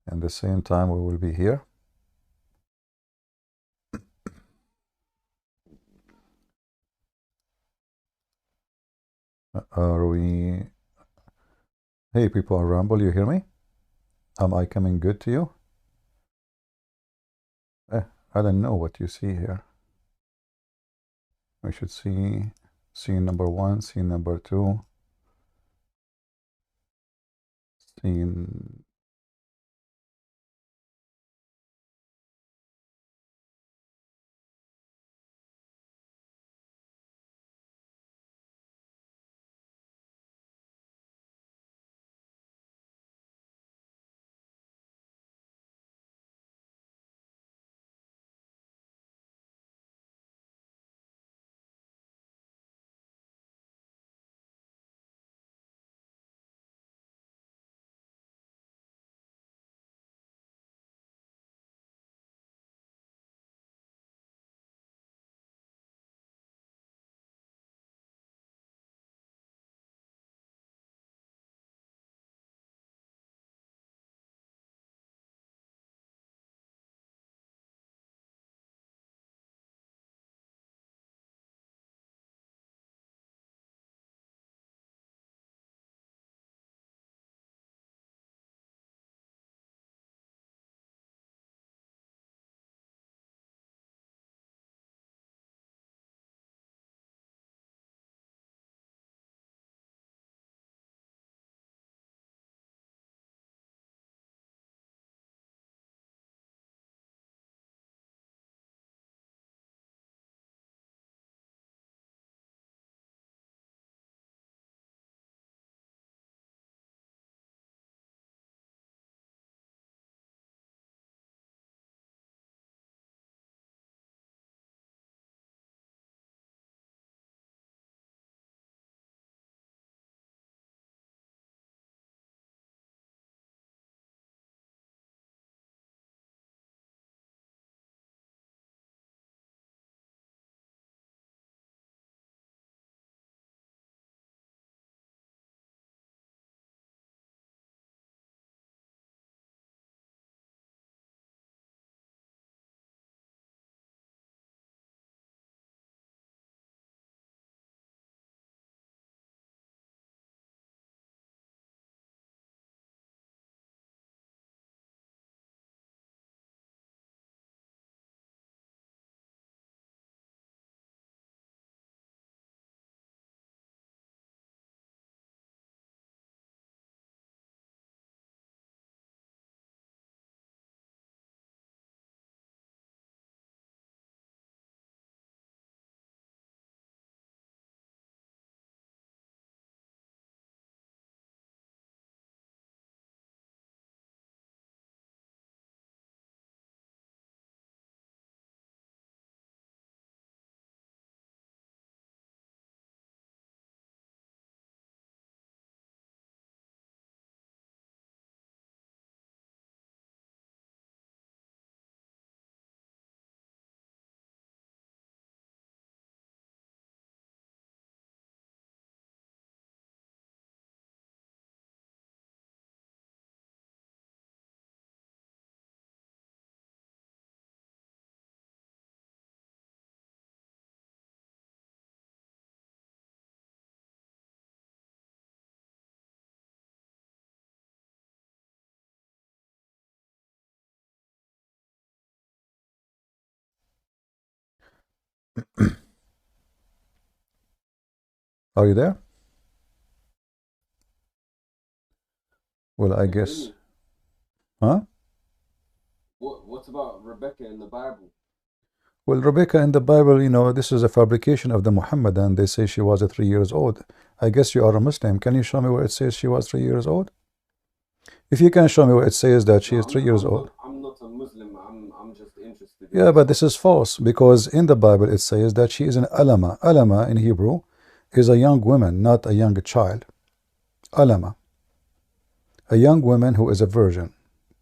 And the same time we will be here. Are we... Hey, people on Rumble, you hear me? Am I coming good to you? I don't know what you see here. We should see scene number 1, scene number 2, scene... Are you there? Well, I guess... Huh? What's about Rebecca in the Bible? Well, Rebecca in the Bible, you know, this is a fabrication of the Muhammad, and they say she was 3 years old. I guess you are a Muslim. Can you show me where it says she was 3 years old? If you can show me where it says that she No, is 3 years old. I'm not a Muslim. I'm just interested in Yeah, this but this is topic. false because in the Bible it says that she is an alama. Alama in Hebrew is a young woman, not a young child. Alama, a young woman who is a virgin.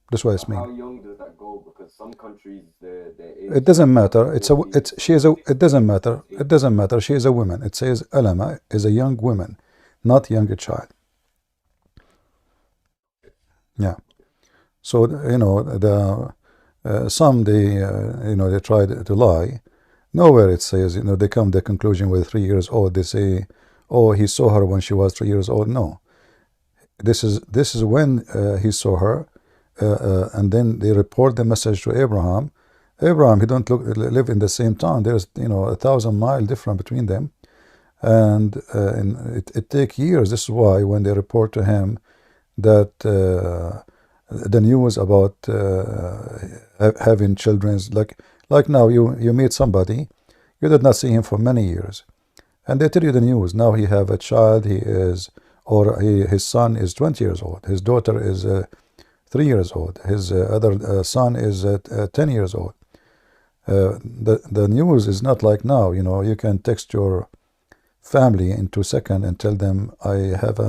That's what it But how means. young does that go? Because some countries their age It doesn't starts at matter. It's a. 40, It's she is a. It doesn't matter. It 50. doesn't matter. She is a woman. It says alama is a young woman, not young child. Yeah. So you know some they they tried to lie. Nowhere it says they come to the conclusion with 3 years old. They say, oh, he saw her when she was 3 years old. No, this is when he saw her, and then they report the message to Abraham. Abraham, he don't live in the same town. There's 1,000 miles difference between them, and it take years. This is why when they report to him that the news about having children, like now you meet somebody, you did not see him for many years, and they tell you the news. Now he have a child. His son is 20 years old. His daughter is 3 years old. His other son is 10 years old. The news is not like now. You can text your family in 2 seconds and tell them, I have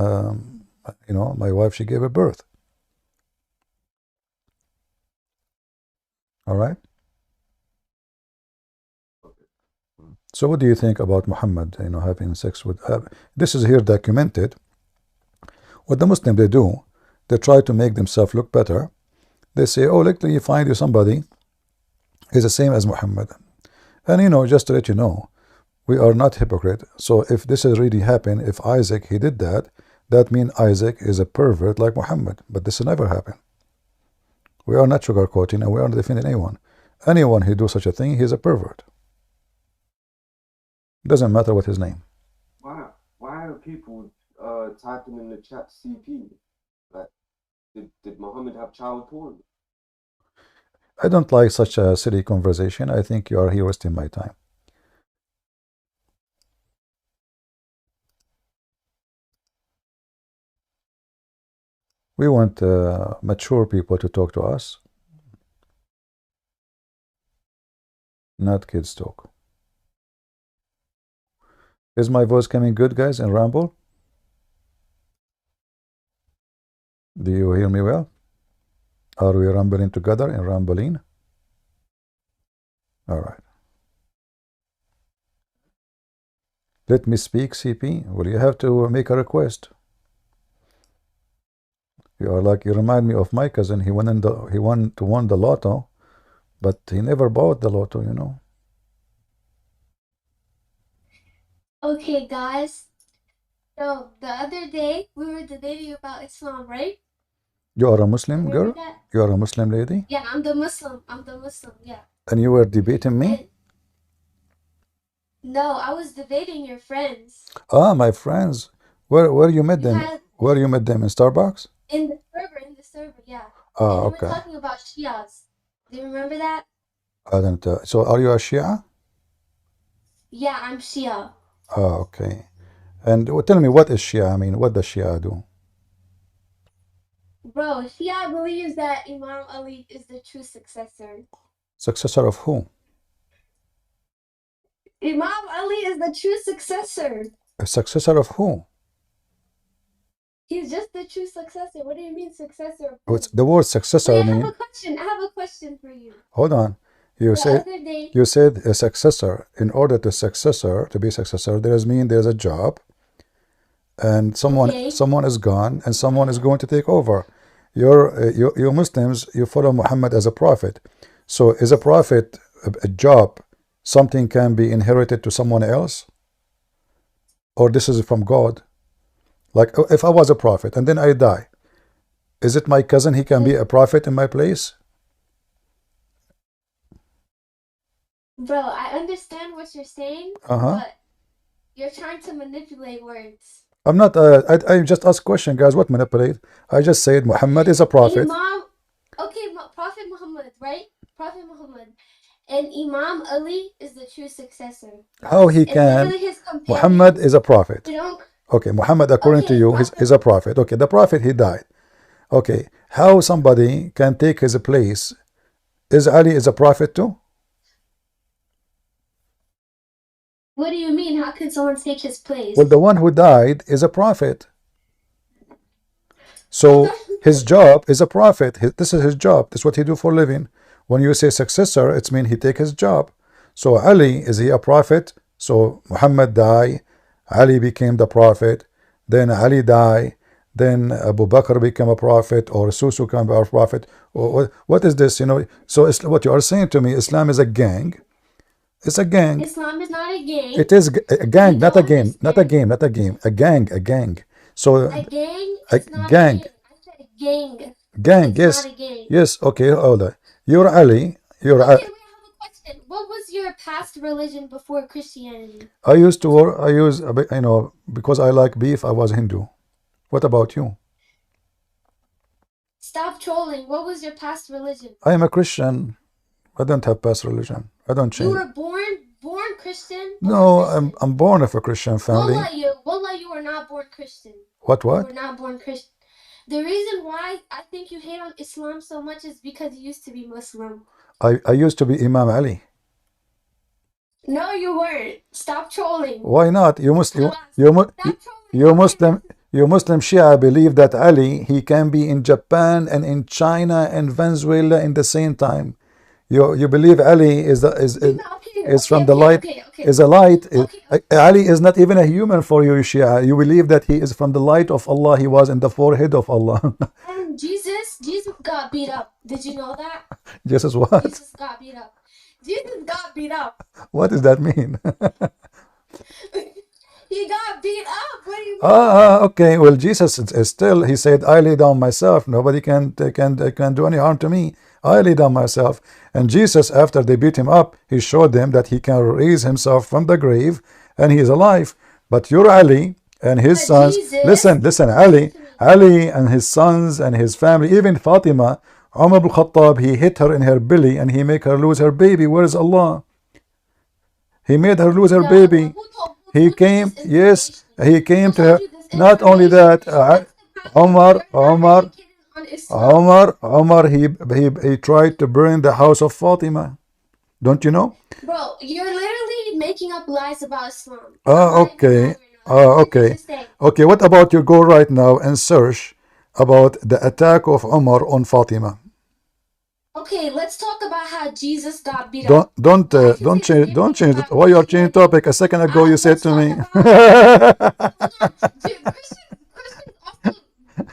my wife, she gave a birth. All right. So what do you think about Muhammad, having sex with? This is here documented. What the Muslims they do, they try to make themselves look better. They say, oh, let me find you somebody is the same as Muhammad. And just to let you know, we are not hypocrite. So if this has really happened, if Isaac, he did that, that means Isaac is a pervert like Muhammad. But this never happened. We are not sugarcoating, and we are not defending anyone. Anyone who do such a thing, he's a pervert. Doesn't matter what his name. Why are people typing in the chat CP? Like, did Muhammad have child porn? I don't like such a silly conversation. I think you are here wasting my time. We want mature people to talk to us, not kids talk. Is my voice coming good, guys, in Ramble? Do you hear me well? Are we rambling together in Rambling? All right. Let me speak, CP. Well, you have to make a request. You remind me of my cousin. He won the lotto, but he never bought the lotto, Okay, guys. So the other day we were debating about Islam, right? You are a Muslim Remember girl? that? You are a Muslim lady? Yeah, I'm the Muslim. Yeah. And you were debating me? And no, I was debating your friends. Ah, my friends. Where you met them? Because Where you met them? In Starbucks? in the server, yeah. Ah, And we okay. were talking about Shias. Do you remember that? I don't. So are you a Shia? Yeah, I'm Shia. Ah, okay. And tell me, what is Shia? I mean, what does Shia do? Bro, Shia believes that Imam Ali is the true successor. Successor of who? Imam Ali is the true successor. A successor of who? He's just the true successor. What do you mean successor? What's the word successor Wait, I mean? have a question. I have a question for you. Hold on. You The other day, said a successor. In order to be successor, there's a job, and someone okay. is gone, and someone is going to take over. You Muslims, you follow Muhammad as a prophet. So is a prophet a job? Something can be inherited to someone else, or this is from God? Like if I was a prophet and then I die, is it my cousin? He can be a prophet in my place? Bro, I understand what you're saying, but you're trying to manipulate words. I'm not. I just asked a question, guys. What manipulate? I just said Muhammad is a prophet. Prophet Muhammad, right? Prophet Muhammad. And Imam Ali is the true successor. How he can? Muhammad is a prophet. Okay, Muhammad, according to you, is a prophet. Okay, the prophet, he died. Okay, how somebody can take his place? Is Ali is a prophet too? What do you mean? How can someone take his place? Well, the one who died is a prophet. So his job is a prophet. This is his job. This is what he do for a living. When you say successor, it means he take his job. So Ali, is he a prophet? So Muhammad died. Ali became the prophet. Then Ali died. then Abu Bakr became a prophet, or Susu became a prophet. Or what is this? So what you are saying to me, Islam is a gang. It's a gang. Islam is not a gang. It is a gang, You not a don't game, not a understand. game, not a game. A gang, a gang. So A gang a is not a gang, gang. I said gang. gang. It's Yes, not a gang. yes. Okay, hold on. You're Ali. You're Okay, we have a question. What was your past religion before Christianity? I used to work. I use because I like beef. I was Hindu. What about you? Stop trolling. What was your past religion? I am a Christian. I don't have past religion. I don't You change. were born Christian? No, Christian. I'm born of a Christian family. Wallah, you were not born Christian. What? You were not born Christian. The reason why I think you hate on Islam so much is because you used to be Muslim. I used to be Imam Ali. No, you weren't. Stop trolling. Why not? Stop trolling. You Muslim Shia believe that Ali, he can be in Japan and in China and Venezuela in the same time. You believe Ali is from the light. Is a light. Ali is not even a human for you, Shia. You believe that he is from the light of Allah. He was in the forehead of Allah. And Jesus got beat up. Did you know that? Jesus what? Jesus got beat up. Jesus got beat up. What does that mean? He got beat up. What do you mean? Okay. Well, Jesus is still. He said, "I lay down myself. Nobody can do any harm to me. I lay down myself." And Jesus, after they beat him up, he showed them that he can raise himself from the grave, and he is alive. But your Ali and his sons. Listen. Ali and his sons and his family, even Fatima, Umar ibn Khattab, he hit her in her belly and he made her lose her baby. Where is Allah? He made her lose her baby. He came to her. Not only that, Omar, he tried to burn the house of Fatima. Don't you know? Bro, you're literally making up lies about Islam. Okay. Okay, what about you go right now and search about the attack of Omar on Fatima? Okay, let's talk about how Jesus got beat up. Don't change it. Why you are changing topic? A second ago you said to me. Christians also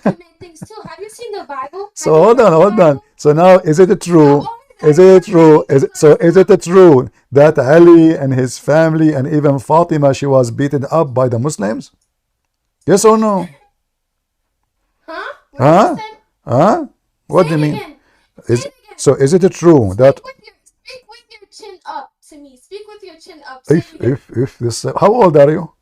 commit things too. Have you seen the Bible? So hold on. So now is it true? Is it true that Ali and his family and even Fatima, she was beaten up by the Muslims? Yes or no? Huh? What do you mean? Is it true that speak with your chin up to me? Speak with your chin up. If this how old are you?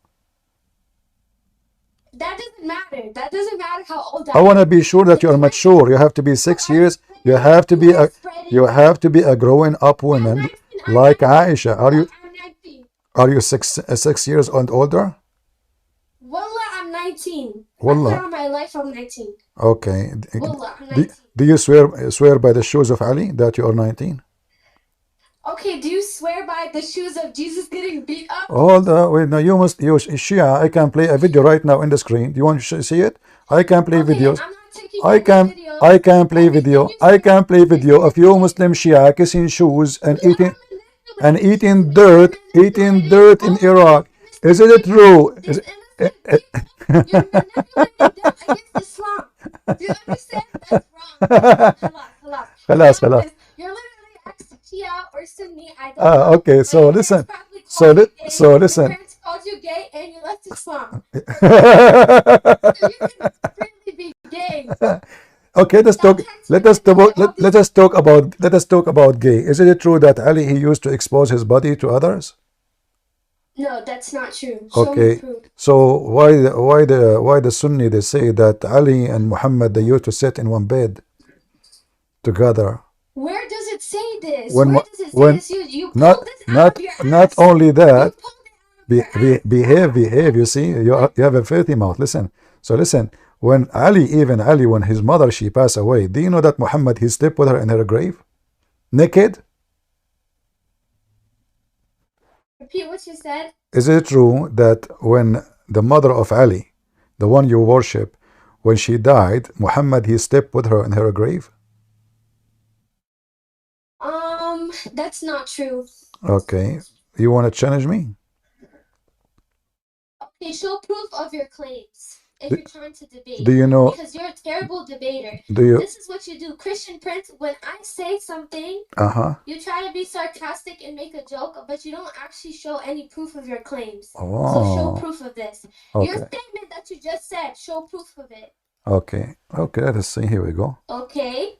That doesn't matter how old I want to be sure that you are mature. You have to be 6 years. You have to be a growing up woman like Aisha. Are you 6 years and older? Wallah, I'm 19. Wallah. All my life I'm 19. Okay. Wallah, I'm 19. Do you swear by the shoes of Ali that you are 19? Okay, do you swear by the shoes of Jesus getting beat up? Wait, no, you Shia, I can play a video right now in the screen. Do you want to see it? I can play videos. I can play video of you Muslim Shia kissing shoes and eating dirt in Iraq. Is it true? You're manipulating them against Islam. Do you understand? That's wrong. Khalas. You're literally asking Shia or Sunni. I don't know. Okay, so listen. Your parents called you gay and you left Islam. So you can really be gay. Okay, let us talk about gay. Is it true that Ali, he used to expose his body to others? No, that's not true. Okay, so why the Sunni, they say that Ali and Muhammad, they used to sit in one bed together? Where does it say this? Where does it say this? You pulled this out of your ass. Not only that, behave. You see, you have a filthy mouth. Listen. When Ali, when his mother, she passed away, do you know that Muhammad, he slept with her in her grave, naked? Repeat what you said. Is it true that when the mother of Ali, the one you worship, when she died, Muhammad, he slept with her in her grave? That's not true. Okay, you want to challenge me? Okay, show proof of your claims. if you're trying to debate. Do you know? Because you're a terrible debater. Do you? This is what you do. Christian Prince, when I say something, you try to be sarcastic and make a joke, but you don't actually show any proof of your claims. Oh. So show proof of this. Okay. Your statement that you just said, show proof of it. Okay. Okay. Let us see. Here we go. Okay.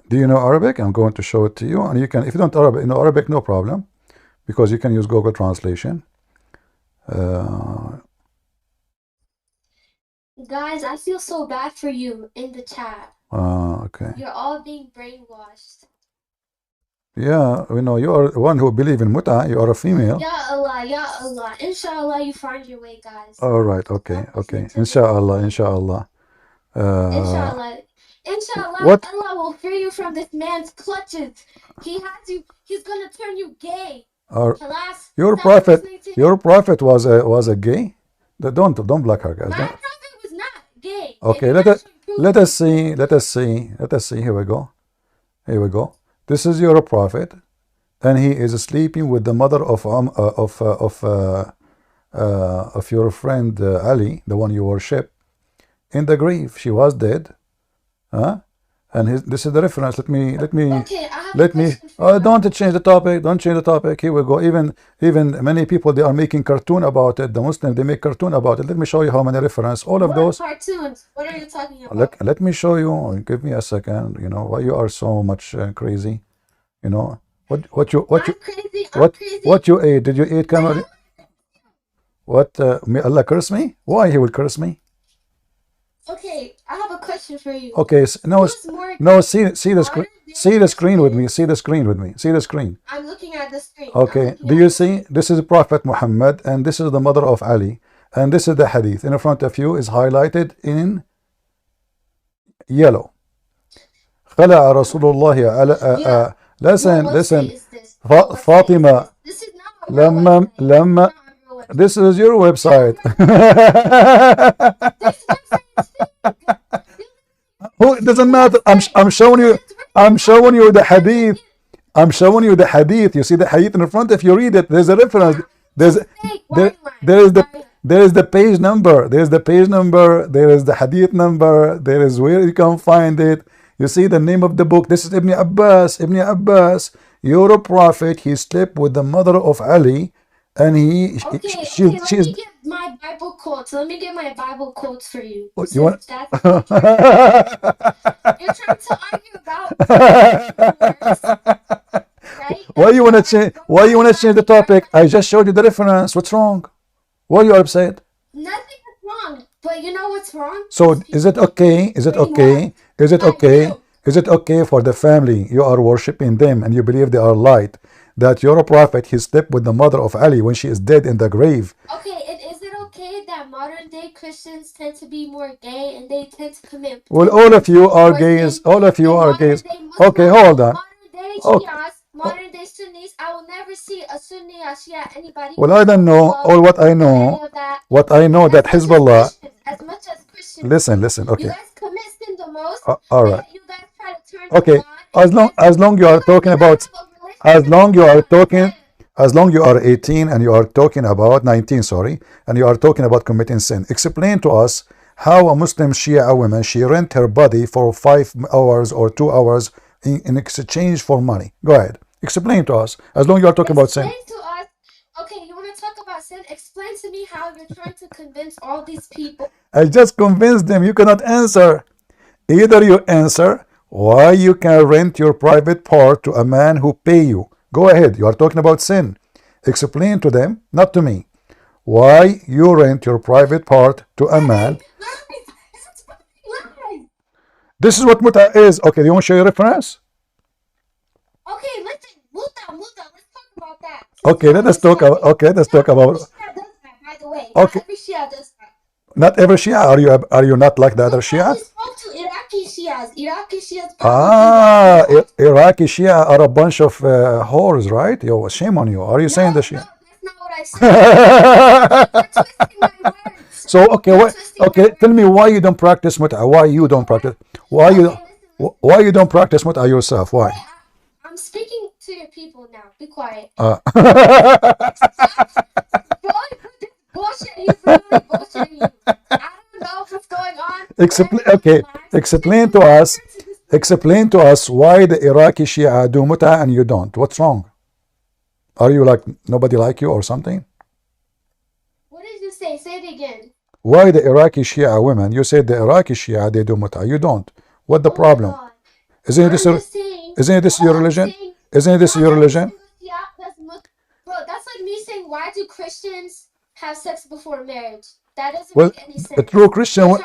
Do you know Arabic? I'm going to show it to you, and you can. If you don't know Arabic, no problem, because you can use Google Translation. Guys, I feel so bad for you in the chat. Okay. You're all being brainwashed. Yeah, we know you are one who believe in muta. You are a female. Ya Allah, ya Allah. Inshallah, you find your way, guys. All right. Okay. Okay. Inshallah. Inshallah. Inshallah. Inshallah, What? Allah will free you from this man's clutches. He has you. He's gonna turn you gay. Halas, your prophet was a gay. Don't block her, guys. My prophet was not gay. Okay, let us see. Here we go. This is your prophet, and he is sleeping with the mother of your friend Ali, the one you worship, in the grave. She was dead. And this is the reference. Let me. Don't change the topic. Don't change the topic. Here we go. Even many people, they are making cartoon about it. The Muslims, they make cartoon about it. Let me show you how many reference. All of those cartoons. What are you talking about? Let me show you. Give me a second. You know why you are so much crazy. You know what you ate? Did you eat camel? What? May Allah curse me? Why he will curse me? Okay, I have a question for you. Okay, no, see the screen with me. See the screen with me. See the screen. I'm looking at the screen. Okay, do you see? This is Prophet Muhammad, and this is the mother of Ali, and this is the hadith. In front of you is highlighted in yellow. خلع رسول الله على listen. Fatima. This is not لما this is your website. Who, it doesn't matter. I'm showing you the hadith. I'm showing you the hadith. You see the hadith in front of you. Read it. There's a reference. There is the page number. There is the page number. There is the hadith number. There is where you can find it. You see the name of the book. This is Ibn Abbas. Ibn Abbas, you're a prophet. He slept with the mother of Ali, and let me get my Bible quotes. Let me get my Bible quotes for you. You want? You're trying to argue about right? Why you want to change? Why you want to change the topic? I just showed you the reference. What's wrong? Why are you upset? Nothing is wrong. But you know what's wrong? So is it okay? Is it okay? Is it okay? Is it okay for the family you are worshiping them and you believe they are light, that you're a prophet, he slept with the mother of Ali when she is dead in the grave? Okay, and is it okay that modern day Christians tend to be more gay and they tend to commit? Well, all of you are gays. All of you are gays. Okay, hold on. Modern day Sunnis, I will never see a Sunni or Shia anybody. Well, I don't know. All what I know that Hezbollah. As much as Christians. Listen. Okay. You guys commit sin the most. All right. You guys try to turn okay. As long you are talking about, as long you are 18 and you are talking about 19, sorry, and you are talking about committing sin. Explain to us how a Muslim Shia woman, she rent her body for 5 hours or 2 hours in exchange for money. Go ahead. Explain to us. As long you are talking about sin. Explain to us. Okay, you want to talk about sin? Explain to me how you're trying to convince all these people. I just convinced them. You cannot answer. Either you answer why you can rent your private part to a man who pay you. Go ahead. You are talking about sin. Explain to them, not to me, why you rent your private part to a man. This is what muta is. Okay, do you want to show your reference? Okay, listen. Muta. Let's talk about that. Okay, let's talk about. Okay, let's talk about. By the way, okay. Not every Shia does that. Not every Shia. Are you not like the other Shias? I spoke to Iraqi Shias. Iraqi Shias. Iraqi Shia are a bunch of whores, right? Yo, shame on you. Are you saying the Shia? No, that's not what I said. You're twisting my words. So okay, tell me why you don't practice muta. Why you don't practice? Why you don't practice muta yourself? Why? I'm speaking to your people now. Be quiet. bullshit. He's really bullshitting you. I don't know what's going on. Okay, explain to us. Explain to us why the Iraqi Shia do muta and you don't. What's wrong? Are you like nobody like you or something? What did you say? Say it again. Why the Iraqi Shia women? You said the Iraqi Shia they do muta. You don't. What the problem? Isn't this your religion? Isn't this your religion? Bro, that's like me saying, why do Christians have sex before marriage? That doesn't Well, make any sense. a true Christian, a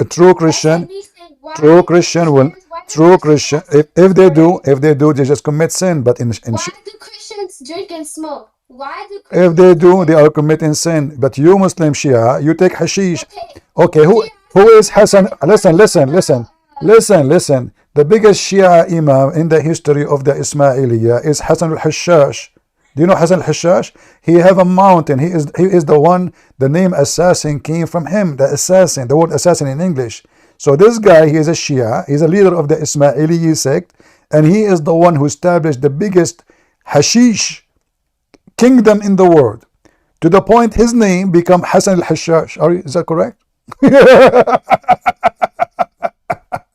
true Christian will, if they do, they just commit sin. But why do Christians drink and smoke? Why do Christians, if they do, they are committing sin. But you Muslim Shia, you take hashish. Okay, who is Hassan? Listen. The biggest Shia Imam in the history of the Ismailiyah is Hassan al-Hashash. Do you know Hassan al-Hashash? He have a mountain. He is the one, the name assassin came from him. The assassin, the word assassin in English. So this guy, he is a Shia. He's a leader of the Ismaili sect. And he is the one who established the biggest hashish kingdom in the world. To the point his name become Hassan al-Hashash. Is that correct?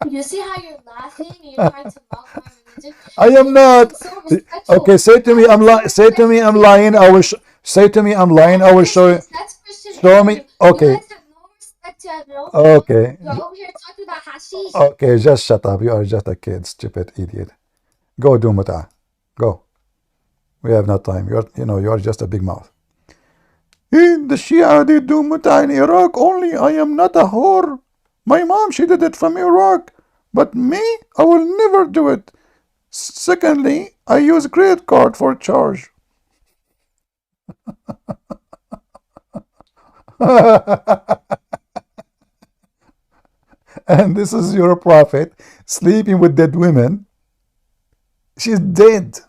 You see how you're laughing and you're trying to mock my religion? I am not. Okay, say to me I'm lying. Say to me I'm lying. I will say to me I'm lying. I will show you. Show me. Okay. Okay. You're over here talking about hashish. Okay, just shut up. You are just a kid, stupid idiot. Go do muta. Go. We have no time. You are just a big mouth. In the Shia they do muta in Iraq only. I am not a whore. My mom, she did it from Iraq. But me, I will never do it. Secondly, I use credit card for charge. And this is your prophet sleeping with dead women. She's dead.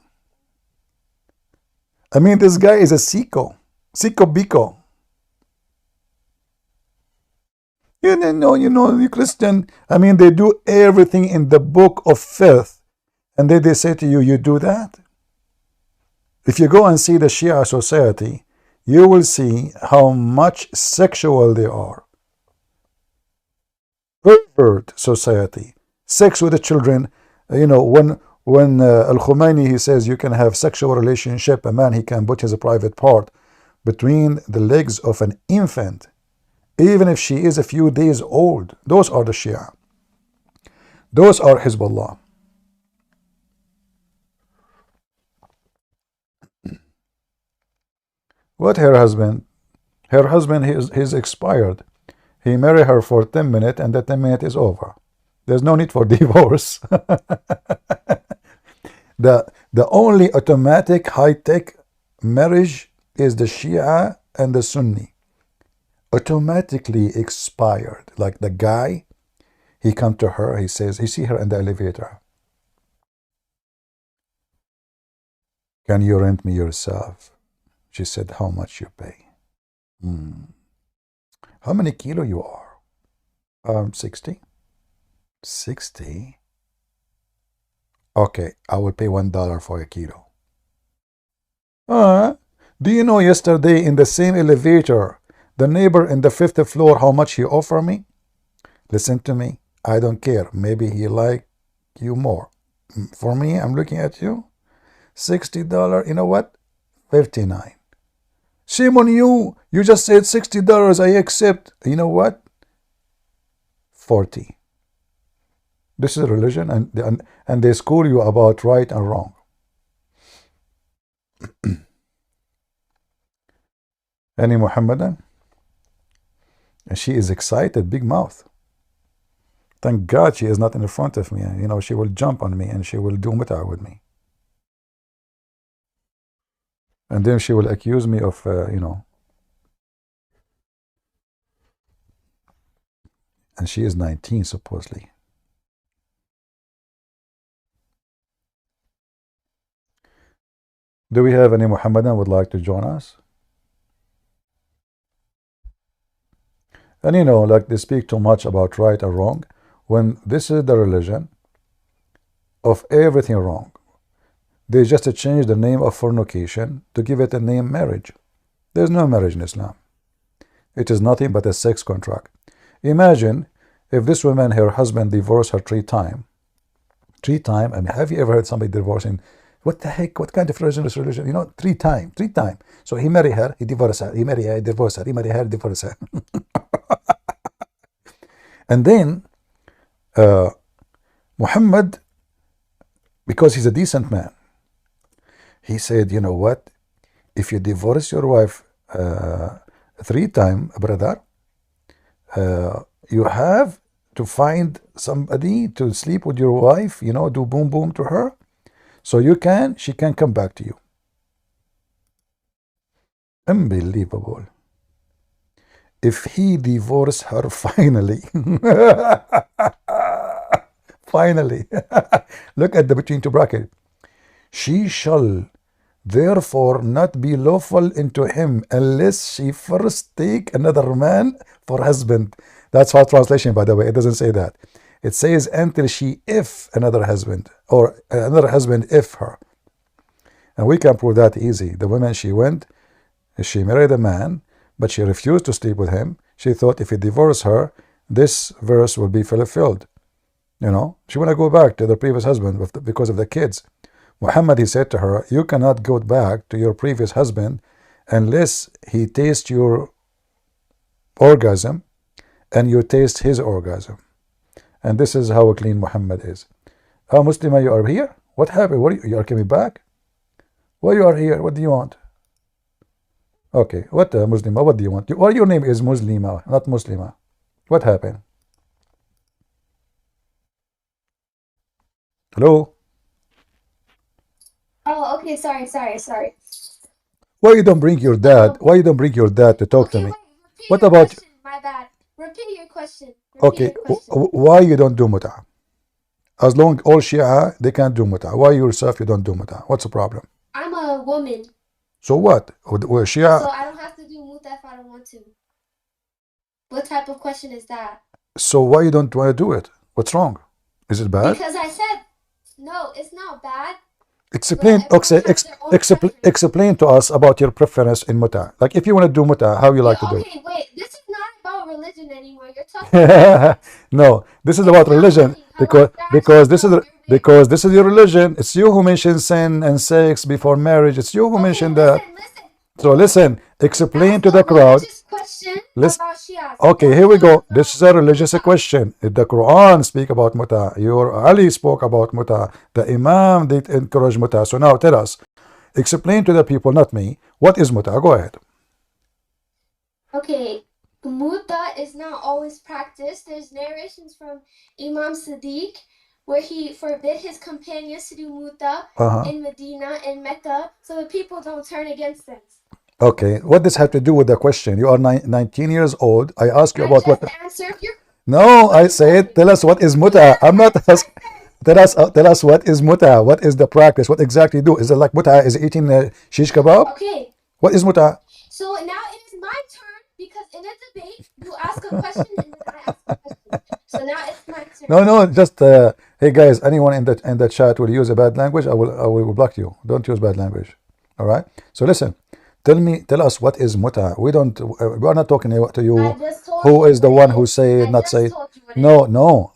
I mean, this guy is a sicko. Sicko biko. You know, the Christian, I mean, they do everything in the book of filth. And then they say to you, you do that? If you go and see the Shia society, you will see how much sexual they are. Pervert society. Sex with the children. You know, when Al-Khomeini, he says you can have sexual relationship, a man, he can put his private part between the legs of an infant, even if she is a few days old. Those are the Shia. Those are Hezbollah. What her husband? Her husband, he's expired. He married her for 10 minutes and the 10 minutes is over. There's no need for divorce. The only automatic high-tech marriage is the Shia and the Sunni. Automatically expired. Like the guy, he come to her, he says, he see her in the elevator. Can you rent me yourself? She said, how much you pay? How many kilo you are? 60. 60? Okay, I will pay $1 for a kilo. Do you know yesterday in the same elevator, the neighbor in the 5th floor, how much he offered me? Listen to me. I don't care. Maybe he like you more. For me, I'm looking at you. $60. You know what? 59. Shame on you. You just said $60. I accept. You know what? 40. This is religion, and they school you about right and wrong. Any Muhammadan? And she is excited, big mouth. Thank God she is not in front of me. You know, she will jump on me and she will do muta with me. And then she will accuse me of, you know. And she is 19, supposedly. Do we have any Muhammadan would like to join us? And you know, like they speak too much about right or wrong, when this is the religion of everything wrong. They just change the name of fornication to give it a name marriage. There's no marriage in Islam. It is nothing but a sex contract. Imagine if this woman, her husband divorced her 3 times. 3 times. I mean, have you ever heard somebody divorcing? What the heck? What kind of religion is religion? You know, 3 times. 3 times. So he married her, he divorced her. He married her, he divorced her. He married her, divorced her. And then Muhammad, because he's a decent man, he said, you know what? If you divorce your wife 3 times, brother, you have to find somebody to sleep with your wife, you know, do boom boom to her, so she can come back to you. Unbelievable. If he divorced her finally, finally, look at the between 2 bracket. She shall therefore not be lawful into him unless she first take another man for husband. That's our translation, by the way. It doesn't say that. It says until she if another husband, or another husband if her. And we can prove that easy. The woman, she married a man, but she refused to sleep with him. She thought if he divorced her, this verse will be fulfilled. You know, she want to go back to the previous husband because of the kids. Muhammad, he said to her, you cannot go back to your previous husband unless he tastes your orgasm and you taste his orgasm. And this is how clean Muhammad is. Oh, Muslima, you are here? What happened? What you are coming back? Why you are here? What do you want? Okay, what Muslima? What do you want? Your name is Muslima, not Muslima. What happened? Hello? Oh, okay, sorry. Why you don't bring your dad? Why you don't bring your dad to talk to me? Wait, What about question. My bad. Repeat your question. okay? Why you don't do muta? As long all Shia they can't do muta. Why yourself you don't do muta? What's the problem? I'm a woman. So what? Shia. So I don't have to do muta if I don't want to. What type of question is that? So why you don't want to do it? What's wrong? Is it bad? Because I said no. It's not bad. Explain to us about your preference in muta. Like if you want to do muta, how you like to do it? Okay, wait. This is not about religion anymore. You're talking about no, this is about religion because this is your religion. It's you who mentioned sin and sex before marriage. It's you who mentioned that. So listen, explain to the crowd. Listen. Okay, here we go. This is a religious question. The Quran speak about muta. Your Ali spoke about muta. The Imam did encourage muta. So now tell us, explain to the people, not me, what is muta? Go ahead. Okay, muta is not always practiced. There's narrations from Imam Sadiq where he forbid his companions to do muta in Medina and Mecca so the people don't turn against them. Okay, what does have to do with the question? You are 19 years old. I ask you about what. No, I said, tell us what is muta. I'm not asking. Tell us what is muta. What is the practice? What exactly do? Is it like muta? Is it eating shish kebab? Okay. What is muta? So now it is my turn because in a debate you ask a question and then I ask a question. So now it's my turn. No, just hey guys, anyone in the chat will use a bad language, I will block you. Don't use bad language. All right. So listen. Tell us what is muta. We are not talking to you. Who is the one who say not say? No,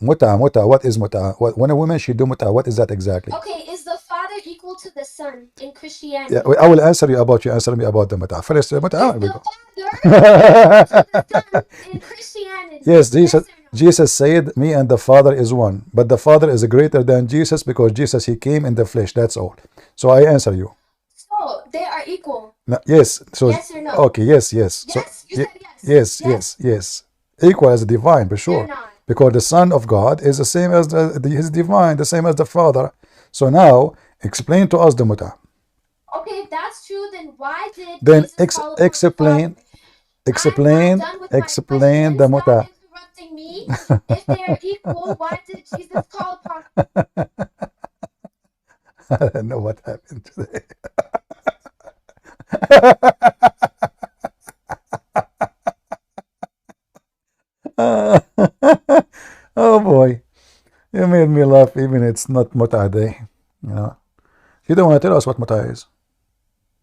muta. What is muta? When a woman should do muta, what is that exactly? Okay, is the father equal to the son in Christianity? Yeah, I will answer you about answer me about the muta. First, muta. Is the father equal to the son in Christianity? Yes, Jesus said, "Me and the Father is one." But the Father is greater than Jesus because Jesus he came in the flesh. That's all. So I answer you. So they are equal. No, yes. So yes or no? Okay. Yes. Yes. So, You said yes. Yes. Equal as divine for sure. Because the Son of God is the same as his divine, the same as the Father. So now explain to us the muta. Okay, if that's true, then why did then explain the muta. Interrupting me. If they are equal, why did Jesus call upon? I don't know what happened today. Oh boy, you made me laugh. Even it's not muta day, you know. You don't want to tell us what muta is.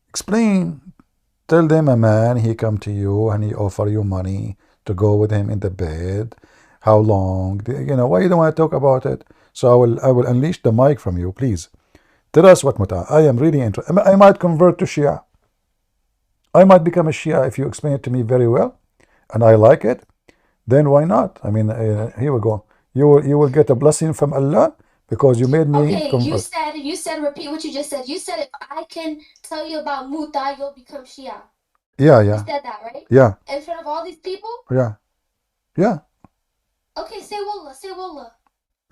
Explain tell them a man, he come to you and he offer you money to go with him in the bed. How long? You know, why you don't want to talk about it? So I will unleash the mic from you, please. Tell us what muta. I am really interested. I might convert to Shia. I might become a Shia if you explain it to me very well, and I like it. Then why not? I mean, here we go. You will get a blessing from Allah because you made me convert. You said repeat what you just said. You said if I can tell you about muta, you'll become Shia. Yeah. You said that, right? Yeah. In front of all these people? Yeah. Okay, say wallah. Say wallah.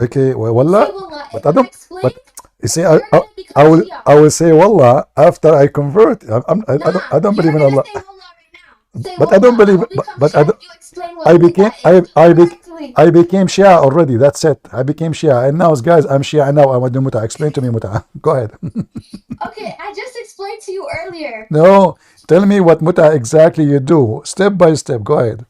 Okay, well, wallah. Say wallah. But I don't. But you see, I will say wallah after I convert. I don't believe in Allah. But I don't believe. But I don't. I became Shia already. That's it. I became Shia, and now, guys, I'm Shia now. I want to do muta. Explain to me muta. Go ahead. Okay, I just explained to you earlier. No, tell me what muta exactly you do, step by step. Go ahead.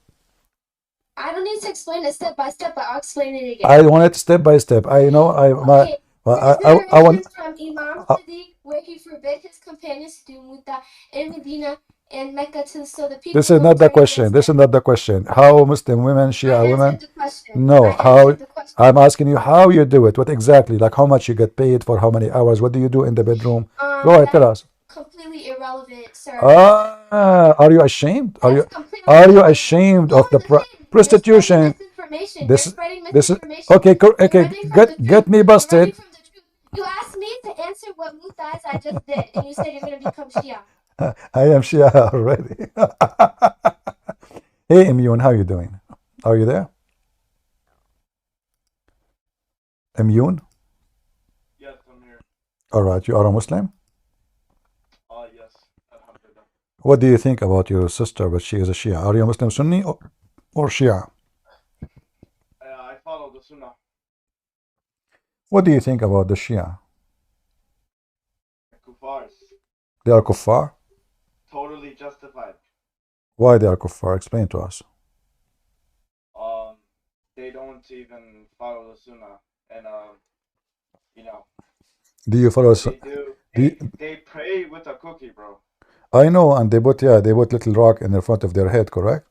I don't need to explain it step by step, but I'll explain it again. I want it step by step. I know. I want. From Imam Sadiq, where he forbid his companions to do muta in Medina and Mecca so the people. This is not the question. This is not the question. How Muslim women, Shia women? No. How? I'm asking you how you do it. What exactly? Like how much you get paid for how many hours? What do you do in the bedroom? Go ahead, tell us. Completely irrelevant, sir. Are you ashamed? Are you ashamed of the prostitution? This is okay. Get me busted. You asked me to answer what muta is. I just did, and you said you're going to become Shia. I am Shia already. Hey, Immune, how you doing? Are you there? Immune? Yes, I'm here. All right, you are a Muslim? Yes. Alhamdulillah. What do you think about your sister, but she is a Shia? Are you a Muslim Sunni or Shia? I follow the Sunnah. What do you think about the Shia? Kuffars. They are kuffar? Totally justified. Why they are kuffar? Explain to us. They don't even follow the Sunnah, and you know. Do you follow? They do. They pray with a cookie, bro. I know, and they put little rock in the front of their head, correct?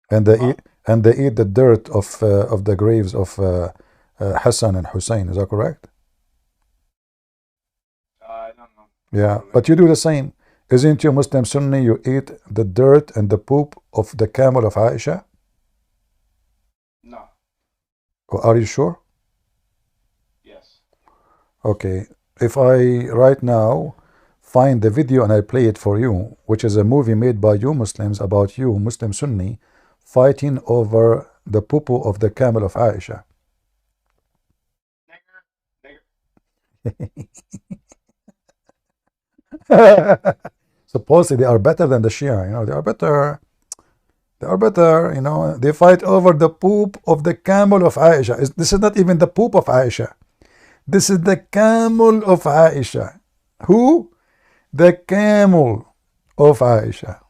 And they eat the dirt of the graves of Hassan and Hussein. Is that correct? I don't know. Yeah, but you do the same. Isn't you Muslim Sunni? You eat the dirt and the poop of the camel of Aisha? No. Are you sure? Yes. Okay. If I right now find the video and I play it for you, which is a movie made by you Muslims about you, Muslim Sunni, fighting over the poo-poo of the camel of Aisha. Supposedly they are better than the Shia, you know, they are better, you know, they fight over the poop of the camel of Aisha. This is not even the poop of Aisha. This is the camel of Aisha. Who? The camel of Aisha.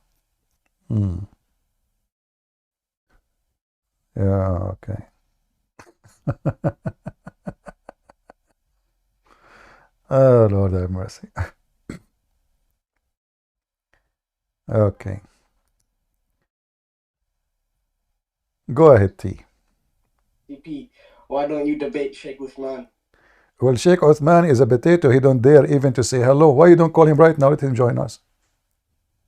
Yeah, okay. Oh, Lord have mercy. Okay. Go ahead, T. CP, why don't you debate Sheikh Uthman? Well, Sheikh Uthman is a potato. He don't dare even to say hello. Why you don't call him right now? Let him join us.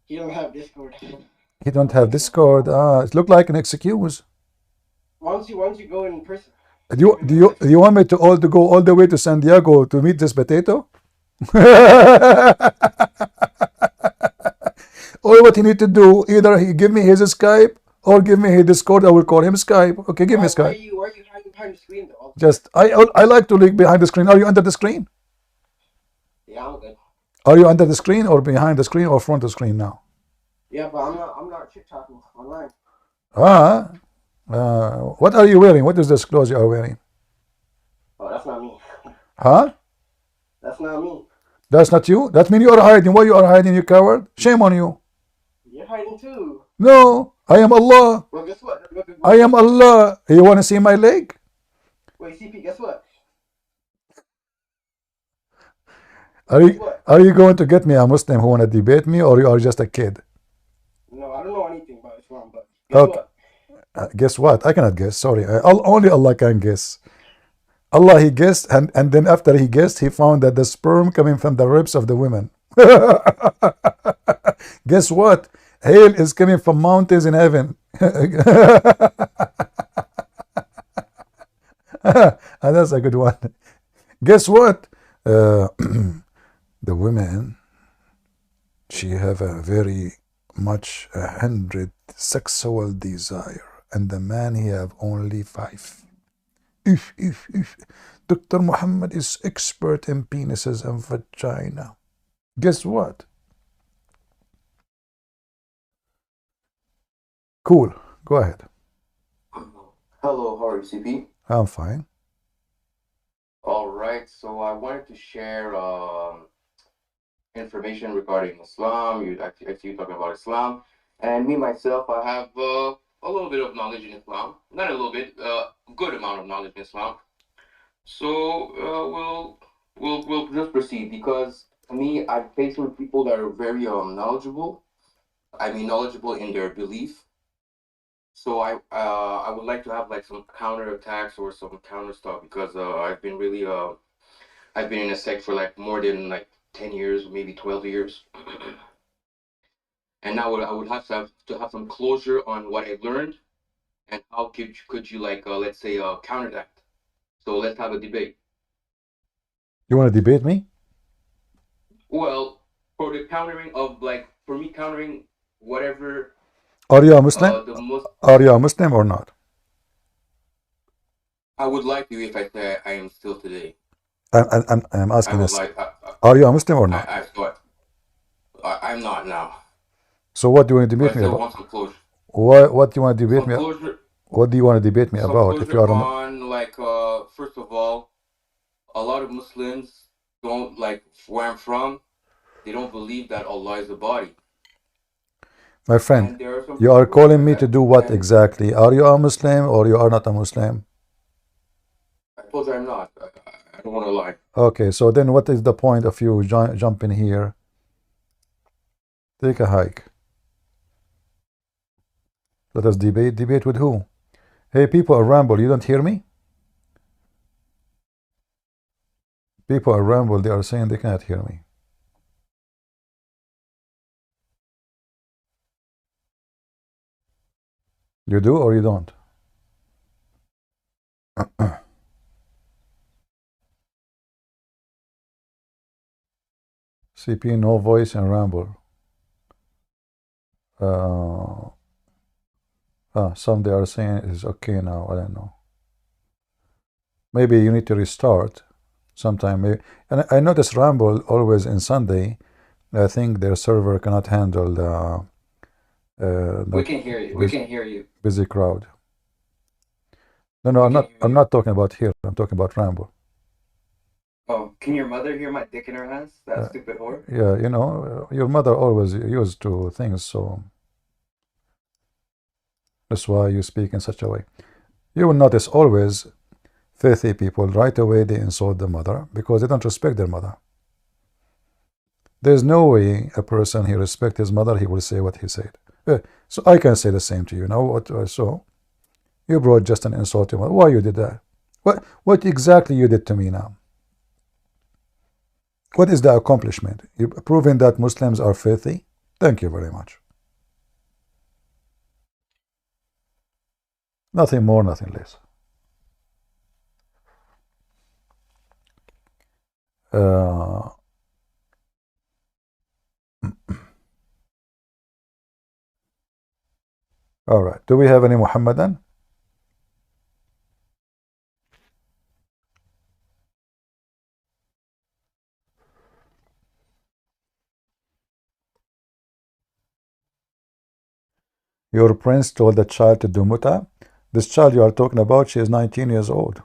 He don't have Discord. He don't have Discord. It looked like an excuse. Why don't you go in person? Do you want me to go all the way to San Diego to meet this potato? Or what he need to do, either he give me his Skype or give me his Discord. I will call him Skype. Okay, give me Skype. Why are you hiding behind the screen though? Just I like to look behind the screen. Are you under the screen? Yeah, I'm good. Are you under the screen or behind the screen or front of the screen now? Yeah, but I'm not TikToking online. What are you wearing? What is this clothes you are wearing? Oh, that's not me. Huh? That's not me. That's not you? That means you are hiding. Why you are hiding, you coward? Shame on you. You're hiding too. No, I am Allah. Well, guess what? I am Allah. You want to see my leg? Wait, CP, guess what? Are Guess you what? are you going to get me a Muslim who wanna debate me, or you are just a kid? No, I don't know anything about Islam, but guess Okay. what? Guess what? I cannot guess. Sorry. Only Allah can guess. Allah, he guessed, and then after he guessed, he found that the sperm coming from the ribs of the women. Guess what? Hail is coming from mountains in heaven. And that's a good one. Guess what? The women, she have a very much 100 sexual desire, and the man he have only 5. If Dr. Mohammed is expert in penises and vagina. Guess what? Cool. Go ahead. Hello, how are you, CP? I'm fine. All right, so I wanted to share information regarding Islam. I see you talking about Islam, and me myself, I have a little bit of knowledge in Islam. Not a little bit, good amount of knowledge in Islam. So we'll just proceed because me, I'm faced with people that are very knowledgeable. I mean, knowledgeable in their belief. So I would like to have like some counter attacks or some counter stuff because I've been really I've been in a sect for like more than like 10 years, maybe 12 years. And now I would have to have some closure on what I've learned and how could you like let's say counter that. So let's have a debate. You want to debate me? Well, for the countering of like for me countering whatever Are you a Muslim? the most Are you a Muslim or not? I would like you if I say I am still today. I'm I asking would us. like Are you a Muslim or not? I thought I'm not now. So what do you want to But I debate me still about? want some closure. What do you want to debate Some me? closure What do you want to debate me some about? If you closure are a on like first of all, a lot of Muslims don't like where I'm from, they don't believe that Allah is a body. my friend, And there are some you are people calling me to do what and exactly? Are you a Muslim or you are not a Muslim? I told you I'm not. I don't want to lie. Okay, so then what is the point of you jumping here? Take a hike. Let us debate. Debate with who? Hey, people at Ramble, you don't hear me? People at Ramble, they are saying they cannot hear me. You do or you don't? CP, no voice and Ramble. Some they are saying it's okay now. I don't know. Maybe you need to restart sometime. Maybe. And I notice Ramble always in Sunday. I think their server cannot handle the We can hear you. We can hear you. busy crowd. No, I'm not talking about here. I'm talking about Ramble. Oh, can your mother hear my dick in her hands? That stupid whore. Yeah, you know, your mother always used to things, so that's why you speak in such a way. You will notice always filthy people right away they insult the mother because they don't respect their mother. There's no way a person he respects his mother he will say what he said. So I can say the same to you. Now what I saw, you brought just an insult to me. Why you did that? What exactly you did to me now? What is the accomplishment? You proving that Muslims are filthy? Thank you very much. Nothing more, nothing less. All right. Do we have any Muhammadan? Your prince told the child to do muta. This child you are talking about, she is 19 years old.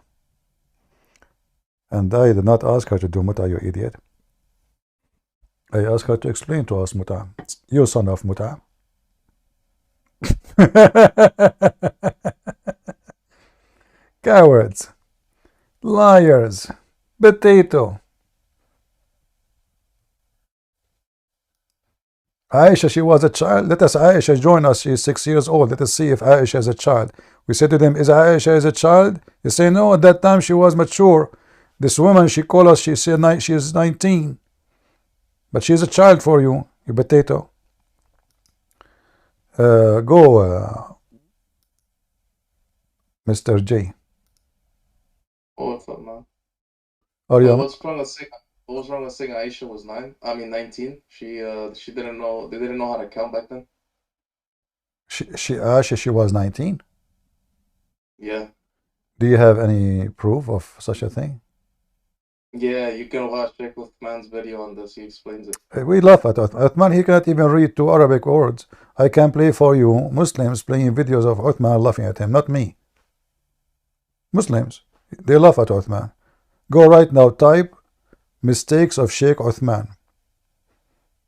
And I did not ask her to do muta, you idiot. I asked her to explain to us muta. You son of muta. Cowards. Liars. Potato. Aisha, she was a child. Let us Aisha join us. She is 6 years old. Let us see if Aisha is a child. We say to them, is Aisha is a child? They say, no, at that time she was mature. This woman, she called us, she said she is 19. But she is a child for you, you potato. Go, Mr. J. What's up, man? Are you? What's wrong with saying Aisha was 19? She didn't know. They didn't know how to count back then. Aisha, she was 19. Yeah. Do you have any proof of such a thing? Yeah, you can watch Sheikh Uthman's video on this. He explains it. We laugh at Uthman. He cannot even read 2 Arabic words. I can play for you Muslims playing videos of Uthman laughing at him, not me. Muslims, they laugh at Uthman. Go right now, type mistakes of Sheikh Uthman.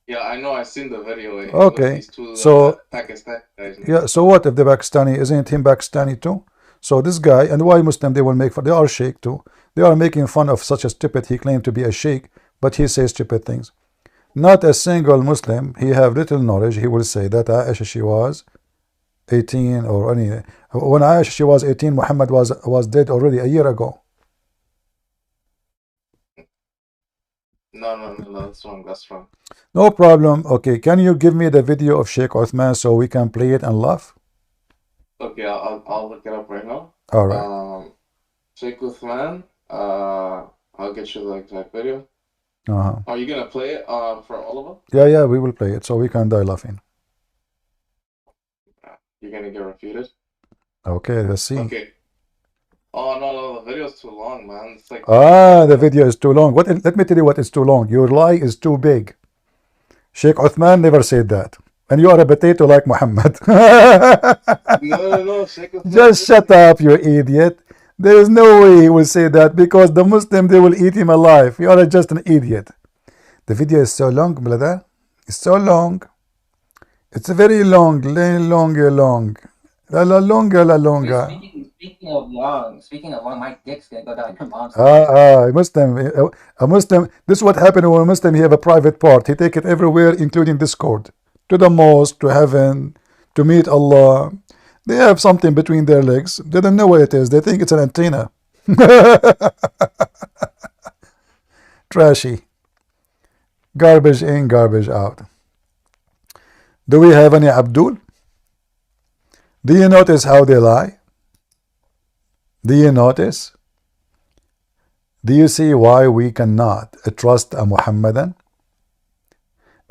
Yeah, I know. I've seen the video. Okay, so Pakistan guys. Yeah, so what if the Pakistani, isn't him Pakistani too? So this guy, and why Muslim, they will make fun, they are sheikh too. They are making fun of such a stupid, he claimed to be a sheikh, but he says stupid things. Not a single Muslim, he have little knowledge, he will say that Aisha, she was 18 or any, when Aisha, she was 18, Muhammad was dead already a year ago. No, that's wrong. No problem. Okay, can you give me the video of Sheikh Uthman so we can play it and laugh? Okay, I'll look it up right now. All right. Sheikh Uthman. I'll get you the exact video. Are you gonna play it for all of them? Yeah, we will play it so we can die laughing. You're gonna get refuted. Okay, let's see. Okay. Oh no, the video's too long, man. It's like the video is too long. Let me tell you what is too long. Your lie is too big. Sheikh Uthman never said that. And you are a potato like Muhammad. No, Sheikh Uthman. Just shut up, you idiot. There is no way he will say that because the Muslim, they will eat him alive. You are just an idiot. The video is so long, brother. It's so long. It's very long. Long. La longa. Speaking of long, my dick's gonna go down your mom's. A Muslim. This is what happened when a Muslim, he have a private part. He take it everywhere, including Discord, to the mosque, to heaven, to meet Allah. They have something between their legs. They don't know what it is. They think it's an antenna. Trashy. Garbage in, garbage out. Do we have any Abdul? Do you notice how they lie? Do you notice? Do you see why we cannot trust a Muhammadan?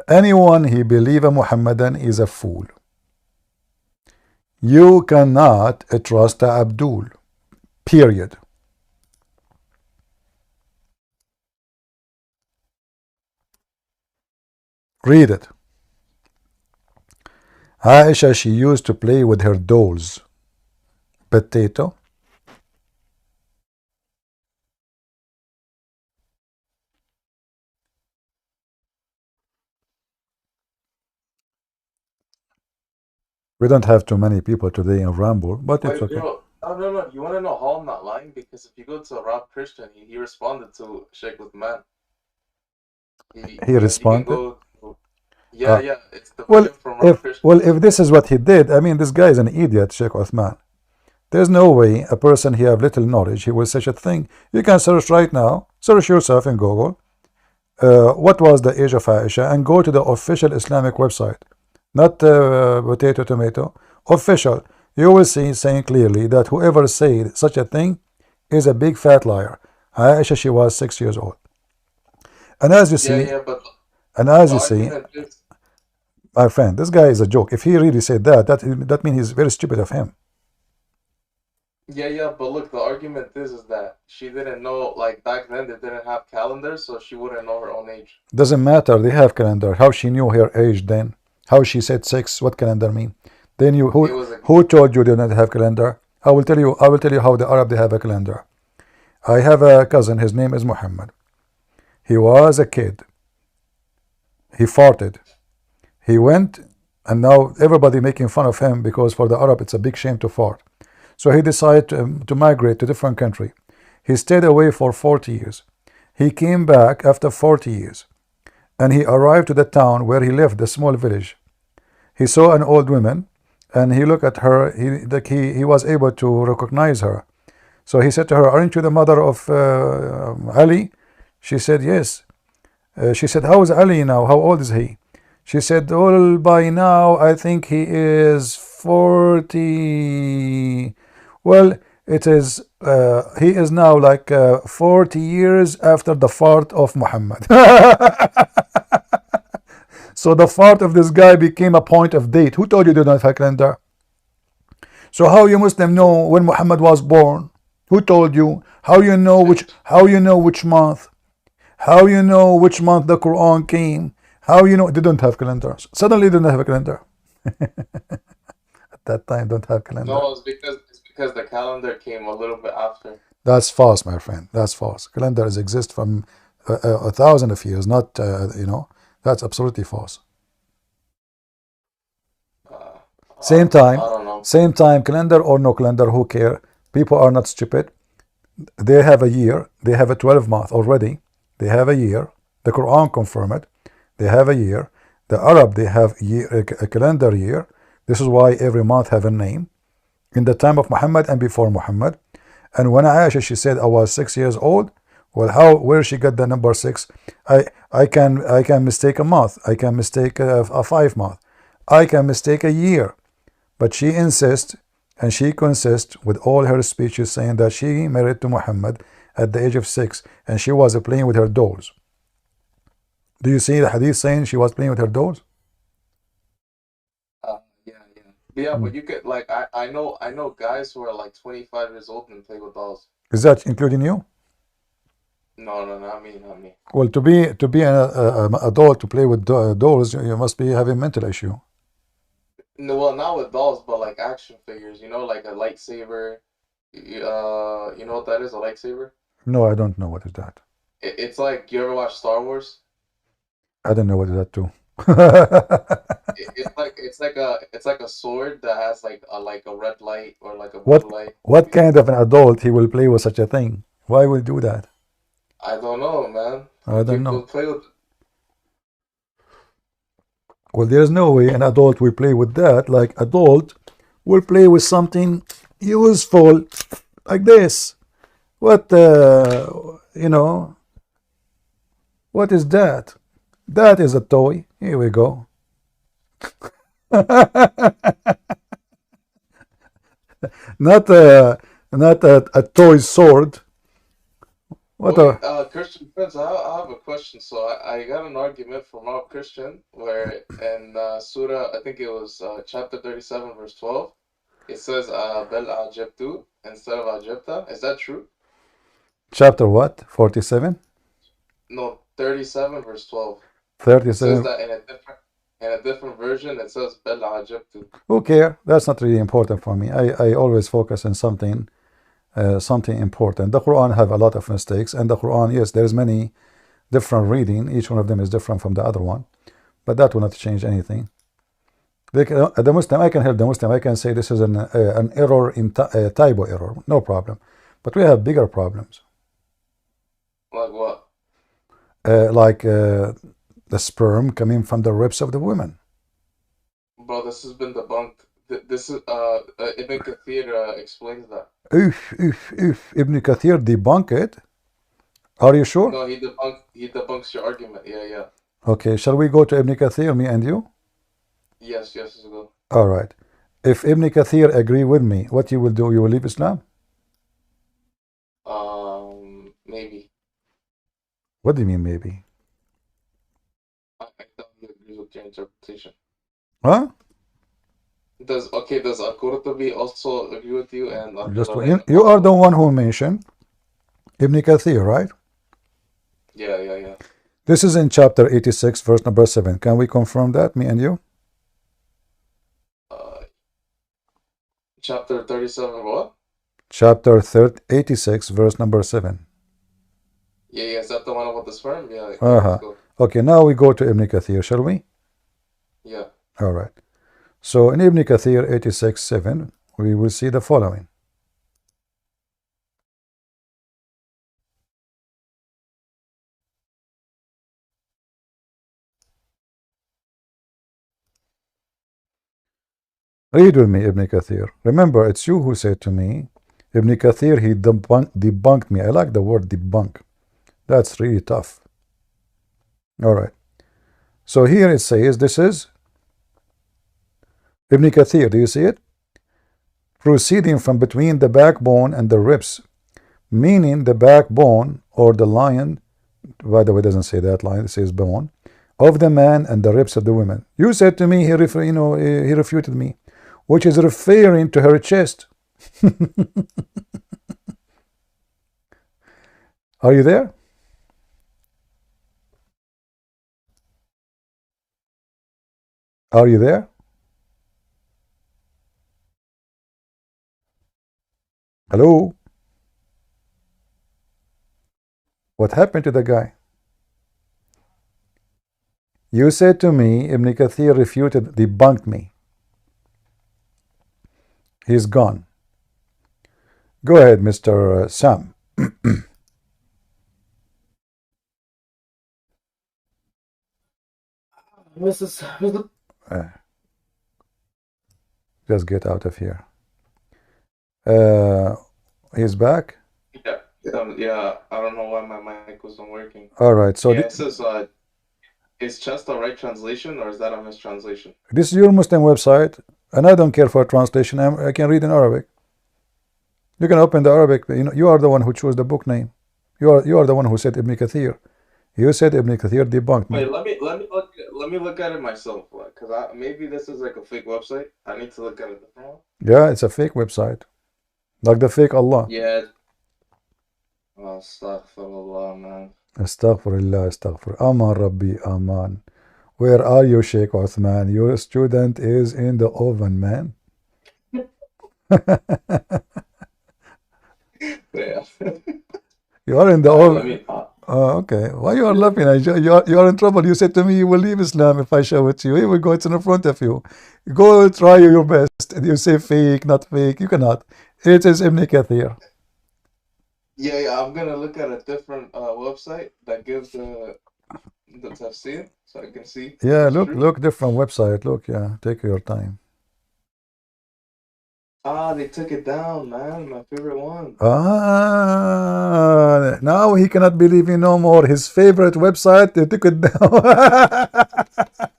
Anyone who believes a Muhammadan is a fool. You cannot trust a Abdul. Period. Read it. Aisha, she used to play with her dolls. Potato. We don't have too many people today in Ramble, but it's okay. No. You want to know how I'm not lying? Because if you go to Rob Christian, he responded to Sheikh Uthman. He responded? Yeah. It's the video from Rob Christian. If this is what he did, I mean, this guy is an idiot, Sheikh Uthman. There's no way a person who have little knowledge, he will say such a thing. You can search right now, search yourself in Google, what was the age of Aisha, and go to the official Islamic website. Not potato, tomato, official. You will see saying clearly that whoever said such a thing is a big fat liar. Aisha, she was 6 years old. And as you see, my friend, this guy is a joke. If he really said that means he's very stupid of him. Yeah, but look, the argument is that she didn't know, like back then they didn't have calendars, so she wouldn't know her own age. Doesn't matter, they have calendar. How she knew her age then? How she said 6? What calendar mean? Then who told you they didn't have calendar? I will tell you how the Arab, they have a calendar. I have a cousin, his name is Mohammed. He was a kid. He farted. He went, and now everybody making fun of him because for the Arab it's a big shame to fart. So he decided to migrate to a different country. He stayed away for 40 years. He came back after 40 years. and he arrived to the town where he lived, the small village. He saw an old woman, and he looked at her. He was able to recognize her. So he said to her, "Aren't you the mother of Ali?" She said, "Yes." She said, "How is Ali now? How old is he?" She said, "Well, by now I think he is 40. Well, it is. He is now like 40 years after the fart of Muhammad." So the fart of this guy became a point of date. Who told you they don't have a calendar? So how you Muslim know when Muhammad was born? Who told you? How you know which? How you know which month? How you know which month the Quran came? How you know they don't have calendars? Suddenly they don't have a calendar. At that time, don't have calendar. No, it's because the calendar came a little bit after. That's false, my friend. That's false. Calendars exist from 1,000 of years. Not you know. That's absolutely false. Same time, I don't know. same time, calendar or no calendar, who care? People are not stupid. They have a year. They have a 12-month already. They have a year. The Quran confirm it. They have a year. The Arab, they have a calendar year. This is why every month have a name. In the time of Muhammad and before Muhammad. And when Aisha, she said, I was 6 years old. Well, where she got the number 6? I can mistake a month. I can mistake a 5 month. I can mistake a year. But she insists and she consists with all her speeches saying that she married to Muhammad at the age of 6 and she was playing with her dolls. Do you see the hadith saying she was playing with her dolls? Yeah, but you could like I know guys who are like 25 years old and play with dolls. Is that including you? No, not me. Well, to be an adult to play with dolls, you must be having mental issue. No, well, not with dolls, but like action figures. You know, like a lightsaber. You know what that is? A lightsaber? No, I don't know what is that. It's like, you ever watch Star Wars? I don't know what is that too. It's like a sword that has like a red light or like a blue light. What kind of an adult he will play with such a thing? Why will do that? I don't know, man. I don't know. People play with. Well, there's no way an adult will play with that. Like adult will play with something useful like this. What you know? What is that? That is a toy. Here we go. Not a toy sword. What Christian friends, I have a question. So I got an argument from our Christian where in Surah, I think it was chapter 37, verse 12, it says Bel Ajabtu instead of Ajabta. Is that true? Chapter what? 47? No, 37, verse 12. 37. It says that in a different version, it says Bel Ajabtu. Who care? That's not really important for me. I always focus on something important. The Quran have a lot of mistakes, and the Quran, yes, there's many different reading. Each one of them is different from the other one, but that will not change anything. The Muslim, I can help the Muslim. I can say this is an error in typo error, no problem. But we have bigger problems. Like what? Like the sperm coming from the ribs of the women. Bro, this has been debunked. This is Ibn Kathir explains that. If Ibn Kathir debunk it, are you sure? No, he debunks your argument. Yeah. Okay, shall we go to Ibn Kathir, me and you? Yes, let's go. All right. If Ibn Kathir agree with me, what you will do? You will leave Islam? Maybe. What do you mean maybe? I don't agree with your interpretation. Huh? Does Al-Qurtubi also agree with you? And you are the one who mentioned Ibn Kathir, right? Yeah. This is in chapter 86, verse number 7. Can we confirm that, me and you? Chapter 37, what? Chapter 86, verse number 7. Yeah, is that the one about the sperm? Yeah. Okay, now we go to Ibn Kathir, shall we? Yeah. All right. So in Ibn Kathir 86:7, we will see the following. Read with me, Ibn Kathir. Remember, it's you who said to me, Ibn Kathir, he debunked me. I like the word debunk. That's really tough. All right. So here it says, this is Ibn Kathir. Do you see it? Proceeding from between the backbone and the ribs, meaning the backbone or the lion. By the way, it doesn't say that line. It says bone of the man and the ribs of the woman. You said to me, he refuted me, which is referring to her chest. Are you there? Are you there? Hello? What happened to the guy? You said to me, Ibn Kathir refuted, debunked me. He's gone. Go ahead, Mr. Sam. Just get out of here. He's back? Yeah. Yeah, I don't know why my mic wasn't working. All right, so yeah, it says, is chest the right translation, or is that a mistranslation? This is your Muslim website, and I don't care for translation. I can read in Arabic. You can open the Arabic. You are the one who chose the book name. You are the one who said Ibn Kathir. You said Ibn Kathir debunked me. Wait, let me look at it myself, because maybe this is like a fake website. I need to look at it. Yeah, it's a fake website, like the fake Allah. Yeah. Oh, astaghfirullah, man. Astaghfirullah, astaghfir. Aman Rabbi, Aman. Where are you, Sheikh Uthman? Your student is in the oven, man. Yeah. You are in the oven. Okay. Why you are laughing? You are in trouble. You said to me you will leave Islam if I show it to you. Here we go. It's in front of you. Go try your best. You say fake, not fake. You cannot. It is Ibn Kathir. Yeah, I'm gonna look at a different website that gives the tafsir, so I can see. Yeah, look, different website. Look, yeah, take your time. Ah, they took it down, man. My favorite one. Ah, now he cannot believe me no more. His favorite website, they took it down.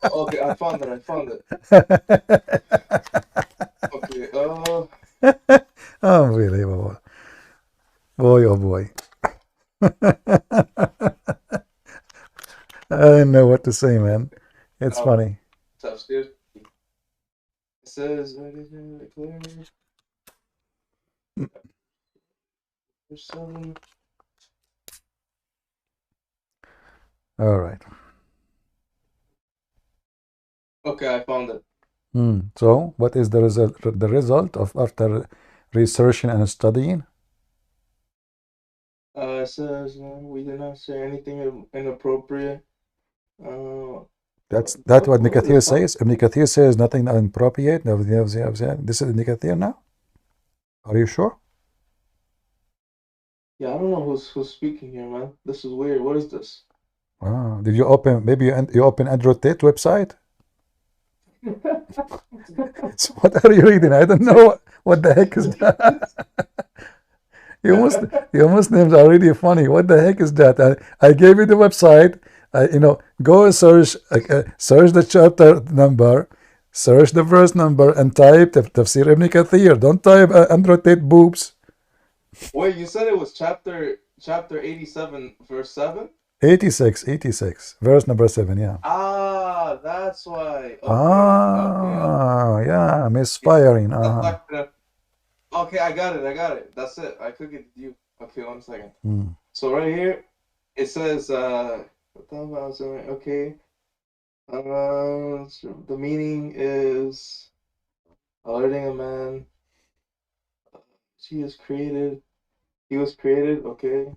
Okay, I found it. Okay. Unbelievable. Boy, oh boy. I didn't know what to say, man. It's funny. Tafsir. It says, all right. Okay, I found it. So, what is the result of after researching and studying? It says we did not say anything inappropriate. That's what Ibn Kathir says. Ibn Kathir says nothing inappropriate. This is Ibn Kathir now. Are you sure? Yeah, I don't know who's speaking here, man. This is weird. What is this? Did you open? Maybe you open Android Tate website. So what are you reading? I don't know what the heck is that. You Muslims are really funny. What the heck is that? I gave you the website. Go and search the chapter number, search the verse number, and type Tafsir Ibn Kathir. Don't type Android Tate boobs. Wait, you said it was chapter 87, verse 7? 86, verse number 7, yeah. Ah, that's why. Okay. Yeah, misfiring. Okay, I got it. That's it. I could get you. Okay, 1 second. So right here, it says, okay. The meaning is alerting a man. He was created, okay.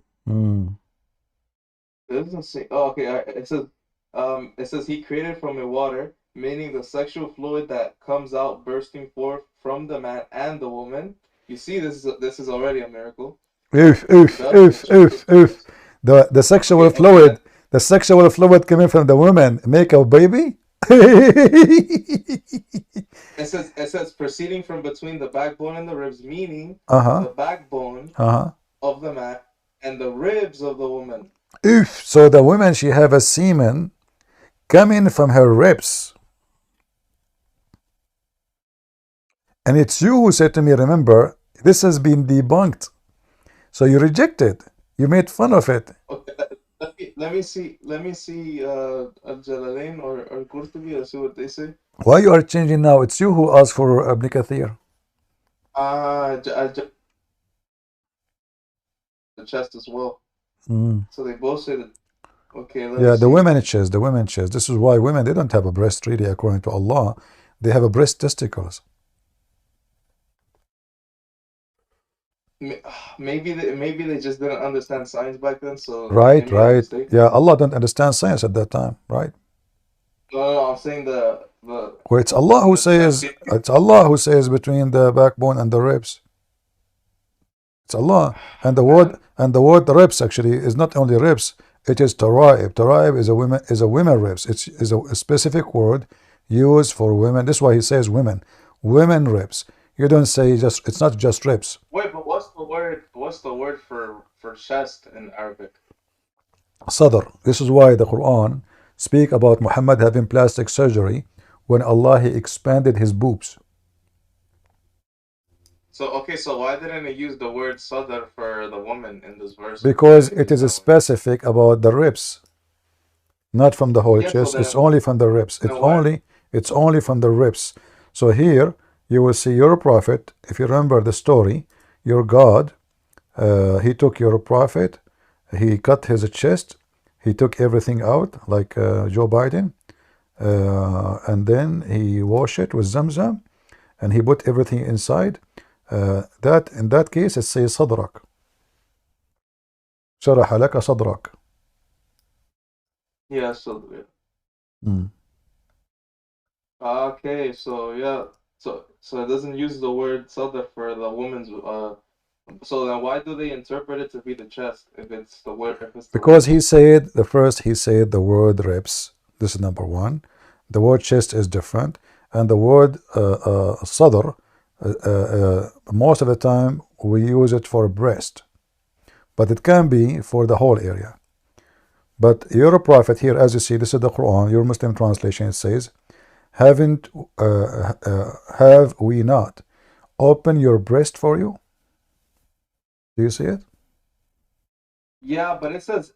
It doesn't say. Oh, okay. It says he created from a water, meaning the sexual fluid that comes out bursting forth from the man and the woman. You see, this is already a miracle. The sexual fluid, coming from the woman make a baby. It says proceeding from between the backbone and the ribs, meaning Uh-huh. the backbone Uh-huh. of the man and the ribs of the woman. If so, the woman, she have a semen coming from her ribs. And it's you who said to me, remember, this has been debunked. So you reject it. You made fun of it. Okay, let me see Al-Jalalain or Qurtubi. Let's see what they say. Why you are changing now? It's you who asked for Ibn Kathir. The chest as well. So they both say that. Okay, let's the see. women chest, the women chest. This is why women, they don't have a breast really according to Allah. They have a breast testicles. Maybe they just didn't understand science back then. So Right. Yeah, Allah don't understand science at that time, right? No, I'm saying the Well, it's Allah who says, it's Allah who says between the backbone and the ribs. It's Allah. And the word ribs actually is not only ribs, it is taraib. Taraib is a women ribs. It's a specific word used for women. This is why he says women. Women ribs. You don't say just, it's not just ribs. Wait, but what's the word for chest in Arabic? Sadr. This is why the Quran speak about Muhammad having plastic surgery when Allah he expanded his boobs. So why didn't it use the word sadr for the woman in this verse? Because it is specific about the ribs, not from the whole chest. It's only from the ribs. It's only from the ribs. So here you will see your prophet. If you remember the story, your God, he took your prophet, he cut his chest, he took everything out like Joe Biden, and then he washed it with Zamzam, and he put everything inside. That in that case it says صدرك شرح لك صدرك. Yeah, okay, so yeah, so it doesn't use the word sadr for the woman's. So then why do they interpret it to be the chest if it's the word? Because he said the word ribs. This is number one. The word chest is different, and the word sadr. Most of the time we use it for breast, but it can be for the whole area. But your prophet here, as you see, this is the Quran, your Muslim translation, it says, have we not opened your breast for you? Do you see it? Yeah, but it says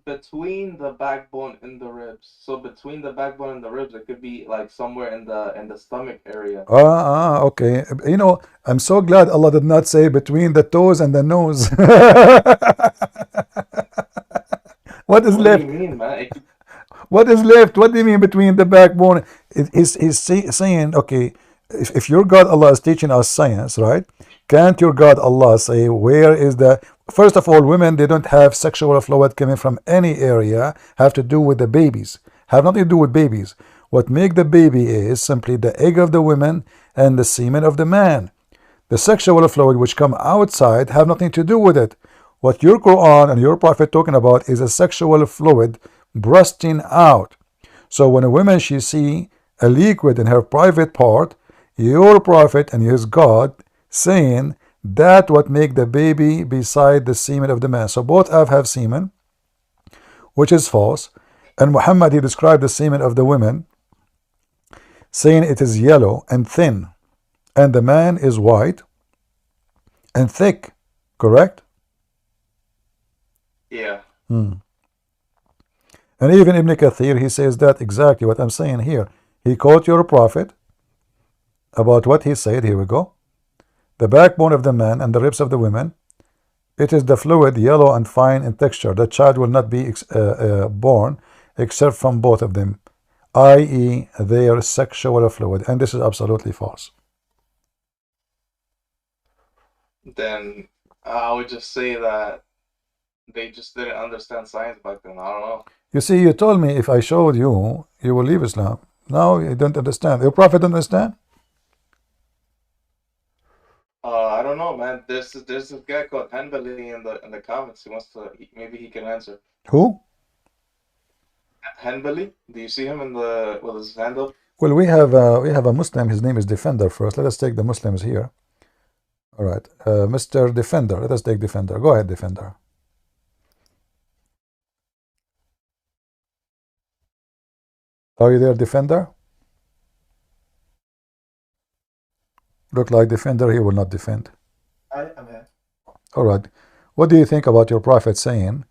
between the backbone and the ribs. So between the backbone and the ribs, it could be like somewhere in the stomach area. Okay. You know, I'm so glad Allah did not say between the toes and the nose. What is left? What do you mean, man? What is left? What do you mean between the backbone? He's saying, okay, if your God Allah is teaching us science, right? Can't your God Allah say where is the... First of all, women, they don't have sexual fluid coming from any area, have to do with the babies, have nothing to do with babies. What make the baby is simply the egg of the woman and the semen of the man. The sexual fluid which come outside have nothing to do with it. What your Quran and your Prophet talking about is a sexual fluid bursting out. So when a woman, she see a liquid in her private part, your Prophet and his God saying that what make the baby beside the semen of the man. So both have semen, which is false. And Muhammad, he described the semen of the women, saying it is yellow and thin, and the man is white and thick. Correct? Yeah. And even Ibn Kathir, he says that exactly what I'm saying here. He quote your prophet about what he said. Here we go. The backbone of the man and the ribs of the women, it is the fluid, yellow and fine in texture. The child will not be born except from both of them, i.e. their sexual fluid. And this is absolutely false. Then I would just say that they just didn't understand science back then. I don't know. You see, you told me if I showed you, you will leave Islam. Now you don't understand. Your prophet don't understand? I don't know, man. There's this guy called Hanbali in the comments. Maybe he can answer. Who? Hanbali? Do you see him in the with his hand up? Well, we have a Muslim. His name is Defender first. Let us take the Muslims here. All right, Mr. Defender. Let us take Defender. Go ahead, Defender. Are you there, Defender? Look like Defender. He will not defend. I am here. All right. What do you think about your prophet saying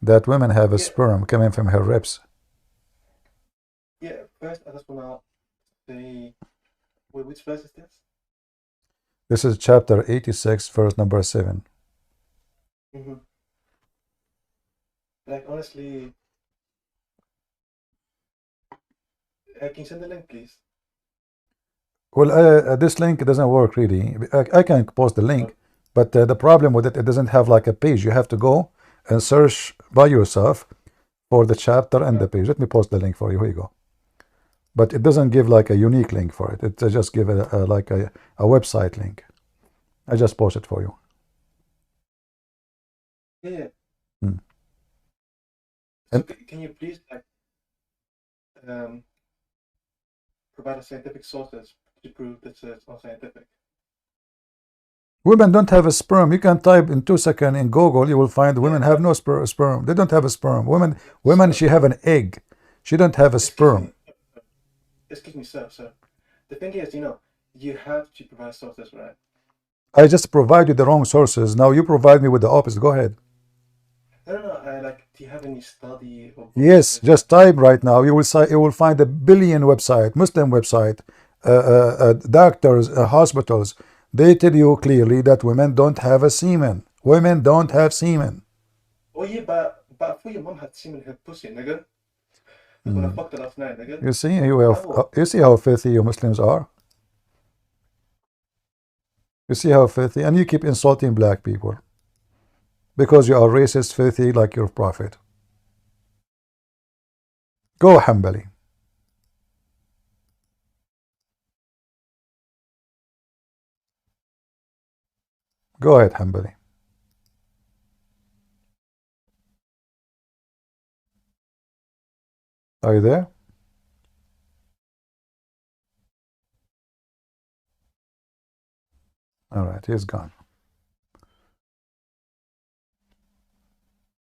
that women have a sperm coming from her ribs? Yeah, first I just want to say, wait, which verse is this? This is chapter 86, verse number 7. Like, honestly, can you send the link, please? Well, this link doesn't work really. I can post the link, but the problem with it, it doesn't have like a page. You have to go and search by yourself for the chapter and the page. Let me post the link for you. Here you go. But it doesn't give like a unique link for it. It just give it like a website link. I just post it for you. Yeah. Hmm. So can you please like provide a scientific sources to prove that it's not scientific? Women don't have a sperm. You can type in 2 seconds in Google. You will find women have no sperm. They don't have a sperm. Women, she have an egg. She don't have a sperm. Excuse me, sir. The thing is, you have to provide sources, right? I just provide you the wrong sources. Now you provide me with the opposite. Go ahead. No. Like, do you have any study? Or yes, just type right now. You will find a billion website, Muslim website, doctors, hospitals. They tell you clearly that women don't have a semen. Women don't have semen. Oh yeah, but I thought your mom had semen in her pussy, nigga. That's when I fucked her last night, nigga. You see how filthy you Muslims are. You see how filthy, and you keep insulting black people because you are racist, filthy, like your prophet. Go, Hanbali. Go ahead, Hanbali. Are you there? All right, he's gone.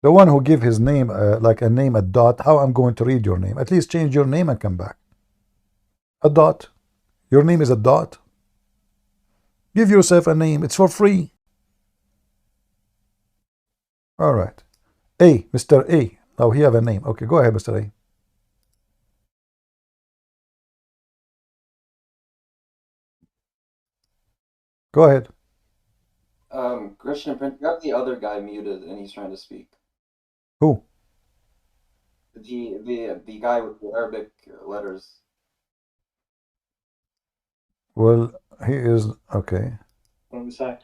The one who give his name like a name, a dot. How I'm going to read your name? At least change your name and come back. A dot. Your name is a dot. Give yourself a name. It's for free. All right. A, Mr. A. Now he have a name. Okay, go ahead, Mr. A. Go ahead. Christian Prince, you got the other guy muted and he's trying to speak. Who? The guy with the Arabic letters. Well, he is okay. From the side.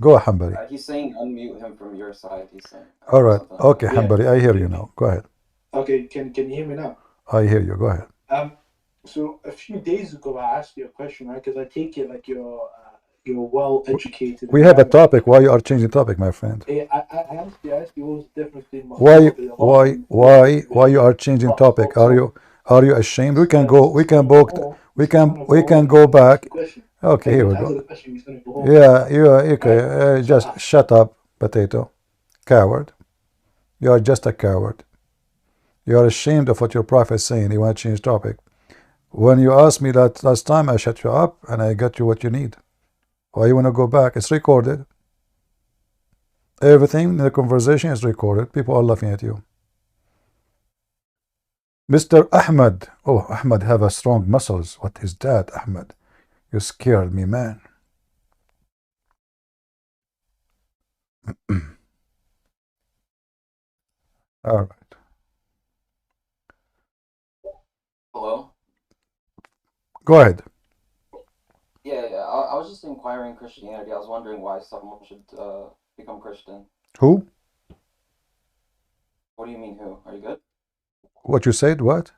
Go, Hanbali. He's saying unmute him from your side. He's saying. All right. Okay, Yeah. Hanbali, I hear you now. Go ahead. Okay, can you hear me now? I hear you. Go ahead. So a few days ago, I asked you a question, right? Because I take it like you're well educated. We have a topic. Why you are changing topic, my friend? I asked you what was the difference between Masood Why you are changing topic? Are you ashamed? We can go back. Okay, here we go. Yeah, you are okay. Just shut up, potato. Coward. You are just a coward. You are ashamed of what your prophet is saying. You want to change topic. When you asked me that last time, I shut you up and I got you what you need. Why you want to go back? It's recorded. Everything in the conversation is recorded. People are laughing at you. Mr. Ahmed. Oh, Ahmed have a strong muscles. What is that, Ahmed? You scared me, man. All right. Hello? Go ahead. Yeah. I was just inquiring Christianity. I was wondering why someone should become Christian. Who? What do you mean, who? Are you good? What you said? What?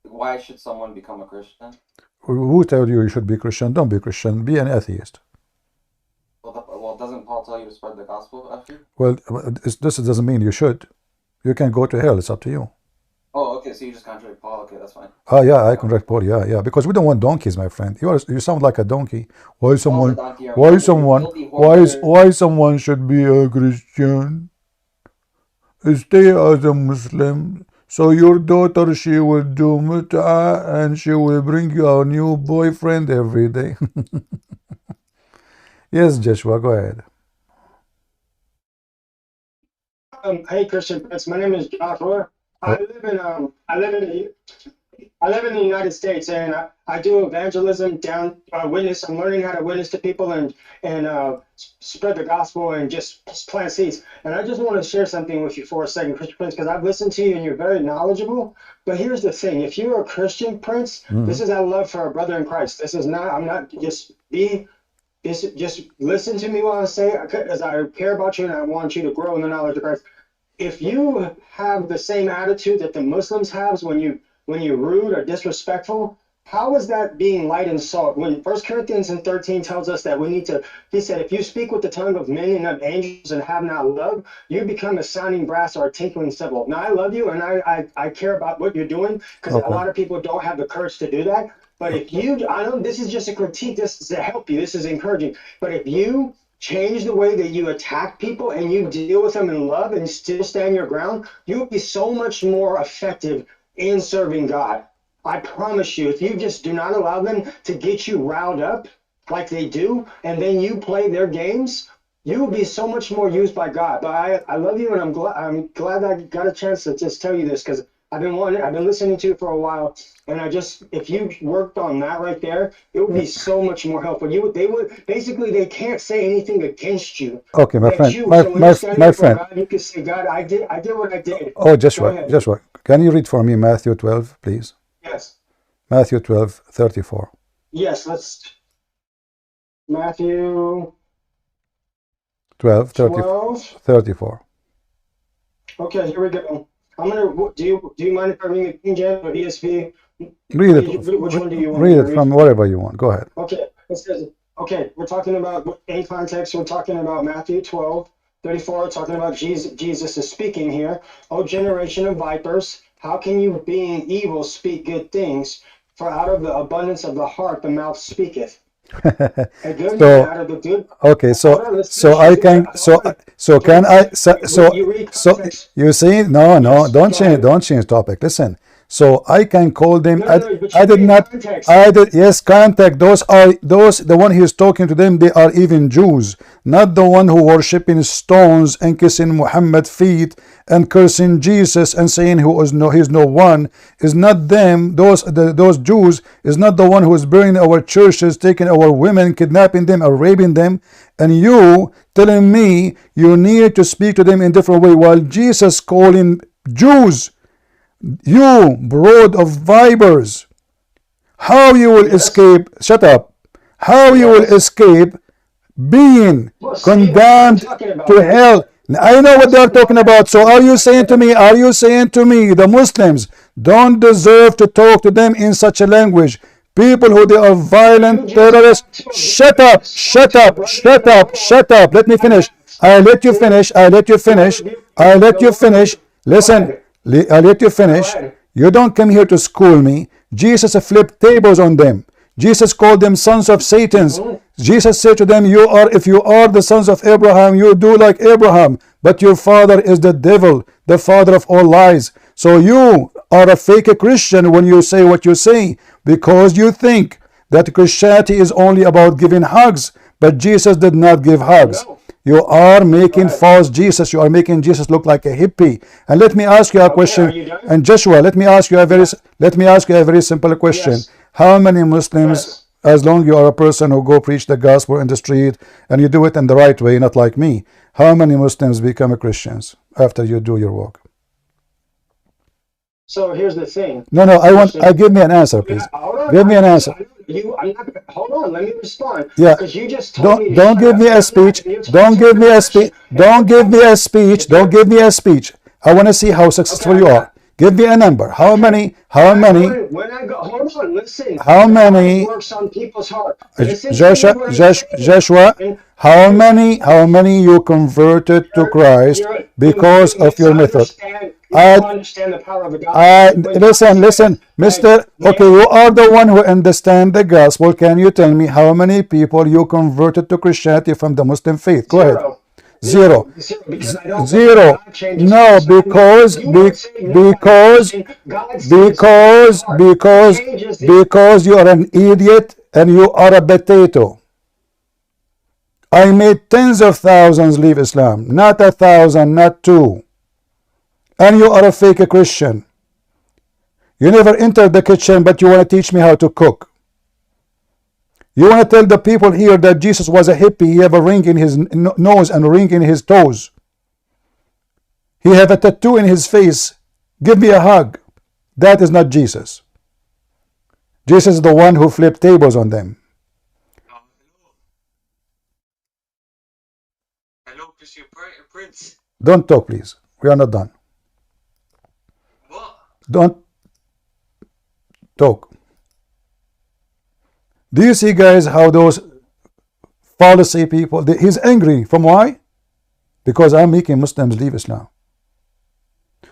Why should someone become a Christian? Who told you should be Christian? Don't be Christian. Be an atheist. Well, doesn't Paul tell you to spread the gospel after? Well, this doesn't mean you should. You can go to hell. It's up to you. Okay, so you just contradict Paul. Okay, that's fine. Oh yeah, I contradict Paul. Yeah, because we don't want donkeys, my friend. You sound like a donkey. Why someone should be a Christian? Stay as a Muslim. So your daughter, she will do mut'ah and she will bring you a new boyfriend every day. Yes, Joshua, go ahead. Hey, Christian Prince. My name is Joshua. I live in the United States, and I do evangelism, witness. I'm learning how to witness to people and spread the gospel and just plant seeds. And I just want to share something with you for a second, Christian Prince, because I've listened to you and you're very knowledgeable. But here's the thing: if you're a Christian Prince, this is out of love for our brother in Christ. This is not. I'm not just be. Just listen to me while I say it, because I care about you and I want you to grow in the knowledge of Christ. If you have the same attitude that the Muslims have when you're rude or disrespectful, how is that being light and salt? When 1 Corinthians 13 tells us that we need to, he said, if you speak with the tongue of men and of angels and have not love, you become a sounding brass or a tinkling cymbal. Now, I love you and I care about what you're doing, because a lot of people don't have the courage to do that. But if you, I know this is just a critique, this is to help you, this is encouraging. But if you change the way that you attack people and you deal with them in love and still stand your ground, you'll be so much more effective in serving God. I promise you, if you just do not allow them to get you riled up like they do, and then you play their games, you will be so much more used by God. But I love you, and I'm glad I got a chance to just tell you this, because I've been listening to you for a while, and if you worked on that right there, it would be so much more helpful. They can't say anything against you. Okay, my friend, my friend. God, you can say, God, I did what I did. Oh, Joshua, can you read for me Matthew 12, please? Yes. Matthew 12:34. Yes, let's. Matthew 12:34. Okay, here we go. I'm gonna. Do you mind if I read the King James or ESV? Read it. Which one do you want? Read it from wherever you want. Go ahead. Okay. It says. Okay, we're talking about in context. We're talking about Matthew 12:34. Talking about Jesus. Jesus is speaking here. O generation of vipers, how can you, being evil, speak good things? For out of the abundance of the heart, the mouth speaketh. You see, no, don't change topic. Listen, so I can call them. Yes, contact. The one he is talking to them. They are even Jews, not the one who worshiping stones and kissing Muhammad's feet and cursing Jesus and saying he's no one. Is not them. Those Jews is not the one who is burning our churches, taking our women, kidnapping them, or raping them. And you telling me you need to speak to them in different way, while Jesus calling Jews, you brood of vipers, how you will escape? Shut up. How you will escape being condemned to hell? I know what they are talking about. So are you saying to me the Muslims don't deserve to talk to them in such a language? People who they are violent terrorists. Shut up. Let me finish. I'll let you finish. Listen, I'll let you finish. You don't come here to school me. Jesus flipped tables on them. Jesus called them sons of Satans. Jesus said to them, if you are the sons of Abraham, you do like Abraham, but your father is the devil, the father of all lies. So you are a fake Christian when you say what you say, because you think that Christianity is only about giving hugs, but Jesus did not give hugs. You are making false Jesus. You are making Jesus look like a hippie. And let me ask you a question. And Joshua, let me ask you a very simple question. Yes. How many Muslims, as long you are a person who go preach the gospel in the street and you do it in the right way, not like me, how many Muslims become Christians after you do your work? So here's the thing. No, give me an answer, please. Give me an answer. Hold on, let me respond. Yeah. Because you just told me. Don't give me a speech. Don't give me a speech. Don't give me a speech. Don't give me a speech. I want to see how successful you are. Give me a number. How many? When I go, hold on, listen. How many? Works on people's heart. Joshua, how many you converted to Christ because of your method? don't understand the power of the gospel. Listen, Mister. Okay, you are the one who understand the gospel. Can you tell me how many people you converted to Christianity from the Muslim faith? Go ahead. Zero. Because I don't Zero. God changes No, because because you are an idiot and you are a potato. I made tens of thousands leave Islam, not 1,000, not 2. And you are a fake Christian. You never entered the kitchen, but you want to teach me how to cook. You want to tell the people here that Jesus was a hippie. He have a ring in his nose and a ring in his toes. He have a tattoo in his face. Give me a hug. That is not Jesus. Jesus is the one who flipped tables on them. Hello, Christian Prince. Don't talk, please. We are not done. What? Don't talk. Do you see, guys, how those fallacy people, he's angry. From why? Because I'm making Muslims leave Islam.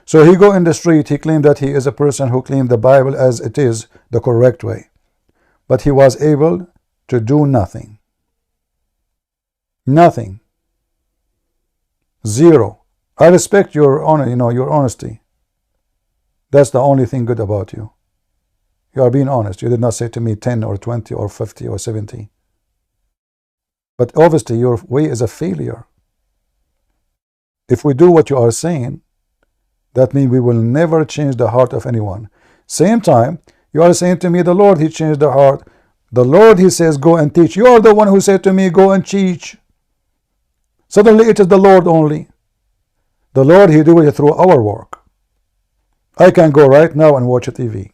So he go in the street, he claimed that he is a person who claimed the Bible as it is, the correct way. But he was able to do nothing. Nothing. Zero. I respect your honor, your honesty. That's the only thing good about you. You are being honest. You did not say to me 10 or 20 or 50 or 70. But obviously your way is a failure. If we do what you are saying, that means we will never change the heart of anyone. Same time, you are saying to me, the Lord, he changed the heart. The Lord, he says, go and teach. You are the one who said to me, go and teach. Suddenly it is the Lord only. The Lord, he do it through our work. I can go right now and watch a TV.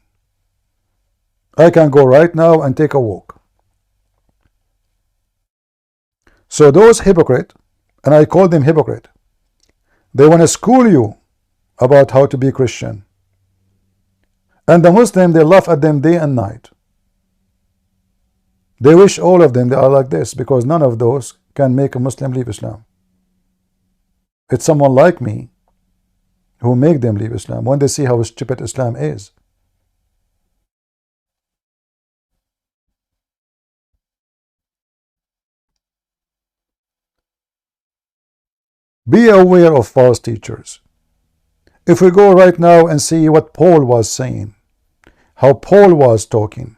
I can go right now and take a walk. So those hypocrite, and I call them hypocrite, they want to school you about how to be Christian. And the Muslim, they laugh at them day and night. They wish all of them they are like this, because none of those can make a Muslim leave Islam. It's someone like me who make them leave Islam when they see how stupid Islam is. Be aware of false teachers. If we go right now and see what Paul was saying, how Paul was talking,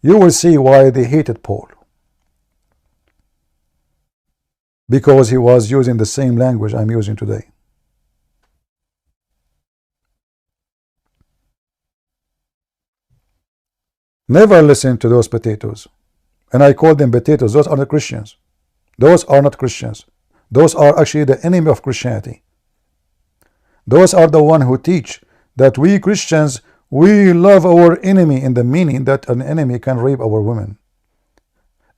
you will see why they hated Paul. Because he was using the same language I'm using today. Never listen to those potatoes. And I call them potatoes. Those are not Christians. Those are not Christians. Those are actually the enemy of Christianity. Those are the one who teach that we Christians, we love our enemy, in the meaning that an enemy can rape our women.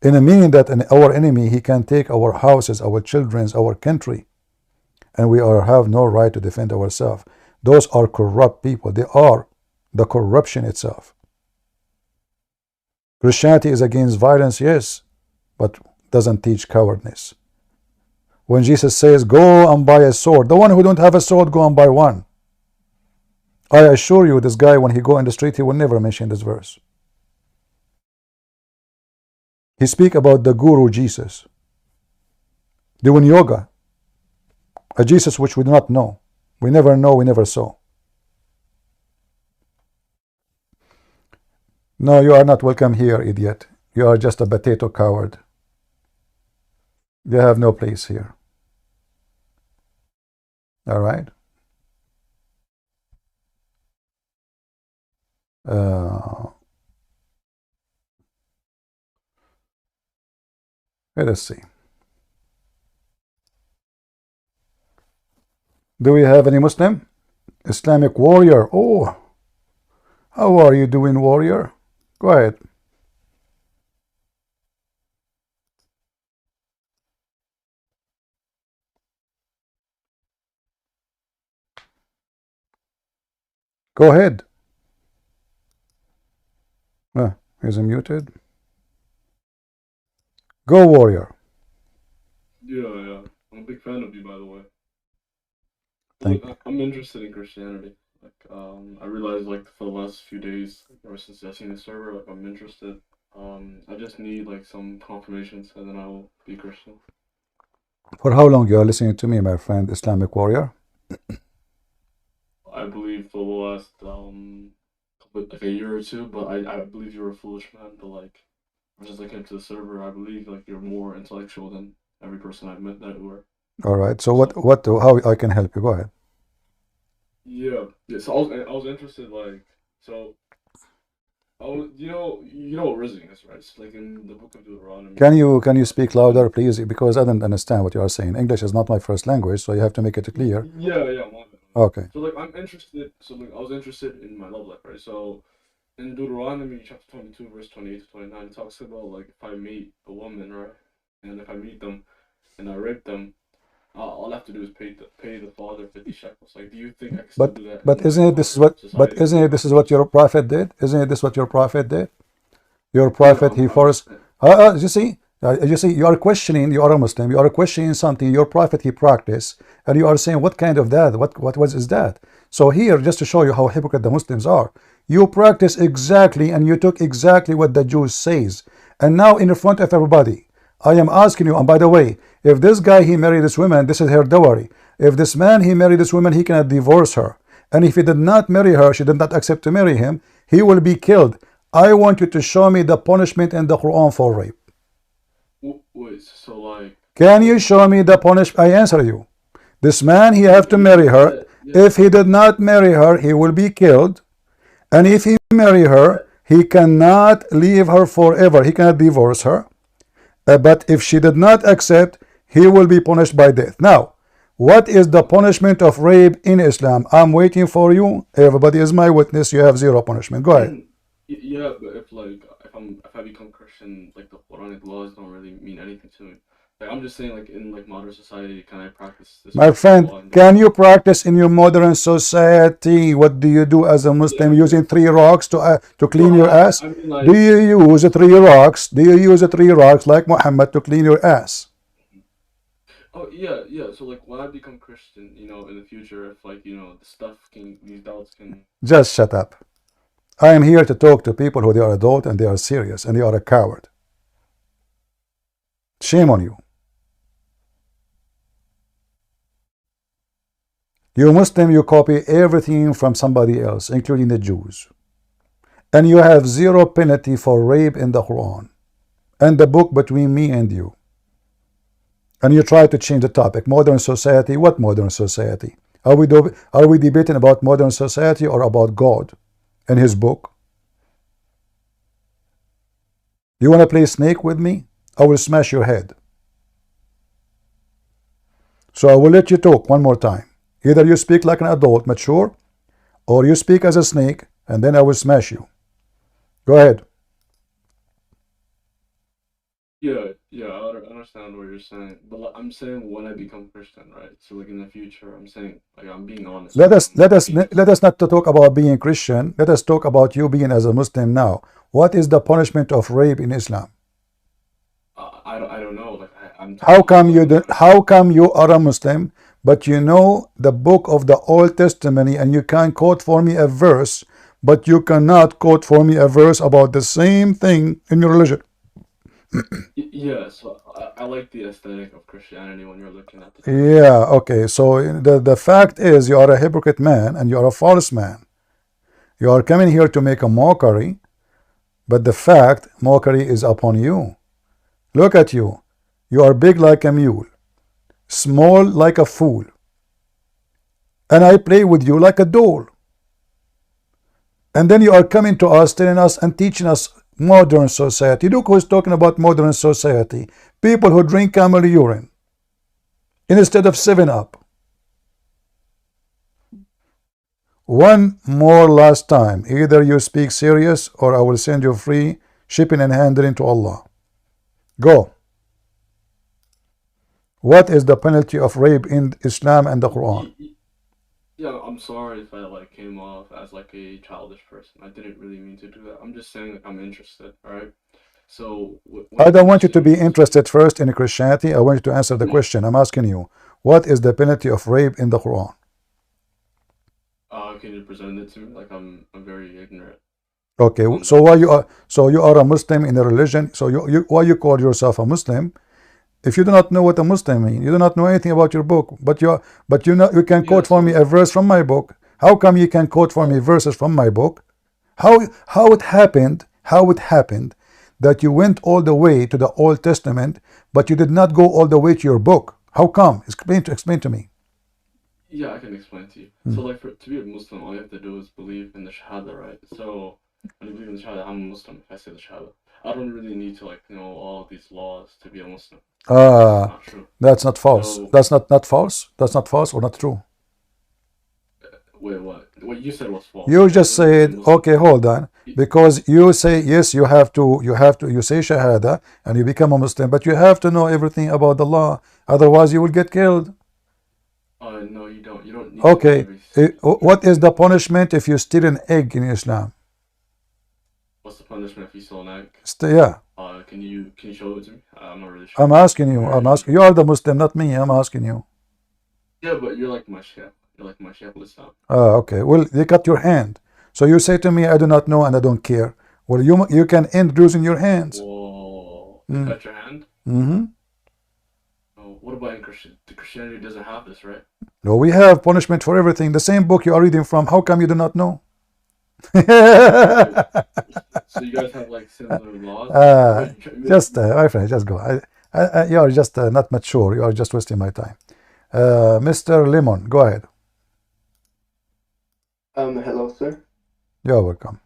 In the meaning that our enemy, he can take our houses, our children, our country. And we have no right to defend ourselves. Those are corrupt people. They are the corruption itself. Christianity is against violence, yes, but doesn't teach cowardness. When Jesus says, go and buy a sword, the one who don't have a sword, go and buy one. I assure you, this guy, when he go in the street, he will never mention this verse. He speak about the guru Jesus doing yoga, a Jesus which we do not know. We never know, we never saw. No, you are not welcome here, idiot. You are just a potato coward. You have no place here. All right. Let us see. Do we have any Muslim? Islamic warrior. Oh, how are you doing, warrior? Go ahead. Go ahead. He's muted. Go, warrior. Yeah. I'm a big fan of you, by the way. I'm interested in Christianity. I realized for the last few days, ever since I've seen the server, I'm interested. I just need some confirmations, and then I will be Christian. For how long you are listening to me, my friend, Islamic warrior? I believe for the last a year or two, but I believe you're a foolish man. But just came to the server, I believe you're more intellectual than every person I've met that were. All right. So how I can help you? Go ahead. Yeah. So I was interested, so. Oh, you know what rizzing is, right? It's in the book of Deuteronomy. Can you speak louder, please? Because I don't understand what you are saying. English is not my first language, so you have to make it clear. Yeah. Okay. So I'm interested. So I was interested in my love life, right? So in Deuteronomy chapter 22, verse 28 to 29, it talks about if I meet a woman, right, and if I meet them and I rape them, all I have to do is pay the father 50 shekels. Do you think I can still do that? But isn't this is what your prophet did? Isn't it this what your prophet did? Your prophet, he forced. You see, you are questioning. You are a Muslim. You are questioning something your prophet he practiced, and you are saying what kind of that? What is that? So here, just to show you how hypocrite the Muslims are, you practice exactly, and you took exactly what the Jews says, and now in front of everybody. I am asking you, and by the way, if this guy he married this woman, this is her dowry. If this man he married this woman, he cannot divorce her. And if he did not marry her, she did not accept to marry him, he will be killed. I want you to show me the punishment in the Quran for rape. Wait, so can you show me the punishment? I answer you. This man, he have to marry her. If he did not marry her, he will be killed. And if he marry her, he cannot leave her forever. He cannot divorce her. But if she did not accept, he will be punished by death. Now, what is the punishment of rape in Islam? I'm waiting for you. Everybody is my witness. You have zero punishment. Go ahead. Yeah, but if I become Christian, the Quranic laws don't really mean anything to me. I'm just saying, in modern society, can I practice this? My friend, can you practice in your modern society? What do you do as a Muslim? Using 3 rocks to clean your ass? I mean, do you use 3 rocks? Do you use 3 rocks like Mohammed to clean your ass? Oh yeah. So when I become Christian, in the future, if these doubts can. Just shut up. I am here to talk to people who they are adult and they are serious and they are a coward. Shame on you. You Muslim, you copy everything from somebody else, including the Jews. And you have zero penalty for rape in the Quran and the book between me and you. And you try to change the topic. Modern society. What modern society? Are we debating about modern society or about God and his book? You want to play snake with me? I will smash your head. So I will let you talk one more time. Either you speak like an adult, mature, or you speak as a snake, and then I will smash you. Go ahead. Yeah, I understand what you're saying, but I'm saying when I become Christian, right? So in the future, I'm saying I'm being honest. Let us not talk about being Christian. Let us talk about you being as a Muslim now. What is the punishment of rape in Islam? I don't know. How come you are a Muslim, but you know the book of the Old Testament and you can quote for me a verse, but you cannot quote for me a verse about the same thing in your religion? Yeah, so I like the aesthetic of Christianity when you're looking at the. Yeah, okay. So the fact is you are a hypocrite man and you are a false man. You are coming here to make a mockery, but the fact mockery is upon you. Look at you. You are big like a mule, small like a fool, and I play with you like a doll. And then you are coming to us, telling us and teaching us modern society. Look who's talking about modern society. People who drink camel urine instead of 7-Up. One more last time. Either you speak serious or I will send you free shipping and handling to Allah. Go. What is the penalty of rape in Islam and the Quran? Yeah, I'm sorry if I came off as a childish person. I didn't really mean to do that. I'm just saying I'm interested, all right? So I don't want you to be interested first in Christianity. I want you to answer the question. I'm asking you, what is the penalty of rape in the Quran? how can you present it to me? Like I'm very ignorant. Okay, so you are a Muslim in a religion. So why you call yourself a Muslim if you do not know what a Muslim means? You do not know anything about your book, but you can quote for me a verse from my book. How come you can quote for me verses from my book? How it happened? How it happened that you went all the way to the Old Testament, but you did not go all the way to your book? How come? Explain to me. Yeah, I can explain to you. So like to be a Muslim, all you have to do is believe in the Shahada, right? So when you believe in the Shahada, I'm a Muslim if I say the Shahada. I don't really need to like know all these laws to be a Muslim. That's not true. That's not false. So, that's not false. That's not false or not true. Wait, what? What you said was false. You just said, okay, hold on, because you say yes, you say Shahada and you become a Muslim, but you have to know everything about the law, otherwise you will get killed. No, you don't. You don't need Okay, what is the punishment if you steal an egg in Islam? What's the punishment if you steal an egg? Yeah. Can you show it to me? I'm not really sure. I'm asking you. You are the Muslim, not me. I'm asking you. Yeah, but you're like my Shihab. You're like my Shihab Islam. Okay. Well, they cut your hand. So you say to me, I do not know and I don't care. Well, you can end losing your hands. Whoa. Cut your hand? Mm-hmm. Oh, what about in Christianity doesn't have this, right? No, we have punishment for everything. The same book you are reading from. How come you do not know? So you guys have like similar laws? My friend, just go. You are just not mature. You are just wasting my time. Mr. Lemon, go ahead. Hello, sir. You're welcome.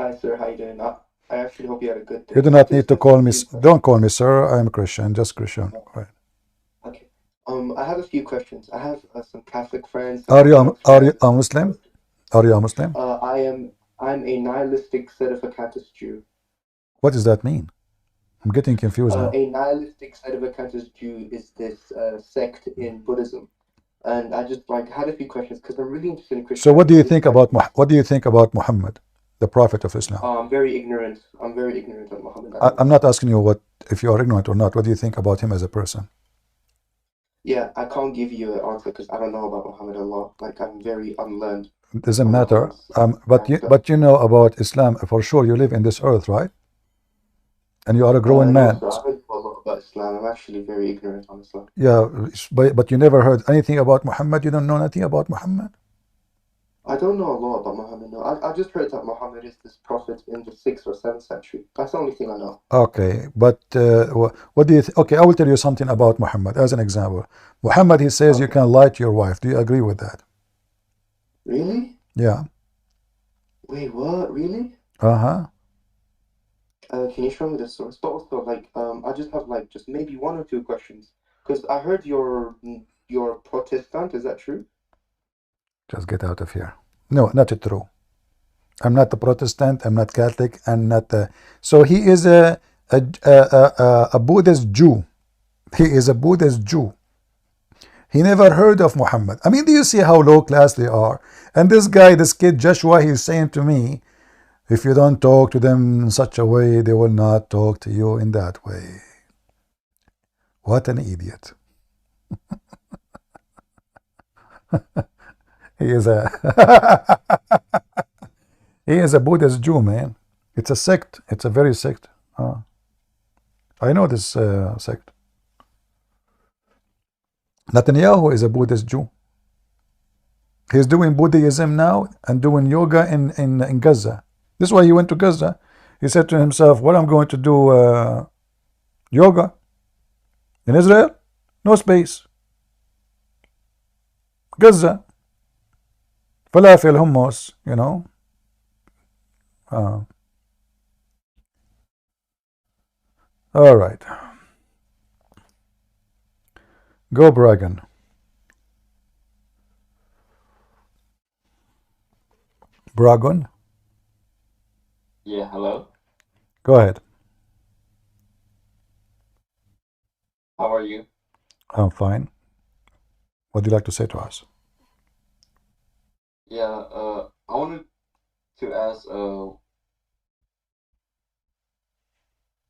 Hi, sir. How you doing? I actually hope you had a good day. You do not need to call me. Don't call me sir. I am Christian. Just Christian. Go ahead. Okay. I have a few questions. I have some Catholic friends. Are you a Muslim? Are you a Muslim? I'm a nihilistic sedevacantist Jew. What does that mean? I'm getting confused now. A nihilistic sedevacantist Jew is this sect in Buddhism, and I just had a few questions because I'm really interested in Christianity. So what do you think about Muhammad, the Prophet of Islam? I'm very ignorant. I'm very ignorant of Muhammad. I'm not asking you if you are ignorant or not. What do you think about him as a person? Yeah, I can't give you an answer because I don't know about Muhammad a lot. Like I'm very unlearned. It doesn't matter. But you know about Islam for sure. You live in this earth, right? And you are a growing man. No, I don't know a lot about Islam. I'm actually very ignorant on Islam. Yeah, but you never heard anything about Muhammad. You don't know anything about Muhammad. I don't know a lot about Muhammad. No, I just heard that Muhammad is this prophet in the 6th or 7th century. That's the only thing I know. Okay, but what do you think? Okay, I will tell you something about Muhammad as an example. Muhammad, he says you can lie to your wife. Do you agree with that? Really? Yeah. Wait, what? Really? Uh-huh. Can you show me the source? But also, I just have just maybe one or two questions because I heard you're Protestant. Is that true? Just get out of here. No, not true. I'm not a Protestant. I'm not Catholic. I'm not. So he is a Buddhist Jew. He is a Buddhist Jew. He never heard of Muhammad. I mean, do you see how low class they are? And this guy, this kid Joshua, he's saying to me, if you don't talk to them in such a way, they will not talk to you in that way. What an idiot. He is a Buddhist Jew, man. It's a sect. It's a very sect. I know this sect. Netanyahu is a Buddhist Jew. He's doing Buddhism now and doing yoga in Gaza. This is why he went to Gaza. He said to himself, well, I'm going to do yoga in Israel. No space. Gaza. Falafel, hummus, you know. All right. Go, Bragan. Bragon? Yeah, hello? Go ahead. How are you? I'm fine. What do you like to say to us? Yeah, I wanted to ask,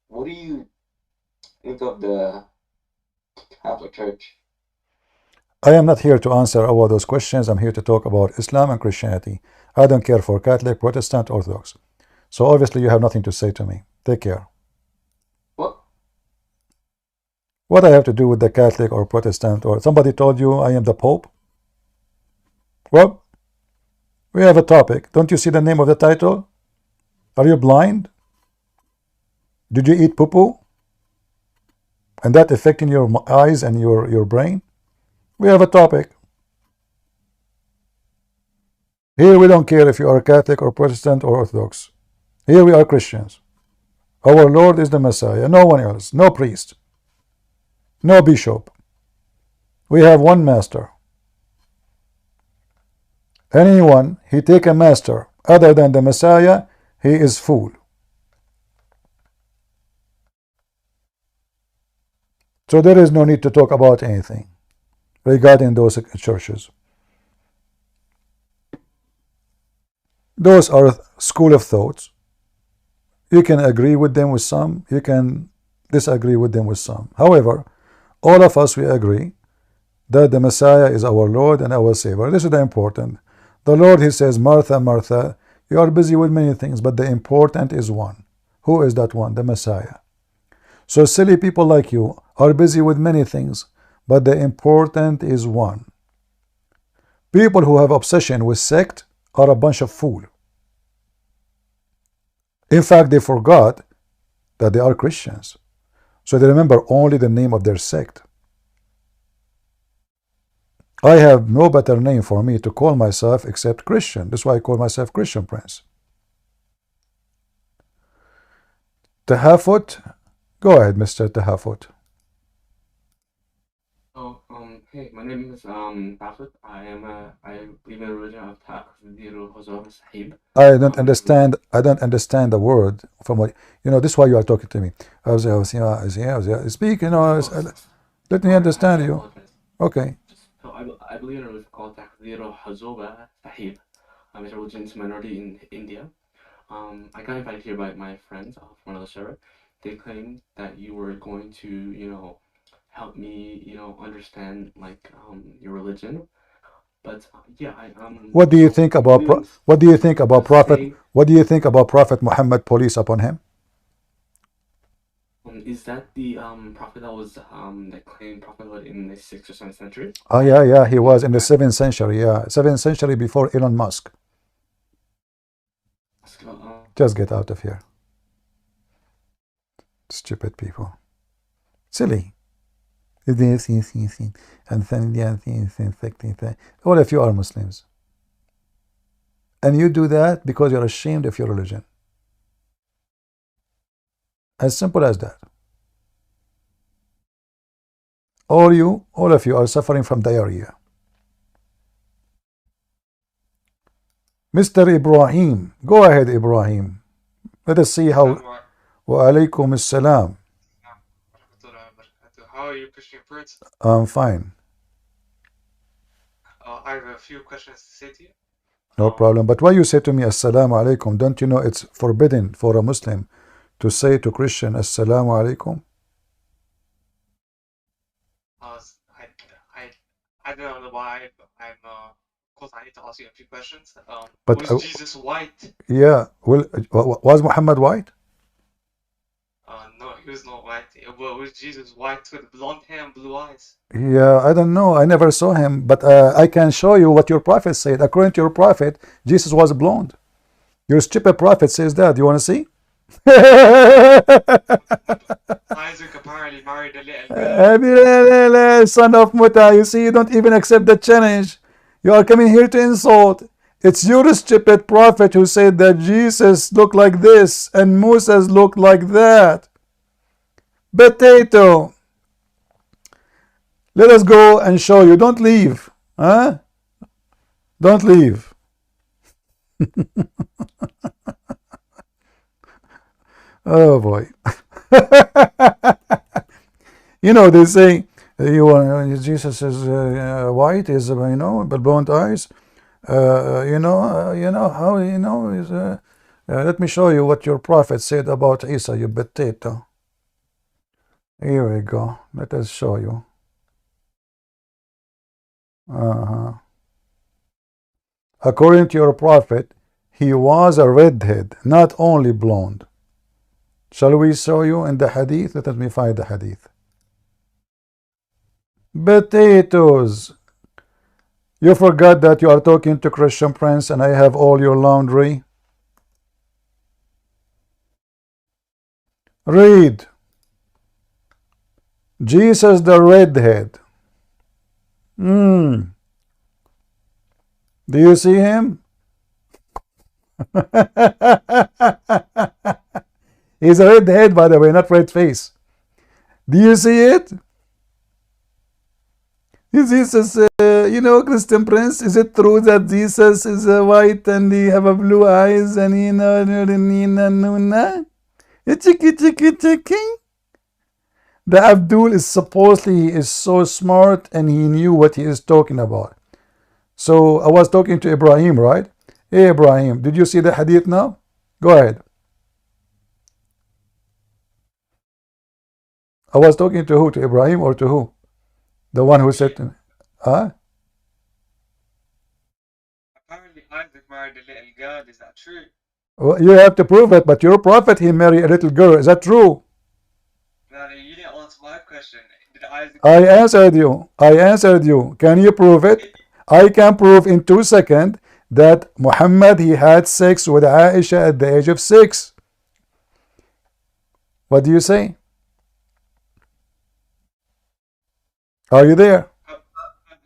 what do you think of the Catholic Church? I am not here to answer all those questions. I'm here to talk about Islam and Christianity. I don't care for Catholic, Protestant, Orthodox. So obviously you have nothing to say to me. Take care. What? What I have to do with the Catholic or Protestant, or somebody told you I am the Pope? Well, we have a topic. Don't you see the name of the title? Are you blind? Did you eat poo-poo? And that affecting your eyes and your brain? We have a topic. Here we don't care if you are Catholic or Protestant or Orthodox. Here we are Christians. Our Lord is the Messiah, no one else, no priest, no bishop. We have one master. Anyone, he take a master other than the Messiah, he is fool. So there is no need to talk about anything regarding those churches. Those are school of thoughts. You can agree with them with some, you can disagree with them with some. However, all of us, we agree that the Messiah is our Lord and our Savior. This is the important. The Lord, he says, Martha, Martha, you are busy with many things, but the important is one. Who is that one? The Messiah. So silly people like you are busy with many things, but the important is one. People who have obsession with sect are a bunch of fools. In fact, they forgot that they are Christians. So they remember only the name of their sect. I have no better name for me to call myself except Christian. That's why I call myself Christian Prince. Tahafut? Go ahead, Mr. Tahafut. Oh, hey, my name is Ahmed. I believe in the religion of Shihab. I don't understand. I don't understand the word from what you know. This is why you are talking to me. Speak. Let me understand you. Okay. So I believe in a religion called Sahib. It's a religious minority in India. I got invited here by my friends from another server. They claimed that you were going to, help me, understand your religion. But yeah, What do you think about what do you think about Prophet? What do you think about Prophet Muhammad, police upon him? Is that the prophet that was that claimed prophethood in the 6th or 7th century? Oh yeah, he was in the 7th century. Yeah, 7th century before Elon Musk. Just get out of here. Stupid people. Silly. And all of you are Muslims. And you do that because you're ashamed of your religion. As simple as that. All of you are suffering from diarrhea. Mr. Ibrahim, go ahead, Ibrahim. Let us see how. Wa alaykum assalam. How are you, Christian Prince? I'm fine. I have a few questions to say to you. No problem. But why you say to me assalamu alaikum? Don't you know it's forbidden for a Muslim to say to Christian assalamu alaikum? I don't know why, but of course I need to ask you a few questions. But was Jesus white? Yeah. Well, was Muhammad white? No, he was not white. Was Jesus white with blonde hair and blue eyes? Yeah, I don't know. I never saw him, but I can show you what your prophet said. According to your prophet, Jesus was blonde. Your stupid prophet says that. Do you want to see? Isaac apparently married a little girl. Son of Muta, you see, you don't even accept the challenge. You are coming here to insult. It's your stupid prophet who said that Jesus looked like this and Moses looked like that. Potato. Let us go and show you. Don't leave. Huh? Don't leave. Oh boy. They say Jesus is white, is but blonde eyes. How is let me show you what your prophet said about Isa, you potato. Here we go. Let us show you. According to your prophet, he was a redhead, not only blonde. Shall we show you in the hadith? Let me find the hadith. Potatoes. You forgot that you are talking to Christian Prince and I have all your laundry. Read. Jesus the redhead. Do you see him? He's a redhead, by the way, not red face. Do you see it? Is Jesus, Christian Prince, is it true that Jesus is white and he have a blue eyes and the Abdul is supposedly he is so smart and he knew what he is talking about. So I was talking to Ibrahim, right? Hey Ibrahim, did you see the hadith now? Go ahead. I was talking to who? To Ibrahim or to who? The one who said to me, Apparently Isaac married a little girl. Is that true? Well, you have to prove it, but your prophet, he married a little girl. Is that true? No, you didn't answer my question. Did Isaac... I answered you. I answered you. Can you prove it? I can prove in 2 seconds that Muhammad, he had sex with Aisha at the age of 6. What do you say? Are you there?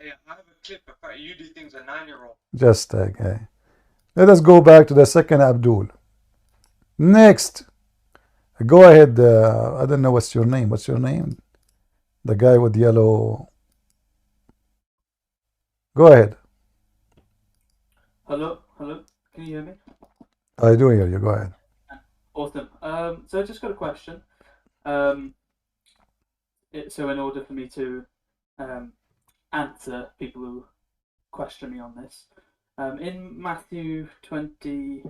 Yeah, I have a clip of you do things a 9-year-old. Just okay. Let us go back to the second Abdul. Next. Go ahead. I don't know what's your name. What's your name? The guy with yellow. Go ahead. Hello. Can you hear me? I do hear you. Go ahead. Awesome. So I just got a question. So in order for me to answer people who question me on this, in Matthew 20,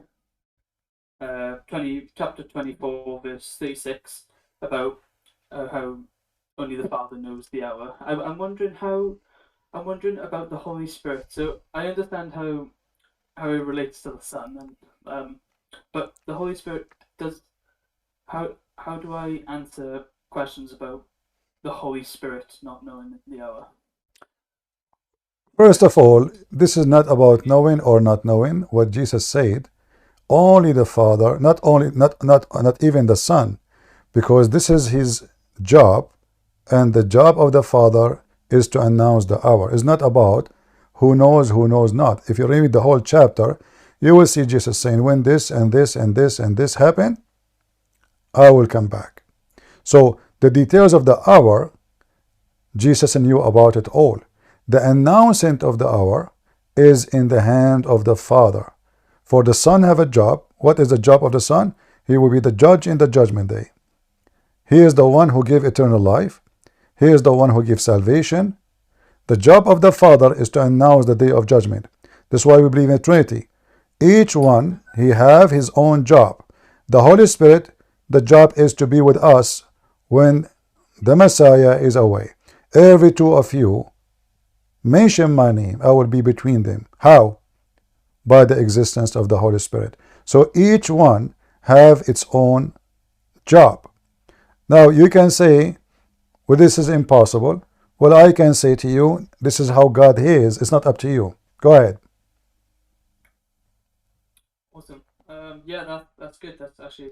chapter 24, verse 36, about how only the Father knows the hour. I'm wondering about the Holy Spirit. So I understand how it relates to the Son, and but the Holy Spirit does. How do I answer questions about the Holy Spirit not knowing the hour? First of all, this is not about knowing or not knowing. What Jesus said, only the Father, not even the Son, because this is his job, and the job of the Father is to announce the hour. It's not about who knows not. If you read the whole chapter, you will see Jesus saying, when this and this and this and this happen, I will come back. So the details of the hour, Jesus knew about it all. The announcement of the hour is in the hand of the Father. For the Son have a job. What is the job of the Son? He will be the judge in the judgment day. He is the one who gives eternal life. He is the one who gives salvation. The job of the Father is to announce the day of judgment. That's why we believe in Trinity. Each one, he have his own job. The Holy Spirit, the job is to be with us when the Messiah is away. Every two of you mention my name, I will be between them. How? By the existence of the Holy Spirit. So each one have its own job. Now you can say, well, this is impossible. Well, I can say to you, this is how God is. It's not up to you. Go ahead. Awesome. Yeah, that's good. That's actually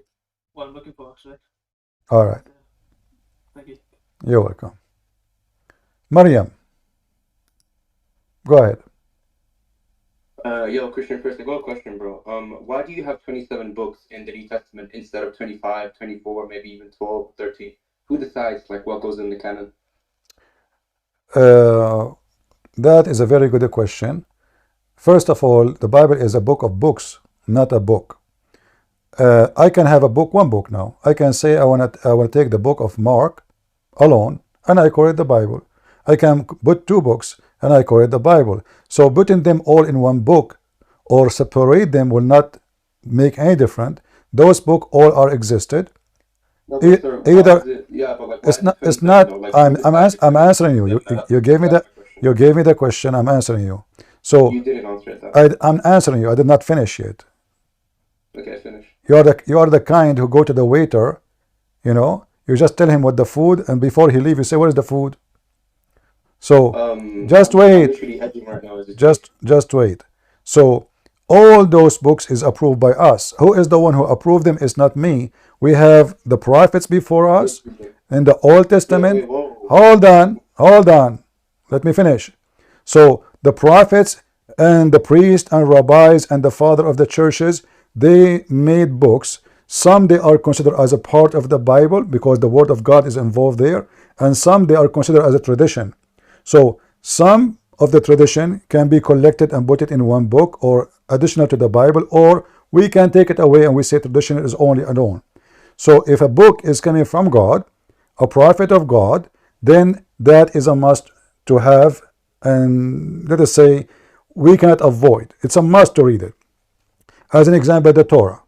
what I'm looking for, actually. All right. Thank you. You're welcome. Maryam, go ahead. Yo, Christian First, I got a question, bro. Why do you have 27 books in the New Testament instead of 25, 24, maybe even 12, 13? Who decides, like, what goes in the canon? That is a very good question. First of all, the Bible is a book of books, not a book. I can have one book now. I can say I want to take the book of Mark alone, and I call it the Bible. I can put 2 books, and I call it the Bible. So putting them all in one book or separate them will not make any difference. Those books all are existed. No, but sir, Either yeah, but like, it's not. I'm answering you. You gave me that. You gave me the question. I'm answering you. So you didn't answer it. Though. I'm answering you. I did not finish yet. Okay, finish. You are the kind who go to the waiter. You know, you just tell him what the food, and before he leave, you say, "What is the food?" So just wait. Right now, just wait. So all those books is approved by us. Who is the one who approved them? It's not me. We have the prophets before us in the Old Testament. Hold on. Let me finish. So the prophets and the priests and rabbis and the father of the churches, they made books. Some they are considered as a part of the Bible because the word of God is involved there, and some they are considered as a tradition. So some of the tradition can be collected and put it in one book or additional to the Bible, or we can take it away and we say tradition is only alone. So if a book is coming from God, a prophet of God, then that is a must to have, and let us say we cannot avoid. It's a must to read it. As an example, the Torah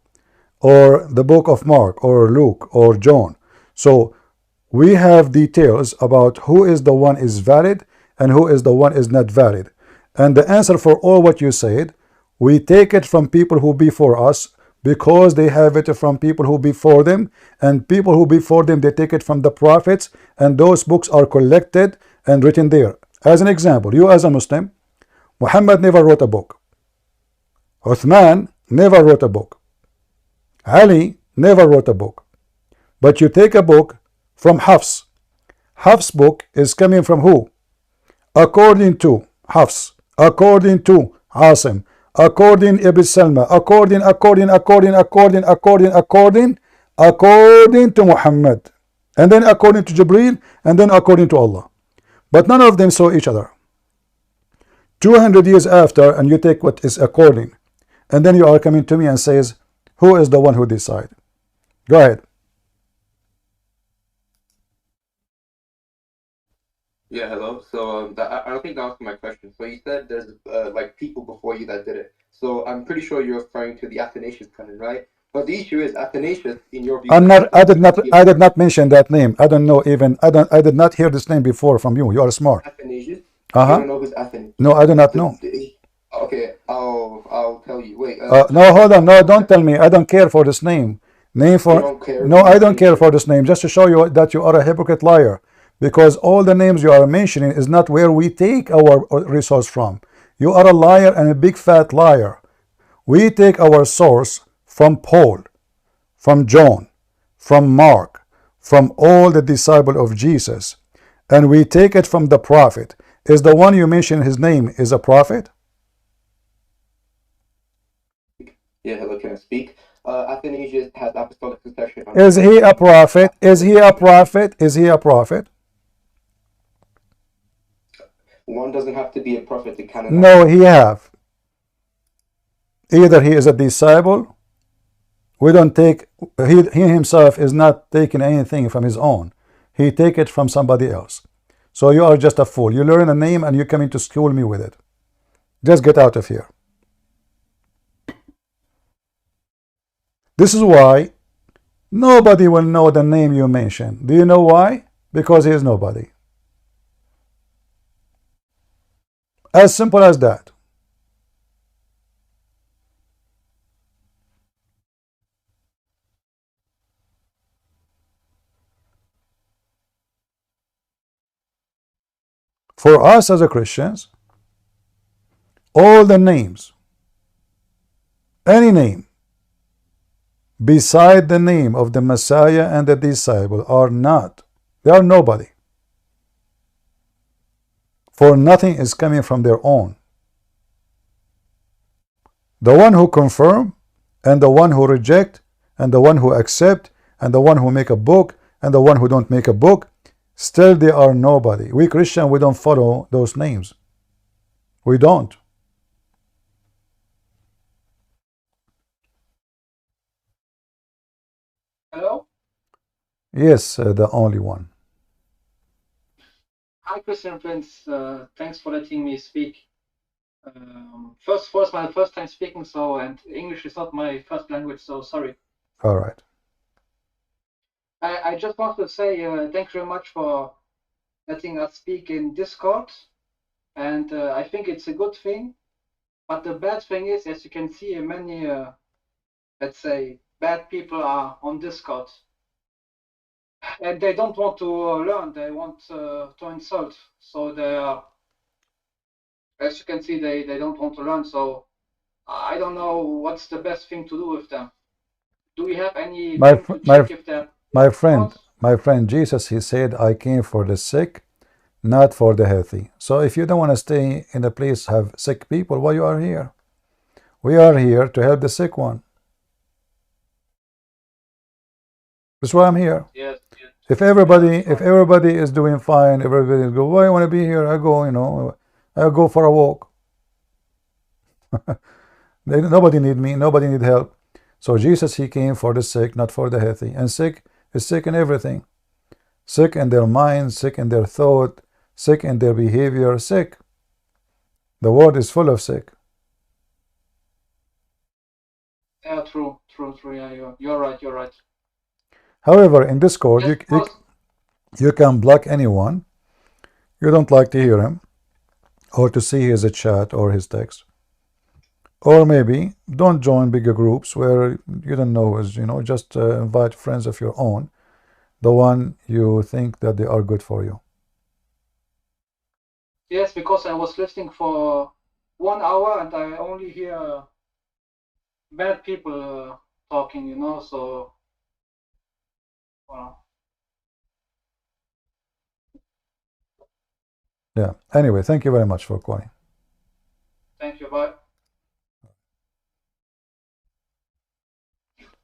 or the book of Mark or Luke or John. So we have details about who is the one is valid and who is the one is not valid. And the answer for all what you said, we take it from people who before us because they have it from people who before them, and people who before them, they take it from the prophets, and those books are collected and written there. As an example, you as a Muslim, Muhammad never wrote a book. Uthman never wrote a book. Ali never wrote a book. But you take a book from Hafs. Hafs' book is coming from who? According to Hafs, according to Asim, according Ibn Salma, according to Muhammad, and then according to Jibreel, and then according to Allah. But none of them saw each other. 200 years after, and you take what is according, and then you are coming to me and says, who is the one who decide? Go ahead. Yeah, hello. So I don't think that was my question. So you said there's like people before you that did it. So I'm pretty sure you're referring to the Athanasius canon, right? But the issue is Athanasius, in your view. I did not mention that name. I don't know even. I did not hear this name before from you. You are smart. Athanasius. You don't know who's Athanasius? No, I do not know. Okay, I'll tell you. Wait. No, hold on. No, don't tell me. I don't care for this name. No, I don't care for this name. Just to show you that you are a hypocrite liar. Because all the names you are mentioning is not where we take our resource from. You are a liar and a big fat liar. We take our source from Paul, from John, from Mark, from all the disciples of Jesus. And we take it from the prophet. Is the one you mentioned his name is a prophet? Yeah, hello, can I speak? Athanasius has apostolic succession. Is he a prophet? Is he a prophet? Is he a prophet? One doesn't have to be a prophet to canonize. No, he have. Either he is a disciple. We don't take, he himself is not taking anything from his own. He take it from somebody else. So you are just a fool. You learn a name and you come into school me with it. Just get out of here. This is why nobody will know the name you mentioned. Do you know why? Because he is nobody. As simple as that. For us as a Christians, all the names, any name beside the name of the Messiah and the disciple are not, they are nobody. For nothing is coming from their own. The one who confirm, and the one who reject, and the one who accept, and the one who make a book, and the one who don't make a book, still they are nobody. We Christian, we don't follow those names. We don't. Hello? Yes, the only one. Hi, Christian friends. Thanks for letting me speak. First, my first time speaking, so, and English is not my first language, so sorry. All right. I just want to say thank you very much for letting us speak in Discord. and I think it's a good thing. But the bad thing is, as you can see, many, let's say, bad people are on Discord, and they don't want to learn. They want to insult. So they are, as you can see, they don't want to learn. So I don't know what's the best thing to do with them. Do we have any thing to check if they're my friend, Jesus, he said, I came for the sick, not for the healthy. So if you don't want to stay in a place have sick people, why you are here? We are here to help the sick one. That's why I'm here. Yes. If everybody is doing fine, everybody is good, why I want to be here? I go, you know, I go for a walk. Nobody need me, nobody need help. So Jesus, he came for the sick, not for the healthy. And sick is sick in everything. Sick in their mind, sick in their thought, sick in their behavior, sick. The world is full of sick. Yeah, true. Yeah, you're right. However, in Discord, you can block anyone you don't like to hear him, or to see his chat or his text. Or maybe don't join bigger groups where you don't know who's, you know, just invite friends of your own, the one you think that they are good for you. Yes, because I was listening for 1 hour and I only hear bad people talking, you know, so well. Yeah, anyway, thank you very much for calling. Thank you, bye.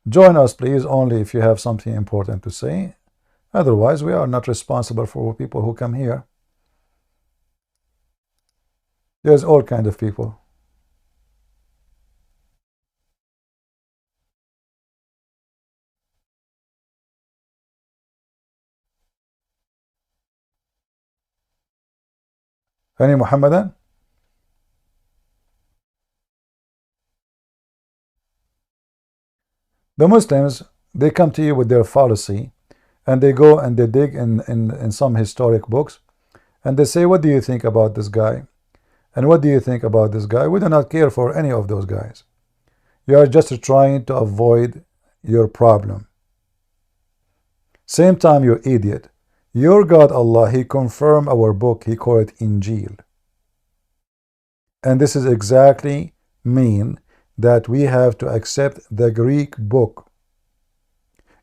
Join us, please, only if you have something important to say. Otherwise, we are not responsible for people who come here. There's all kinds of people. Any Muhammadan? The Muslims, they come to you with their fallacy, and they go and they dig in some historic books, and they say, what do you think about this guy? And what do you think about this guy? We do not care for any of those guys. You are just trying to avoid your problem. Same time, you idiot. Your God Allah, he confirmed our book, he called it Injil. And this is exactly mean that we have to accept the Greek book.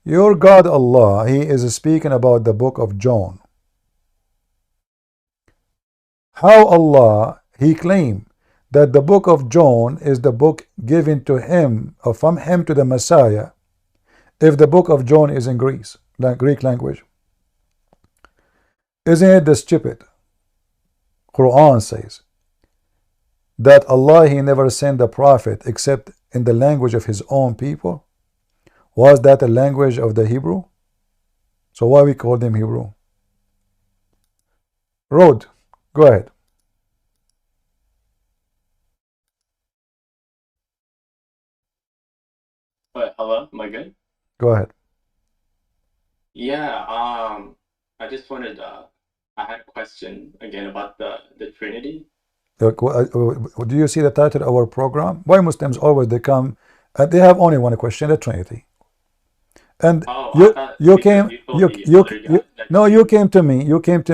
Your God Allah, he is speaking about the book of John. How Allah, he claimed that the book of John is the book given to him, or from him to the Messiah, if the book of John is in Greek language? Isn't it the stupid? Quran says that Allah, he never sent a prophet except in the language of his own people. Was that the language of the Hebrew? So why we call them Hebrew? Rod, go ahead. Hello, am I good? Go ahead. Yeah, I just wanted, I had a question again about the Trinity. Do you see the title of our program? Why Muslims always they come and they have only one question, the Trinity. And you came to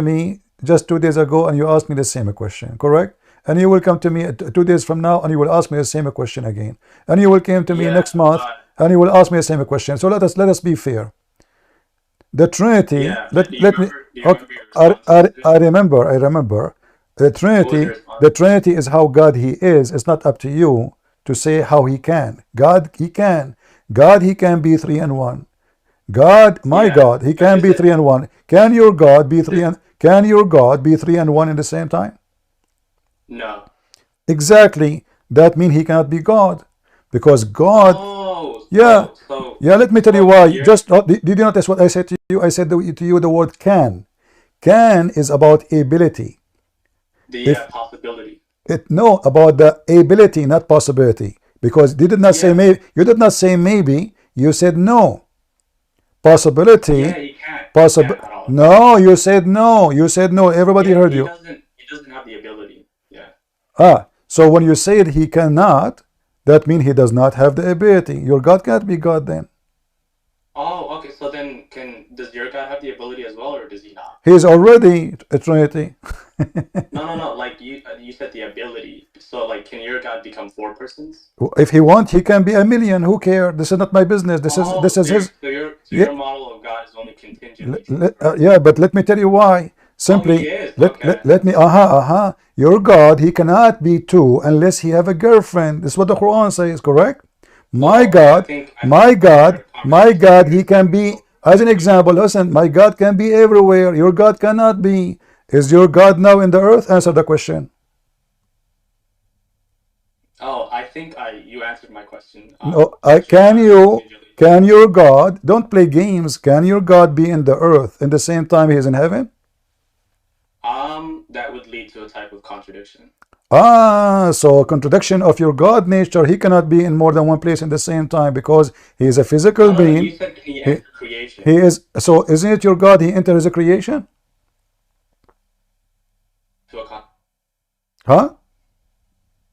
me just 2 days ago and you asked me the same question, correct? And you will come to me 2 days from now and you will ask me the same question again. And you will come to me next month and you will ask me the same question. So let us be fair. The Trinity, I remember. The Trinity is how God he is. It's not up to you to say how he can. God he can be 3 and 1. God, God, he can be 3 and 1. Can your God be 3 and 1 in the same time? No. Exactly. That means he cannot be God, because God. Let me tell you why. Did you notice what I said to you? I said to you the word can. Can is about ability. Possibility. About the ability, not possibility. Because you did not say maybe. You did not say maybe. You said no. Possibility. He can't. No, you said no. Everybody heard you. He doesn't have the ability. So when you say he cannot, that means he does not have the ability. Your God can't be God then. Oh, okay. So then, does your God have the ability as well, or does he not? He is already a Trinity. No. Like you said, the ability. So like, can your God become 4 persons? If he wants, he can be a million. Who cares? This is not my business. This is his. So your model of God is only contingent. Yeah, but let me tell you why. Simply, let me. Your God, he cannot be 2 unless he have a girlfriend. This is what the Quran says. Correct? My God, he can be, as an example, listen, my God can be everywhere. Your God cannot be. Is your God now in the earth? Answer the question. Oh, I think you answered my question. No, can your God, don't play games, can your God be in the earth in the same time he is in heaven? That would lead to a type of contradiction. So contradiction of your God nature, he cannot be in more than one place in the same time because he is a physical being. You said he entered creation. He is, so isn't it your God, he enters a creation?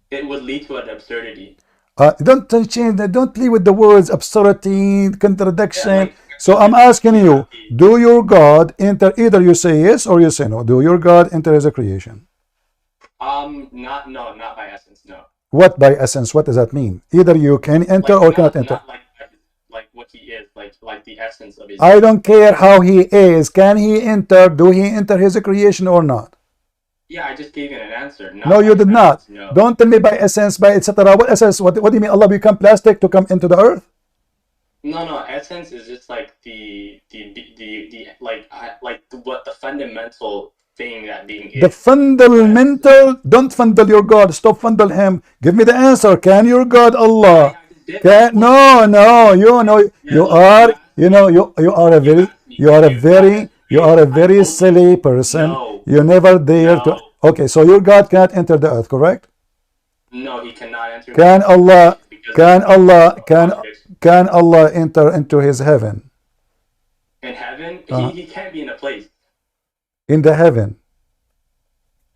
It would lead to an absurdity. Don't change that, don't play with the words absurdity, contradiction. So I'm asking you, do your God enter, either you say yes or you say no, do your God enter as a creation? Not by essence, no. What by essence? What does that mean? Either you can enter or cannot enter. Not like what he is, like the essence of his. I don't care how he is. Can he enter? Do he enter his creation or not? Yeah, I just gave you an answer. No, you did not. No. Don't tell me by essence, by etc. What essence? What do you mean? Allah become plastic to come into the earth? No. Essence is just like what the fundamental thing that being is. The fundamental. Don't fundle your God. Stop fundle him. Give me the answer. Can your God Allah? No. You are a very silly person. No. You never dare to. Okay, so your God cannot enter the earth, correct? No, he cannot enter. Can Allah enter into his heaven? In heaven, he can't be in a place. In the heaven.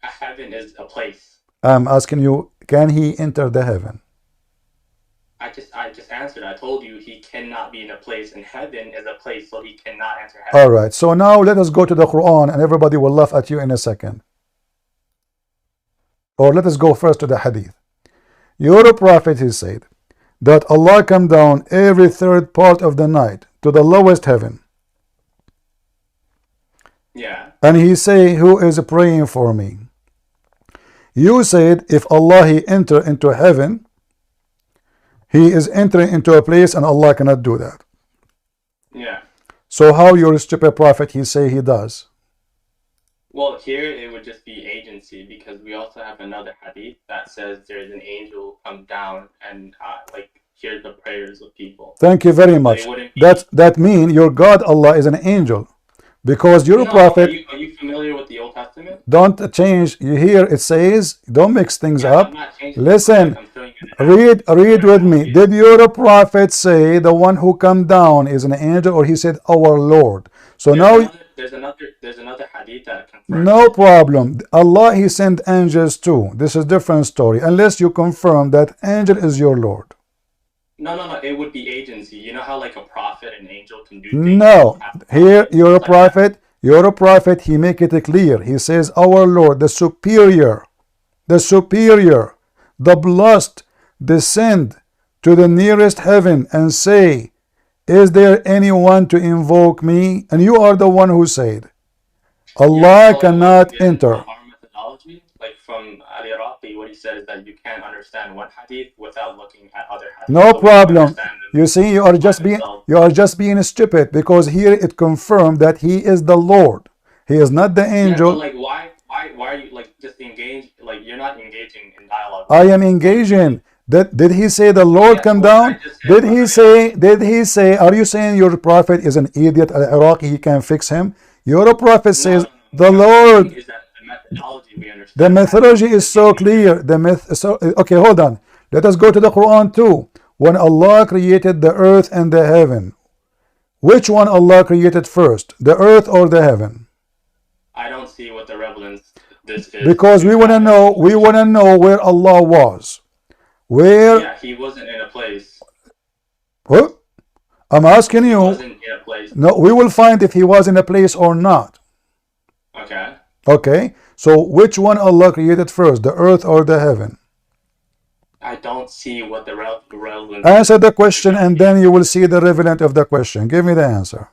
A heaven is a place. I'm asking you, can he enter the heaven? I just answered. I told you he cannot be in a place, and heaven is a place, so he cannot enter heaven. All right. So now let us go to the Quran, and everybody will laugh at you in a second. Or let us go first to the Hadith. Your Prophet, he said that Allah come down every 3rd part of the night to the lowest heaven. Yeah. And he say, who is praying for me? You said if Allah he enter into heaven, he is entering into a place and Allah cannot do that. Yeah. So how your stupid prophet he say he does? Well, here it would just be agency, because we also have another hadith that says there's an angel come down and hear the prayers of people. Thank you very much. That mean your God Allah is an angel, because your prophet. Are you familiar with the Old Testament? Don't change. You hear it says, don't mix things up. Listen, read with me. Did your prophet say the one who come down is an angel, or he said our Lord? So there's another hadith that confirms. No problem. Allah he sent angels too. This is different story. Unless you confirm that angel is your Lord. No. It would be agency. You know how like a prophet and angel can do things? No. Here your prophet he make it clear. He says our Lord, the superior, the blessed, descend to the nearest heaven and say, is there anyone to invoke me? And you are the one who said Allah cannot enter. Our methodology, like from Al-Iraqi, what he said is that you can't understand one hadith without looking at other hadith. No problem. You see, you are just being stupid, because here it confirmed that he is the Lord. He is not the angel. Yeah, but like why are you like just engaged? Like you're not engaging in dialogue. I am engaging. Did he say the Lord come down? Did he say, are you saying your prophet is an idiot, Al-Iraqi, he can fix him? Your prophet says the Lord. Is that the methodology we understand? The methodology is so clear. Okay, hold on. Let us go to the Quran too. When Allah created the earth and the heaven, which one Allah created first, the earth or the heaven? I don't see what the relevance this is Because we want to know. We want to know where Allah was. Where? Yeah, he wasn't in a place. What? I'm asking you. He wasn't in a place. No, we will find if he was in a place or not. Okay. Okay. So which one Allah created first, the earth or the heaven? I don't see what the relevant. Answer the question, and then you will see the relevant of the question. Give me the answer.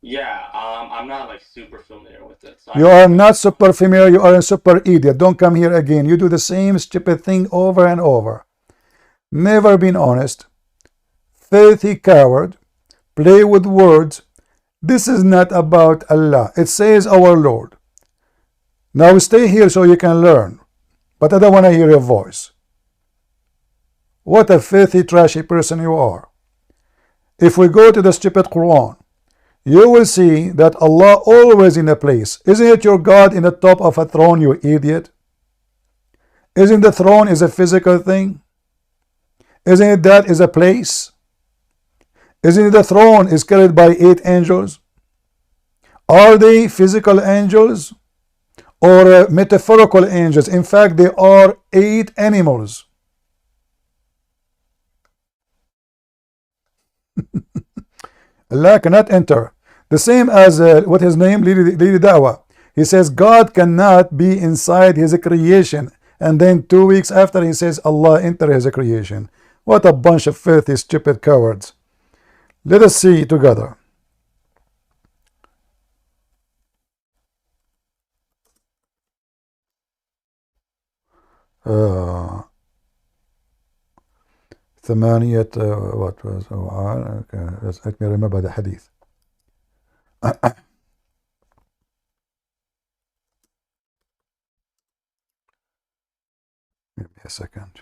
Yeah, I'm not like super familiar with it. So You are not super familiar. You are a super idiot. Don't come here again. You do the same stupid thing over and over. Never been honest. Filthy coward. Play with words. This is not about Allah. It says our Lord. Now stay here so you can learn. But I don't want to hear your voice. What a filthy, trashy person you are. If we go to the stupid Quran, you will see that Allah always in a place. Isn't it your God in the top of a throne, you idiot? Isn't the throne is a physical thing? Isn't it that is a place? Isn't it the throne is carried by 8 angels? Are they physical angels or metaphorical angels? In fact, they are 8 animals. Allah cannot enter. The same as what his name, Lili Dawah. He says God cannot be inside his creation, and then 2 weeks after he says Allah enter his creation. What a bunch of filthy, stupid cowards. Let us see together. ثمانية what was okay, let me remember the hadith. Give me a second.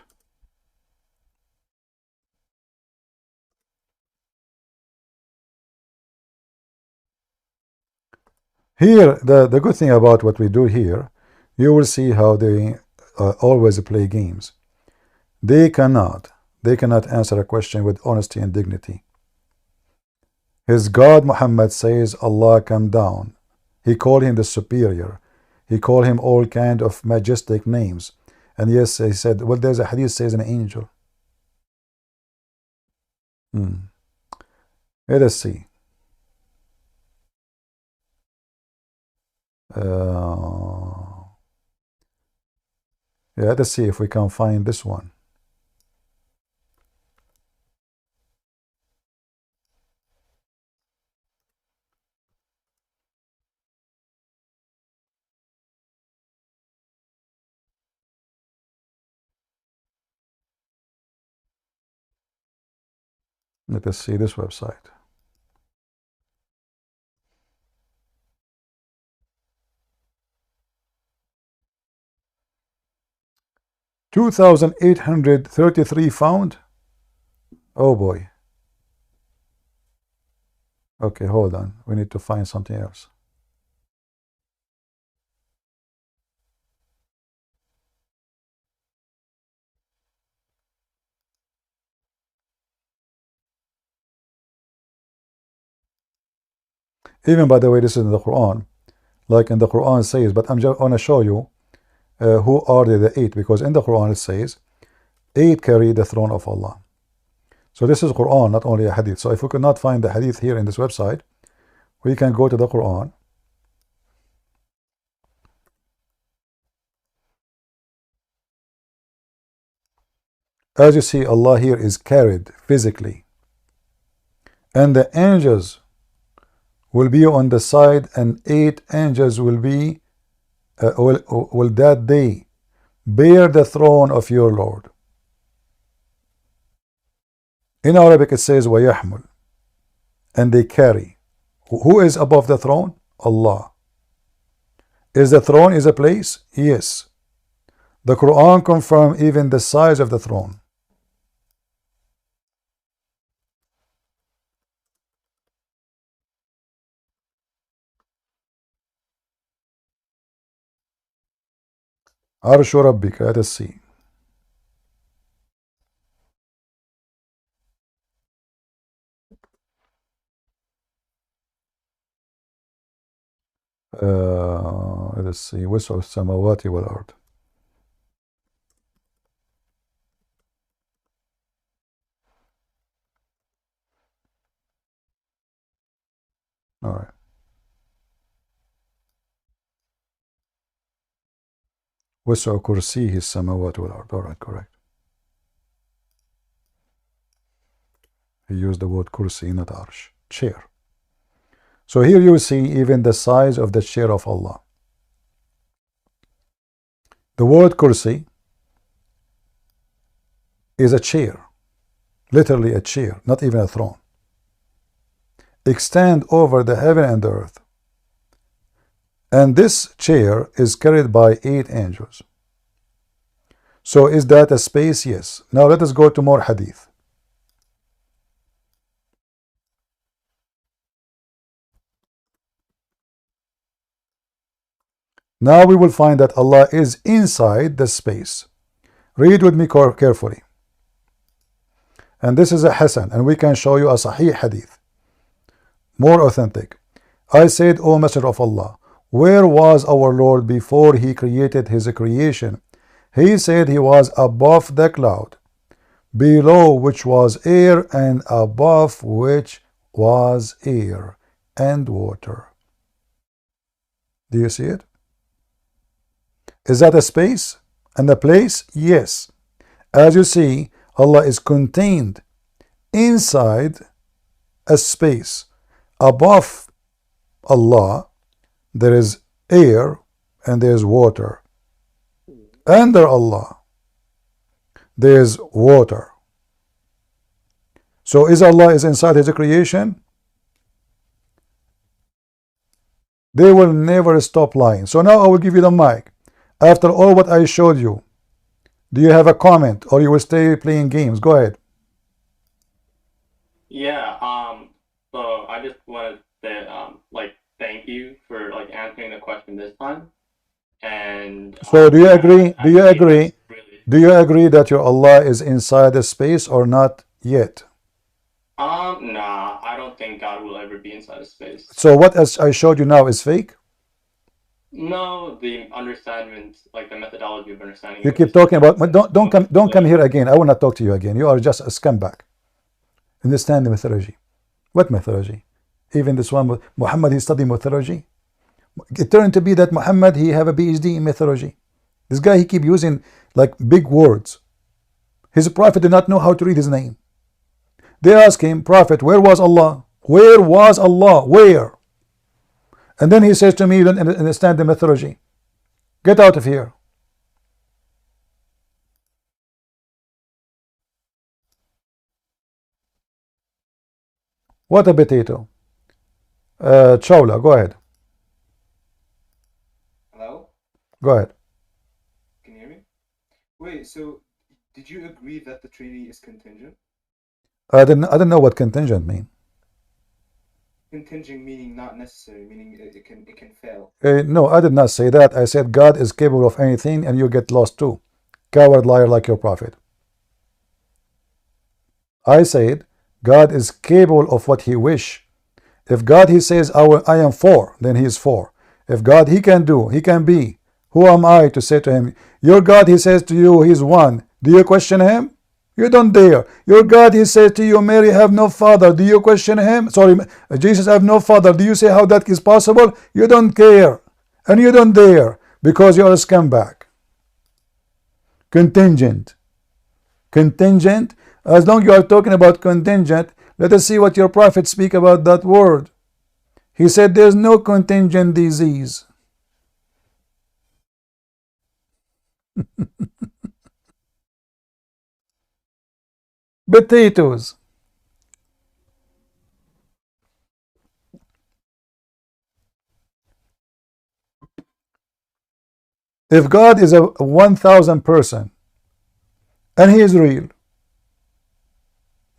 Here, the good thing about what we do here, you will see how they always play games. They cannot answer a question with honesty and dignity. His God Muhammad says Allah come down. He called him the superior. He called him all kind of majestic names. And yes, he said, well, there's a hadith says an angel. Let us see. Yeah, let us see if we can find this one. Let us see this website. $2,833 found. Oh boy. Okay, hold on. We need to find something else. Even by the way, this is in the Quran. Like in the Quran says, but I'm just going to show you who are the 8, because in the Quran it says 8 carry the throne of Allah. So this is Quran, not only a hadith. So if we could not find the hadith here in this website, we can go to the Quran. As you see, Allah here is carried physically, and the angels will be on the side, and 8 angels will be will that day bear the throne of your Lord. In Arabic it says وَيَحْمُل, and they carry. Who is above the throne? Allah. Is the throne is a place? Yes. The Quran confirms even the size of the throne. Arshu Rabbik, let us see. Let let's see. وسع السماوات والأرض. All right. وسع كرسيه السماوات والأرض. All right, correct. He used the word kursi, not arsh. Chair. So here you see even the size of the chair of Allah. The word kursi is a chair. Literally a chair, not even a throne. Extend over the heaven and the earth. And this chair is carried by 8 angels. So is that a space? Yes. Now let us go to more hadith. Now we will find that Allah is inside the space. Read with me carefully. And this is a Hasan, and we can show you a Sahih hadith. More authentic. I said, O Messenger of Allah, where was our Lord before he created his creation? He said he was above the cloud, below which was air, and above which was air and water. Do you see it? Is that a space and a place? Yes. As you see, Allah is contained inside a space. Above Allah, there is air and there is water. Under Allah, there is water. So is Allah is inside his creation? They will never stop lying. So now I will give you the mic. After all what I showed you, do you have a comment, or you will stay playing games? Go ahead. Yeah, so I just wanted to like thank you for like answering the question this time. And so do you agree? Do you agree? Do you agree that your Allah is inside the space or not yet? Nah, I don't think God will ever be inside of space. So what as I showed you now is fake? No, the understanding, like the methodology of understanding. You keep talking about, but don't come here again. I will not talk to you again. You are just a scumbag. Understand the methodology. What methodology? Even this one, Muhammad, he studied methodology. It turned to be that Muhammad, he have a PhD in methodology. This guy, he keep using like big words. His prophet did not know how to read his name. They ask him, Prophet, where was Allah? Where was Allah? Where? And then he says to me, you don't understand the methodology. Get out of here. What a potato. Chawla, go ahead. Hello? Go ahead. Can you hear me? Wait, so did you agree that the treaty is contingent? I don't know what contingent mean. Contingent meaning not necessary, meaning it can fail. No, I did not say that. I said God is capable of anything, and you get lost too. Coward liar like your prophet. I said God is capable of what he wish. If God he says I am for, then he is for. If God he can do, he can be. Who am I to say to him, your God he says to you he's one. Do you question him? You don't dare. Your God he says to you, Mary have no father. Do you question him? Sorry, Jesus have no father. Do you say how that is possible? You don't care. And you don't dare, because you are a scumbag. Contingent. Contingent. As long as you are talking about contingent, let us see what your prophet speak about that word. He said there's no contingent disease. Potatoes. If God is a 1,000 person and he is real,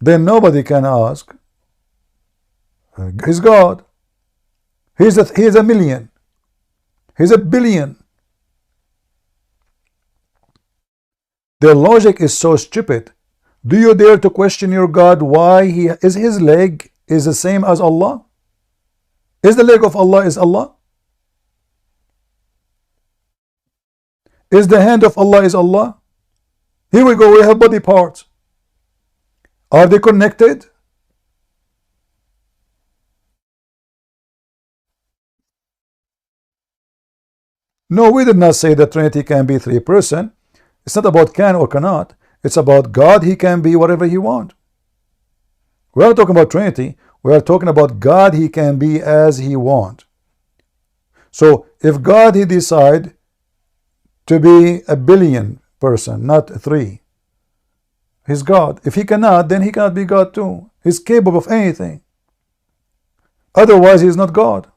then nobody can ask, he's God. He's a million. He's a billion. Their logic is so stupid. Do you dare to question your God why his leg is the same as Allah? Is the leg of Allah is Allah? Is the hand of Allah is Allah? Here we go, we have body parts. Are they connected? No, we did not say that Trinity can be three persons. It's not about can or cannot. It's about God. He can be whatever he wants. We are not talking about Trinity. We are talking about God. He can be as he wants. So if God, he decide to be a billion person, not three, he's God. If he cannot, then he cannot be God too. He's capable of anything. Otherwise, he is not God.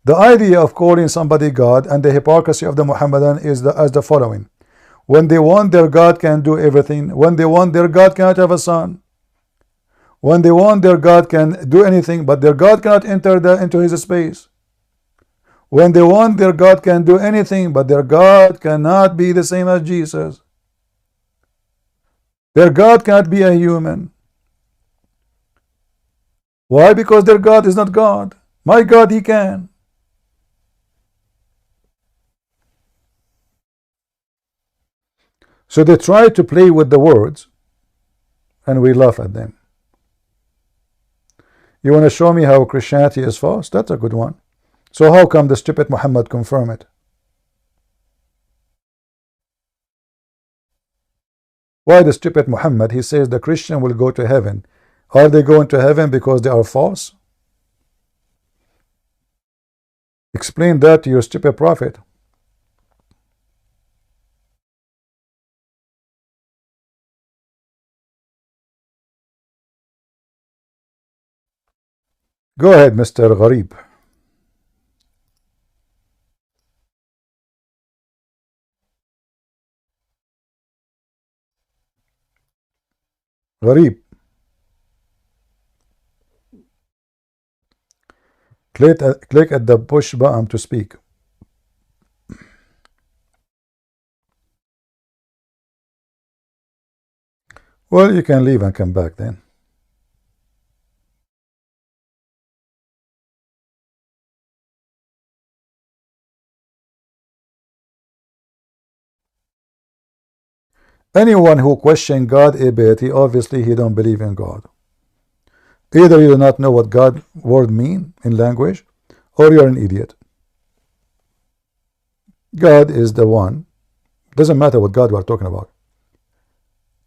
The idea of calling somebody God and the hypocrisy of the Muhammadan is as the following. When they want their God can do everything. When they want their God cannot have a son. When they want their God can do anything, but their God cannot enter into his space. When they want their God can do anything, but their God cannot be the same as Jesus. Their God cannot be a human. Why? Because their God is not God. My God, he can. So they try to play with the words, and we laugh at them. You want to show me how Christianity is false? That's a good one. So how come the stupid Muhammad confirm it? Why the stupid Muhammad? He says the Christian will go to heaven. Are they going to heaven because they are false? Explain that to your stupid prophet. Go ahead, Mr. Gharib. Gharib. Click at the push button to speak. Well, you can leave and come back then. Anyone who questions God's ability, obviously he don't believe in God. Either you do not know what God word mean in language, or you're an idiot. God is the one. Doesn't matter what God we are talking about.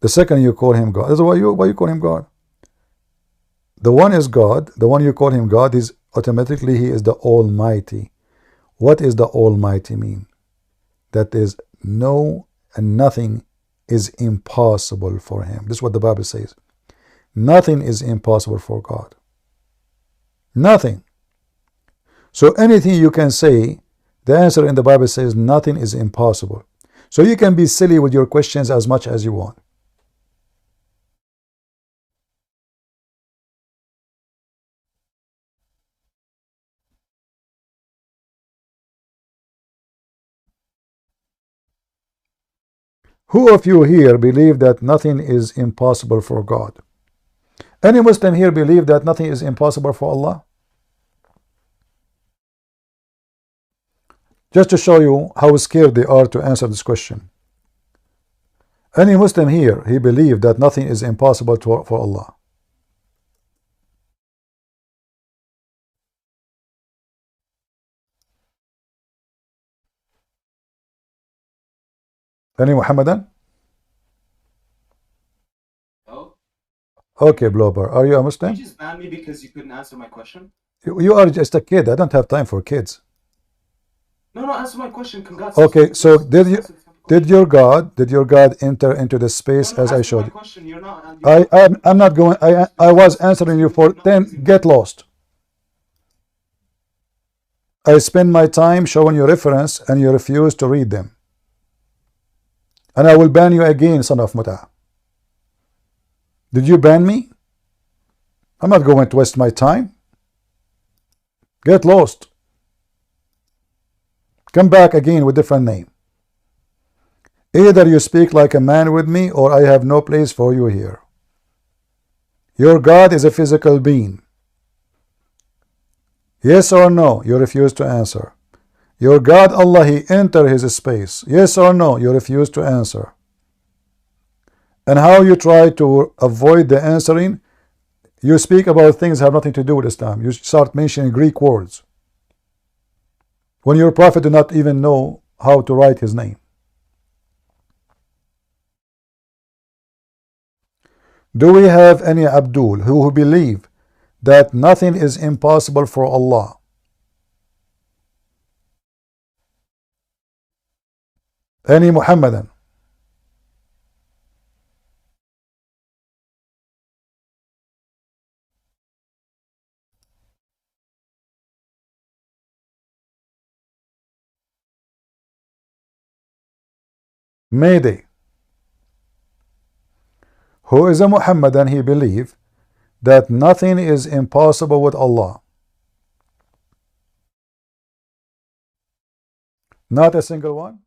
The second you call him God, that's why you call him God. The one is God. The one you call him God is automatically he is the Almighty. What is the Almighty mean? That is no and nothing is impossible for him. This is what the Bible says. Nothing is impossible for God. Nothing. So anything you can say, the answer in the Bible says nothing is impossible. So you can be silly with your questions as much as you want. Who of you here believe that nothing is impossible for God? Any Muslim here believe that nothing is impossible for Allah? Just to show you how scared they are to answer this question. Any Muslim here, he believed that nothing is impossible for Allah. Any Muhammadan? Oh? Okay, Blobber. Are you a Muslim? Did you just ban me because you couldn't answer my question? You are just a kid. I don't have time for kids. No, answer my question. Congrats. Okay, so did your God enter into the space as I showed you? I'm not going. I was answering you for 10. Get lost. I spend my time showing you reference and you refuse to read them. And I will ban you again, son of Muta. Did you ban me? I'm not going to waste my time. Get lost. Come back again with different name. Either you speak like a man with me, or I have no place for you here. Your God is a physical being. Yes or no? You refuse to answer. Your God Allah, He enter His space. Yes or no? You refuse to answer. And how you try to avoid the answering? You speak about things that have nothing to do with Islam. You start mentioning Greek words when your prophet do not even know how to write his name. Do we have any Abdul who believe that nothing is impossible for Allah? Any Muhammadan? Mayday. Who is a Muhammadan? He believe that nothing is impossible with Allah. Not a single one.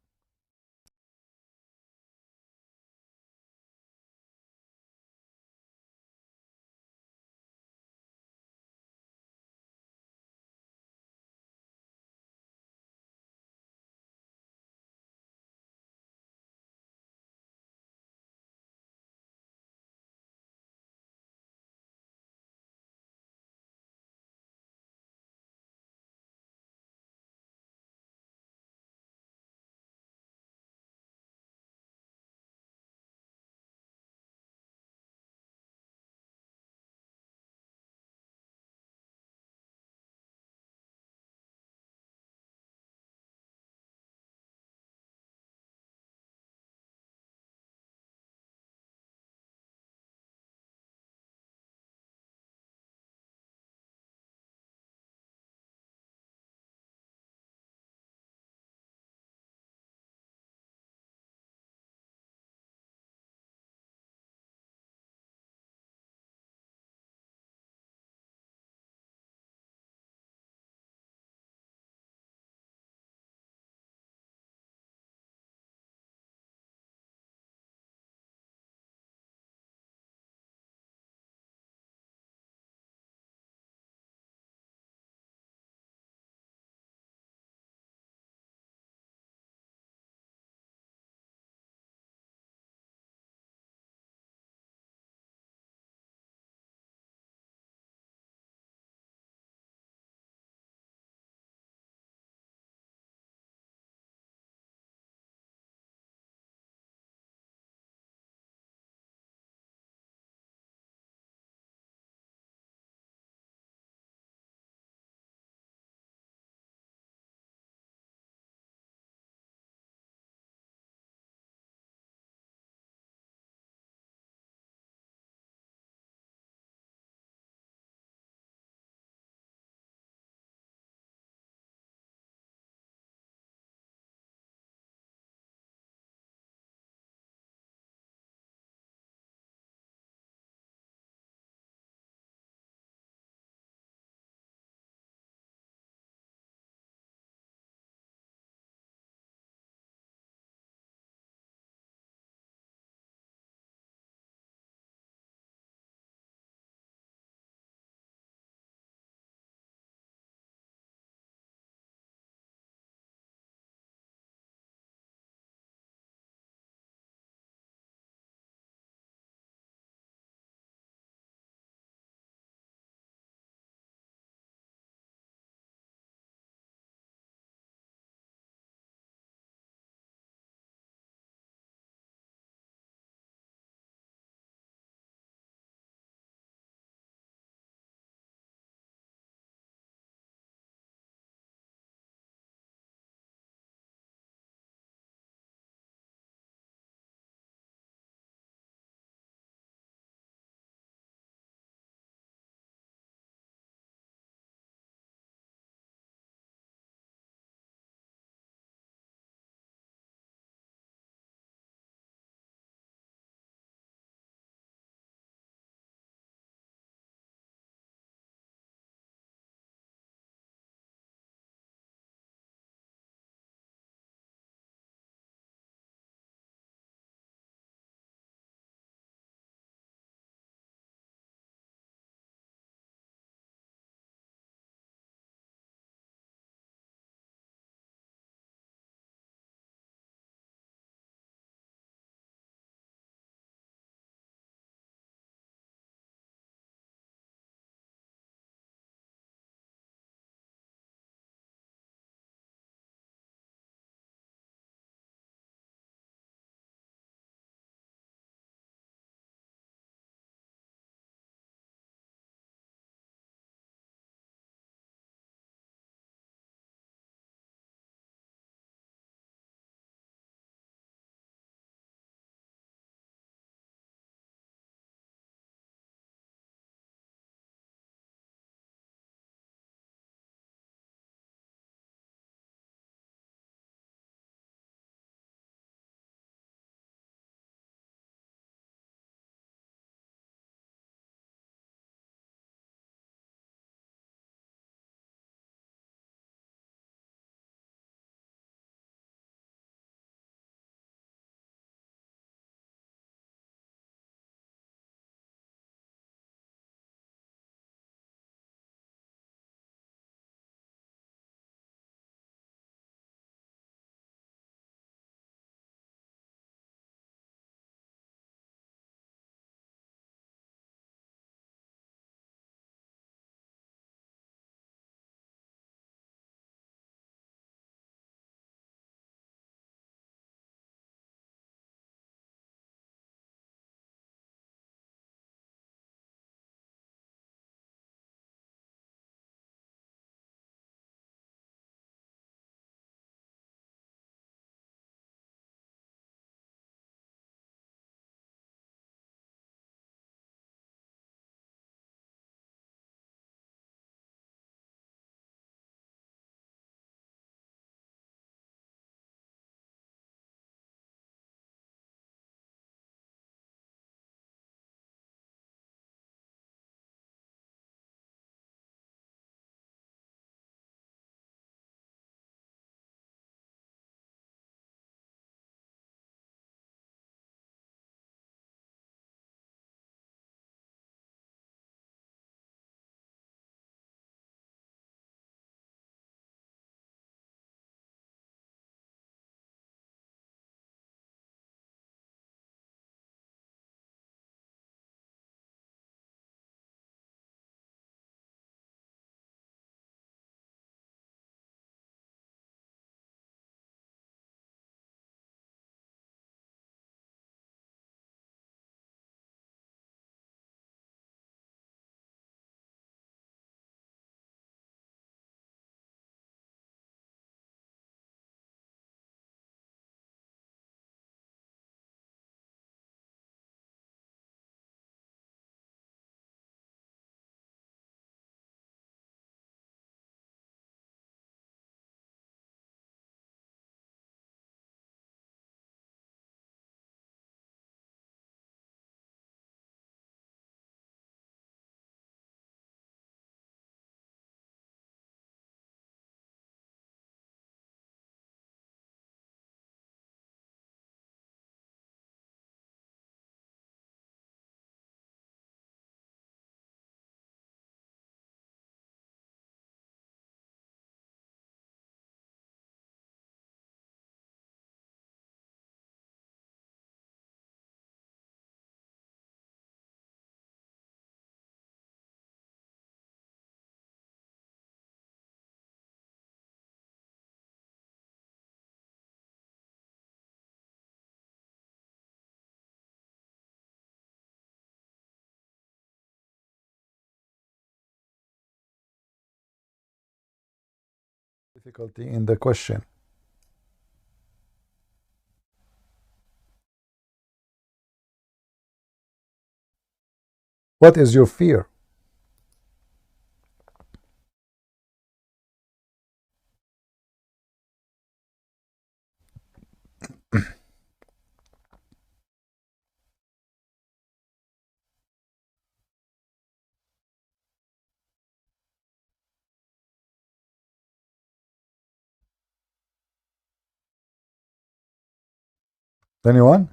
difficulty in the question. What is your fear? Anyone?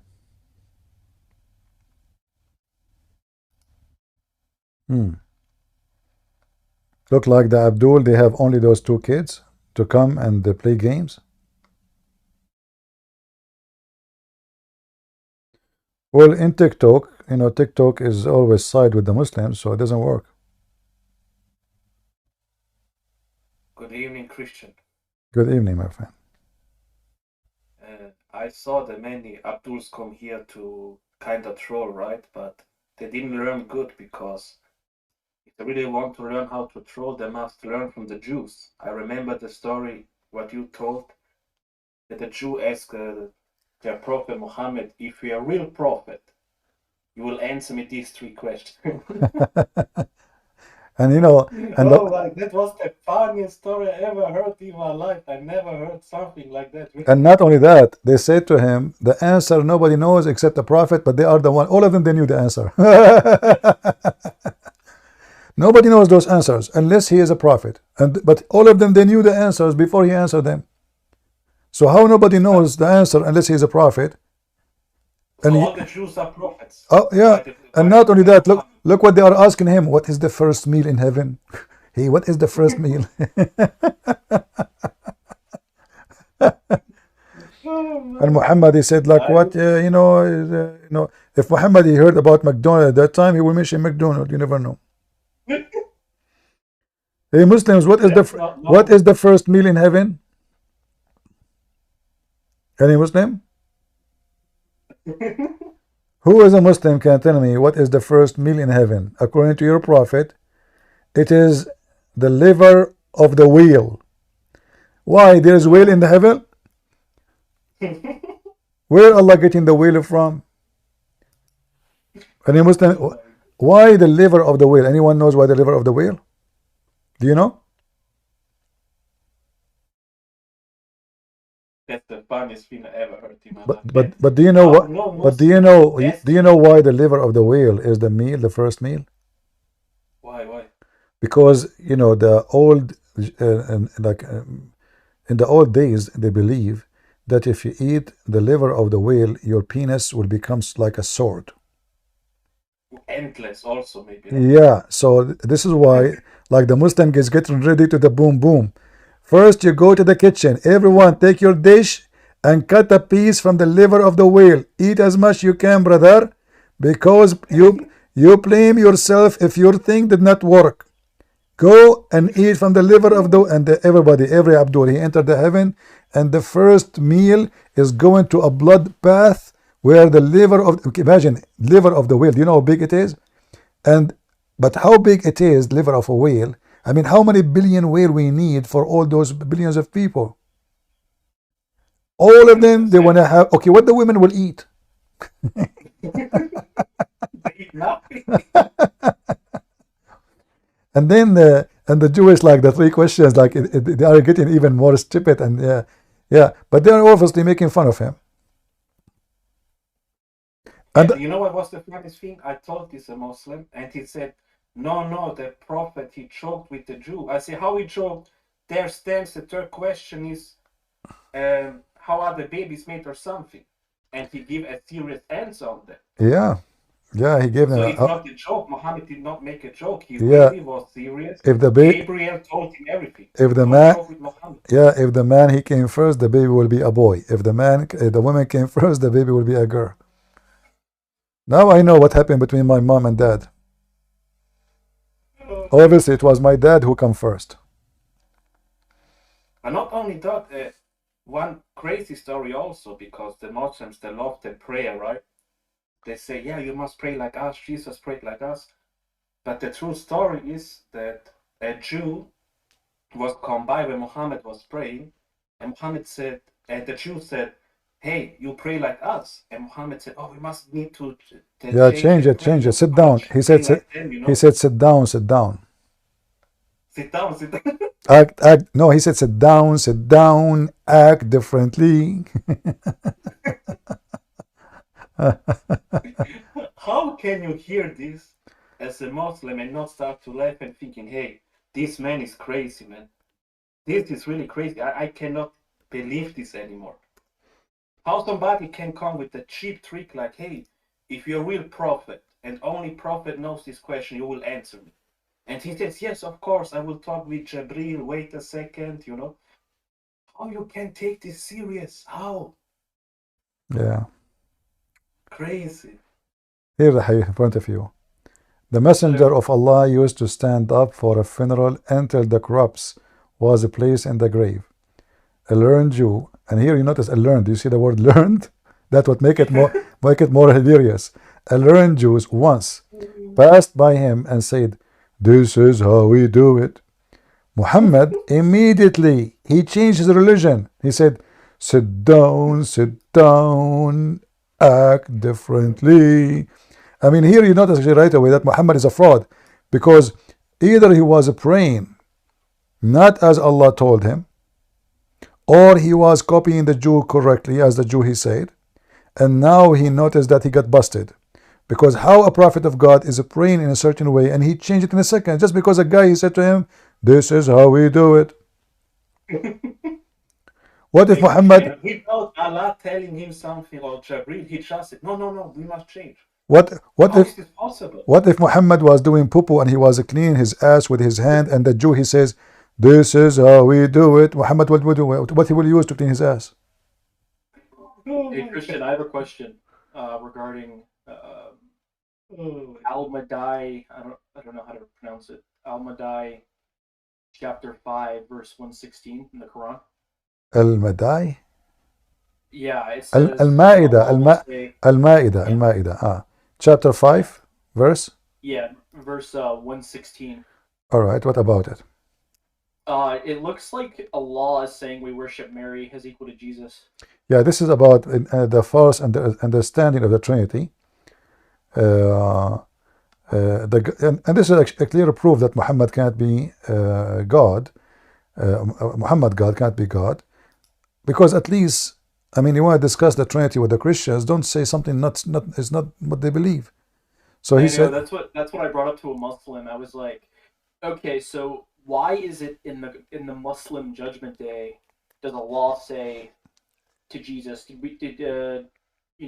Look like the Abdul, they have only those two kids to come and they play games. Well, in TikTok, you know, TikTok is always side with the Muslims, so it doesn't work. Good evening, Christian. Good evening, my friend. I saw that many Abduls come here to kind of troll, right? But they didn't learn good, because if they really want to learn how to troll, they must learn from the Jews. I remember the story, what you told, that the Jew asked their prophet Mohammed, if you're a real prophet, you will answer me these three questions. And you know, and like, that was the funniest story I ever heard in my life. I never heard something like that. and not only that, they said to him, the answer nobody knows except the prophet, but they are the one. All of them, they knew the answer. Nobody knows those answers unless he is a prophet. But all of them, they knew the answers before he answered them. So how nobody knows the answer unless he is a prophet? And all the Jews are prophets. Oh yeah, and not only that, look what they are asking him. What is the first meal in heaven? Hey, what is the first meal? And Muhammad, he said, like, what? You know, if Muhammad, he heard about McDonald's at that time, he will mention McDonald's. You never know. Hey, Muslims, what is the first meal in heaven? Any Muslim? Who is a Muslim can tell me what is the first meal in heaven? According to your prophet, it is the liver of the whale. Why? There is whale in the heaven? Where Allah getting the whale from? Any Muslim? Why the liver of the whale? Anyone knows why the liver of the whale? Do you know? That's the funniest thing I ever heard in my life. But do you know what? But do you know why the liver of the whale is the meal, the first meal? Why? Because you know the old, in the old days, they believe that if you eat the liver of the whale, your penis will become like a sword. Endless, also maybe. Yeah. So this is why, like the Muslim is getting ready to the boom boom. First, you go to the kitchen. Everyone, take your dish and cut a piece from the liver of the whale. Eat as much you can, brother, because you blame yourself if your thing did not work. Go and eat from the liver of the and every Abdul, he entered the heaven, and the first meal is going to a blood bath where the liver of imagine liver of the whale. Do you know how big it is? But how big it is, liver of a whale? I mean, how many billion whale we need for all those billions of people? All of them, they want to have. Okay, what the women will eat? They eat nothing. And then the Jewish, like the three questions, like they are getting even more stupid, and yeah, but they are obviously making fun of him. And you know what was the funniest thing? I told this a Muslim, and he said, no, the prophet, he joked with the Jew. I say, how he joked? There stands the third question is, how are the babies made or something? And he gave a serious answer on that. Yeah, he gave them. So it's not a joke. Muhammad did not make a joke. He really was serious. If the Gabriel told him everything. If the man he came first, the baby will be a boy. If the woman came first, the baby will be a girl. Now I know what happened between my mom and dad. Obviously, it was my dad who come first. And not only that, one crazy story also, because the Muslims, they love the prayer, right? They say, yeah, you must pray like us. Jesus prayed like us. But the true story is that a Jew, was come by when Muhammad was praying, and Muhammad said, and the Jews said, "Hey, you pray like us." And Muhammad said, "Oh, we must need to Yeah, change it, prayer. sit down. He said, Like them, you know? he said, sit down, sit down. Sit down, sit down. Act. No, he said, sit down, act differently. How can you hear this as a Muslim and not start to laugh and thinking, hey, this man is crazy, man. This is really crazy. I cannot believe this anymore. How somebody can come with a cheap trick like, hey, if you're a real prophet and only prophet knows this question, you will answer me. And he says, yes, of course, I will talk with Jabril. Wait a second, you know. How you can take this serious? How? Yeah. Crazy. Here, in front of you. The messenger of Allah used to stand up for a funeral until the corpse was placed in the grave. A learned Jew, and here you notice a learned. Do you see the word learned? That would make it more hilarious. A learned Jew once passed by him and said, "This is how we do it." Muhammad immediately he changed his religion. He said, sit down, act differently. I mean, here you notice actually right away that Muhammad is a fraud, because either he was praying not as Allah told him, or he was copying the Jew correctly as the Jew he said, and now he noticed that he got busted. Because how a prophet of God is praying in a certain way and he changed it in a second just because a guy he said to him, this is how we do it. What if Muhammad, without Allah telling him something or Jabril, he trusted, no, we must change. How is this possible? What if Muhammad was doing poo-poo and he was cleaning his ass with his hand, and the Jew he says, this is how we do it? Muhammad what he will use to clean his ass? Hey Christian, I have a question regarding Al-Madai. I don't know how to pronounce it. Al-Madai, chapter 5, verse 116 in the Quran. Al-Madai? Yeah, it says Al-Ma'idah. Chapter 5, verse? Yeah, verse 116. All right, what about it? It looks like Allah is saying we worship Mary as equal to Jesus. Yeah, this is about the false understanding of the Trinity. And this is a clear proof that Muhammad can't be God. Muhammad God can't be God, because at least, I mean, you want to discuss the Trinity with the Christians, don't say something is not what they believe. So he said that's what I brought up to a Muslim. I was like, okay, so why is it in the Muslim Judgment Day does Allah say to Jesus,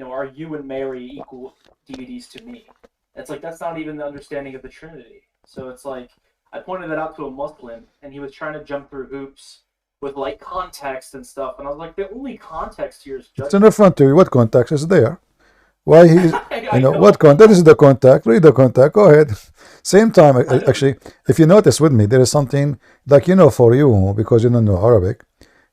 are you and Mary equal deities to me? It's like that's not even the understanding of the Trinity. So it's like I pointed that out to a Muslim, and he was trying to jump through hoops with like context and stuff, and I was like, the only context here is it's in the front to you. What context is there? Why he? What context? This is the context. Read the context. Go ahead. Same time, actually, if you notice with me, there is something like for you, because you don't know Arabic,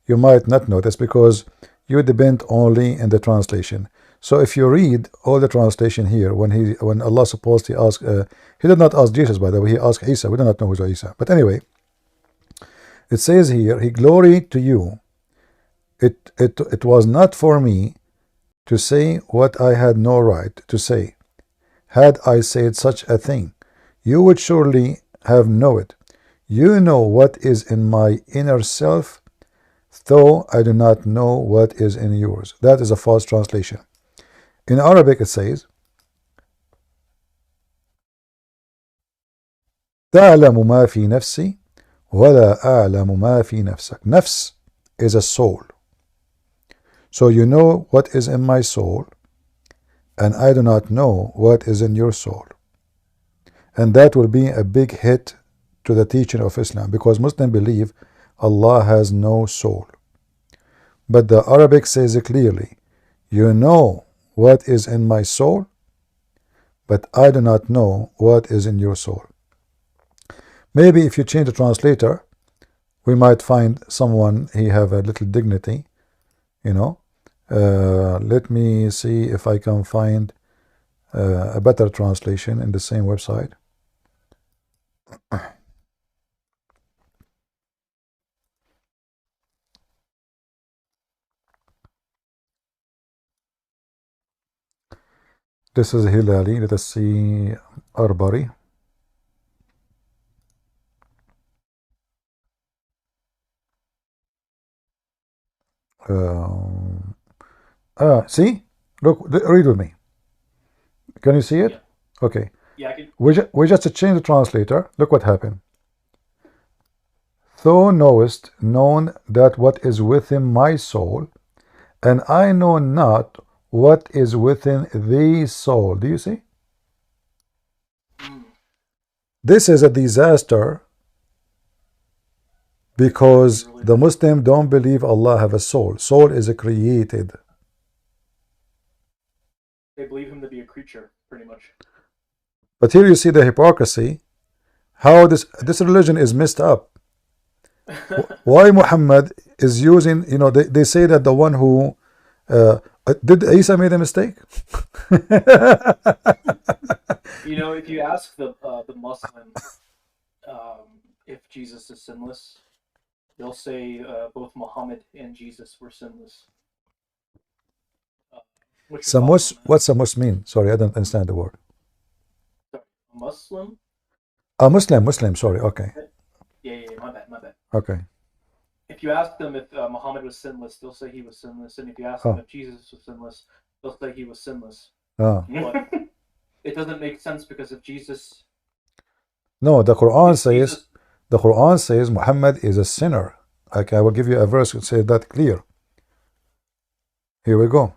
you might not notice because you depend only in the translation. So if you read all the translation here, when Allah supposedly asked, he did not ask Jesus, by the way, he asked Isa. We do not know who's Isa, but anyway, it says here, he gloried to you. It was not for me to say what I had no right to say. Had I said such a thing, you would surely have known it. You know what is in my inner self, though I do not know what is in yours. That is a false translation. In Arabic it says, تعلم ما في نفسي ولا أعلم ما في نفسك. Nafs is a soul. So you know what is in my soul, and I do not know what is in your soul. And that will be a big hit to the teaching of Islam, because Muslims believe Allah has no soul. But the Arabic says it clearly, you know what is in my soul, but I do not know what is in your soul. Maybe if you change the translator, we might find someone he have a little dignity, let me see if I can find a better translation in the same website. This is Hilali. Let us see Arbari. See? Look, read with me. Can you see it? Yeah. Okay. Yeah, I can. We just changed the translator. Look what happened. Thou knowest known that what is within my soul, and I know not what is within thee soul. Do you see? This is a disaster because the Muslim don't believe Allah have a soul. Soul is a created. They believe him to be a creature, pretty much. But here you see the hypocrisy. How this religion is messed up. Why Muhammad is using, you know, they say that the one who did Isa made a mistake? You know, if you ask the Muslim if Jesus is sinless, they'll say both Muhammad and Jesus were sinless. What's a Muslim mean? Sorry, I don't understand the word. Sorry, a Muslim? A Muslim, sorry, okay. Yeah, my bad. Okay. If you ask them if Muhammad was sinless, they'll say he was sinless. And if you ask them if Jesus was sinless, they'll say he was sinless. But it doesn't make sense because if Jesus... No, the Quran says Muhammad is a sinner. I will give you a verse that says that clear. Here we go.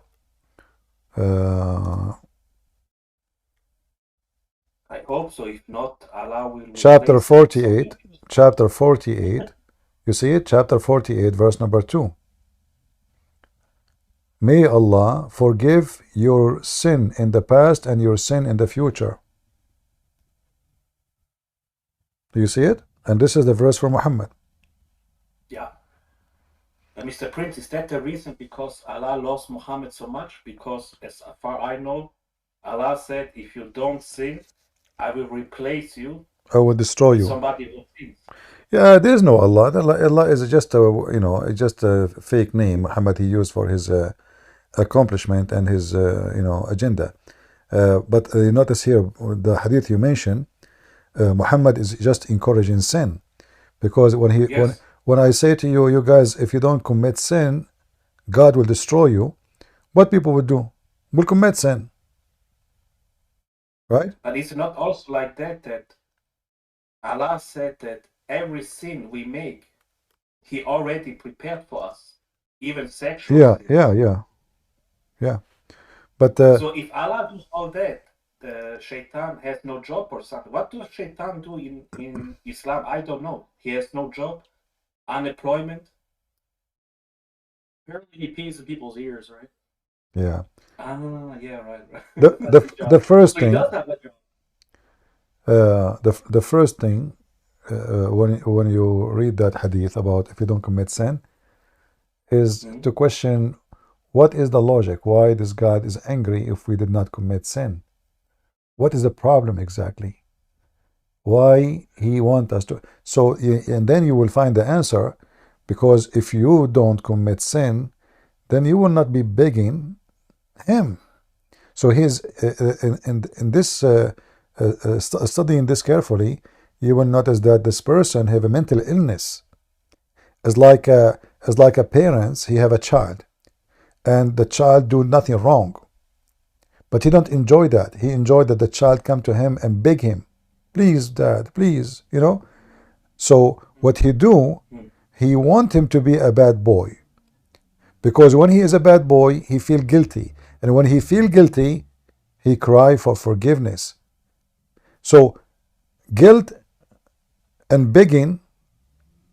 I hope so. If not, Allah will. Chapter 48. Chapter 48. You see it? Chapter 48, verse number 2. May Allah forgive your sin in the past and your sin in the future. Do you see it? And this is the verse for Muhammad. Yeah. Mr. Prince, is that the reason because Allah loves Muhammad so much? Because as far I know, Allah said, if you don't sin, I will replace you. I will destroy you. Somebody who sins. Yeah, there is no Allah. Allah is just a fake name Muhammad he used for his accomplishment and his agenda. But you notice here the hadith you mentioned, Muhammad is just encouraging sin, because when I say to you guys, if you don't commit sin, God will destroy you. What people would do? Will commit sin, right? But it's not also like that Allah said that every sin we make, He already prepared for us, even sexual. Yeah. But so if Allah does all that, the shaitan has no job or something. What does shaitan do in Islam? I don't know. He has no job, unemployment. Apparently he pees in people's ears, right? Yeah. Yeah, right. The first so thing. He does have that job. The first thing when you read that hadith about if you don't commit sin is to question what is the logic, why this God is angry if we did not commit sin. What is the problem exactly? Why he want us to? So, and then you will find the answer, because if you don't commit sin, then you will not be begging him. So he's in this studying this carefully, you will notice that this person have a mental illness. As like a parents, he have a child, and the child do nothing wrong, but he don't enjoy that. He enjoyed that the child come to him and beg him, please dad, please, So what he do, he want him to be a bad boy, because when he is a bad boy, he feel guilty, and when he feel guilty, he cry for forgiveness. So guilt and begging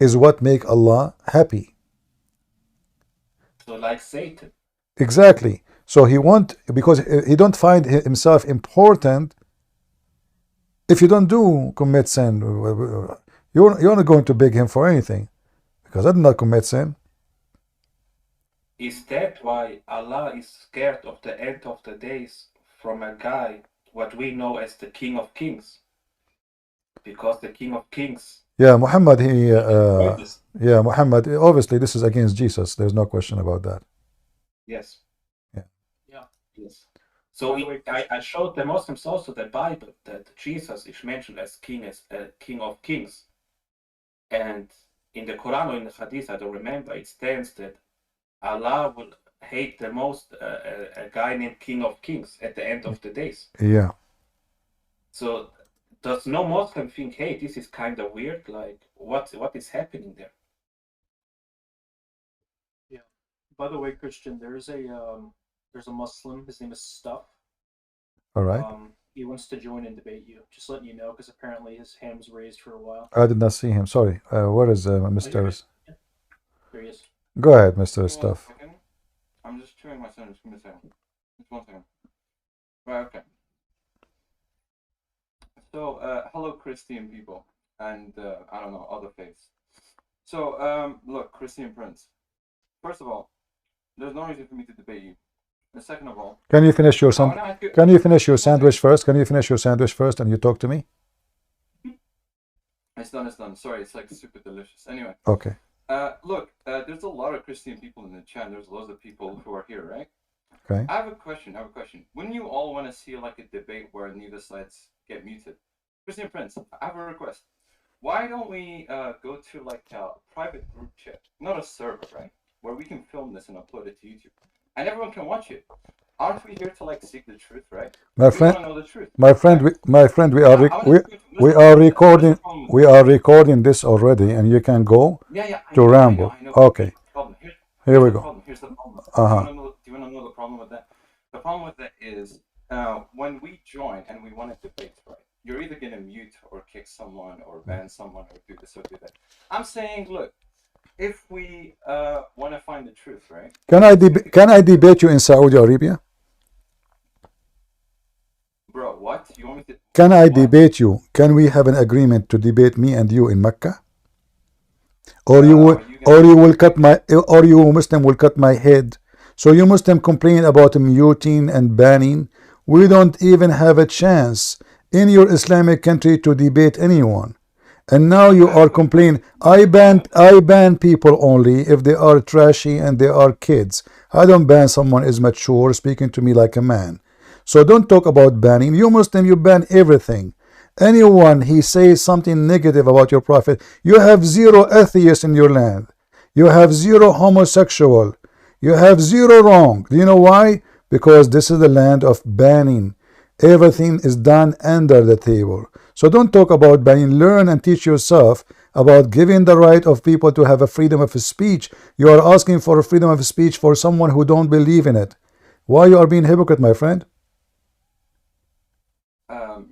is what make Allah happy. So like Satan. Exactly. So because he don't find himself important. If you don't commit sin, you're not going to beg him for anything, because I did not commit sin. Is that why Allah is scared of the end of the days from a guy, what we know as the King of Kings? Because the King of Kings. Yeah, Muhammad, Muhammad, obviously this is against Jesus. There's no question about that. Yes. Yeah. Yes. So I showed the Muslims also the Bible that Jesus is mentioned as king of kings, and in the Quran or in the Hadith, I don't remember, it stands that Allah will hate the most a guy named King of Kings at the end of the days. Yeah. So does no Muslim think, hey, this is kind of weird? Like, what is happening there? Yeah. By the way, Christian, there's a Muslim. His name is Stuff. All right. He wants to join and debate you. Just letting you know, because apparently his hand was raised for a while. I did not see him. Sorry. Where is Mr. Yeah. There he is. Go ahead, Mr. Stuff. I'm just chewing my sandwich. Give me a second. Just 1 second. Right, okay. So, hello, Christian people, and I don't know, other faiths. So, look, Christian Prince. First of all, there's no reason for me to debate you. And second of all, can you finish your sandwich first? Can you finish your sandwich first, and you talk to me? It's done. It's done. Sorry, it's like super delicious. Anyway. Okay. Look, there's a lot of Christian people in the chat. There's loads of people who are here, right? Okay. I have a question. Wouldn't you all want to see like a debate where neither sides get muted? Christian Prince, I have a request. Why don't we go to like a private group chat, not a server, right? Where we can film this and upload it to YouTube, and everyone can watch it. Aren't we here to like seek the truth, right? My we friend, want to know the truth. my friend, we are recording this already, and you can go to ramble. I know. Okay. Here we go. Here's the problem. Do you want to know the problem with that? The problem with that is when we join and we want to debate, right? You're either going to mute or kick someone or ban someone or do this or do that. I'm saying, look, if we want to find the truth, right? Can I debate you in Saudi Arabia? Bro, what? You want me to? Can I debate you? Can we have an agreement to debate me and you in Mecca? Or you Muslim will cut my head. So you Muslim complain about muting and banning. We don't even have a chance in your Islamic country to debate anyone. And now you are complaining. I ban people only if they are trashy and they are kids. I don't ban someone is mature speaking to me like a man. So don't talk about banning. You Muslim, you ban everything. Anyone he says something negative about your prophet, you have 0 atheists in your land. You have 0 homosexual. You have 0 wrong. Do you know why? Because this is the land of banning. Everything is done under the table. So don't talk about banning. Learn and teach yourself about giving the right of people to have a freedom of speech. You are asking for a freedom of speech for someone who don't believe in it. Why you are being hypocrite, my friend?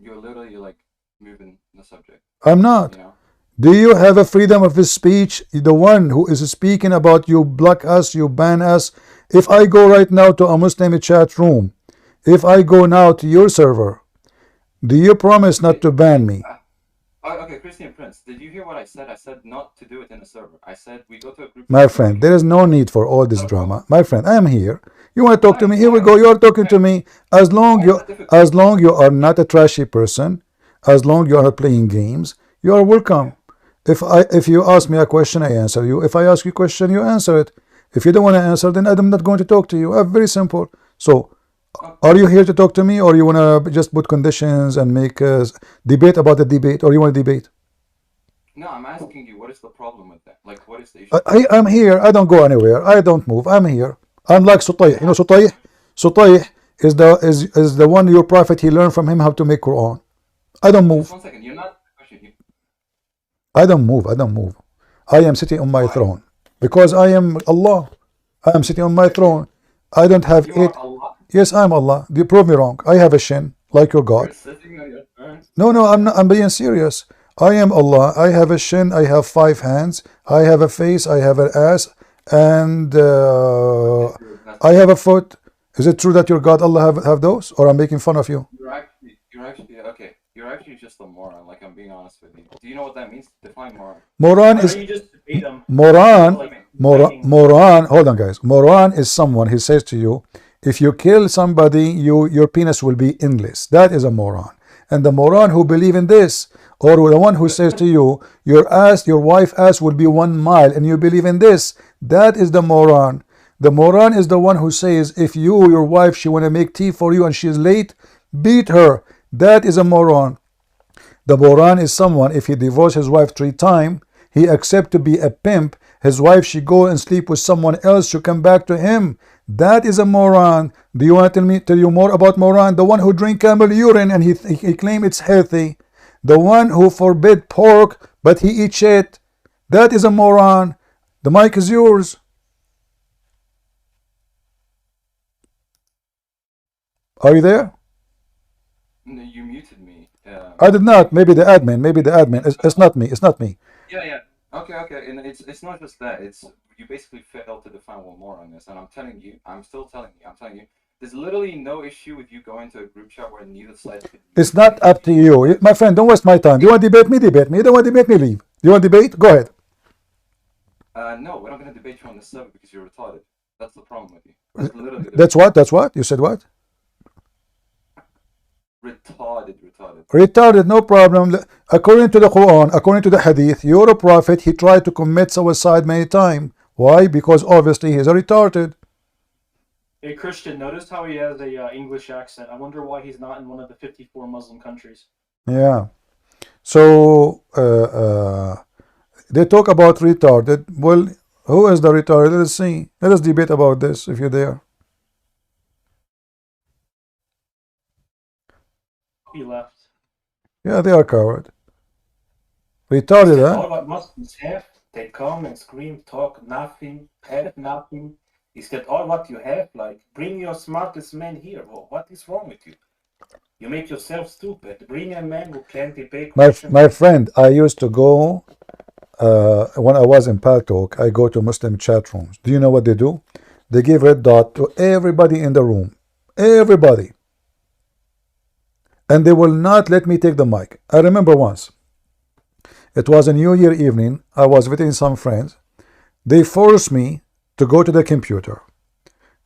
You're literally like moving the subject. I'm not. You know? Do you have a freedom of speech? The one who is speaking about you block us, you ban us. If I go right now to a Muslim chat room, if I go now to your server, do you promise not to ban me? Okay, Christian Prince, did you hear what I said? I said not to do it in a server. I said we go to a group. My friend, there is no need for all this drama. My friend, I am here. You want to talk to me? Here we go. You are talking to me. As long you are not a trashy person, as long you are not playing games, you are welcome. If you ask me a question, I answer you. If I ask you a question, you answer it. If you don't want to answer, then I'm not going to talk to you. Very simple. So, are you here to talk to me, or you want to just put conditions and make a debate about the debate, or you want to debate? No, I'm asking you, what is the problem with that? Like, what is the issue? I'm here. I don't go anywhere. I don't move. I'm here. I'm like Sutayh. You know Sutayh? Sutayh is the one your prophet, he learned from him how to make Quran. I don't move. Just 1 second. You're not. I don't move. I don't move. I am sitting on my throne because I am Allah. I am sitting on my throne. I don't have it. Yes, I'm Allah. You prove me wrong. I have a shin like your God. No, I'm not. I'm being serious. I am Allah. I have a shin. I have 5 hands. I have a face. I have an ass, and I have a foot. Is it true that your God Allah have those, or I'm making fun of you? You're actually okay. You're actually just a moron. Like, I'm being honest with you. Do you know what that means? Define moron. Moron is moron. Hold on, guys. Moron is someone. He says to you, if you kill somebody, your penis will be endless. That is a moron. And the moron who believe in this, or the one who says to you, your wife ass will be 1 mile, and you believe in this, that is the moron. The moron is the one who says, if you, your wife, she want to make tea for you and she's late, beat her. That is a moron. The moron is someone, if he divorced his wife 3 times, he accept to be a pimp. His wife, she go and sleep with someone else, she come back to him. That is a moron. Do you want to tell you more about moron? The one who drink camel urine and he claim it's healthy. The one who forbid pork, but he eats it. That is a moron. The mic is yours. Are you there? No, you muted me. I did not. Maybe the admin. Maybe the admin. It's not me. It's not me. Yeah. Okay. And it's not just that. It's you basically failed to define one more on this, and I'm telling you, I'm telling you, there's literally no issue with you going to a group chat where neither side. It's not up to you, my friend. Don't waste my time. Do you want to debate me? Debate me. You don't want to debate me? Leave. Do you want to debate? Go ahead. No, we're not going to debate you on this subject because you're retarded. That's the problem with you. That's literally That's what? That's what? You said what? Retarded, no problem. According to the Quran, according to the Hadith, your prophet, he tried to commit suicide many times. Why? Because obviously he's a retarded. Hey Christian, notice how he has a English accent. I wonder why he's not in one of the 54 Muslim countries. Yeah. So they talk about retarded. Well, who is the retarded? Let's see. Let us debate about this if you're there. He left. Yeah, they are coward. Retarded, huh? All what Muslims have, they come and scream, talk nothing, have nothing. Is that all what you have? Like, bring your smartest man here. Well, what is wrong with you? You make yourself stupid. Bring a man who can debate. My friend, I used to go, when I was in Paltalk, I go to Muslim chat rooms. Do you know what they do? They give red dot to everybody in the room. Everybody. And they will not let me take the mic. I remember once. It was a New Year evening. I was visiting some friends. They forced me to go to the computer.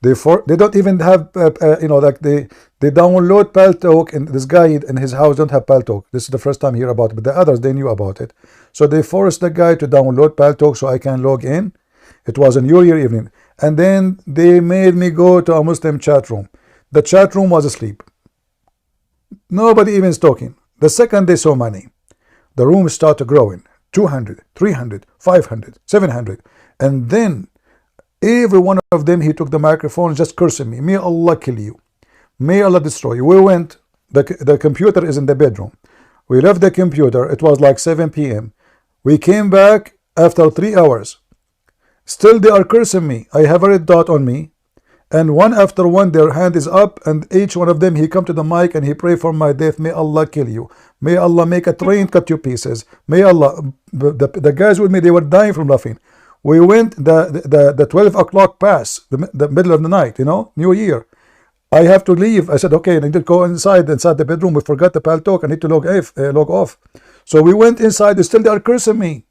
They don't even have, like they download Paltalk, and this guy in his house don't have Paltalk. This is the first time I hear about it, but the others, they knew about it. So they forced the guy to download Paltalk so I can log in. It was a New Year evening. And then they made me go to a Muslim chat room. The chat room was asleep. Nobody even is talking. The second they saw money, the room started growing. 200, 300, 500, 700. And then every one of them, he took the microphone just cursing me. May Allah kill you. May Allah destroy you. We went, the computer is in the bedroom. We left the computer. It was like 7 p.m. We came back after 3 hours. Still they are cursing me. I have a red dot on me. And one after one, their hand is up, and each one of them, he come to the mic and he pray for my death. May Allah kill you. May Allah make a train cut you pieces. May Allah. The guys with me, they were dying from laughing. We went the 12 o'clock pass, the middle of the night, New Year. I have to leave. I said, okay, I need to go inside the bedroom. We forgot the Paltalk. I need to log off. So we went inside. Still they are cursing me.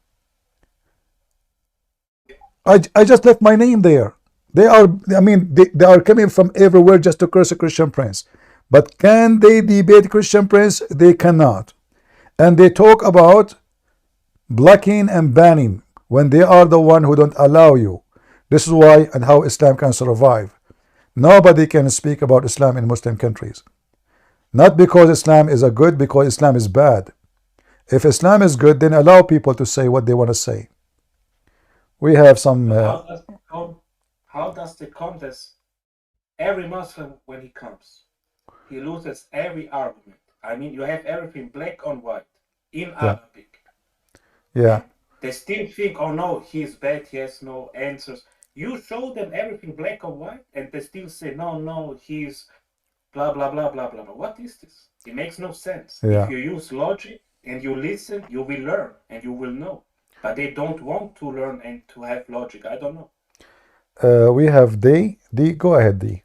I just left my name there. They are coming from everywhere just to curse a Christian prince. But can they debate Christian prince? They cannot. And they talk about blocking and banning when they are the one who don't allow you. This is why and how Islam can survive. Nobody can speak about Islam in Muslim countries. Not because Islam is good, because Islam is bad. If Islam is good, then allow people to say what they want to say. We have some... How does the contest? Every Muslim, when he comes, he loses every argument. I mean, you have everything black on white in Arabic. Yeah. They still think, oh no, he's bad, he has no answers. You show them everything black on white, and they still say, no, he's blah, blah, blah, blah, blah. What is this? It makes no sense. Yeah. If you use logic and you listen, you will learn and you will know. But they don't want to learn and to have logic. I don't know. We have D. D, go ahead, D.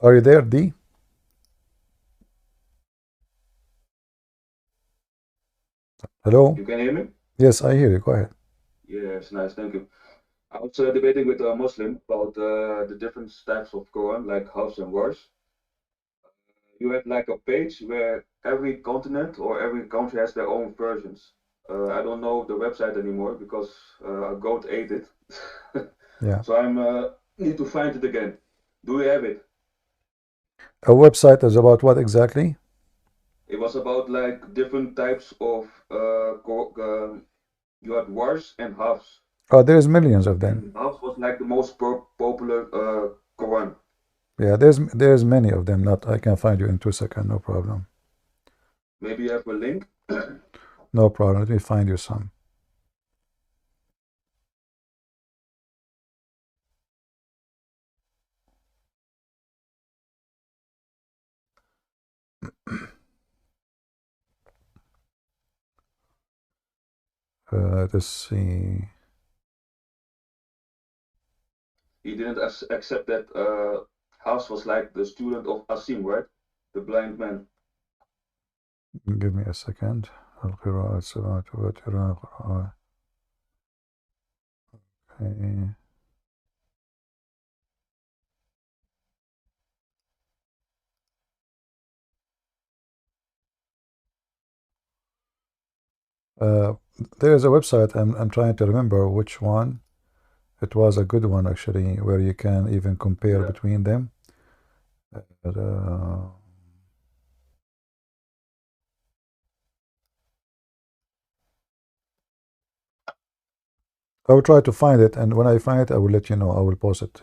Are you there, D? Hello? You can hear me? Yes, I hear you. Go ahead. Yes, nice, thank you. I was debating with a Muslim about the different types of Quran, like Hafs and Wars. You have like a page where every continent or every country has their own versions. I don't know the website anymore because a goat ate it. Yeah. So I'm need to find it again. Do you have it? A website is about what exactly? It was about like different types of you had wars and halves. Oh, there's millions of them. And halves was like the most popular Quran. Yeah, there's many of them. Not I can find you in 2 seconds, no problem. Maybe you have a link. No problem. Let me find you some. Let's see. He didn't accept that House was like the student of Asim, right? The blind man. Give me a second. Okay. There is a website. I'm trying to remember which one. It was a good one actually, where you can even compare between them. I will try to find it, and when I find it, I will let you know. I will post it.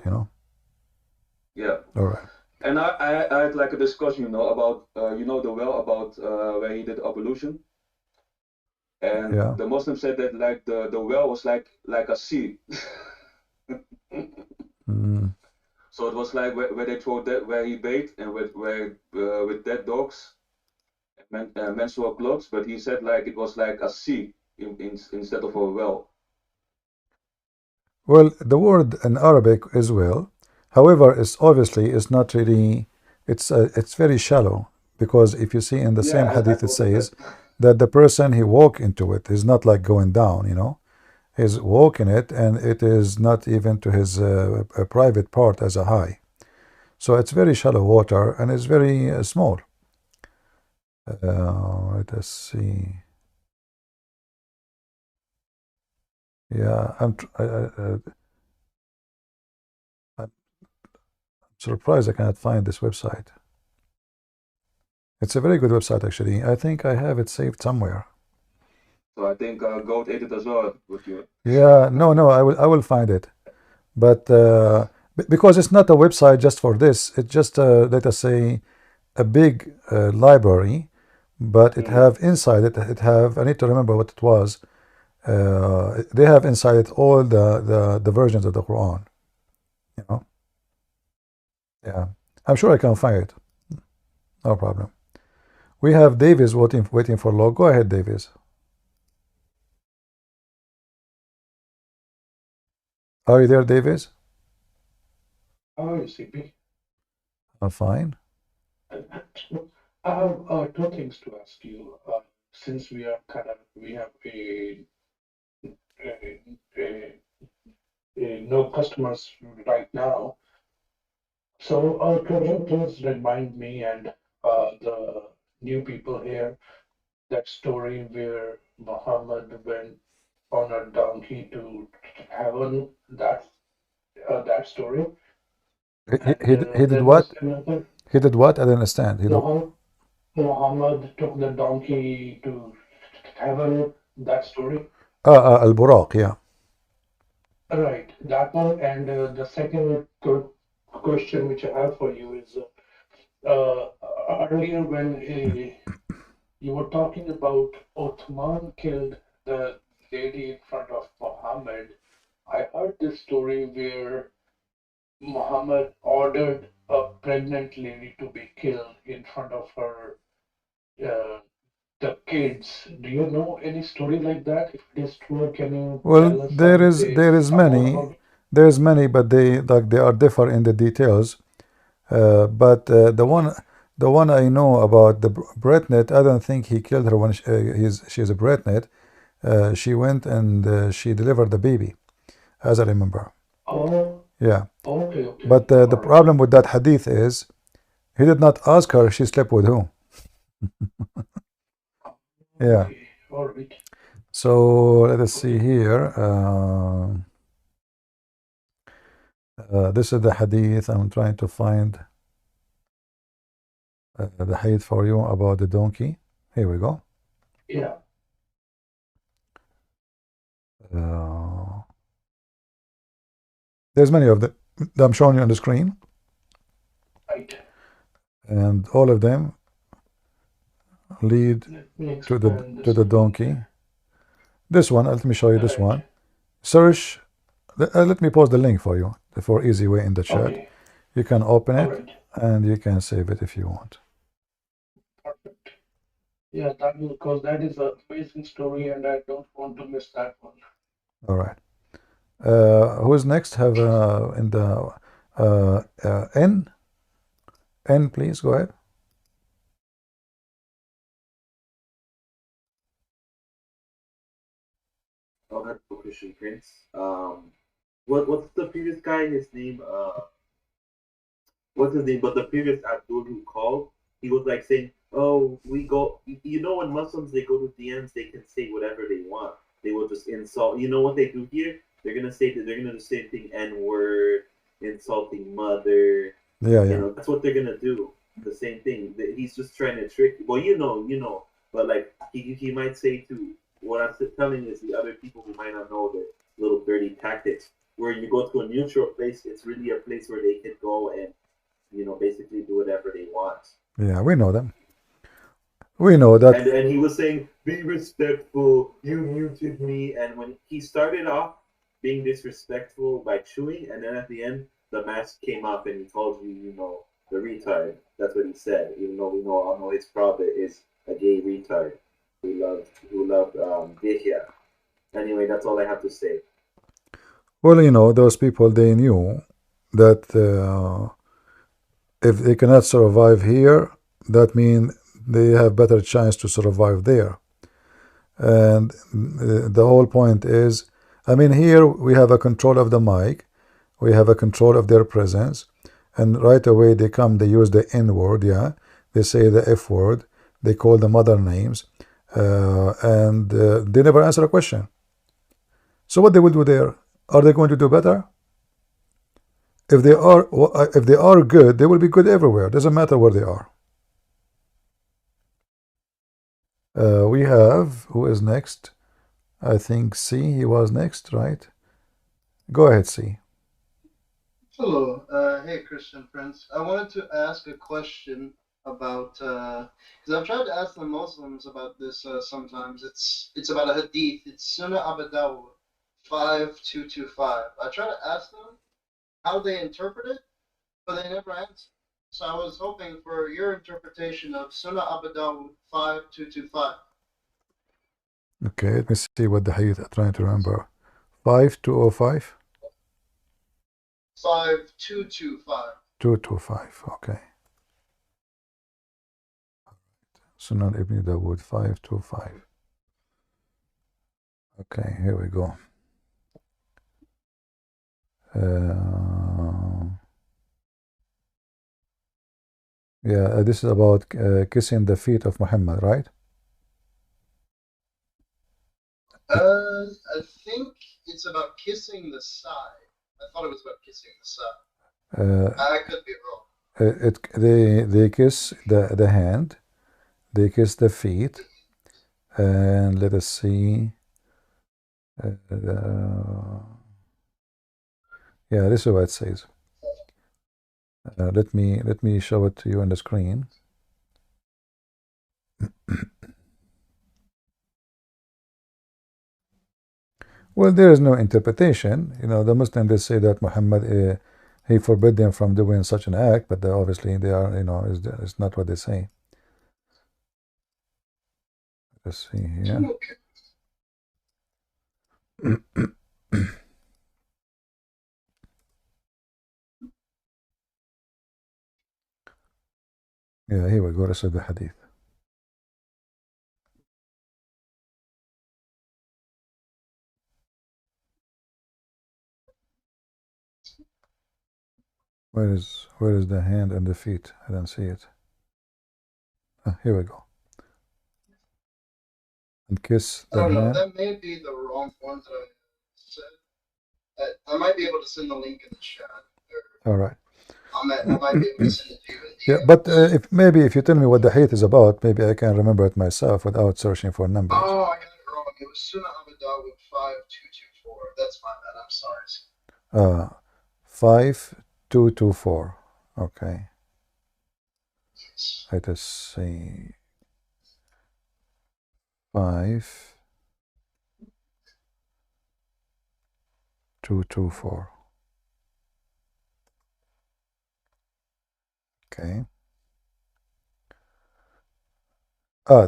Yeah. All right. And I had like a discussion, about the well about where he did ablution. And Yeah. the Muslim said that like the well was like a sea. So it was like where they throw that where he bathed and with dead dogs, menstrual clothes. But he said like it was like a sea instead of a well. Well, the word in Arabic is well. However, it's not really. It's very shallow, because if you see in the same hadith, it says that the person he walk into it is not like going down. He's walking it, and it is not even to his private part as a high. So it's very shallow water, and it's very small. Let us see. Yeah, I'm surprised I cannot find this website. It's a very good website, actually. I think I have it saved somewhere. So I think Goat ate it as well with you. Yeah, no, I will find it, but because it's not a website just for this, it's just let us say a big library, but it have inside it. I need to remember what it was. They have inside it all the versions of the Quran. Yeah, I'm sure I can find it. No problem. We have Davis waiting for log. Go ahead, Davis. Are you there, Davis? How are you, CP? I'm fine. I have two things to ask you. Since we have no customers right now, so could you please remind me and the new people here that story where Muhammad went on a donkey to heaven? That story. He did what? He did what? I don't understand. Muhammad took the donkey to heaven. That story. Al-Buraq, yeah. Right, that one. And the second question which I have for you is earlier when you were talking about Uthman killed the lady in front of Muhammad. I heard this story where Muhammad ordered a pregnant lady to be killed in front of her the kids. Do you know any story like that? If it is true, can you tell us there is many, but they are different in the details. But the one I know about the Bretnet, I don't think he killed her when she's a Bretnet. She went and she delivered the baby, as I remember. Oh. Yeah. Okay. But the problem with that hadith is he did not ask her she slept with whom. Yeah. So let us see here. This is the hadith. I'm trying to find the hadith for you about the donkey. Here we go. Yeah. There's many of them that I'm showing you on the screen. Right. And all of them lead to the donkey. This one, let me show you this one. Search. Let me post the link for you for easy way in the chat. Okay. You can open it Alright. and you can save it if you want. Perfect. Yeah, that will, because that is an amazing story, and I don't want to miss that one. All right. Who is next? Have in the N, please go ahead. Oh, that's the Christian Prince. What's the previous guy? His name, what's his name? But the previous Abdul who called, he was like saying, "Oh, we go." You know, when Muslims they go to DMs, they can say whatever they want. They will just insult. You know what they do here? They're gonna say that they're gonna do the same thing. N-word, insulting mother. Yeah, You yeah. know, that's what they're gonna do. The same thing. He's just trying to trick. Well, you know. But like he might say to what I'm telling is the other people who might not know the little dirty tactics. Where you go to a neutral place, it's really a place where they can go and basically do whatever they want. Yeah, we know them. We know that. And he was saying, "Be respectful. You muted me." And when he started off being disrespectful by chewing, and then at the end, the mask came up and he told you, the retard. That's what he said. Even though we all know his prophet is a gay retard who loved Yahya. Anyway, that's all I have to say. Well, those people, they knew that if they cannot survive here, that means they have better chance to survive there. And the whole point is, I mean, here we have a control of the mic, we have a control of their presence, and right away they use the N word, yeah, they say the F word, they call them other names, and they never answer a question. So what they will do there? Are they going to do better? If they are good, they will be good everywhere. Doesn't matter where they are. We have, who is next? I think C, he was next, right? Go ahead, C. Hello. Hey, Christian Prince. I wanted to ask a question about, because I've tried to ask the Muslims about this sometimes. It's about a hadith. It's Sunnah Abu Dawud 5225. I try to ask them how they interpret it, but they never answer. So I was hoping for your interpretation of Sunnah Abu Dawud 5225. Okay, let me see what the hadith I'm trying to remember. 5205? 5225. 225, okay. Sunan Ibn Dawood 525. Okay, here we go. Yeah, this is about kissing the feet of Muhammad, right? I think it's about kissing the side. I thought it was about kissing the side. I could be wrong. They kiss the hand, they kiss the feet, and let us see. Yeah, this is what it says. Let me show it to you on the screen. Well, there is no interpretation. The Muslims, they say that Muhammad, he forbid them from doing such an act, but obviously they are, it's not what they say. Let's see here. Yeah, here we go. This is the hadith. Where is the hand and the feet? I don't see it. Here we go. And kiss I the don't know. hand. That may be the wrong one that I said. I might be able to send the link in the chat. All right. I might be able to send it to you in Yeah, but if you tell me what the hadith is about, maybe I can remember it myself without searching for numbers. Oh, I got it wrong. It was Sunnah Abdul 5224. That's my bad. I'm sorry. 5224. Okay. Let us see. 5224. Okay.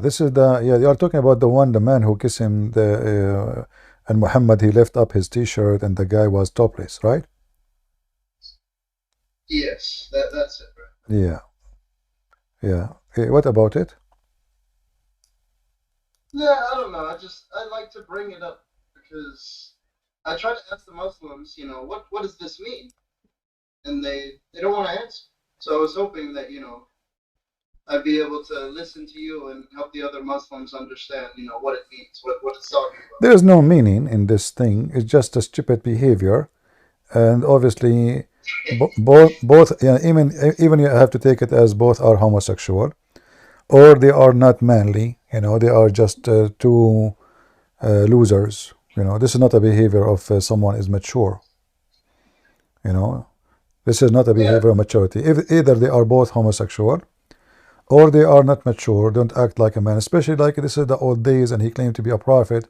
This is the, yeah, you are talking about the one, the man who kissed him, and Muhammad, he left up his t-shirt and the guy was topless, right? Yes, that's it, right? Yeah. Yeah. What about it? Yeah, I don't know. I like to bring it up because I try to ask the Muslims, what does this mean? And they don't want to answer. So I was hoping that, I'd be able to listen to you and help the other Muslims understand, what it means, what it's talking about. There is no meaning in this thing. It's just a stupid behavior, and obviously, both, yeah, even you have to take it as both are homosexual, or they are not manly. They are just two losers. This is not a behavior of someone is mature. This is not a behavior of maturity. If either they are both homosexual, or they are not mature, don't act like a man, especially like this is the old days and he claimed to be a prophet.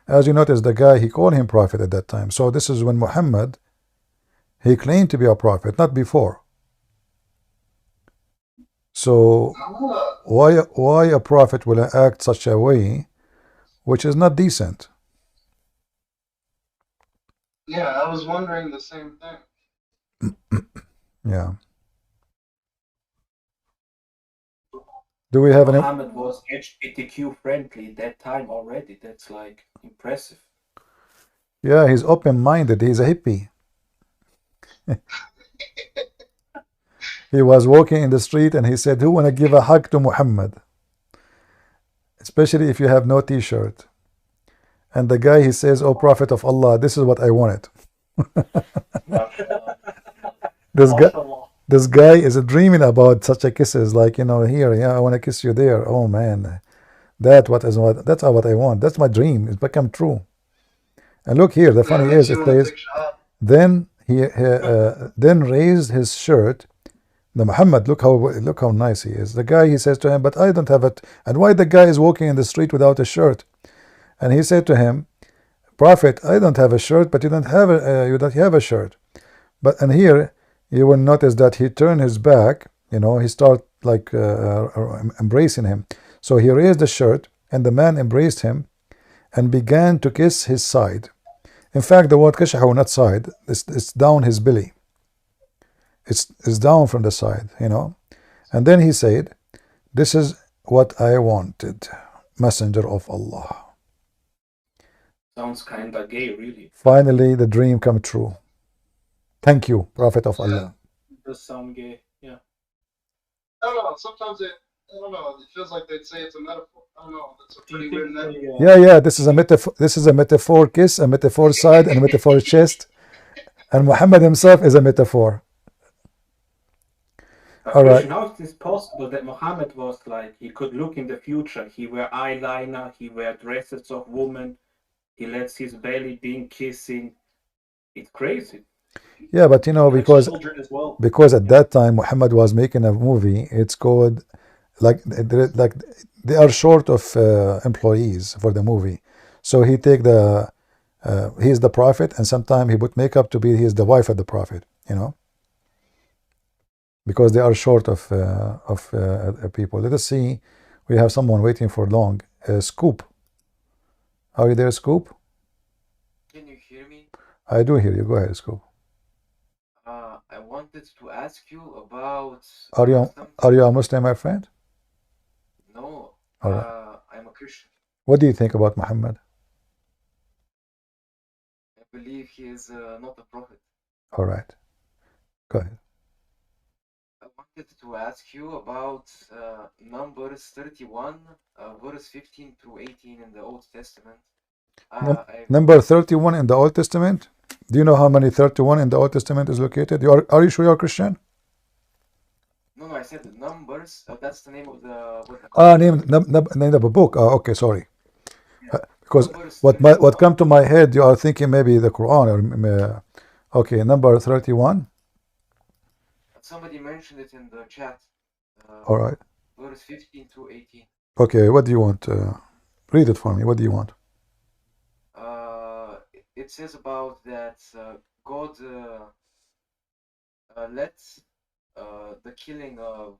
As you notice, the guy, he called him prophet at that time. So this is when Muhammad, he claimed to be a prophet, not before. So why a prophet will act such a way which is not decent? Yeah, I was wondering the same thing. Yeah. Do we have any? Mohammed was LGBTQ friendly that time already. That's like impressive. Yeah, he's open-minded. He's a hippie. He was walking in the street and he said, "Who wanna give a hug to Muhammad?" Especially if you have no t-shirt. And the guy, he says, "Oh, Prophet of Allah, this is what I wanted." This guy is dreaming about such a kisses, like, here, yeah, I want to kiss you there. Oh man, that's what I want. That's my dream. It's become true. And look here, the funny is, it says, then he then raised his shirt. The Muhammad, look how nice he is. The guy, he says to him, "But I don't have it." And why the guy is walking in the street without a shirt? And he said to him, "Prophet, I don't have a shirt, but you don't have a shirt." And here you will notice that he turned his back. He started like embracing him. So he raised the shirt, and the man embraced him, and began to kiss his side. In fact, the word kashahu, not side, it's down his belly. It's down from the side, And then he said, "This is what I wanted, Messenger of Allah." Sounds kinda gay, really. Finally, the dream come true. Thank you, Prophet of Allah. It does sound gay, yeah. I don't know. Sometimes I don't know. It feels like they'd say it's a metaphor. I don't know. That's a pretty weird metaphor. Yeah. This is a metaphor. This is a metaphor kiss, a metaphor side, and a metaphor chest. And Muhammad himself is a metaphor. All right. How is this possible that Muhammad was like, he could look in the future, he wear eyeliner, he wear dresses of women, he lets his belly being kissing. It's crazy. Yeah, but because at that time Muhammad was making a movie. It's called like they are short of employees for the movie, so he take he's the prophet, and sometimes he put makeup to be he's the wife of the prophet, because they are short of people. Let us see. We have someone waiting for long. Scoop, are you there, Scoop? Can you hear me? I do hear you. Go ahead, Scoop. I wanted to ask you about. Are you a Muslim, my friend? No. All right. I'm a Christian. What do you think about Muhammad? I believe he is not a prophet. All right. Go ahead. I wanted wanted to ask you about Numbers 31, verse 15 through 18 in the Old Testament. Number 31 in the Old Testament. Do you know how many 31 in the Old Testament is located? Are you sure you're Christian? No, I said Numbers. That's the name of the book. Name of a book. Okay, sorry. Yeah. Because Numbers what come to my head, you are thinking maybe the Quran. Or, okay, number 31. Somebody mentioned it in the chat. All right. Verse 15 through 18. Okay, what do you want? Read it for me. What do you want? It says about that God let the killing of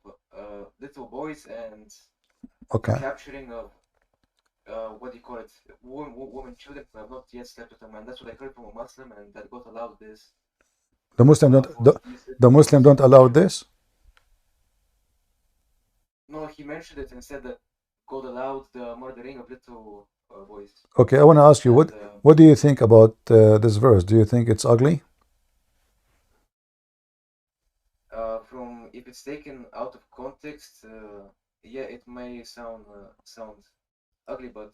little boys and okay. the capturing of what do you call it, women, children who have not yet slept with a man. That's what I heard from a Muslim, and that God allowed this. The Muslim don't allow this? No, he mentioned it and said that God allowed the murdering of little boys. Okay, I want to ask you, what do you think about this verse? Do you think it's ugly? From if it's taken out of context, yeah, it may sound ugly, but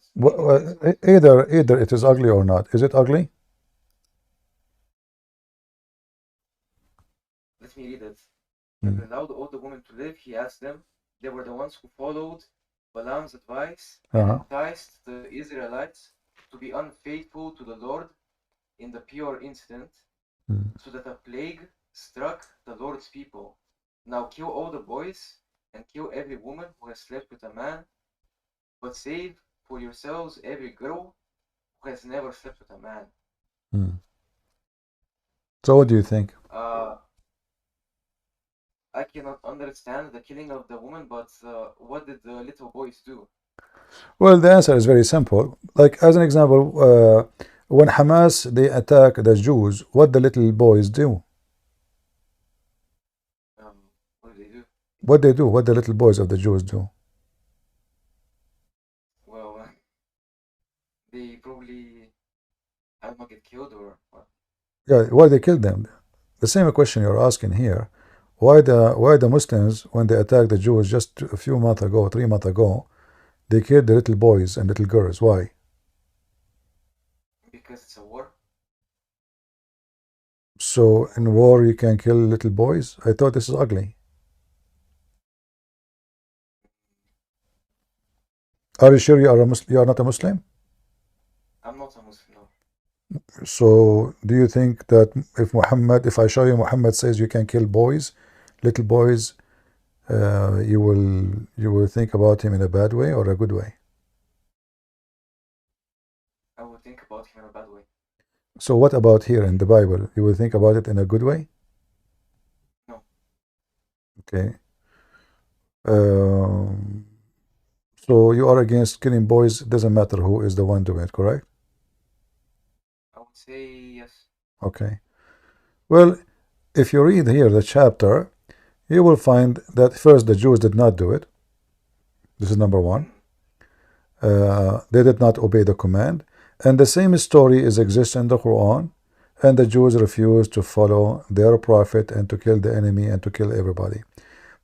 either it is ugly or not. Is it ugly? Let me read it. He allowed all the women to live. He asked them. They were the ones who followed Balaam's advice and enticed the Israelites to be unfaithful to the Lord in the Peor incident, so that a plague struck the Lord's people. Now kill all the boys and kill every woman who has slept with a man, but save for yourselves every girl who has never slept with a man. So what do you think? I cannot understand the killing of the woman, but what did the little boys do? Well, the answer is very simple. Like, as an example, when Hamas, they attack the Jews, what the little boys do? What do they do? What they do? What the little boys of the Jews do? Well, they probably, I don't know, get killed or what? Yeah, why they killed them? The same question you're asking here. Why the Muslims, when they attacked the Jews just a few months ago, 3 months ago, they killed the little boys and little girls? Why? Because it's a war. So in war you can kill little boys? I thought this is ugly. Are you sure you are not a Muslim? I'm not a Muslim, no. So do you think that if I show you Muhammad says you can kill boys, little boys, you will think about him in a bad way or a good way? I would think about him in a bad way. So what about here in the Bible? You will think about it in a good way? No. Okay. So you are against killing boys, it doesn't matter who is the one doing it, correct? I would say yes. Okay. Well, if you read here the chapter, you will find that first the Jews did not do it. This is number one. They did not obey the command. And the same story exists in the Quran. And the Jews refused to follow their prophet and to kill the enemy and to kill everybody.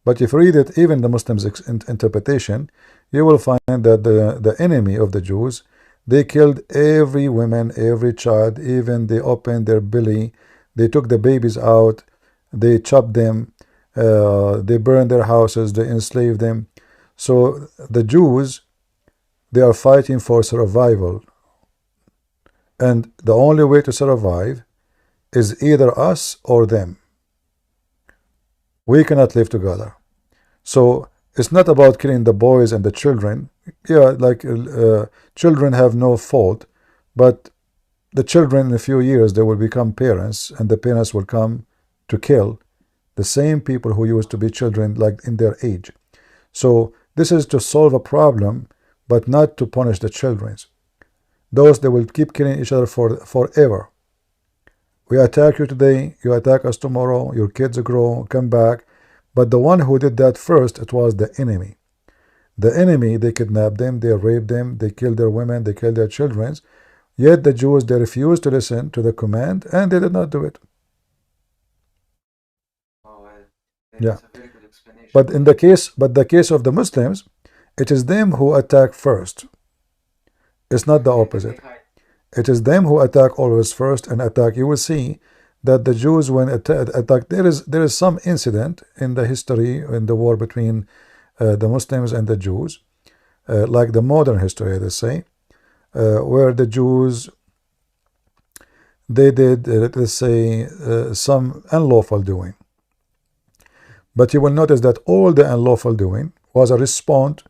But if you read it, even the Muslims' interpretation, you will find that the enemy of the Jews, they killed every woman, every child, even they opened their belly, they took the babies out, they chopped them, they burned their houses, they enslaved them. So the Jews, they are fighting for survival. And the only way to survive is either us or them. We cannot live together. So it's not about killing the boys and the children. Yeah, like children have no fault, but the children in a few years they will become parents, and the parents will come to kill the same people who used to be children, like in their age. So this is to solve a problem, but not to punish the children. Those they will keep killing each other forever. We attack you today, you attack us tomorrow, your kids grow, come back. But the one who did that first, it was the enemy. The enemy, they kidnapped them, they raped them, they killed their women, they killed their children. Yet the Jews, they refused to listen to the command, and they did not do it. Oh, Yeah. explanation. But the case of the Muslims, it is them who attack first. It's not the opposite. It is them who attack always first and attack. You will see that the Jews, when attack, there is some incident in the history in the war between the Muslims and the Jews, like the modern history, they say, where the Jews, they did, let's say, some unlawful doing. But you will notice that all the unlawful doing was a response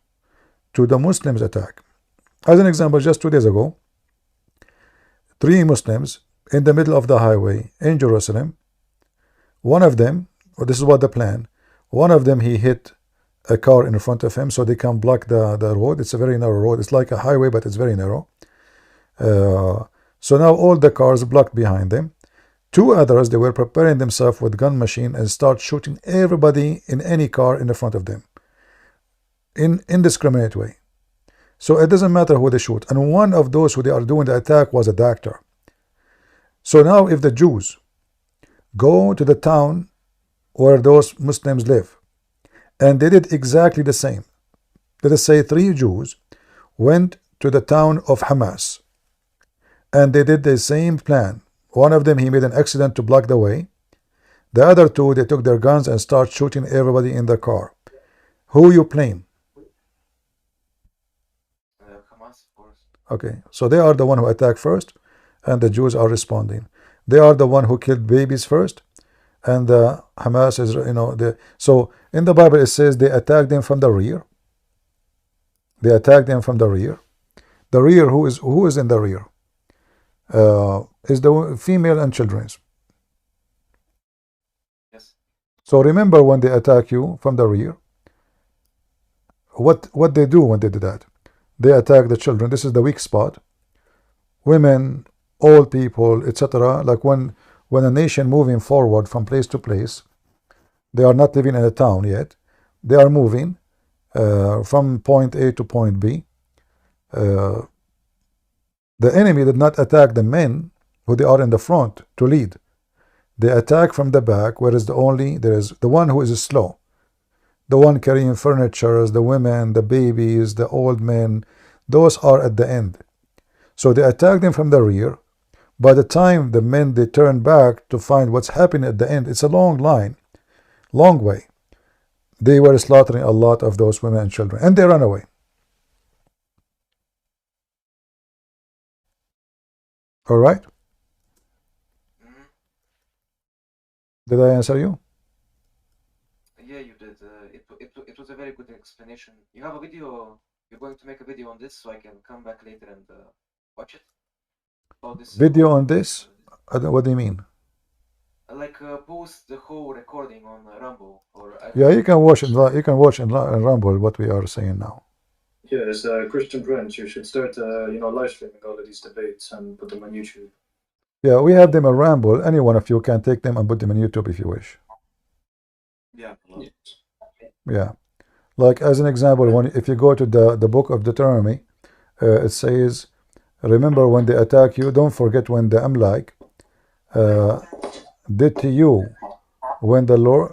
to the Muslims' attack. As an example, just 2 days ago, 3 Muslims in the middle of the highway in Jerusalem, one of them, this is what the plan, one of them, he hit a car in front of him so they can block the road. It's a very narrow road. It's like a highway, but it's very narrow. So now all the cars blocked behind them. 2 others, they were preparing themselves with gun machine and start shooting everybody in any car in the front of them in indiscriminate way. So it doesn't matter who they shoot. And one of those who they are doing the attack was a doctor. So now if the Jews go to the town where those Muslims live, and they did exactly the same, let us say 3 Jews went to the town of Hamas, and they did the same plan. One of them, he made an accident to block the way. The other 2, they took their guns and start shooting everybody in the car. Who you blame? Hamas, of course. Okay, so they are the one who attacked first, and the Jews are responding. They are the one who killed babies first, and the Hamas is, so in the Bible it says they attacked them from the rear. They attacked them from the rear. The rear, who is in the rear? Is the female and children. Yes. So remember, when they attack you from the rear, what they do when they do that? They attack the children. This is the weak spot. Women, old people, etc. Like when a nation moving forward from place to place, they are not living in a town yet. They are moving from point A to point B. The enemy did not attack the men who they are in the front to lead. They attack from the back, whereas there is the one who is slow, the one carrying furniture, the women, the babies, the old men, those are at the end. So they attack them from the rear. By the time the men, they turn back to find what's happening at the end, it's a long line, long way. They were slaughtering a lot of those women and children, and they ran away. All right? Did I answer you? Yeah, you did. It was a very good explanation. You have a video. You're going to make a video on this, so I can come back later and watch it. About this Video on this? What do you mean? Like post the whole recording on Rumble or. Yeah, you can watch in Rumble what we are saying now. Yeah, as a Christian Prince, you should start, live streaming all of these debates and put them on YouTube. Yeah, we have them in Rumble. Any one of you can take them and put them on YouTube if you wish. Yeah. Yeah. Like as an example, if you go to the book of Deuteronomy, it says, remember when they attack you, don't forget when the Amlak did to you when the Lord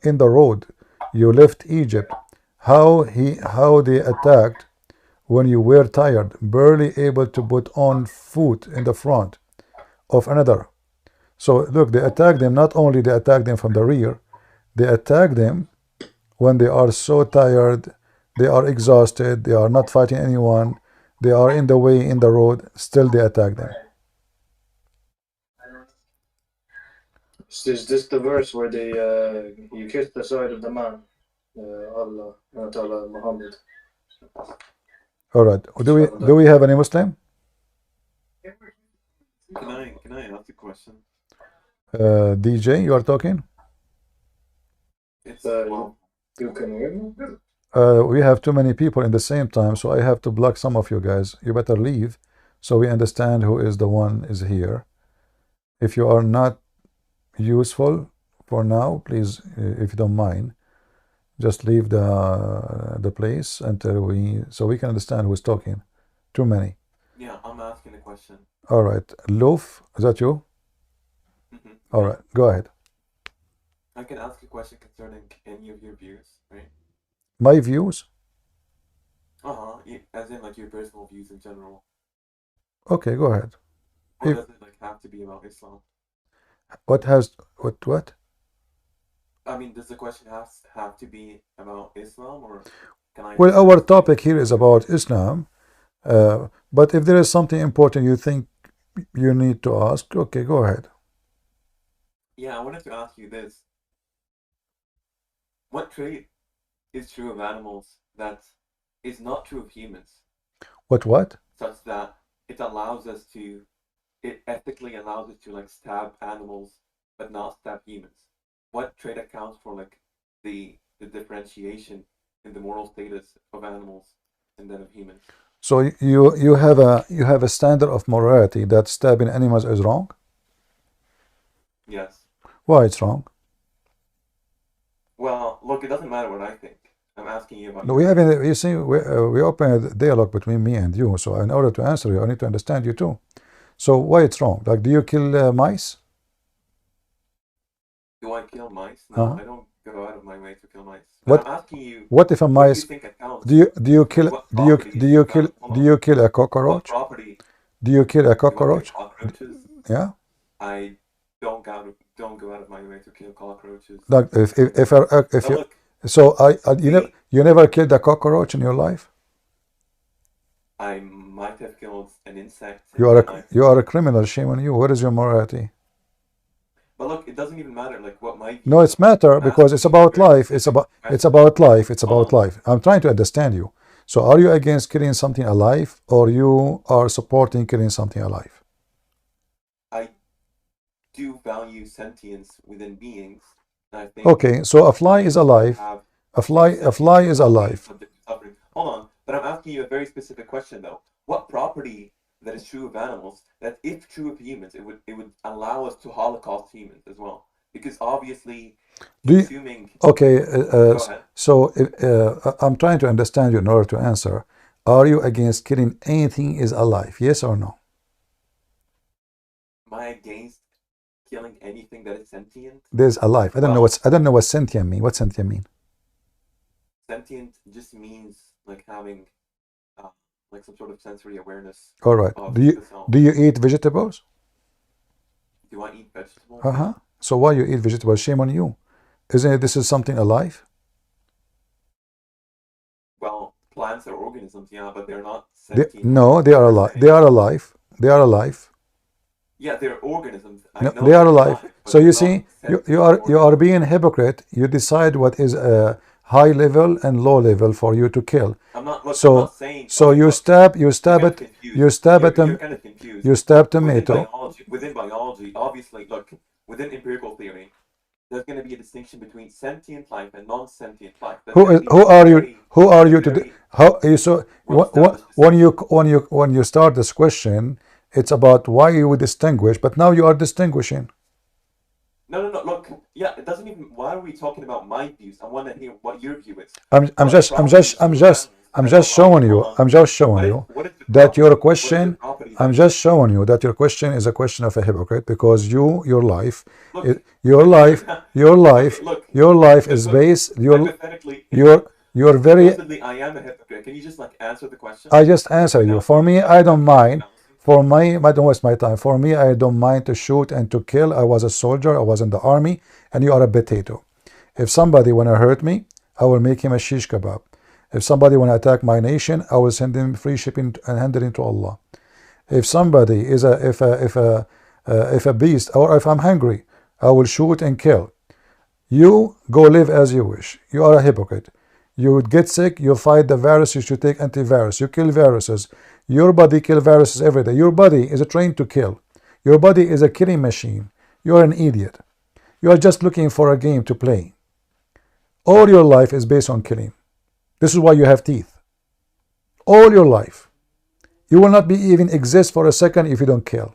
in the road you left Egypt, how they attacked when you were tired, barely able to put on foot in the front of another. So look, they attack them. Not only they attack them from the rear, they attack them when they are so tired, they are exhausted, they are not fighting anyone, they are in the way, in the road, still they attack them. Is this the verse where they you kiss the side of the man, Allah, not Allah, Muhammad? All right. Do we have any Muslim? Can I ask a question? DJ, you are talking? It's you can hear me? We have too many people in the same time, so I have to block some of you guys. You better leave so we understand who is the one is here. If you are not useful for now, please, if you don't mind, just leave the place until so we can understand who's talking. Too many. Yeah, I'm asking a question. All right. Loaf, is that you? All right, go ahead. I can ask a question concerning any of your views, right? My views? As in like your personal views in general. Okay, go ahead. Or does it like have to be about Islam? What? I mean, does the question have to be about Islam, or can I? Well, our topic here is about Islam, but if there is something important you think you need to ask, okay, go ahead. Yeah, I wanted to ask you this. What trait is true of animals that is not true of humans? What? Such that it ethically allows us to like stab animals but not stab humans. What trait accounts for like the differentiation in the moral status of animals and then of humans? So you have a standard of morality that stabbing animals is wrong? Yes. Why it's wrong? Well, look, it doesn't matter what I think. I'm asking you about. No, you see, we open a dialogue between me and you. So in order to answer you, I need to understand you too. So why it's wrong? Like, do you kill mice? Do I kill mice? No, I don't go out of my way to kill mice. What? I'm asking you. What if a mice? Do you kill a cockroach? What property? Do you kill a cockroach? Cockroaches? Yeah. I don't go out of my way to kill cockroaches. Like if you so you never killed a cockroach in your life? I might have killed an insect. You are a criminal. Shame on you. What is your morality? But look, it doesn't even matter like what my. No, it's matter because it's about life. It's about life. It's about life. I'm trying to understand you. So are you against killing something alive, or you are supporting killing something alive? I do value sentience within beings. I think okay, so a fly is alive. A fly is alive. Hold on, but I'm asking you a very specific question though. What property that is true of animals that, if true of humans, it would allow us to holocaust humans as well? Because obviously, consuming. So I'm trying to understand you in order to answer. Are you against killing anything is alive? Yes or no? Am I against killing anything that is sentient? There's alive. I don't know what sentient mean. What sentient mean? Sentient just means like having like some sort of sensory awareness. All right. Do you eat vegetables? Do I eat vegetables? So why you eat vegetables? Shame on you. Isn't it this is something alive? Well, plants are organisms, yeah, but they're not sentient. No, they are alive. They are alive. They are alive. Yeah, they're organisms. No, they are alive. So you see, you are being a hypocrite. You decide what is a high level and low level for you to kill. I'm not saying. So you stab tomato. Within biology, obviously, look, within empirical theory, there's going to be a distinction between sentient life and non-sentient life. Who are you today? When you start this question, it's about why you would distinguish, but now you are distinguishing. No. Look, yeah, it doesn't even. Why are we talking about my views? I want to hear what your view is. I'm just showing you. That your question. I'm just showing you that your question is a question of a hypocrite because your life is based. You're very. I am a hypocrite. Can you just like answer the question? I just answer you. For me, I don't mind. I don't waste my time. For me, I don't mind to shoot and to kill. I was a soldier. I was in the army, and you are a potato. If somebody wanna hurt me, I will make him a shish kebab. If somebody wanna attack my nation, I will send him free shipping and hand it into Allah. If somebody is if a beast, or if I'm hungry, I will shoot and kill. You go live as you wish. You are a hypocrite. You would get sick, you fight the virus, you should take antivirus. You kill viruses. Your body kills viruses every day. Your body is trained to kill. Your body is a killing machine. You are an idiot. You are just looking for a game to play. All your life is based on killing. This is why you have teeth. All your life. You will not be even exist for a second if you don't kill.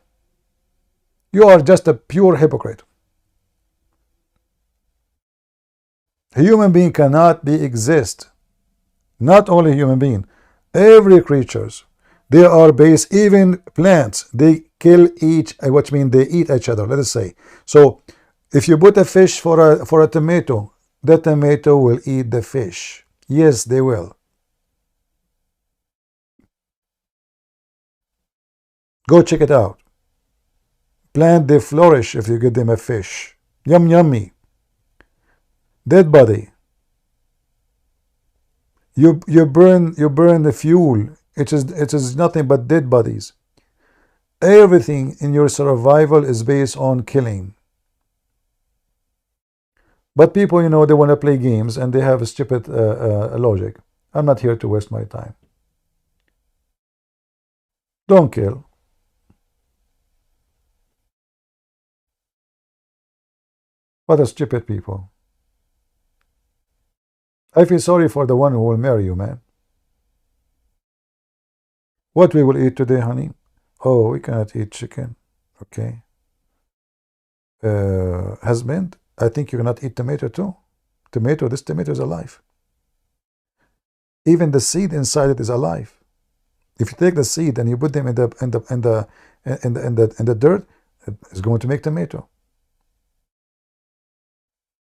You are just a pure hypocrite. A human being cannot exist. Not only human being. Every creatures. They are based, even plants, they kill which means they eat each other, let us say. So If you put a fish for a tomato, the tomato will eat the fish. Yes, they will. Go check it out. Plant, they flourish if you give them a fish. Yum, yummy. Dead body. You burn the fuel. It is nothing but dead bodies. Everything in your survival is based on killing. But people, you know, they want to play games and they have a stupid logic. I'm not here to waste my time. Don't kill. What a stupid people. I feel sorry for the one who will marry you, man. What we will eat today, honey? Oh, we cannot eat chicken. Okay. Husband, I think you cannot eat tomato too. This tomato is alive. Even the seed inside it is alive. If you take the seed and you put them in the dirt, it's going to make tomato.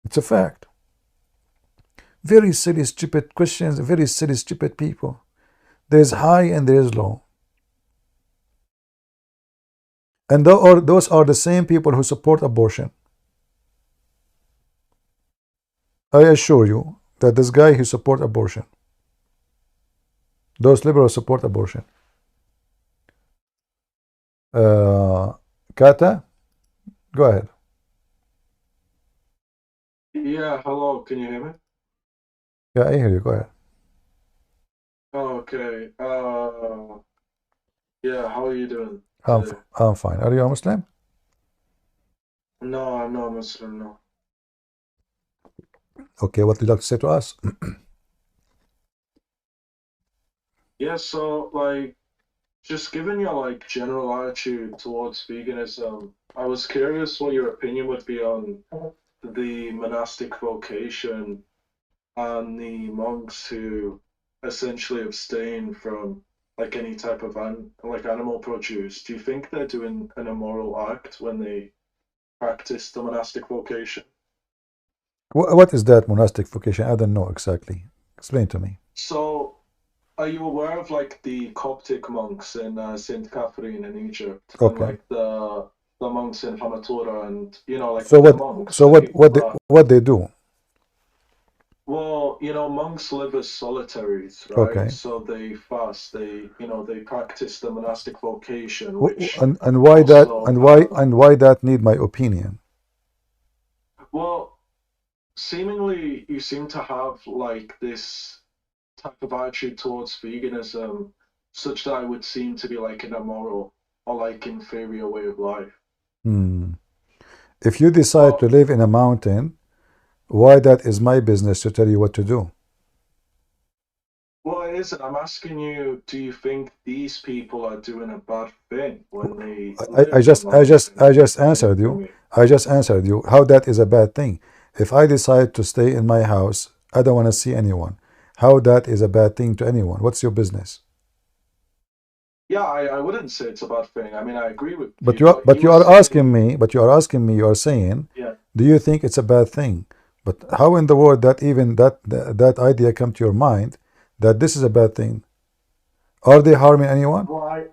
It's a fact. Very silly, stupid Christians, very silly, stupid people. There's high and there's low. And those are the same people who support abortion. I assure you that this guy who support abortion, those liberals support abortion. Kata, go ahead. Yeah, hello, can you hear me? Yeah, I hear you. Go ahead. Okay. Yeah, how are you doing? I'm fine. Are you a Muslim? No, I'm not Muslim, no. Okay, what would you like to say to us? Yeah, so like just given your like general attitude towards veganism, I was curious what your opinion would be on the monastic vocation and the monks who essentially abstain from like any type of animal produce. Do you think they're doing an immoral act when they practice the monastic vocation? What is that monastic vocation? I don't know exactly. Explain to me. So, are you aware of like the Coptic monks in Saint Catherine in Egypt, and Okay. like the monks in Hamatura, and you know like So the monks? what they do? Well, you know, monks live as solitaries, right? Okay. So they fast. They practice the monastic vocation, which And why that need my opinion? well, seemingly you seem to have like this type of attitude towards veganism, such that it would seem to be like an immoral or like inferior way of life. If you decide to live in a mountain, why that is my business to tell you what to do? Well, it isn't. I'm asking you, do you think these people are doing a bad thing when they I just answered you. I just answered you how that is a bad thing. If I decide to stay in my house, I don't want to see anyone. How that is a bad thing to anyone? What's your business? Yeah, I wouldn't say it's a bad thing. I mean, I agree with But you. you are asking me. You are saying, Yeah. do you think it's a bad thing? But how in the world that idea come to your mind that this is a bad thing? Are they harming anyone? Well,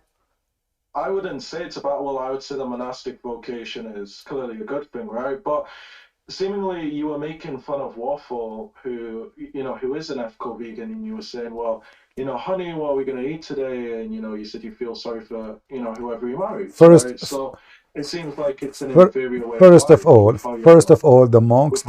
I wouldn't say it's about. Well, I would say the monastic vocation is clearly a good thing, right? But seemingly you were making fun of Waffle, who is an ethical vegan, and you were saying, well, honey, what are we going to eat today? And you said you feel sorry for whoever you married. Right? So it seems like it's an inferior way. First of all, the monks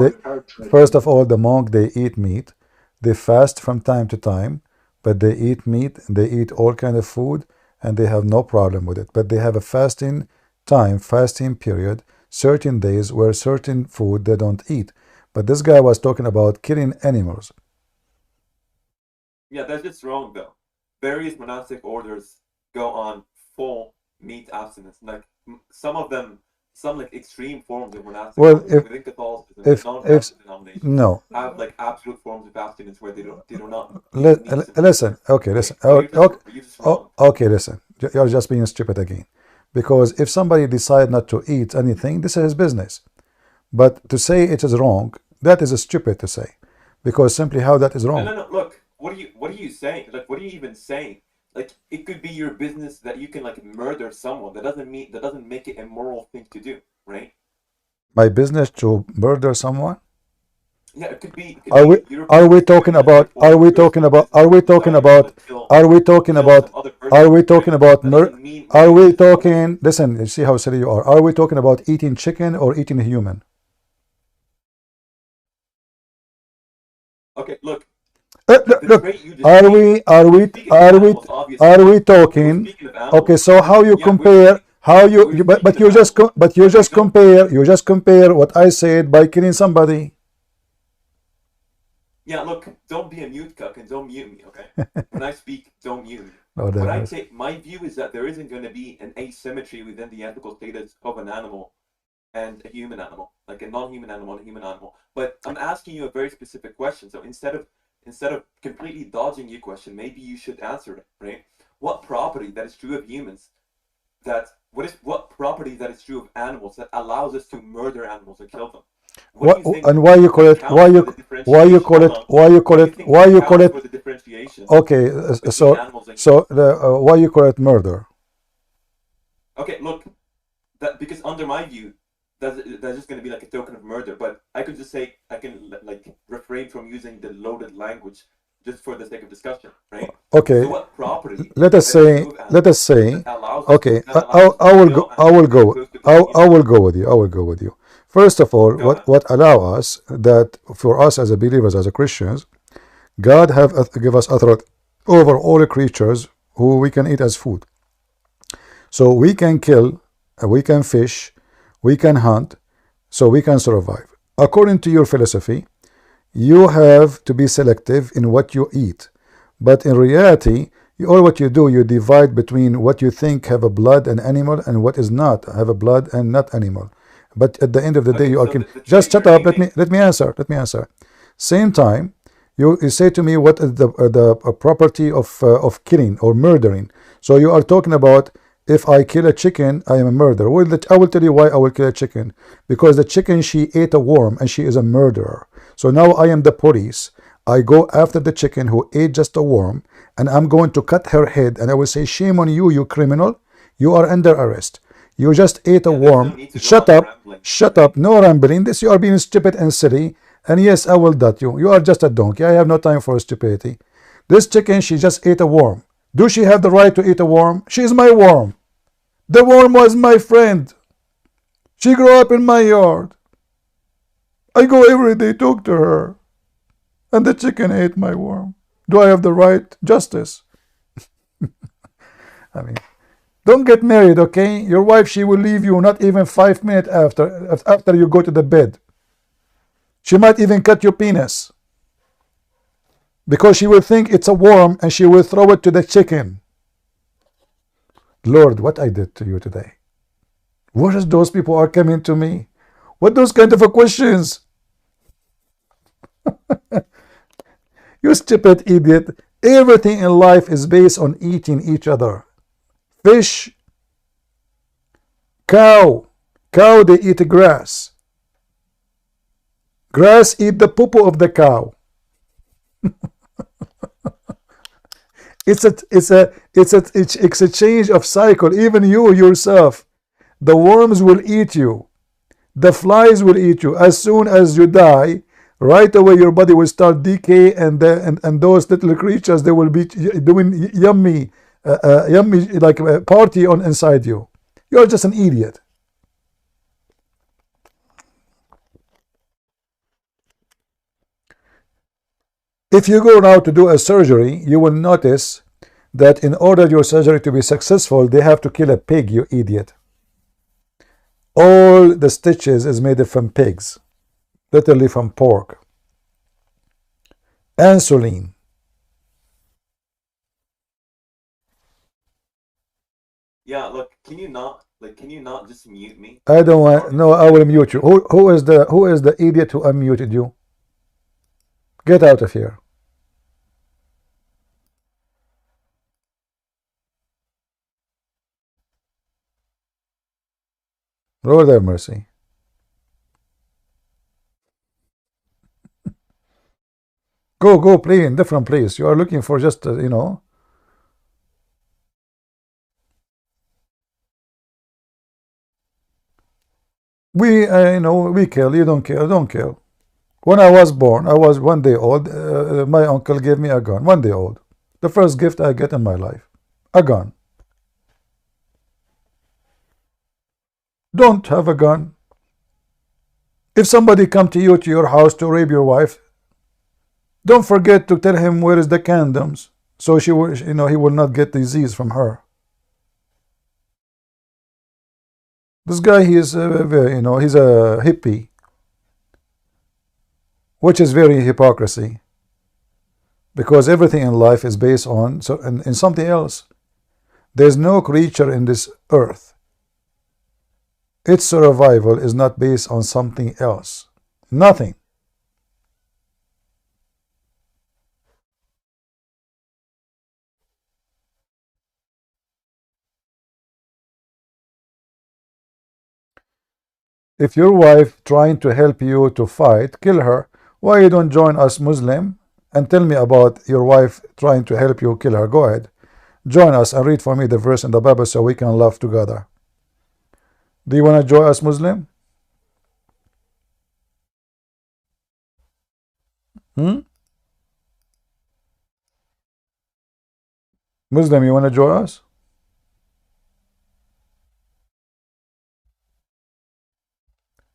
they eat meat. They fast from time to time, but they eat meat. They eat all kind of food, and they have no problem with it. But they have a fasting period. Certain days where certain food they don't eat. But this guy was talking about killing animals. Yeah, that's just wrong though. Various monastic orders go on full meat abstinence. Like some like extreme forms of monastic orders within Catholicism, non-Catholic denominations have like absolute forms of abstinence where they do not. Listen. Okay, listen. You're just being stupid again. Because if somebody decides not to eat anything, this is his business. But to say it is wrong, that is stupid to say, because simply how that is wrong. No. Look, what are you saying? Like, what are you even saying? Like, it could be your business that you can like murder someone. That doesn't make it a moral thing to do, right? My business to murder someone? Yeah, it could be. Are we talking about listen, you see how silly you are. Are we talking about eating chicken or eating a human? Okay, look. Look, are we talking? Okay, so how you compare? But you just compare what I said by killing somebody. Yeah, look, don't be a mute cuck and don't mute me, okay? When I speak, don't mute me. Oh, what I take, my view is that there isn't going to be an asymmetry within the ethical status of an animal and a human animal, like a non-human animal and a human animal. But I'm asking you a very specific question. So instead of completely dodging your question, maybe you should answer it, right? What property that is true of humans what property that is true of animals that allows us to murder animals or kill them? And why you call it okay, why you call it murder? Okay, look, because under my view, that's just going to be like a token of murder. But I could just say, I can like refrain from using the loaded language just for the sake of discussion, right? Okay. So what property? Let us say. Okay, I will go with you. First of all, what allow us that for us as a believers, as a Christians, God have give us authority over all creatures who we can eat as food. So we can kill, we can fish, we can hunt, so we can survive. According to your philosophy, you have to be selective in what you eat. But in reality, all what you do, you divide between what you think have a blood and animal and what is not have a blood and not animal. But at the end of the day, you are just shut up. Let me answer. Same time, you say to me what is the property of killing or murdering. So you are talking about if I kill a chicken, I am a murderer. Well, I will tell you why I will kill a chicken. Because the chicken, she ate a worm and she is a murderer. So now I am the police. I go after the chicken who ate just a worm, and I'm going to cut her head, and I will say, shame on you, you criminal. You are under arrest. You just ate a worm. Shut up. No rambling. This you are being stupid and silly. And yes, I will dot you. You are just a donkey. I have no time for stupidity. This chicken, she just ate a worm. Do she have the right to eat a worm? She is my worm. The worm was my friend. She grew up in my yard. I go every day, talk to her. And the chicken ate my worm. Do I have the right? Justice. I mean, don't get married, okay? Your wife, she will leave you not even 5 minutes after you go to the bed. She might even cut your penis. Because she will think it's a worm and she will throw it to the chicken. Lord, what I did to you today. What is those people are coming to me? What those kind of questions? You stupid idiot. Everything in life is based on eating each other. Fish, cow, they eat grass. Grass eat the poo of the cow. It's a change of cycle. Even you yourself, the worms will eat you. The flies will eat you. As soon as you die, right away your body will start decay, and those little creatures, they will be doing yummy like a party on inside you. You are just an idiot. If you go now to do a surgery, you will notice that in order your surgery to be successful, they have to kill a pig, you idiot. All the stitches is made from pigs, literally from pork. Insulin. Yeah, look, can you not just mute me? I don't want. No, I will mute you. Who is the idiot who unmuted you? Get out of here. Lord have mercy. Go play in different place. You are looking for just, you know. We, you know, we kill. You don't kill. Don't kill. When I was born, I was 1 day old. My uncle gave me a gun. 1 day old. The first gift I get in my life. A gun. Don't have a gun. If somebody come to you to your house to rape your wife, don't forget to tell him where is the condoms, so she will, you know, he will not get disease from her. This guy, he is, you know, he's a hippie, which is very hypocrisy, because everything in life is based on in something else. There's no creature in this earth. Its survival is not based on something else. Nothing. If your wife trying to help you to fight, kill her. Why you don't join us Muslim and tell me about your wife trying to help you kill her? Go ahead. Join us and read for me the verse in the Bible so we can laugh together. Do you want to join us Muslim? Muslim, you want to join us?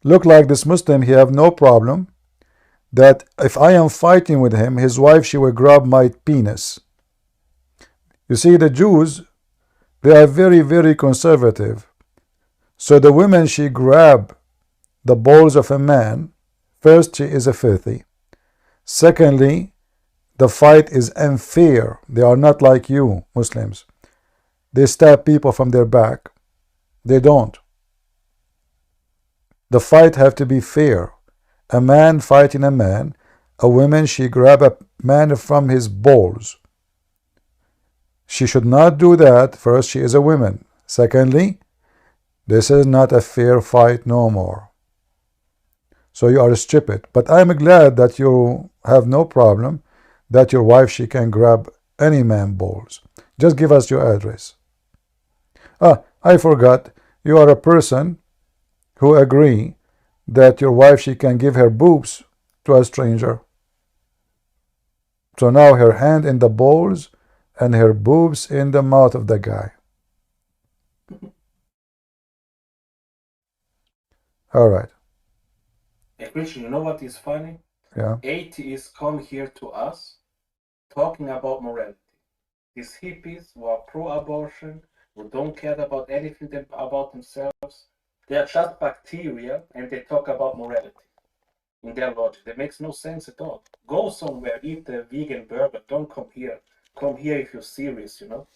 Look like this Muslim, he have no problem that if I am fighting with him, his wife, she will grab my penis. You see, the Jews, they are very, very conservative. So the women, she grab the balls of a man. First, she is a filthy. Secondly, the fight is unfair. They are not like you, Muslims. They stab people from their back. They don't. The fight have to be fair. A man fighting a man. A woman, she grab a man from his balls. She should not do that. First, she is a woman. Secondly, this is not a fair fight no more. So you are stupid. But I'm glad that you have no problem that your wife, she can grab any man balls. Just give us your address. I forgot. You are a person who agree that your wife, she can give her boobs to a stranger. So now her hand in the balls and her boobs in the mouth of the guy. All right. Hey, Christian, you know what is funny? Yeah. Atheists come here to us talking about morality. These hippies who are pro-abortion, who don't care about anything about themselves, they are just bacteria and they talk about morality in their logic. That makes no sense at all. Go somewhere, eat a vegan burger. Don't come here. Come here if you're serious, you know?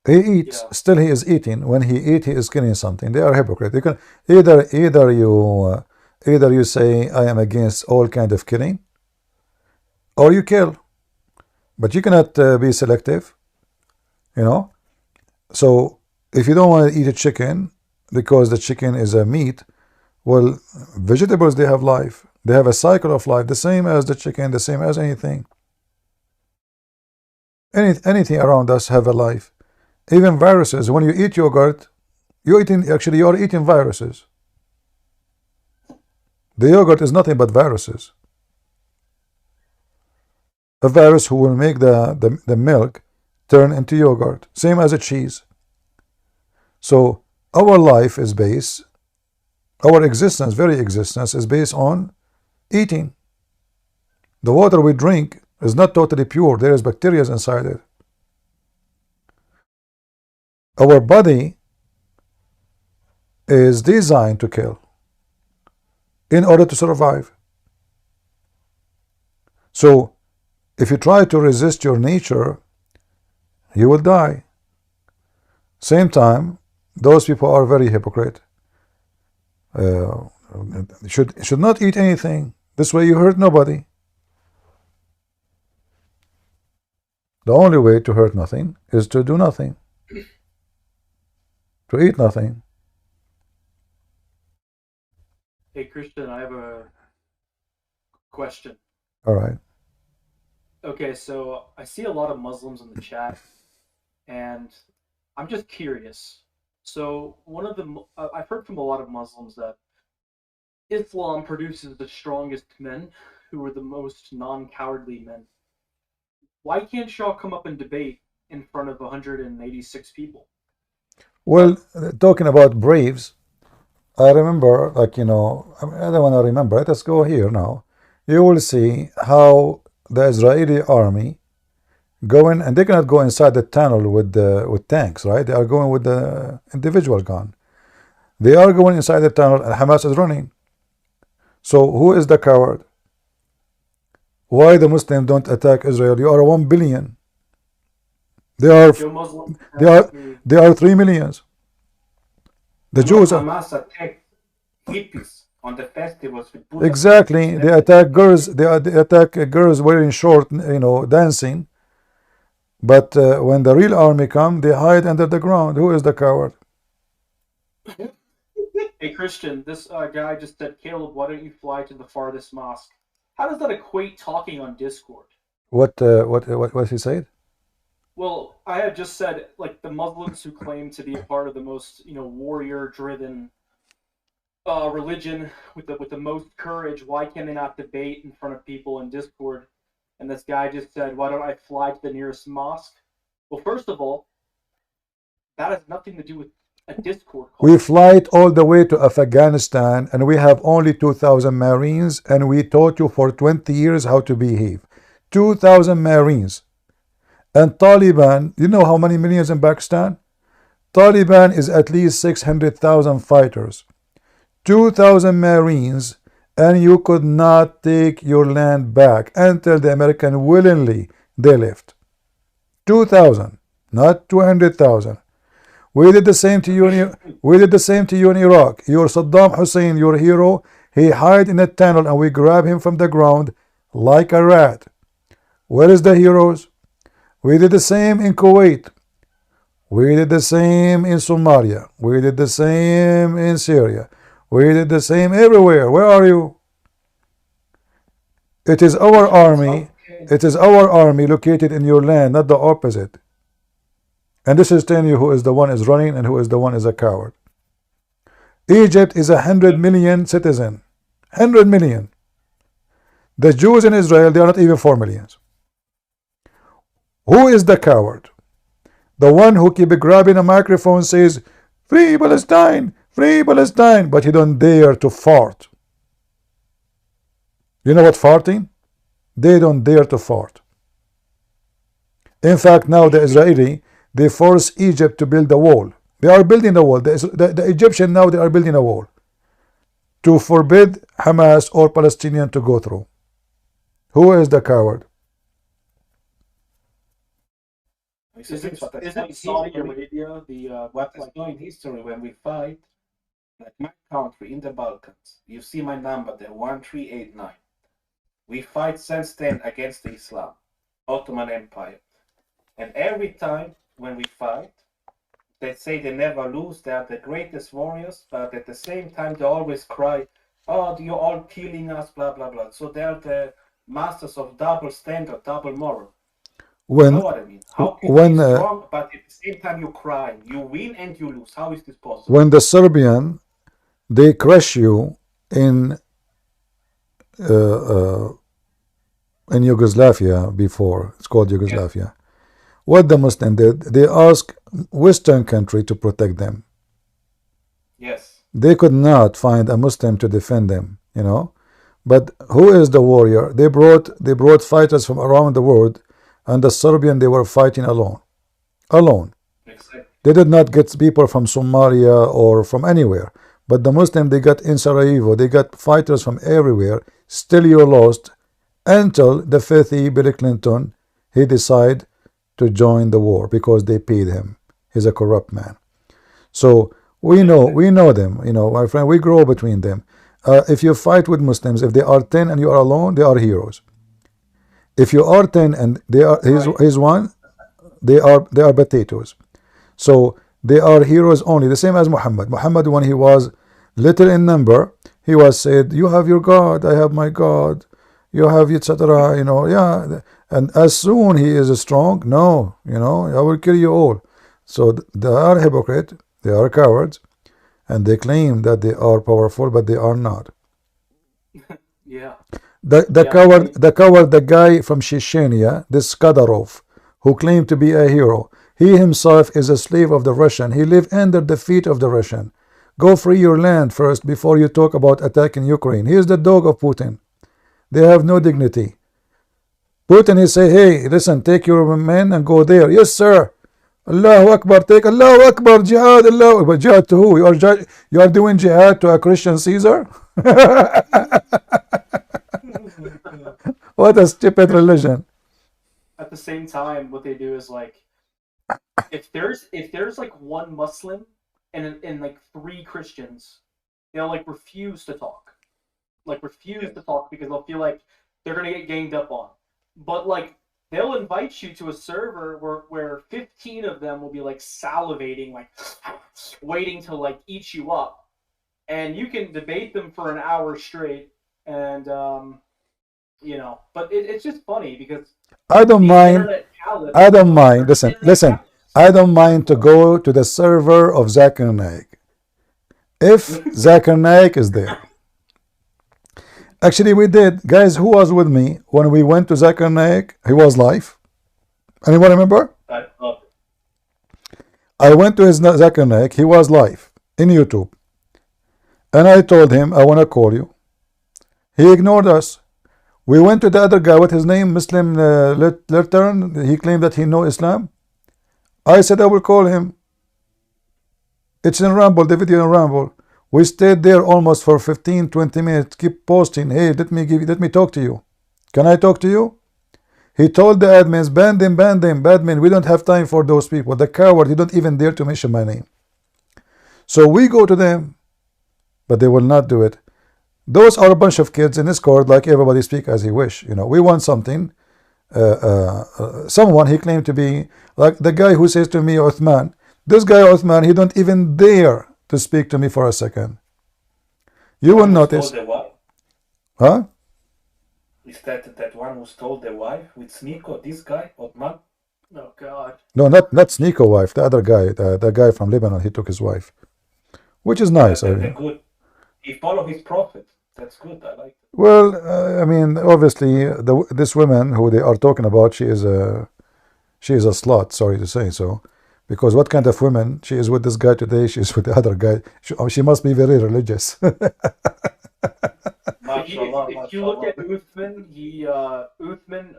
He eats, still he is eating. When he eats, he is killing something. They are hypocrite. You can either you say I am against all kind of killing, or you kill. But you cannot be selective, you know. So if you don't want to eat a chicken because the chicken is a meat, well, vegetables, they have life. They have a cycle of life, the same as the chicken, the same as anything. Anything around us have a life. Even viruses. When you eat yogurt, you are eating viruses. The yogurt is nothing but viruses. A virus who will make the milk turn into yogurt, same as a cheese. So our life is based, our existence, very existence, is based on eating. The water we drink is not totally pure. There is bacteria inside it. Our body is designed to kill in order to survive. So if you try to resist your nature, you will die. Same time, those people are very hypocrite. Should not eat anything. This way you hurt nobody. The only way to hurt nothing is to do nothing. To eat nothing. Hey Christian, I have a question. All right. Okay, so I see a lot of Muslims in the chat, and I'm just curious. So one of the I've heard from a lot of Muslims that Islam produces the strongest men, who are the most non-cowardly men. Why can't y'all come up and debate in front of 186 people? Well, talking about braves, I remember, like, you know, I don't want to remember. Let us go here now. You will see how the Israeli army going, and they cannot go inside the tunnel with tanks, right? They are going with the individual gun. They are going inside the tunnel, and Hamas is running. So who is the coward? Why the Muslims don't attack Israel? You are 1 billion. They are 3 millions. The Jews are Hamas attacked hippies on the festivals with Buddha. exactly. They attack girls. They attack girls wearing short, you know, dancing. But when the real army come, they hide under the ground. Who is the coward? Hey Christian, this guy just said, Caleb, why don't you fly to the farthest mosque? How does that equate talking on Discord? What he said? Well, I have just said, like, the Muslims who claim to be a part of the most, you know, warrior-driven religion with the most courage, why can they not debate in front of people in Discord? And this guy just said, why don't I fly to the nearest mosque? Well, first of all, that has nothing to do with a Discord call. We fly all the way to Afghanistan, and we have only 2,000 Marines, and we taught you for 20 years how to behave. 2,000 Marines. And Taliban, you know how many millions in Pakistan? Taliban is at least 600,000 fighters. 2,000 Marines, and you could not take your land back until the American willingly they left. 2,000, not 200,000. We did the same to you in Iraq. Your Saddam Hussein, your hero, he hid in a tunnel and we grab him from the ground like a rat. Where is the heroes? We did the same in Kuwait. We did the same in Somalia. We did the same in Syria. We did the same everywhere. Where are you? It is our army. It is our army located in your land, not the opposite. And this is telling you who is the one is running and who is the one is a coward. Egypt is 100 million citizen. 100 million. The Jews in Israel, they are not even 4 millions. Who is the coward? The one who keep grabbing a microphone says, "Free Palestine, free Palestine," but he don't dare to fart. You know what farting? They don't dare to fart. In fact, now the Israeli, they force Egypt to build a wall. They are building a wall. The Egyptian now, they are building a wall to forbid Hamas or Palestinian to go through. Who is the coward? Isn't Saudi Arabia the what is going in history when we fight, like my country in the Balkans, you see my number there, 1389. We fight since then against Islam, Ottoman Empire. And every time when we fight, they say they never lose, they are the greatest warriors, but at the same time they always cry, "Oh, you're all killing us, blah, blah, blah." So they're the masters of double standard, double moral. You know what I mean? How can you be strong, but at the same time you cry? You win and you lose. How is this possible? When the Serbian, they crush you in Yugoslavia before, it's called Yugoslavia. Yes. What the Muslim did, they asked Western country to protect them. Yes. They could not find a Muslim to defend them, you know. But who is the warrior? They brought fighters from around the world, and the Serbian, they were fighting alone. Alone. Exactly. They did not get people from Somalia or from anywhere. But the Muslim, they got in Sarajevo, they got fighters from everywhere. Still you lost until the filthy Bill Clinton, he decided to join the war because they paid him. He's a corrupt man. So we know them, you know, my friend, we grow between them. If you fight with Muslims, if they are 10 and you are alone, they are heroes. If you are 10 and they are he's one, they are potatoes. So they are heroes only, the same as Muhammad. Muhammad, when he was little in number, he was said, "You have your God, I have my God. you have etc. You know, yeah. And as soon he is strong, no, you know, I will kill you all. So they are hypocrite, they are cowards, and they claim that they are powerful, but they are not. Yeah. The guy from Chechnya, this Kadyrov, who claimed to be a hero, he himself is a slave of the Russian. He lived under the feet of the Russian. Go free your land first before you talk about attacking Ukraine. He is the dog of Putin. They have no dignity. Putin, he say, hey, listen, take your men and go there. Yes, sir. Allahu Akbar, take Allahu Akbar, jihad, Allahu Akbar. Jihad to who? You are doing jihad to a Christian Caesar? What a stupid religion. At the same time, what they do is like, if there's like one Muslim and like 3 Christians, they'll like refuse to talk. Like refuse to talk because they'll feel like they're gonna get ganged up on. But like they'll invite you to a server where 15 of them will be like salivating, like waiting to like eat you up. And you can debate them for an hour straight, and you know, but it's just funny because I don't mind. Listen. I don't mind to go to the server of Zakir Naik if Zakir Naik is there. Actually, we did. Guys, who was with me when we went to Zakir Naik? He was live. Anyone remember? I went to his Zakir Naik. He was live in YouTube. And I told him, I want to call you. He ignored us. We went to the other guy, what his name, Muslim Lurtern. He claimed that he know Islam. I said I will call him. It's in Rumble, the video in Rumble. We stayed there almost for 15-20 minutes. Keep posting. Hey, let me talk to you. Can I talk to you? He told the admins, ban them, admin. We don't have time for those people. The coward, he don't even dare to mention my name. So we go to them, but they will not do it. Those are a bunch of kids in Discord, like everybody speak as he wish. You know, we want something. Someone he claimed to be like the guy who says to me, Uthman. This guy Uthman, he don't even dare to speak to me for a second. You will notice. Huh? Is that one who stole the wife with Sneeko? This guy, Uthman? Oh God. No, not Sneeko wife. The other guy, the guy from Lebanon, he took his wife, which is nice. Good. He followed his prophet. That's good. I like it. Well, I mean, obviously, this woman who they are talking about, she is a slut. Sorry to say so, because what kind of woman she is with this guy today? She is with the other guy. She must be very religious. If you look at Uthman,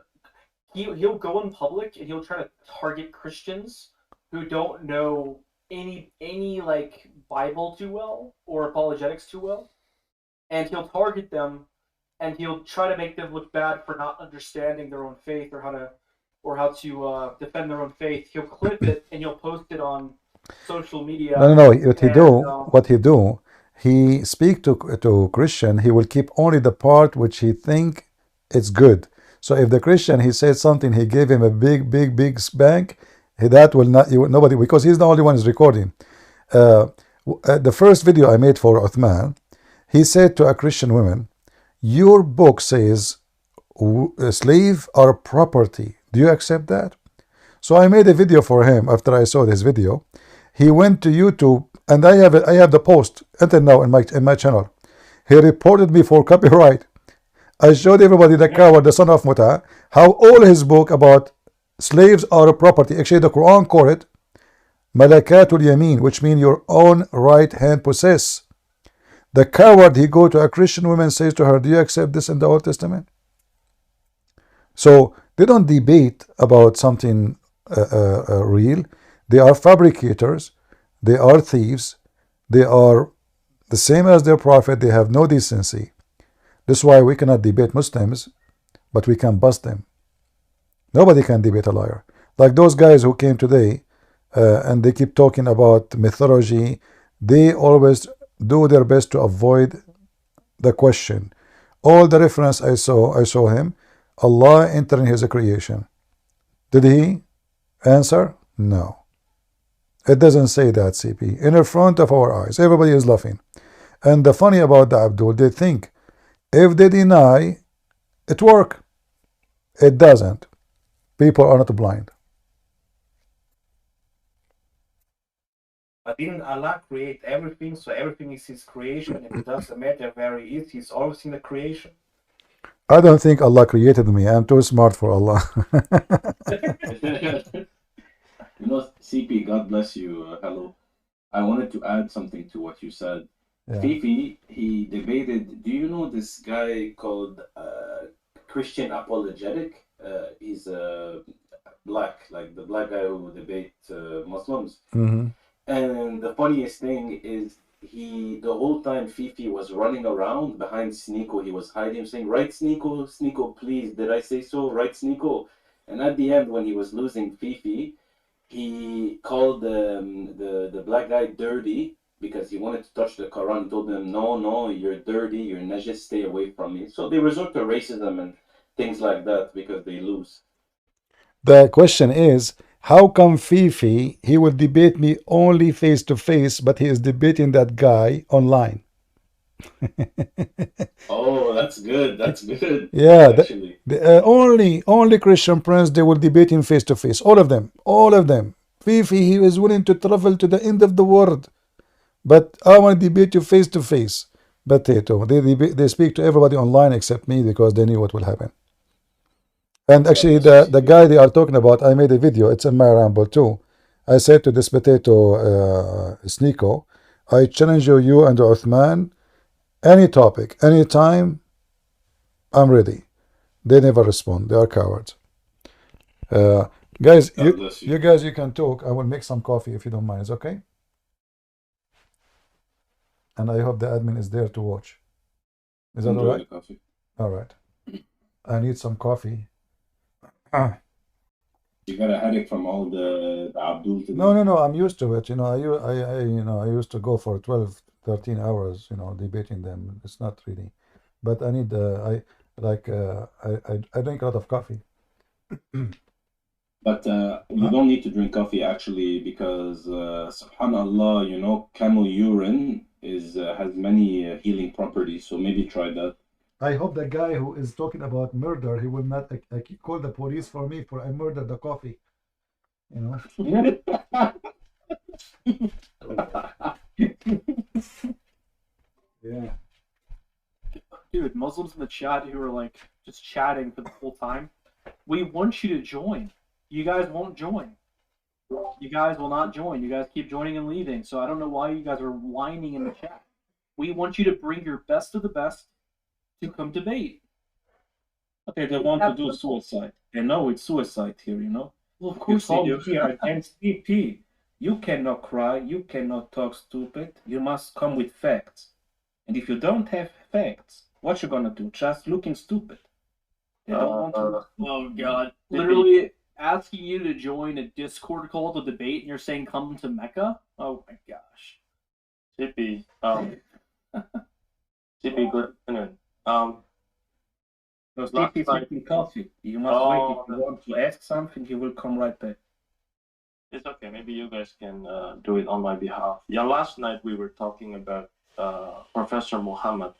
he'll go in public and he'll try to target Christians who don't know any like Bible too well or apologetics too well, and he'll target them and he'll try to make them look bad for not understanding their own faith or how to defend their own faith. He'll clip it and he'll post it on social media. No. What he do? He speak to Christian. He will keep only the part which he think it's good. So if the Christian he said something, he gave him a big spank. That will not nobody, because he's the only one who's recording. The first video I made for Uthman, he said to a Christian woman, your book says slave are property. Do you accept that? So I made a video for him after I saw this video. He went to YouTube, and I have the post until now in my channel. He reported me for copyright. I showed everybody the coward, the son of Muta, how all his book about slaves are a property. Actually, the Quran call it Malakatul Yamin, which means your own right hand possess. The coward, he go to a Christian woman, says to her, do you accept this in the Old Testament? So they don't debate about something real. They are fabricators. They are thieves. They are the same as their prophet. They have no decency. This is why we cannot debate Muslims, but we can bust them. Nobody can debate a liar. Like those guys who came today and they keep talking about mythology, they always do their best to avoid the question. All the reference I saw him, Allah entering his creation. Did he answer? No. It doesn't say that, CP. In front of our eyes. Everybody is laughing. And the funny about the Abdul, they think if they deny It works. It doesn't. People are not blind. But didn't Allah create everything? So everything is His creation, and it doesn't matter where He is. He's always in the creation. I don't think Allah created me. I'm too smart for Allah. You know, CP, God bless you. Hello. I wanted to add something to what you said. Yeah. Fifi, he debated. Do you know this guy called Christian Apologetic? He's black, like the black guy who debate Muslims. Mm-hmm. And the funniest thing is, the whole time Fifi was running around behind Sneeko, he was hiding, saying, "Right, Sneeko, Sneeko, please, did I say so? Right, Sneeko." And at the end, when he was losing Fifi, he called the black guy dirty because he wanted to touch the Quran. He told him, no, you're dirty, you're najis, stay away from me. So they resort to racism and things like that because they lose. The question is, how come Fifi, he will debate me only face to face, but he is debating that guy online? Oh, that's good. That's good. Yeah, actually. only Christian Prince, they will debate him face to face. All of them. All of them. Fifi, he is willing to travel to the end of the world. But I want to debate you face to face. But they speak to everybody online except me because they knew what will happen. And actually, the guy they are talking about, I made a video. It's in my ramble too. I said to this potato Sneeko, I challenge you and Uthman, any topic, anytime, I'm ready. They never respond. They are cowards. Guys, you guys, you can talk. I will make some coffee if you don't mind. It's okay? And I hope the admin is there to watch. Is that all right? Coffee. All right. I need some coffee. You got a headache from all the Abdul today? No. I'm used to it. I used to go for 12, 13 hours. Debating them. It's not really. But I need. I drink a lot of coffee. But you don't need to drink coffee actually, because subhanallah, camel urine has many healing properties. So maybe try that. I hope the guy who is talking about murder, he will not call the police for me for I murdered the coffee. Yeah. Dude, Muslims in the chat who are like just chatting for the whole time. We want you to join. You guys won't join. You guys will not join. You guys keep joining and leaving. So I don't know why you guys are whining in the chat. We want you to bring your best of the best to come debate. Okay, they want to do suicide. They know it's suicide here, Well, of course they do. Here against PP. You cannot cry. You cannot talk stupid. You must come with facts. And if you don't have facts, what you gonna do? Just looking stupid. They don't want to. Oh God! Literally asking you to join a Discord call to debate, and you're saying come to Mecca? Oh my gosh! CP, CP, good afternoon. No, CP is making coffee. You must wait. If you want to ask something, he will come right back. It's okay. Maybe you guys can do it on my behalf. Yeah, last night we were talking about Professor Mohammed,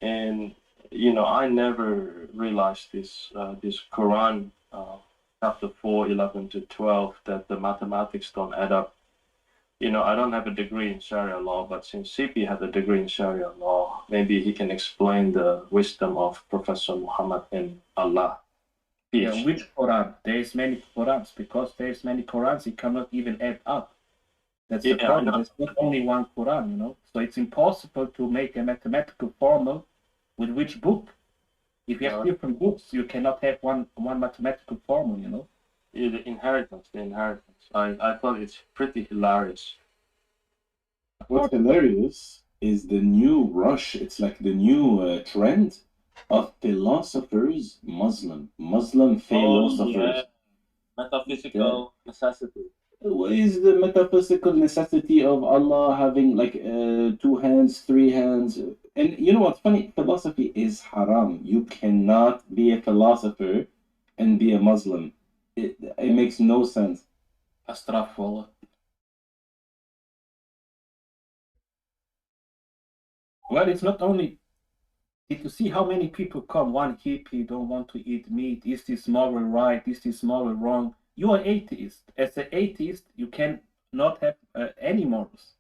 and I never realized this Quran chapter 4:11 to 12 that the mathematics don't add up. I don't have a degree in Sharia law, but since CP had a degree in Sharia law, maybe he can explain the wisdom of Professor Muhammad in Allah. Yeah, which Quran? There is many Qurans. Because there is many Qurans, it cannot even add up. That's the problem. There's not only one Quran, So it's impossible to make a mathematical formula with which book. If you have different books, you cannot have one mathematical formula, Yeah, the inheritance. I thought it's pretty hilarious. What's hilarious is the new rush. It's like the new trend of philosophers, Muslim philosophers. Metaphysical necessity. What is the metaphysical necessity of Allah having like 2 hands, 3 hands? And you know what's funny? Philosophy is haram. You cannot be a philosopher and be a Muslim. It makes no sense. Astaghfirullah. Well, it's not only Did you see how many people come? One hippie don't want to eat meat. Is this moral right? Is this moral wrong? You are atheist. As an atheist, you can not have any morals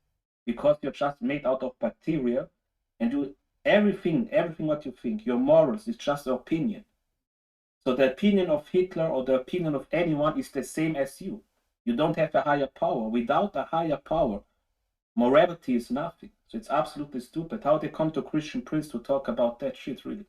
because you're just made out of bacteria, and you everything what you think. Your morals is just an opinion. So the opinion of Hitler or the opinion of anyone is the same as you. You don't have a higher power. Without a higher power, morality is nothing. So it's absolutely stupid. How they come to Christian Prince to talk about that shit, really?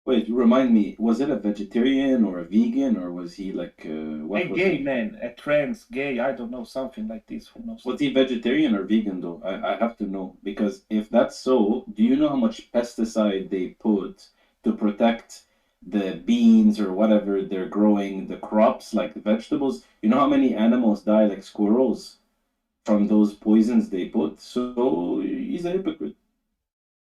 Wait, remind me, was it a vegetarian or a vegan, or was he like A gay man, a trans gay, I don't know, something like this. Who knows? Was he vegetarian or vegan though? I have to know, because if that's so, do you know how much pesticide they put to protect the beans or whatever they're growing, the crops, like the vegetables? You know how many animals die, like squirrels, from those poisons they put? So he's a hypocrite.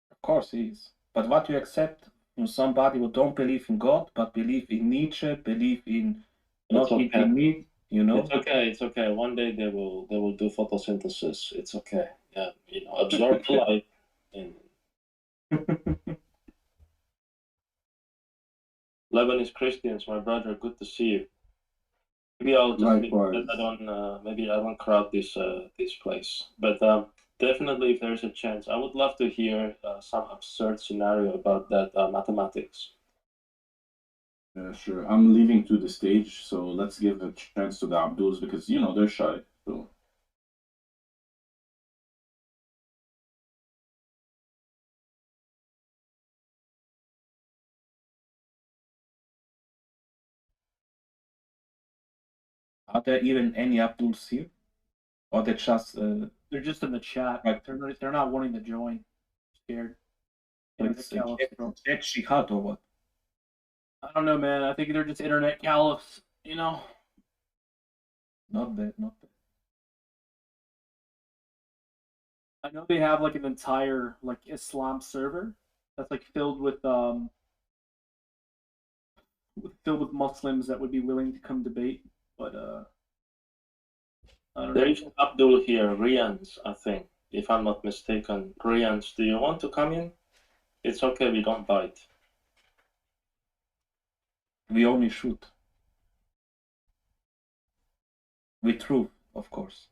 Of course he is. But what you accept from somebody who don't believe in God, but believe in Nietzsche, believe in not eating meat, you know? It's okay. It's okay. One day they will do photosynthesis. It's okay. Yeah, you know, absorb the light. And Lebanese Christians, my brother, good to see you. Maybe I'll just maybe I don't crowd this place, but definitely if there's a chance, I would love to hear some absurd scenario about that mathematics. Sure. I'm leaving to the stage, so let's give a chance to the Abduls because you know they're shy. So. Are there even any Abduls here? Or they're just they're just in the chat. Right. They're not wanting to join. Scared. It's Shihab or what? I don't know, man. I think they're just internet caliphs, you know. Not bad, not bad. I know they have like an entire like Islam server that's like filled with Muslims that would be willing to come debate, but I don't There know. is Abdul here, Rians, I think, if I'm not mistaken. Rians, do you want to come in? It's okay, we don't bite. We only shoot. With truth, of course.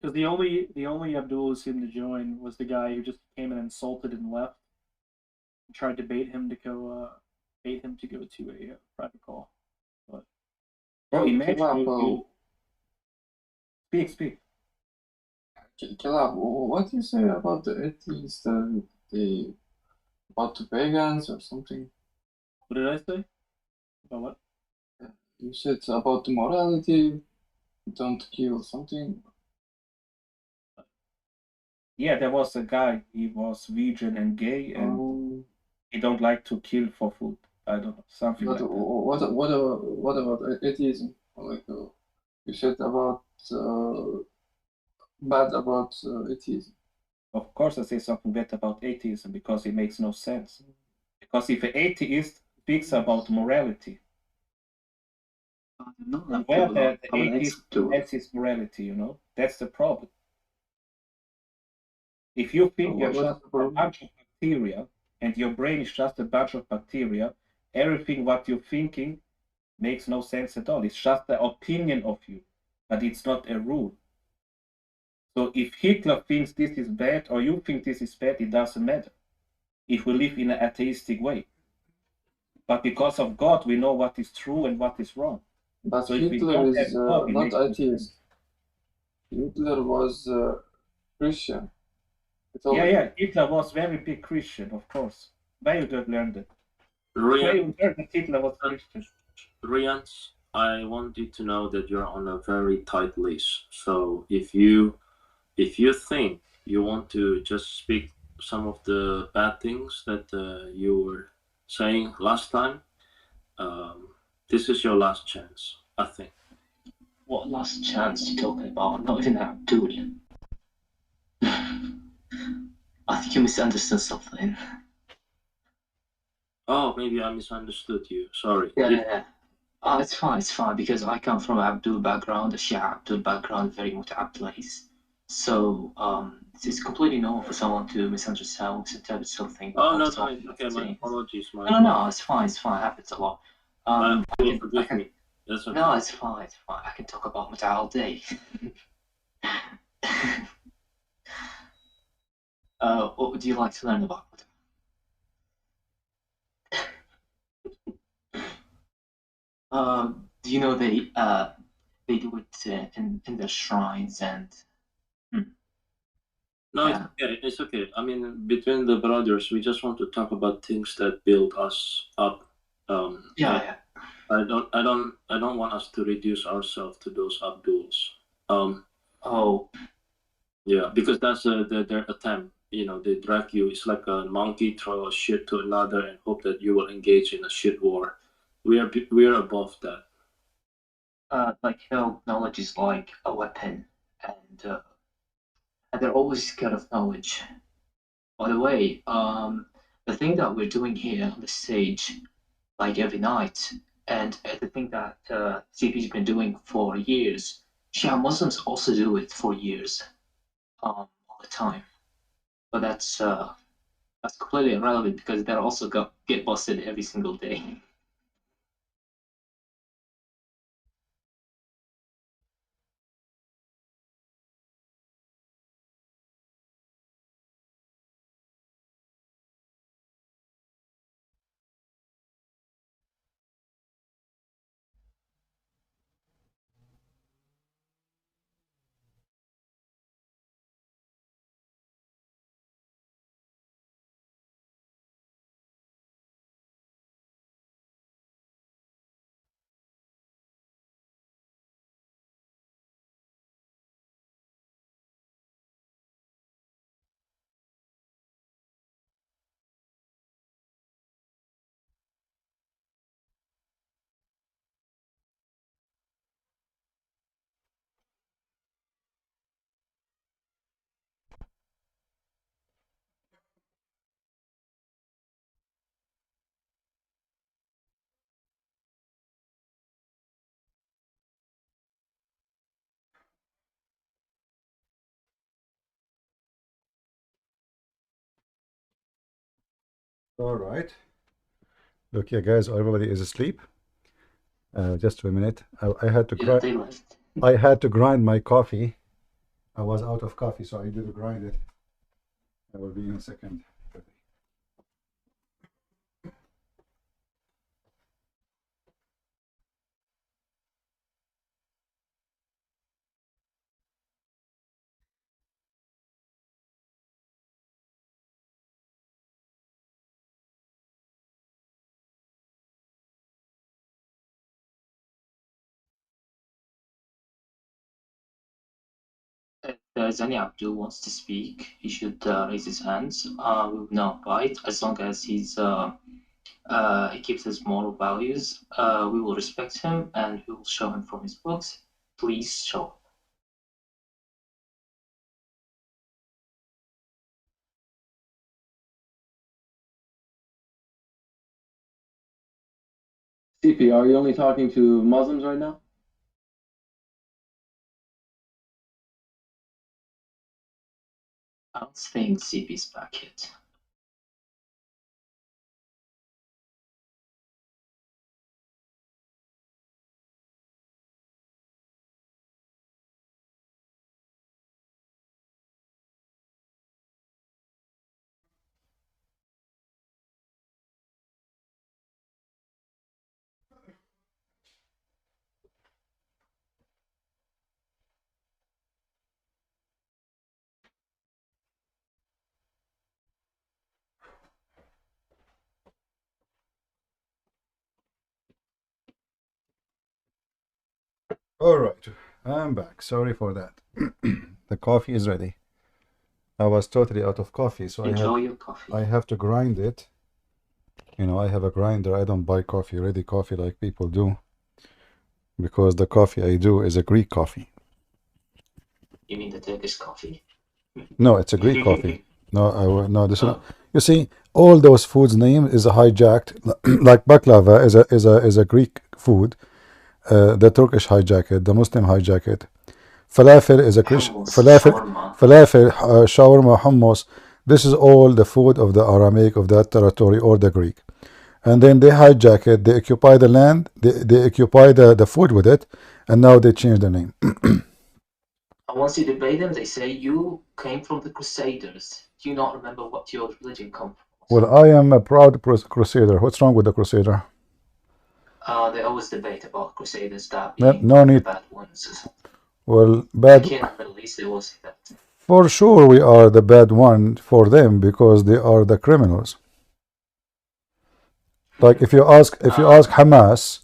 Because the only Abdul who seemed to join was the guy who just came and insulted and left. And tried to bait him to go to a private call. But imagine Speak. Caleb, what do you say about the atheists and about the pagans or something? What did I say? About what? You said about the morality, don't kill something. Yeah, there was a guy, he was vegan and gay, and he don't like to kill for food. I don't know, something like that. What about atheism? Like you said about bad about atheism. Of course I say something bad about atheism because it makes no sense. Because if an atheist speaks about morality, where the atheist has his morality, you know? That's the problem. If you think you're just a bunch of bacteria and your brain is just a bunch of bacteria, everything what you're thinking makes no sense at all. It's just the opinion of you, but it's not a rule. So if Hitler thinks this is bad or you think this is bad, it doesn't matter if we live in an atheistic way. But because of God, we know what is true and what is wrong. But so Hitler is not atheist. Hitler was Christian. Yeah, Hitler was very big Christian, of course. Where you don't learn that? Where you learn that Hitler was Christian? Rians, I want you to know that you're on a very tight leash. So if you think you want to just speak some of the bad things that you were saying last time, this is your last chance, I think. What last chance are you talking about? I'm not even Abdul. I think you misunderstood something. Oh, maybe I misunderstood you. Sorry. Yeah. It's fine, because I come from Abdul background, a Shia Abdul background, very muta'abdalays. So, it's completely normal for someone to misunderstand something. Oh no, no, it's okay. My apologies. No, it's fine. It happens a lot. Forgive me. That's okay. No, it's fine. I can talk about Mata all day. What would you like to learn about? Do you know they do it in their shrines and. No, it's okay. It's okay. I mean, between the brothers, we just want to talk about things that build us up. Yeah. I don't want us to reduce ourselves to those Abduls. Yeah, because that's their attempt. You know, they drag you. It's like a monkey throw a shit to another and hope that you will engage in a shit war. We are above that. Knowledge is like a weapon, and they're always scared of knowledge. By the way, the thing that we're doing here on the stage, like every night, and the thing that CP's been doing for years, Shia Muslims also do it for years, all the time. But that's completely irrelevant because they're also get busted every single day. All right. Look, yeah, guys, everybody is asleep. Just a minute. I had to grind. I had to grind my coffee. I was out of coffee, so I did to grind it. I will be in a second. If there's any Abdul wants to speak, he should raise his hands. We will not bite as long as he keeps his moral values. We will respect him and we will show him from his books. Please show. CP, are you only talking to Muslims right now? I don't think CP's back yet. All right, I'm back. Sorry for that. The coffee is ready. I was totally out of coffee, so Enjoy your coffee. I have to grind it. You know, I have a grinder. I don't buy coffee, ready coffee like people do, because the coffee I do is a Greek coffee. You mean the Turkish coffee? No, it's a Greek coffee. No, this is not. You see, all those foods' name is hijacked. Like baklava is a Greek food. The Turkish hijack it, the Muslim hijack it. Falafel is a Christian. Falafel, shawarma, hummus. This is all the food of the Aramaic of that territory or the Greek. And then they hijack it, they occupy the land, they occupy the food with it, and now they change the name. And once you debate them, they say you came from the Crusaders. Do you not remember what your religion comes from? Well, I am a proud crusader. What's wrong with the crusader? They always debate about Crusaders that being No need. the bad ones. Well, bad. Like in the Middle East, they will say that. For sure, we are the bad one for them because they are the criminals. Like if you ask Hamas,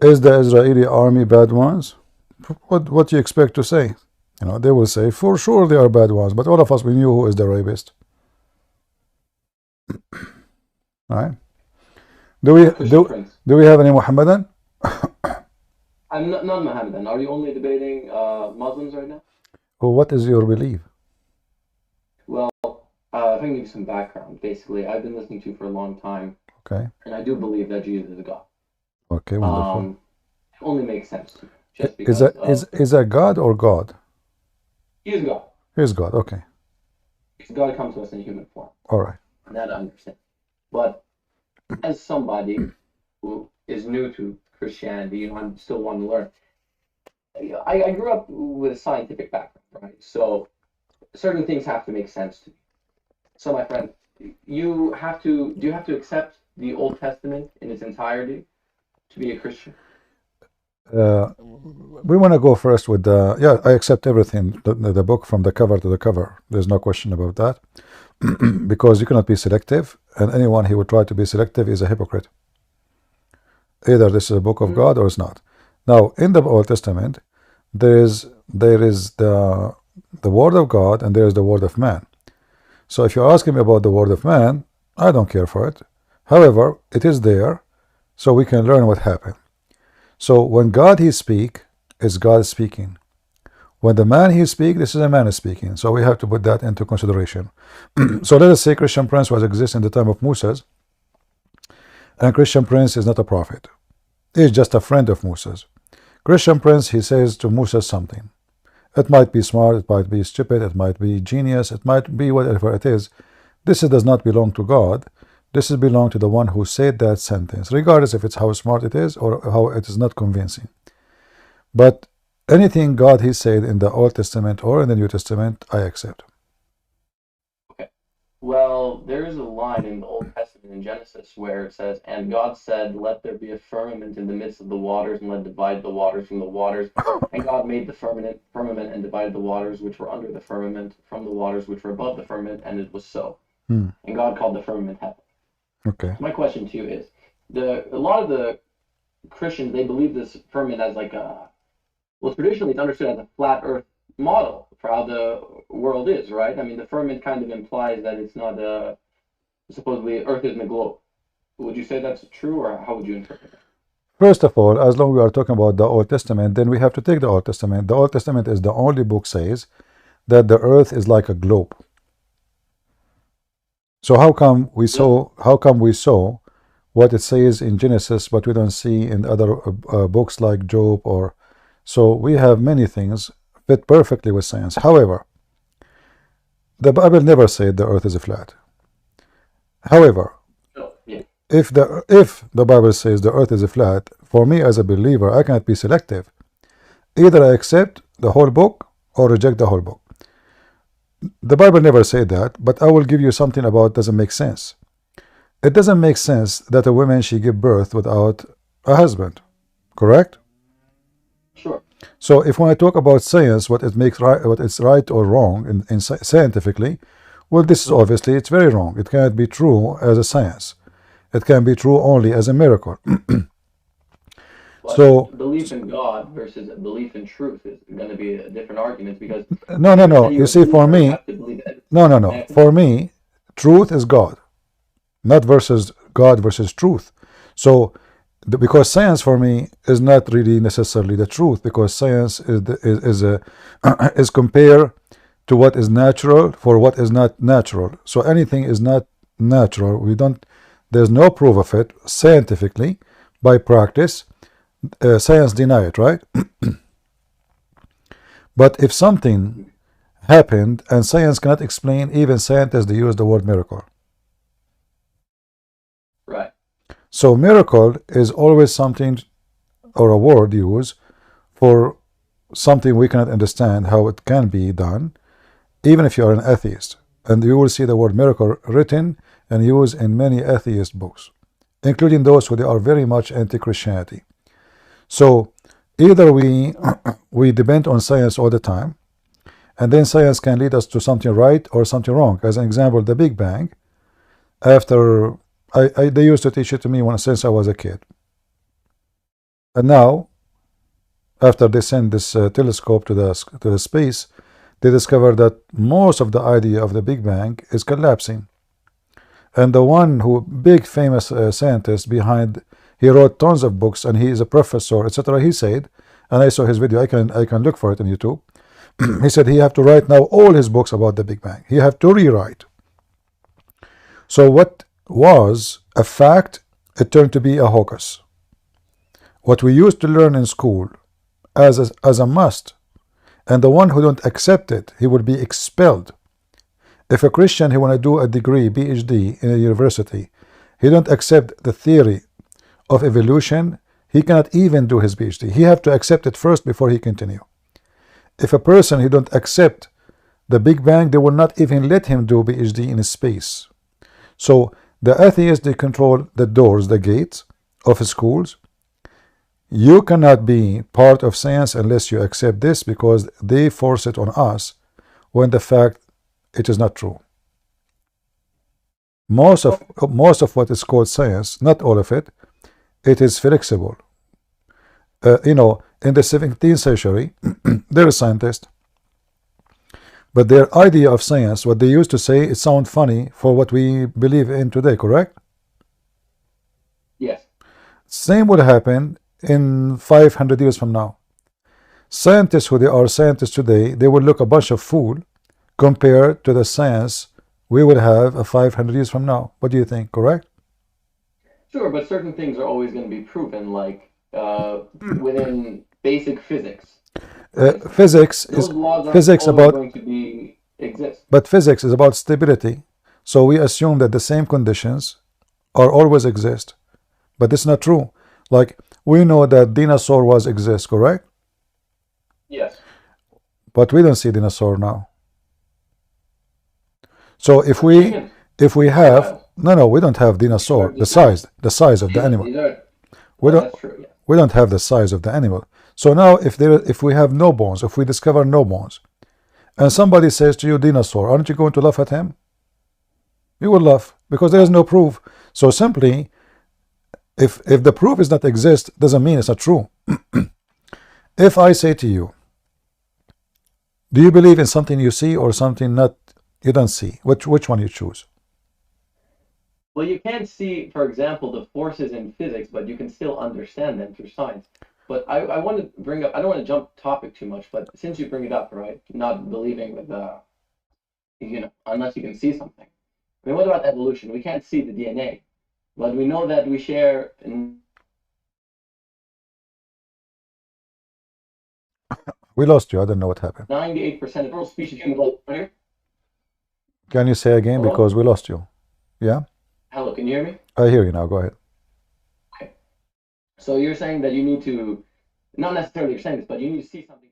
is the Israeli army bad ones? What do you expect to say? You know, they will say for sure they are bad ones, but all of us, we knew who is the rapist. Right? Do we have any Mohammedan? I'm not Mohammedan. Are you only debating Muslims right now? Well, what is your belief? Well, if I can give you some background, basically, I've been listening to you for a long time. Okay. And I do believe that Jesus is God. Okay, wonderful. It only makes sense to me. Just because is that God or God? He is God. He is God, okay. God comes to us in human form. All right. That I understand. But as somebody who is new to Christianity, you know, I'm still wanting to learn. I grew up with a scientific background, right? So certain things have to make sense to me. So my friend, do you have to accept the Old Testament in its entirety to be a Christian? We want to go first with the, yeah, I accept everything, the book from the cover to the cover. There's no question about that. Because you cannot be selective, and anyone who would try to be selective is a hypocrite. Either this is a book of God or it's not. Now, in the Old Testament, there is the word of God and there is the word of man. So if you're asking me about the word of man, I don't care for it. However, it is there, so we can learn what happened. So when God he speak, it's God speaking. When the man he speak, this is a man speaking. So we have to put that into consideration. So let us say Christian Prince was exist in the time of Moses, and Christian Prince is not a prophet. He is just a friend of Moses. Christian Prince, he says to Moses something. It might be smart, it might be stupid, it might be genius, it might be whatever it is. This does not belong to God. This is belong to the one who said that sentence, regardless if it's how smart it is or how it is not convincing. But anything God he said in the Old Testament or in the New Testament, I accept. Okay. Well, there is a line in the Old Testament in Genesis where it says, "And God said, let there be a firmament in the midst of the waters, and let divide the waters from the waters. And God made the firmament and divided the waters which were under the firmament from the waters which were above the firmament, and it was so. And God called the firmament heaven." Okay. My question to you is, a lot of the Christians, they believe this firmament as like a, well, traditionally it's understood as a flat earth model for how the world is, right? I mean, the firmament kind of implies that it's not supposedly earth isn't a globe. Would you say that's true, or how would you interpret it? First of all, as long as we are talking about the Old Testament, then we have to take the Old Testament. The Old Testament is the only book says that the earth is like a globe. So how come we saw what it says in Genesis, but we don't see in other books like Job? Or so we have many things fit perfectly with science. However, the Bible never said the earth is flat. However, if the Bible says the earth is flat, for me as a believer, I cannot be selective. Either I accept the whole book or reject the whole book. The Bible never said that, but I will give you something about doesn't make sense. It doesn't make sense that a woman she give birth without a husband, correct? Sure. So if when I talk about science, what it's right or wrong in scientifically, well, this is obviously it's very wrong. It cannot be true as a science. It can be true only as a miracle. So belief in God versus belief in truth is going to be a different argument, because no. You see, for me, no. For me, truth is God, not versus God versus truth. So, because science for me is not really necessarily the truth, because science is compared to what is natural for what is not natural. So anything is not natural. There's no proof of it scientifically by practice. Science deny it, right? But if something happened and science cannot explain, even scientists, they use the word miracle. Right. So miracle is always something or a word used for something we cannot understand how it can be done, even if you are an atheist. And you will see the word miracle written and used in many atheist books, including those who they are very much anti-Christianity. So either we depend on science all the time, and then science can lead us to something right or something wrong. As an example, the Big Bang, after they used to teach it to me since I was a kid. And now, after they send this telescope to the space, they discover that most of the idea of the Big Bang is collapsing. And the one who big famous scientist behind, he wrote tons of books and he is a professor, etc. He said, and I saw his video, I can look for it on YouTube. He said he have to write now all his books about the Big Bang. He have to rewrite. So what was a fact, it turned to be a hocus. What we used to learn in school as a must, and the one who don't accept it, he will be expelled. If a Christian, he want to do a degree, PhD in a university, he don't accept the theory of evolution, he cannot even do his PhD. He have to accept it first before he continue. If a person, he don't accept the Big Bang, they will not even let him do PhD in space. So the atheists, they control the doors, the gates of schools. You cannot be part of science unless you accept this, because they force it on us when the fact it is not true. Most of what is called science, not all of it, it is flexible. You know, in the 17th century, there are scientists, but their idea of science, what they used to say, it sounds funny for what we believe in today, correct? Yes. Same will happen in 500 years from now. Scientists who they are scientists today, they will look a bunch of fool compared to the science we will have 500 years from now. What do you think, correct? Sure, but certain things are always going to be proven, like within basic physics. Physics Those is laws are physics always about, going to exist. but physics is about stability. So we assume that the same conditions are always exist, but it's not true. Like we know that dinosaur was exist, correct? Yes. But we don't see dinosaur now. So if we have no, we don't have dinosaur, the size of the animal. We don't have the size of the animal. So now if we have no bones, if we discover no bones, and somebody says to you dinosaur, aren't you going to laugh at him? You will laugh because there is no proof. So simply, if the proof is not exist, doesn't mean it's not true. If I say to you, do you believe in something you see or something not you don't see? Which one you choose? Well, you can't see, for example, the forces in physics, but you can still understand them through science. But I want to bring up, I don't want to jump topic too much, but since you bring it up, right, not believing with, unless you can see something. I mean, what about evolution? We can't see the DNA, but we know that we share. We lost you. I don't know what happened. 98% of all species in the world. Here. Can you say again? Hello? Because we lost you. Yeah? Hello, can you hear me? I hear you now. Go ahead. Okay. So you're saying that you need to, not necessarily you're saying this, but you need to see something.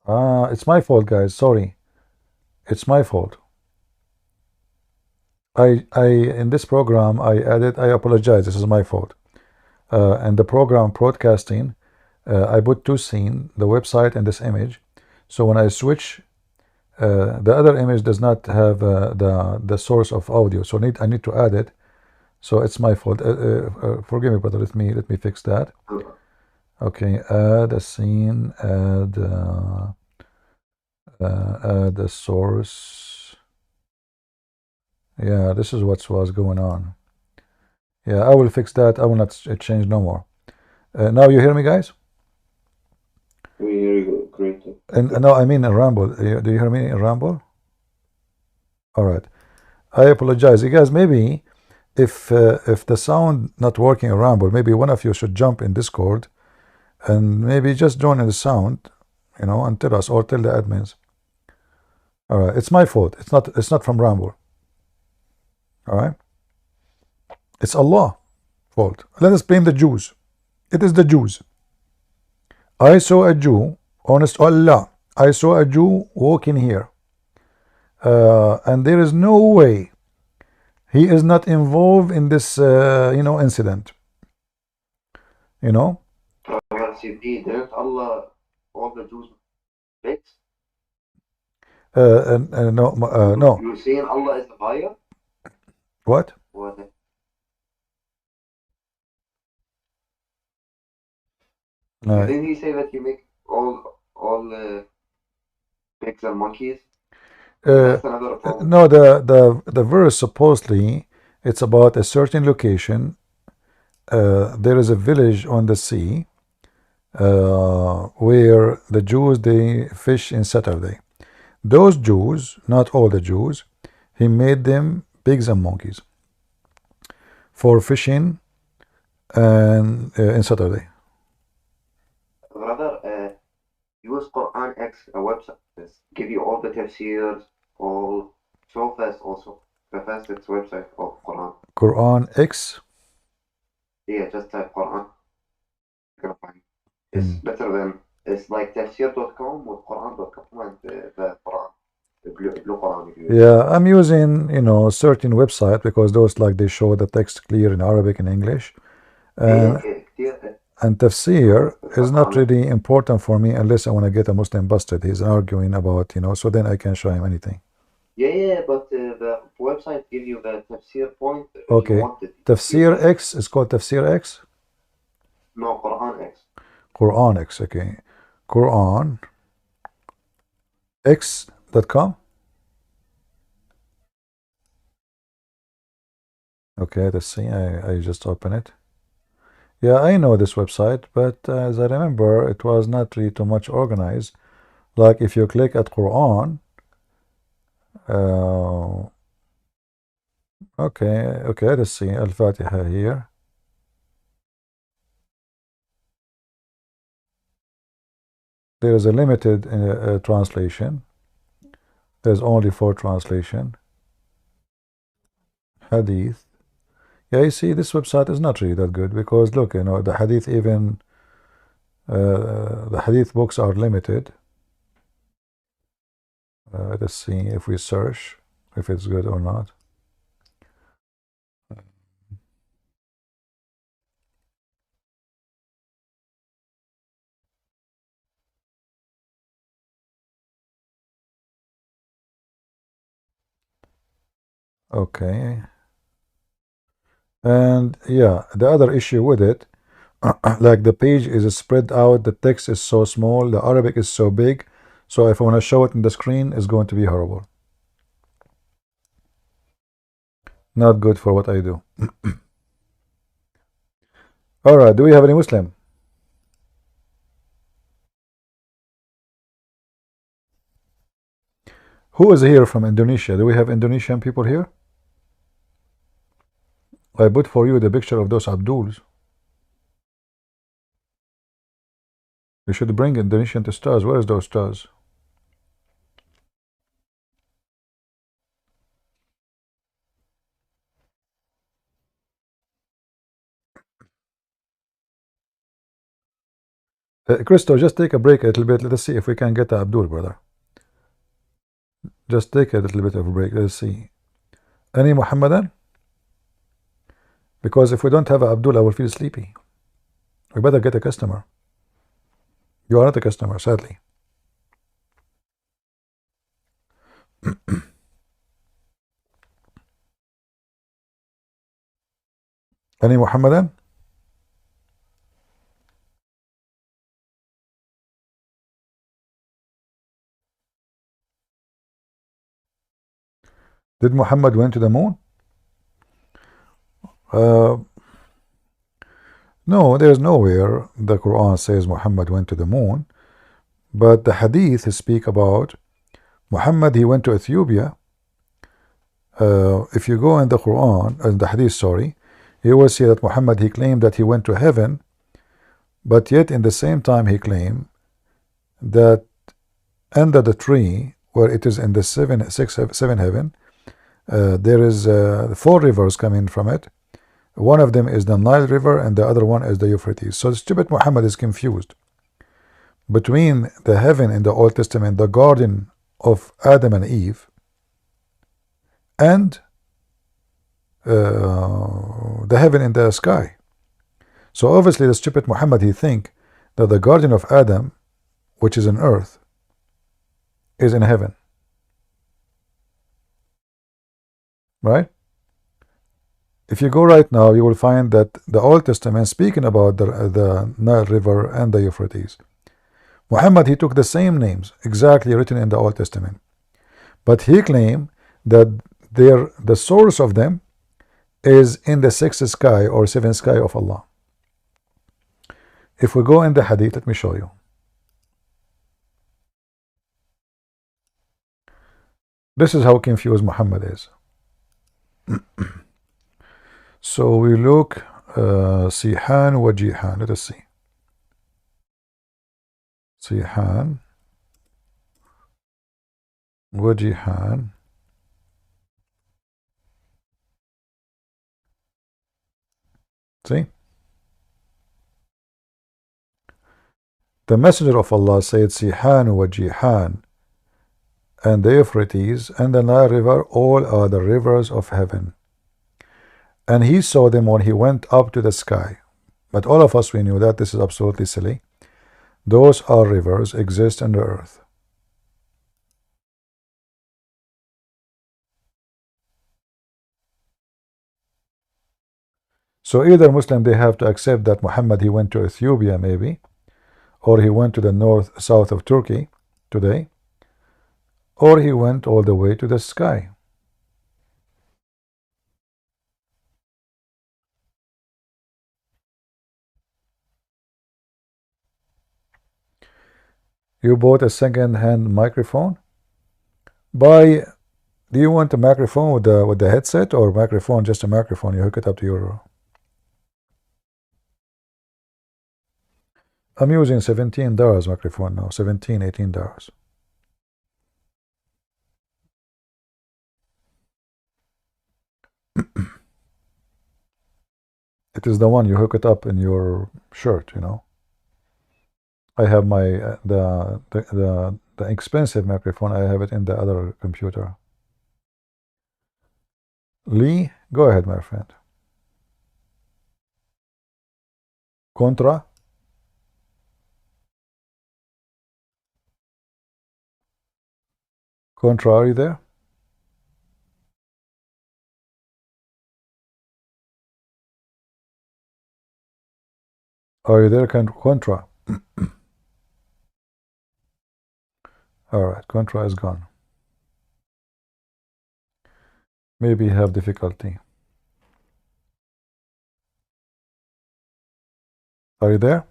It's my fault, guys. Sorry. It's my fault. In this program, I apologize. This is my fault. And the program broadcasting, I put two scenes, the website and this image. So when I switch, the other image does not have the source of audio. So I need to add it. So it's my fault. Forgive me, brother. Let me fix that. Okay, add a scene, add the source. Yeah, this is what was going on. Yeah, I will fix that. I will not change no more. Now you hear me, guys? We hear you great. And no, I mean in ramble. Do you hear me in ramble? All right. I apologize, you guys. Maybe if the sound not working in ramble, maybe one of you should jump in Discord and maybe just join in the sound, and tell us or tell the admins. All right, it's my fault. It's not from ramble. All right, it's Allah fault. Let us blame the Jews. It is the Jews. I saw a Jew, honest Allah, I saw a Jew walking here, and there is no way he is not involved in this incident. Didn't Allah all the Jews fix? No. You're saying Allah is the buyer? What? What? Didn't he say that you make all pigs and monkeys? That's another problem. No, the verse supposedly it's about a certain location. There is a village on the sea where the Jews they fish in Saturday. Those Jews, not all the Jews, he made them pigs and monkeys for fishing and in Saturday. Brother, use Quran X, a website. Give you all the tafsirs, all so fast also. The fastest website of Quran. Quran X? Yeah, just type Quran. You're gonna find it. It's better than, it's like tafsir.com with Quran.com and the Quran. The blue Quran. Yeah, I'm using certain website because those like they show the text clear in Arabic and English, and tafsir is not really important for me unless I want to get a Muslim busted. He's arguing about so then I can show him anything. Yeah, but the website give you the tafsir point. Okay, Tafsir X is called Tafsir X. No, Quran X. Quran X. Okay, Quran X.com. Okay, let's see. I just open it. Yeah, I know this website, but as I remember, it was not really too much organized. Like if you click at Quran, okay, let's see. Al-Fatiha here. There is a limited translation. There's only 4 translation. Hadith. Yeah, you see, this website is not really that good because look, the hadith even the hadith books are limited. Let's see if we search if it's good or not. Okay. And yeah, the other issue with it, like the page is spread out, the text is so small, the Arabic is so big, so if I want to show it in the screen, it's going to be horrible. Not good for what I do. All right, do we have any Muslim? Who is here from Indonesia? Do we have Indonesian people here? I put for you the picture of those Abduls. You should bring Indonesian to stars. Where is those stars? Christo, just take a break a little bit. Let us see if we can get Abdul, brother. Just take a little bit of a break. Let's see. Any Muhammadan? Because if we don't have Abdul, I will feel sleepy. We better get a customer. You are not a customer, sadly. Any Muhammadan? Did Muhammad went to the moon? No, there's nowhere the Quran says Muhammad went to the moon, but the hadith speak about Muhammad. He went to Ethiopia. If you go in the Quran, in the hadith, sorry, you will see that Muhammad, he claimed that he went to heaven, but yet in the same time he claimed that under the tree where it is in the seven heaven, there is 4 rivers coming from it. One of them is the Nile River and the other one is the Euphrates. So stupid Muhammad is confused between the heaven in the Old Testament, the garden of Adam and Eve, and the heaven in the sky. So obviously the stupid Muhammad, he think that the garden of Adam, which is in earth, is in heaven. Right? If you go right now, you will find that the Old Testament speaking about the Nile River and the Euphrates. Muhammad, he took the same names exactly written in the Old Testament, but he claimed that the source of them is in the 6th sky or 7th sky of Allah. If we go in the hadith, let me show you. This is how confused Muhammad is. So we look Sihan wa Jihan. Let us see. Sihan wa Jihan. See? The Messenger of Allah said Sihan wa Jihan, and the Euphrates and the Nile River, all are the rivers of heaven. And he saw them when he went up to the sky. But all of us, we knew that this is absolutely silly. Those are rivers, exist on the earth. So either Muslim, they have to accept that Muhammad, he went to Ethiopia maybe, or he went to the south of Turkey today, or he went all the way to the sky. You bought a second-hand microphone? Do you want a microphone with the headset, or microphone, just a microphone, you hook it up to your... I'm using $17 microphone now, $17, $18. It is the one you hook it up in your shirt, you know. I have my the expensive microphone. I have it in the other computer. Lee, go ahead, my friend. Contra. Contra, are you there? Are you there, Contra? All right, Contra is gone. Maybe you have difficulty. Are you there?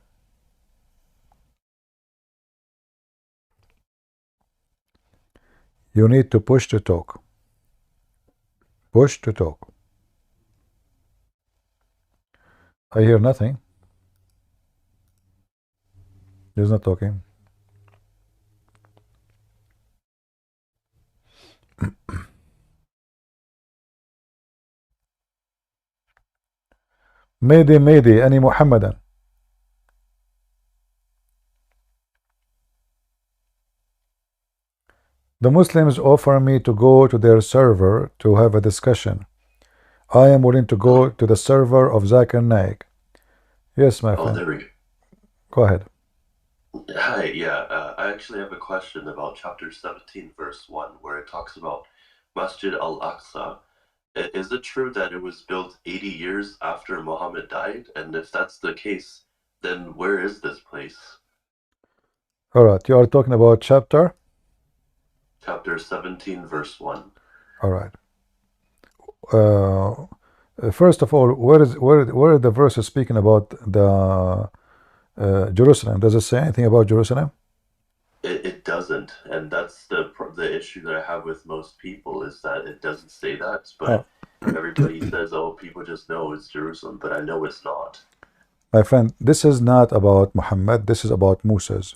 You need to push to talk. Push to talk. I hear nothing. He's not talking. Mayday, Mayday, any Muhammadan? The Muslims offer me to go to their server to have a discussion. I am willing to go to the server of Zakir Naik. Yes, my friend. There we go. Go ahead. Hi, yeah, I actually have a question about chapter 17, verse 1, where it talks about Masjid al-Aqsa. Is it true that it was built 80 years after Muhammad died? And if that's the case, then where is this place? All right, you are talking about chapter? Chapter 17, verse 1. All right. First of all, where are the verses speaking about the Jerusalem? Does it say anything about Jerusalem? It doesn't, and that's the issue that I have with most people, is that it doesn't say that, but everybody says, oh, people just know it's Jerusalem, but I know it's not. My friend, this is not about Muhammad, this is about Moses.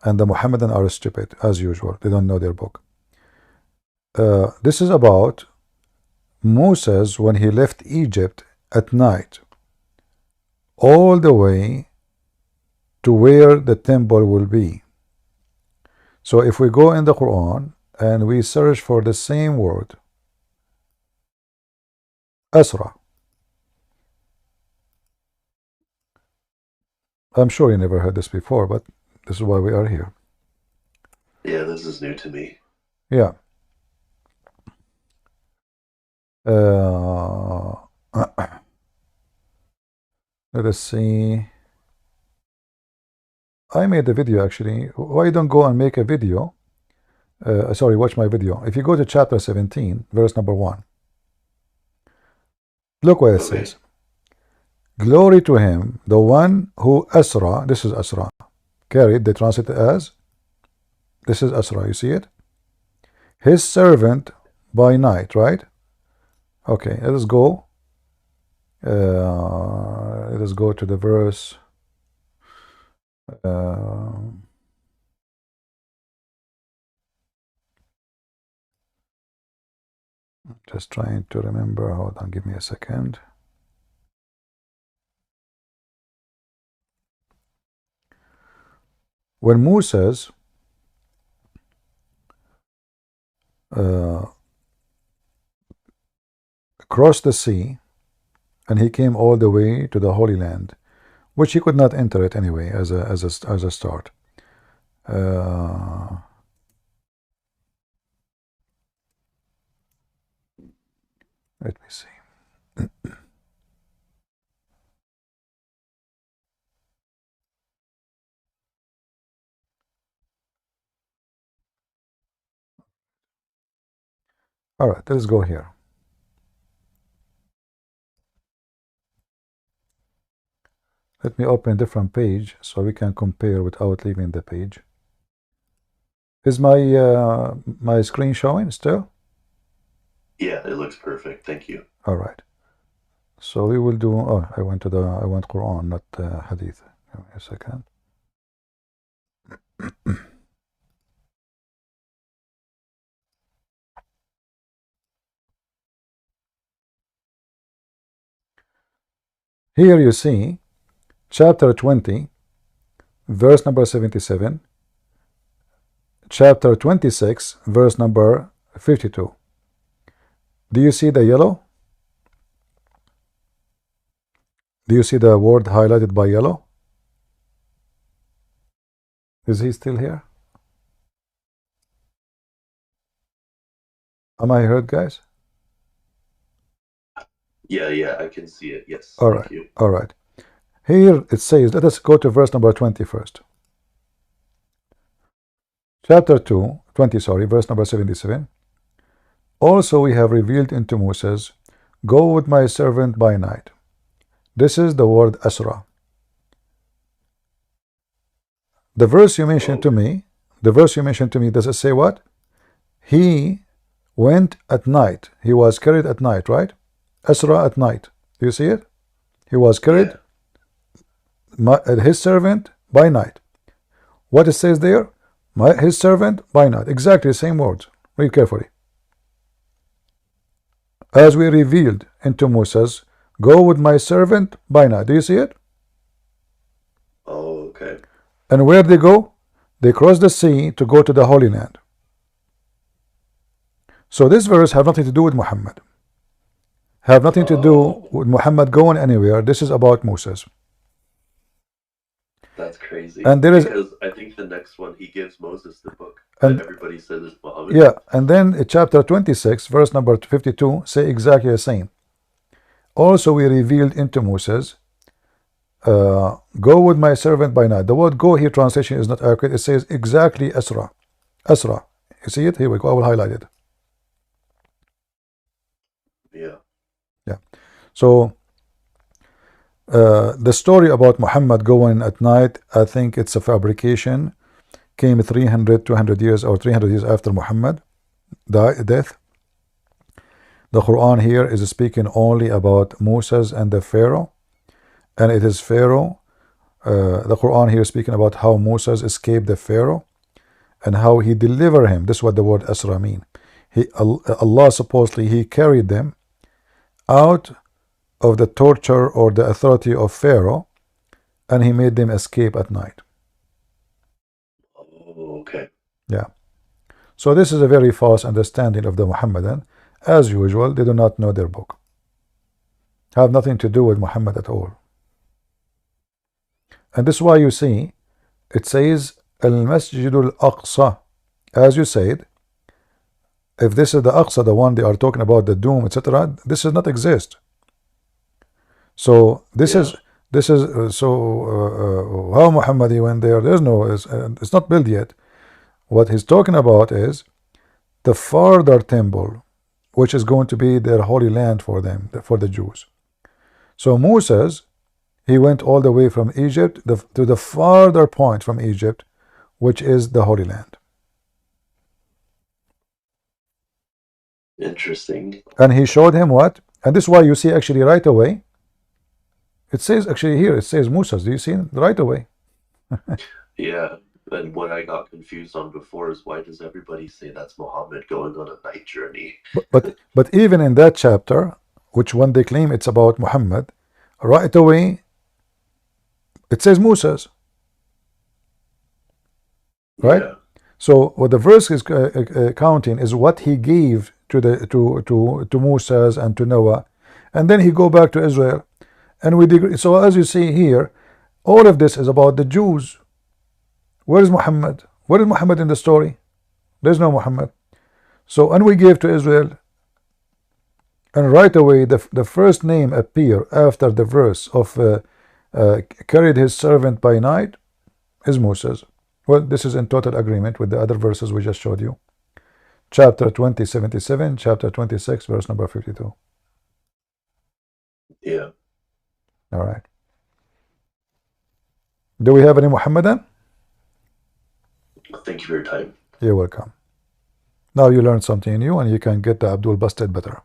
And the Mohammedan are stupid, as usual. They don't know their book. This is about Moses when he left Egypt at night, all the way to where the temple will be. So if we go in the Quran and we search for the same word, Asra. I'm sure you never heard this before, but this is why we are here. Yeah, this is new to me. Yeah. Let us see. I made a video actually. Why don't go and make a video? Sorry, watch my video. If you go to chapter 17, verse number 1, look what it says. Glory to him, the one who Asra, this is Asra, carried, they translate it as, this is Asra, you see it? His servant by night, right? Okay, let us go. Let us go to the verse. Just trying to remember. Hold on, give me a second. When Moses crossed the sea and he came all the way to the Holy Land, which he could not enter it anyway as a start. Let me see. All right, let's go here. Let me open a different page so we can compare without leaving the page. Is my my screen showing still? Yeah, it looks perfect. Thank you. All right. So we will do. Oh, I went Quran, not Hadith. Give me a second. Here you see chapter 20, verse number 77, chapter 26, verse number 52. Do you see the yellow? Do you see the word highlighted by yellow? Is he still here? Am I heard, guys? Yeah, I can see it. Yes. All right. All right. Here it says, let us go to verse number 20 first. Chapter 2, 20, sorry, verse number 77. Also we have revealed into Moses, go with my servant by night. This is the word Asra. The verse you mentioned to me, does it say what? He went at night. He was carried at night, right? Asra at night. Do you see it? He was carried, his servant by night. What it says there? His servant by night. Exactly the same words. Read carefully. As we revealed into Moses, go with my servant by night. Do you see it? Oh, okay. And where they go? They cross the sea to go to the Holy Land. So this verse have nothing to do with Muhammad. Have nothing to do with Muhammad going anywhere. This is about Moses. That's crazy. And there is, because I think the next one he gives Moses the book and that everybody says is Muhammad. yeah, and then chapter 26, verse number 52, say exactly the same. Also we revealed into Moses, go with my servant by night. The word go here translation is not accurate. It says exactly Asra. Asra. You see it? Here we go. I will highlight it. Yeah. Yeah. So the story about Muhammad going at night, I think it's a fabrication. Came 300, 200 years or 300 years after Muhammad death. The Quran here is speaking only about Moses and the Pharaoh, and it is Pharaoh. The Quran here is speaking about how Moses escaped the Pharaoh and how he delivered him. This is what the word Asra mean. Allah supposedly he carried them out of the torture or the authority of Pharaoh, and he made them escape at night. Oh, okay. Yeah. So this is a very false understanding of the Muhammadan. As usual, they do not know their book. Have nothing to do with Muhammad at all. And this is why you see it says Al-Masjid Al-Aqsa. As you said, if this is the Aqsa, the one they are talking about, the doom, etc., this does not exist. So this is how Muhammad he went there. There's no, it's not built yet. What he's talking about is the farther temple, which is going to be their holy land for them, for the Jews. So Moses, he went all the way from Egypt to the farther point from Egypt, which is the Holy Land. Interesting. And he showed him what? And this is why you see actually right away, it says actually here, it says Moses. Do you see it? Right away? Yeah. And what I got confused on before is why does everybody say that's Muhammad going on a night journey? But even in that chapter, which one they claim it's about Muhammad, right away it says Moses. Right? Yeah. So what the verse is counting is what he gave to Moses and to Noah, and then he go back to Israel, and we degree. So as you see here, all of this is about the Jews. Where is Muhammad? Where is Muhammad in the story? There's no Muhammad. So and we gave to Israel, and right away the first name appear after the verse of carried his servant by night is Moses. Well, this is in total agreement with the other verses we just showed you. Chapter 20, 77, chapter 26, verse number 52. Yeah. All right. Do we have any Muhammadan? Thank you for your time. You're welcome. Now you learned something new and you can get the Abdul busted better.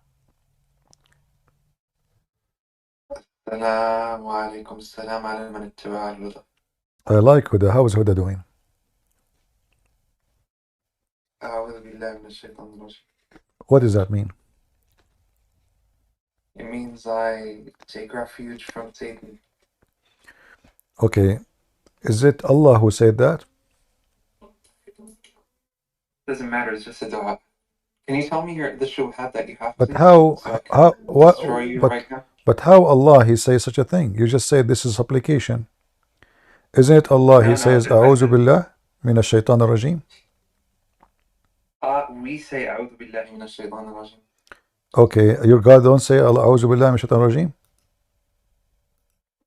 السلام وعليكم السلام على من اتبع الهدى. I like Huda. How is Huda doing? أعوذ بالله من الشيطان الرجيم. What does that mean? It means I take refuge from Satan. Okay. Is it Allah who said that? Doesn't matter, it's just a dua. Can you tell me the shubhat that you have But to? how, So I can how, what, destroy you but, right now? but how Allah he says such a thing? You just said this is supplication. Isn't it Allah he No, says, no, A'udhu billah min ash-shaytan ar-rajim? We say A'udhu billahi minash shaitanir rajim. Okay, your God don't say A'udhu billah min ash-shaytan ar-rajim?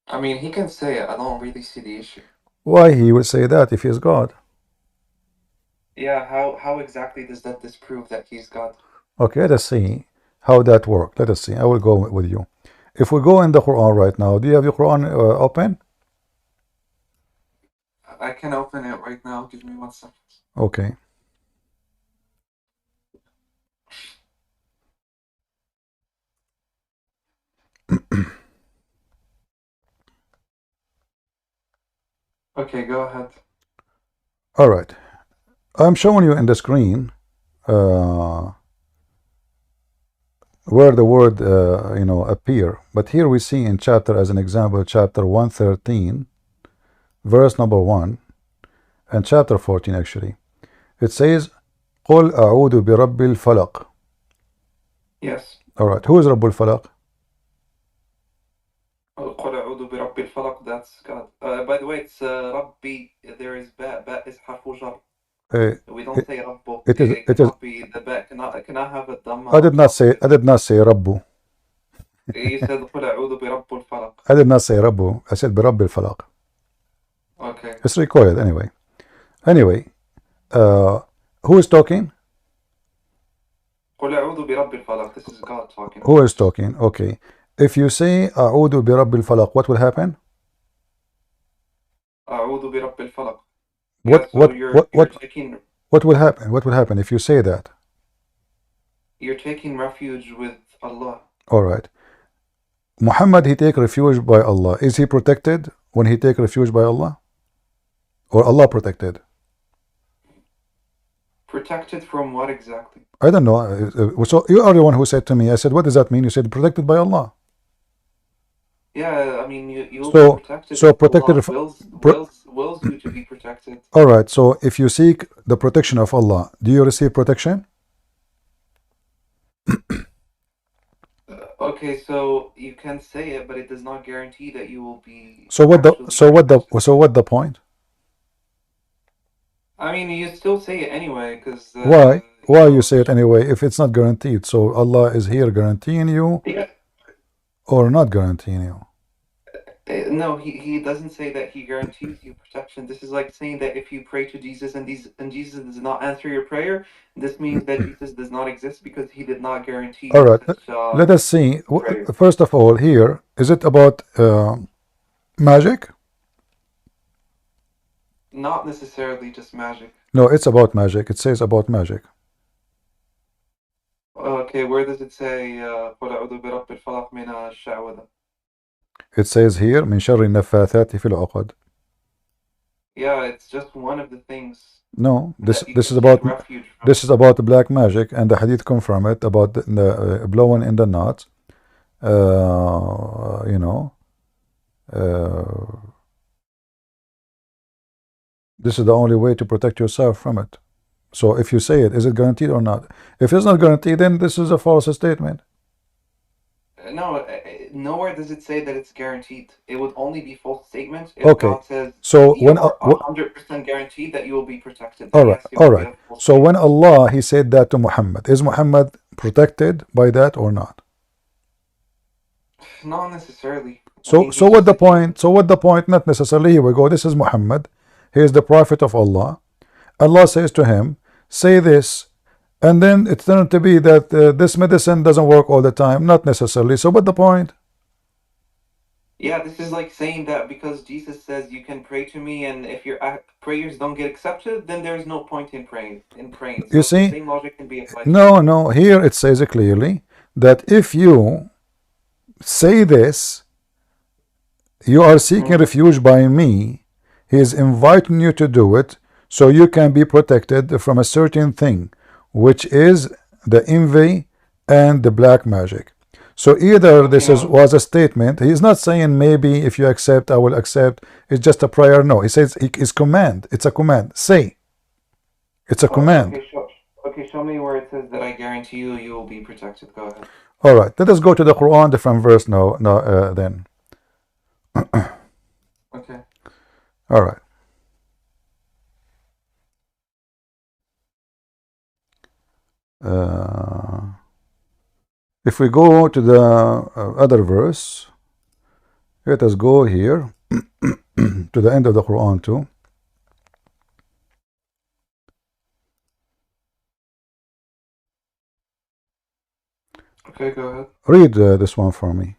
I mean, he can say it. I don't really see the issue. Why he will say that if he is God? Yeah, how exactly does that disprove that he's God? Okay, let us see how that works. Let us see. I will go with you. If we go in the Quran right now, do you have your Quran open? I can open it right now. Give me 1 second. Okay. Okay, go ahead. All right. I'm showing you in the screen where the word appear, but here we see in chapter, as an example, chapter 113 verse number 1 and chapter 14 actually, it says قُلْ أَعُوذُ بِرَبِّ الْفَلَقِ. Yes. Alright, who is Rabbul Falaq? قل أعوذ برب الفلق, that's God. By the way, it's Rabbi, there is ba is harfu jar. We don't say Rabbu. It is. It It is. cannot be, the ba cannot have a dhamma. I did not say. I did not say Rabbu. You said قل أعوذ برب الفلق. I did not say Rabbu. I said Rabbil Falaq. Okay. It's recorded anyway. Anyway, who is talking? قل أعوذ برب الفلق. This is God talking. Who is talking? Okay. If you say أعوذ برب الفلق, what will happen? أعوذ برب الفلق. What? Yeah, so What? you're taking. What will happen? What will happen if you say that? You're taking refuge with Allah. All right. Muhammad, he take refuge by Allah. Is he protected when he take refuge by Allah? Or Allah protected? Protected from what exactly? I don't know. So you are the one who said to me, I said, what does that mean? You said protected by Allah. Yeah, I mean, you'll So, be protected. so if protected. Allah wills you to be protected. All right. So if you seek the protection of Allah, do you receive protection? Okay, so you can say it, but it does not guarantee that you will be. So what the point? I mean, you still say it anyway, because. Why? Why you say it anyway if it's not guaranteed? So Allah is here guaranteeing you, or not guaranteeing you? No, he doesn't say that he guarantees you protection. This is like saying that if you pray to Jesus and Jesus does not answer your prayer, this means that Jesus does not exist because he did not guarantee. All right. Such, let us see. prayer. First of all, here is it about magic? Not necessarily just magic. No, it's about magic. It says about magic. Okay, where does it say قل أعوذ برب الفلق من الشعوذة? It says here من شر النفاثات في العقد. Yeah, it's just one of the things. No, this is about black magic, and the hadith confirm it about the blowing in the knot. You know, this is the only way to protect yourself from it. So if you say it, is it guaranteed or not? If it's not guaranteed, then this is a false statement. No, nowhere does it say that it's guaranteed. It would only be false statements if Okay. God says So you when are 100% guaranteed that you will be protected. all Then right, yes, it all would be right. a false So when Allah he said that to Muhammad, is Muhammad protected by that or not? Not necessarily. So what the point? So what the point? Not necessarily. Here we go. This is Muhammad. He is the prophet of Allah. Allah says to him, say this, and then it turned to be that this medicine doesn't work all the time. Not necessarily. So what the point? Yeah, this is like saying that because Jesus says you can pray to me, and if your prayers don't get accepted, then there is no point in praying. So You see? the same logic can be applied. No. Here it says clearly that if you say this, you are seeking refuge by me. He is inviting you to do it, so you can be protected from a certain thing, which is the envy and the black magic. So either this was a statement. He's not saying maybe if you accept, I will accept. It's just a prayer. No, he says it's command. It's a command. Say. It's a command. Okay, show me where it says that I guarantee you you will be protected. Go ahead. All right. Let us go to the Quran, different verse now. Then. Okay. All right. If we go to the other verse, let us go here to the end of the Quran too. Okay, go ahead. Read this one for me.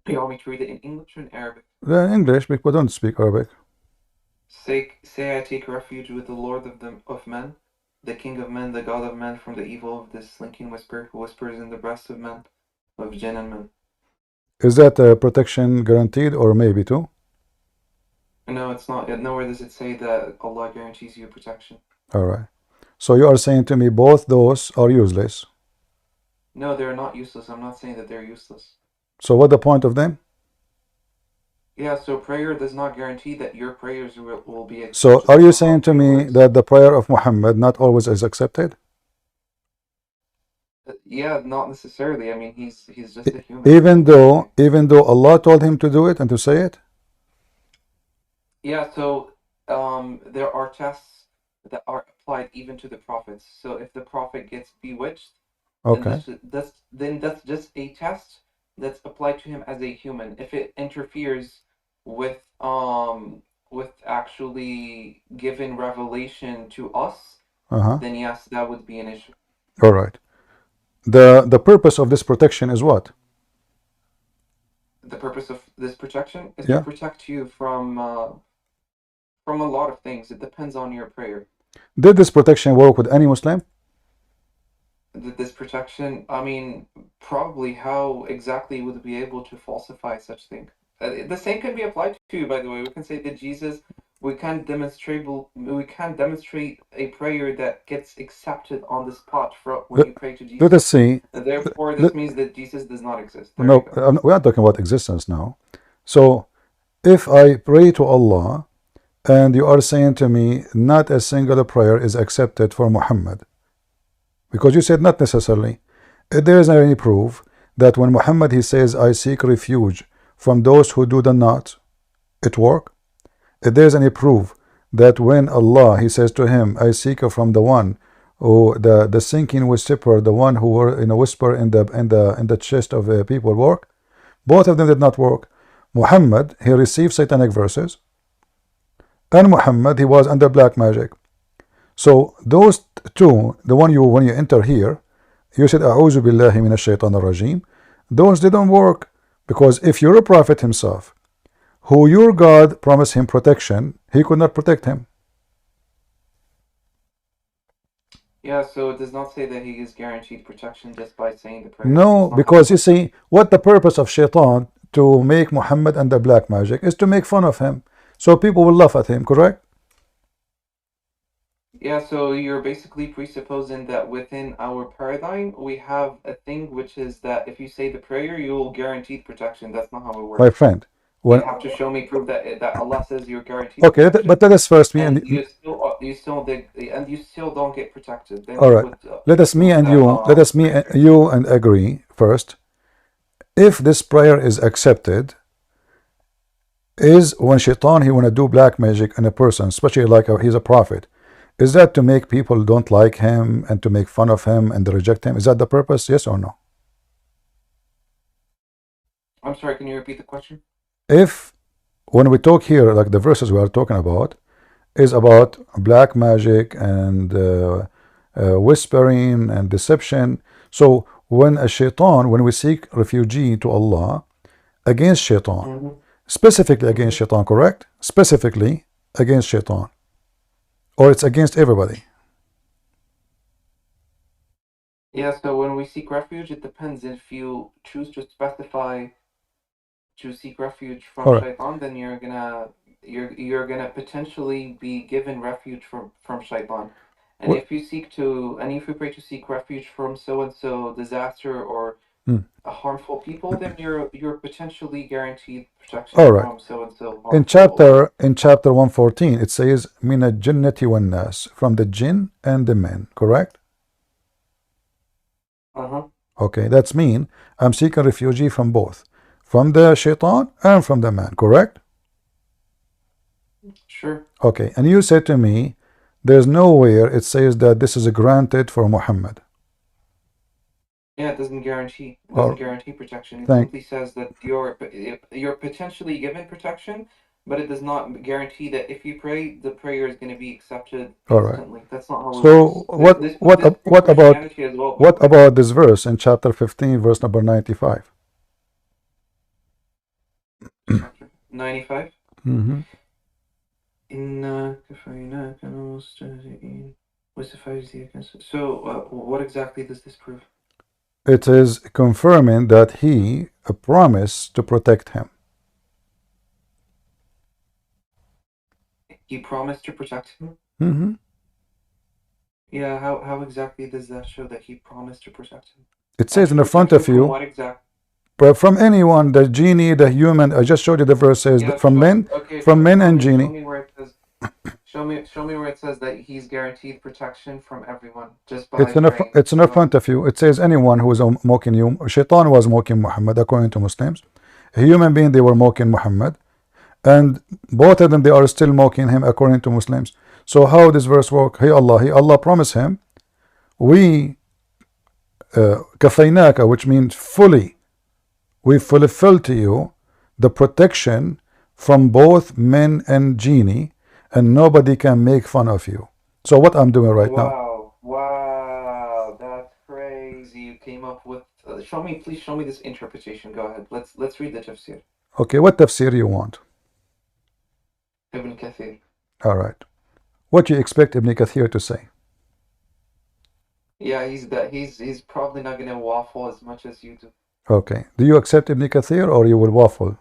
You want me to read it in English or in Arabic? In English, because I don't speak Arabic. Say I take refuge with the Lord of men, the King of men, the God of men, from the evil of this slinking whisper who whispers in the breasts of men, of jinn and men. Is that protection guaranteed or maybe too? No, it's not. Nowhere does it say that Allah guarantees you protection. All right. So you are saying to me both those are useless. No, they're not useless. I'm not saying that they're useless. So what the point of them? Yeah, so prayer does not guarantee that your prayers will be accepted. So are you saying to me that the prayer of Muhammad not always is accepted? Yeah, not necessarily. I mean, he's just a human. Even though Allah told him to do it and to say it? Yeah, so there are tests that are applied even to the prophets. So if the prophet gets bewitched, Okay. then that's just a test that's applied to him as a human. If it interferes with actually giving revelation to us, then yes, that would be an issue. All right. The purpose of this protection is what? The purpose of this protection is to protect you from a lot of things. It depends on your prayer. Did this protection work with any Muslim? This protection, I mean, probably how exactly would we be able to falsify such thing? The same can be applied to you, by the way. We can say that Jesus, we can't demonstrate a prayer that gets accepted on the spot when you pray to Jesus. Let us see. Therefore, this means that Jesus does not exist. No, we are talking about existence now. So, if I pray to Allah, and you are saying to me, not a single prayer is accepted for Muhammad, because you said not necessarily. If there is any proof that when Muhammad he says, I seek refuge from those who do the not, it work? If there is any proof that when Allah he says to him, I seek from the one who the sinking whisper, the one who were in a whisper in the chest of people work? Both of them did not work. Muhammad he received satanic verses, and Muhammad he was under black magic. So those two, the one you when you enter here, you said A'udhu billahi minash shaitanir rajim. Those didn't work, because if you're a prophet himself, who your God promised him protection, he could not protect him. Yeah, so it does not say that he is guaranteed protection just by saying the prayer. No, because you see, what the purpose of shaitan to make Muhammad under black magic is to make fun of him, so people will laugh at him, correct? Yeah, so you're basically presupposing that within our paradigm, we have a thing which is that if you say the prayer, you will guarantee protection. That's not how it works. My friend, you have to show me proof that Allah says you're guaranteed. Okay, but let us first me and you still don't get protected. Then all right, let us me and you and agree first. If this prayer is accepted, is when shaitan he want to do black magic in a person, especially like he's a prophet, is that to make people don't like him and to make fun of him and to reject him? Is that the purpose? Yes or no? I'm sorry, can you repeat the question? If when we talk here, like the verses we are talking about is about black magic and whispering and deception, so when a shaitan, when we seek refuge to Allah against shaitan, specifically against shaitan, correct? Specifically against shaitan, or it's against everybody? Yeah, so when we seek refuge, it depends. If you choose to specify to seek refuge from shaitan, then you're gonna potentially be given refuge from shaitan. And if you pray to seek refuge from so and so disaster or a harmful people, then you're potentially guaranteed protection from so and so. In chapter 114, it says min al-jinnati wan nas, from the jinn and the men, correct? Okay, that's mean I'm seeking refuge from both, from the shaitan and from the man, correct? Sure. Okay, and you said to me there's nowhere it says that this is granted for Muhammad. Yeah, it doesn't guarantee protection. It simply says that you're potentially given protection, but it does not guarantee that if you pray, the prayer is going to be accepted instantly. That's not how it works. What about this verse in chapter 15, verse number 95? 95? Mm-hmm. So, what exactly does this prove? It is confirming that he promised to protect him. He promised to protect him? Mm-hmm. Yeah, how exactly does that show that he promised to protect him? It says in the front of you. But from anyone, the genie, the human, I just showed you the verse says Yeah, from men, okay, from men show and me, show genie. me where it says, show me where it says that he's guaranteed protection from everyone just by praying. It's in the front of you. It says anyone who is mocking you. Shaitan was mocking Muhammad according to Muslims. A human being, they were mocking Muhammad, and both of them, they are still mocking him according to Muslims. So how this verse work? Hey Allah promised him, we kafaynaka, which means fully, we fulfill to you the protection from both men and genie, and nobody can make fun of you. So what I'm doing right now. Wow, that's crazy. You came up with. Please show me this interpretation. Go ahead. Let's read the tafsir. Okay, what tafsir you want? Ibn Kathir. All right. What do you expect Ibn Kathir to say? Yeah, he's probably not gonna waffle as much as you do. Okay. Do you accept Ibn Kathir or you will waffle?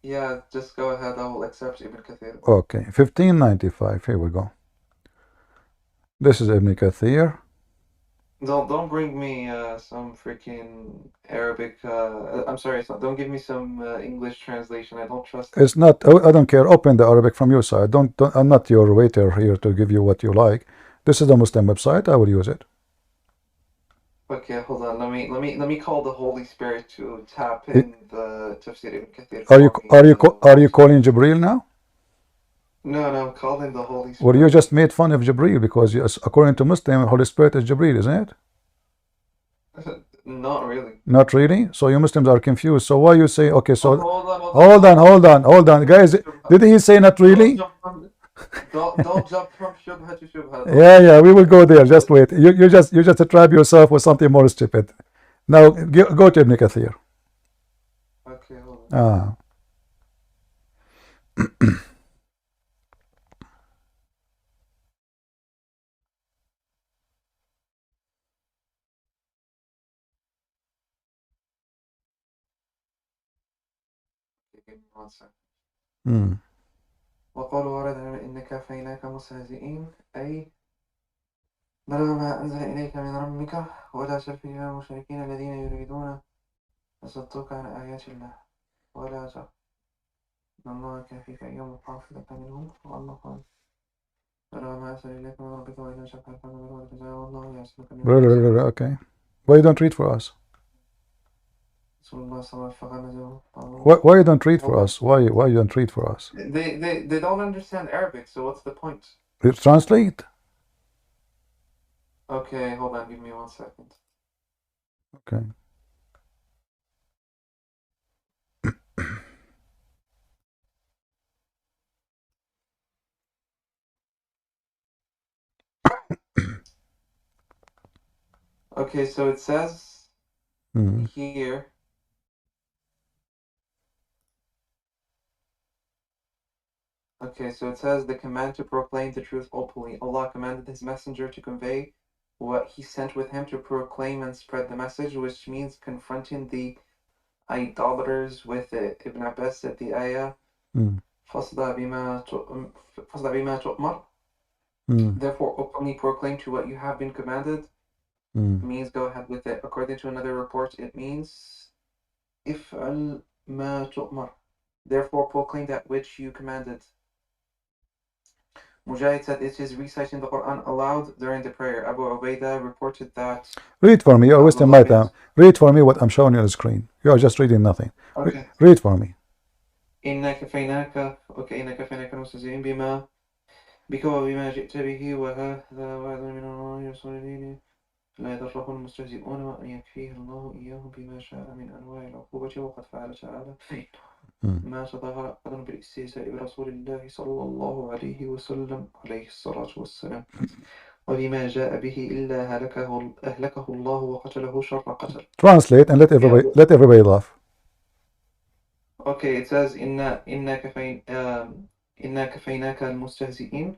Yeah, just go ahead. I will accept Ibn Kathir. Okay. 1595. Here we go. This is Ibn Kathir. Don't bring me some freaking Arabic. I'm sorry. Don't give me some English translation. I don't trust it. It's not. I don't care. Open the Arabic from your side. Don't. I'm not your waiter here to give you what you like. This is the Muslim website. I will use it. Okay, hold on. Let me call the Holy Spirit to tap in the Tafsir Ibn Kathir. Are you calling Jibril now? No, I'm calling the Holy Spirit. Well, you just made fun of Jibril because according to Muslim, Holy Spirit is Jibril, isn't it? Not really. Not really? So you Muslims are confused. So why you say, okay, so hold on, guys. Did he say not really? Don't jump from shubha to shubha. Yeah, we will go there. Just wait. You just trap yourself with something more stupid. Now go to Ibn Kathir. Okay, hold on. One second. وقالوا وردنا إن كفيناك مستهزئين أي بلغ ما أنزل إليك من ربك ولا تلف إلى المشركين الذين يريدون يصدوك عن آيات الله ولا تخف إن الله كافيك يوم حافظة منهم والله قال بلغ ما أنزل إليك من ربك وإذا شفعت فمن الجزاء والله يعصمك من الناس. Okay. Why you don't read for us? Why you don't read for us? Why you don't read for us? They don't understand Arabic, so what's the point? Translate. Okay, hold on, give me 1 second. Okay. Okay, so it says here. Okay, so it says the command to proclaim the truth openly. Allah commanded His messenger to convey what He sent with him to proclaim and spread the message, which means confronting the idolaters with it. Ibn Abbas said the ayah, فَاصْدَعْ بِمَا تُؤْمَرْ. Therefore, openly proclaim to what you have been commanded. Means go ahead with it. According to another report, it means إِفْعَلْ مَا تُؤْمَرْ. Therefore, proclaim that which you commanded. Mujahid said it is reciting the Quran aloud during the prayer. Abu Ubaidah reported that. Read for me. You're wasting my time. Read for me what I'm showing you on the screen. You are just reading nothing. Okay. Read for me. إِنَّا كَفَيْنَاكَ الْمُسْتَهْزِئِينَ بِكَ وَبِمَا جِئْتَ بِهِ وَهَذَا وَعْدٌ مِنَ اللَّهِ وَرَسُولِهِ لا يضره المستهزئون وأن يكفيه الله إياهم بما شاء من أنواع العقوبة وقد فعل تعالى ما تظاهر أحد بالاستهزاء برسول الله صلى الله عليه وسلم عليه الصلاة والسلام وبما جاء به إلا أهلكه الله وقتله شر قتل. Translate and let everybody laugh. Okay, it says إنا كفيناك المستهزئين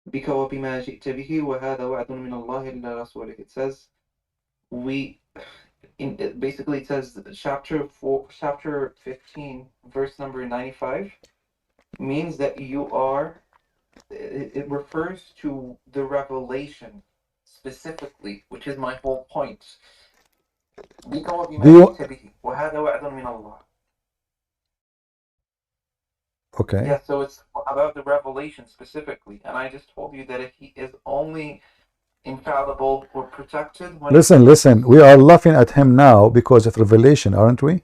بك وبما جئت به وهذا وعد من الله إلا رسوله. It says basically it says chapter 15 verse number 95 means that it refers to the revelation specifically, which is my whole point. Do you? Okay. Yeah, so it's about the revelation specifically, and I just told you that if he is only infallible or protected when Listen. We are laughing at him now because of revelation, aren't we?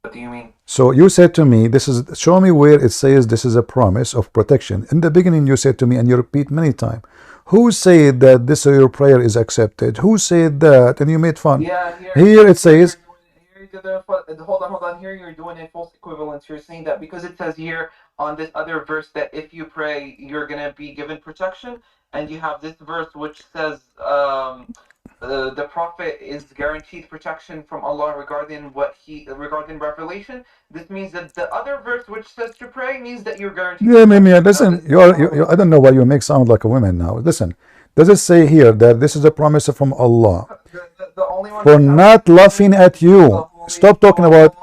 What do you mean? So you said to me, this is, show me where it says this is a promise of protection. In the beginning you said to me, and you repeat many times, who said that this your prayer is accepted? Who said that? And you made fun. Yeah, here it says, hold on. Here you're doing a false equivalence. You're saying that because it says here on this other verse that if you pray, you're gonna be given protection, and you have this verse which says the prophet is guaranteed protection from Allah regarding revelation. This means that the other verse which says to pray means that you're guaranteed. yeah, listen, I don't know why you make sound like a woman now. Listen, does it say here that this is a promise from Allah for not laughing at you? Stop talking about.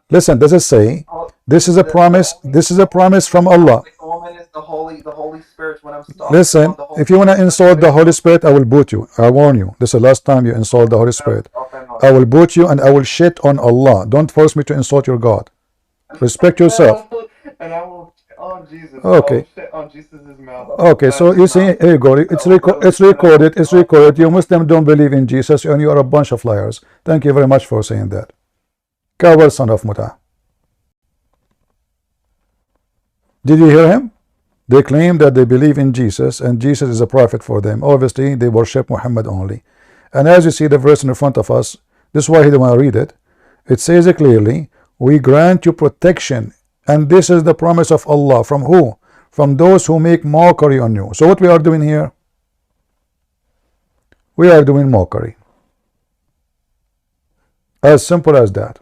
Listen, does it say this is a promise? This is a promise from Allah. The Holy Spirit. When I'm Listen, if you want to insult the Holy Spirit, I will boot you. I warn you. This is the last time you insult the Holy Spirit. I will boot you and I will shit on Allah. Don't force me to insult your God. Respect yourself. And I will on Jesus. Okay. Shit on Jesus' mouth. Okay, so you see, here you go. It's recorded. It's recorded. You Muslims don't believe in Jesus, and you are a bunch of liars. Thank you very much for saying that. Coward son of Muta. Did you hear him? They claim that they believe in Jesus, and Jesus is a prophet for them. Obviously, they worship Muhammad only. And as you see the verse in front of us, this is why he didn't want to read it. It says it clearly, we grant you protection. And this is the promise of Allah. From who? From those who make mockery on you. So what we are doing here? We are doing mockery. As simple as that.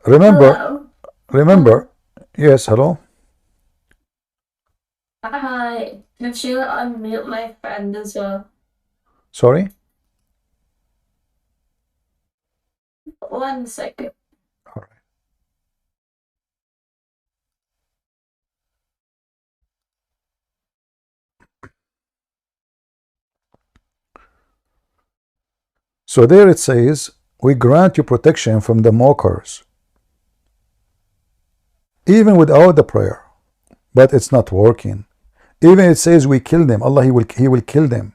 Remember. Yes, hello. Hi. Could you unmute my friend as well? Sorry? 1 second. So there it says, we grant you protection from the mockers, even without the prayer. But it's not working. Even it says we kill them. Allah, he will kill them.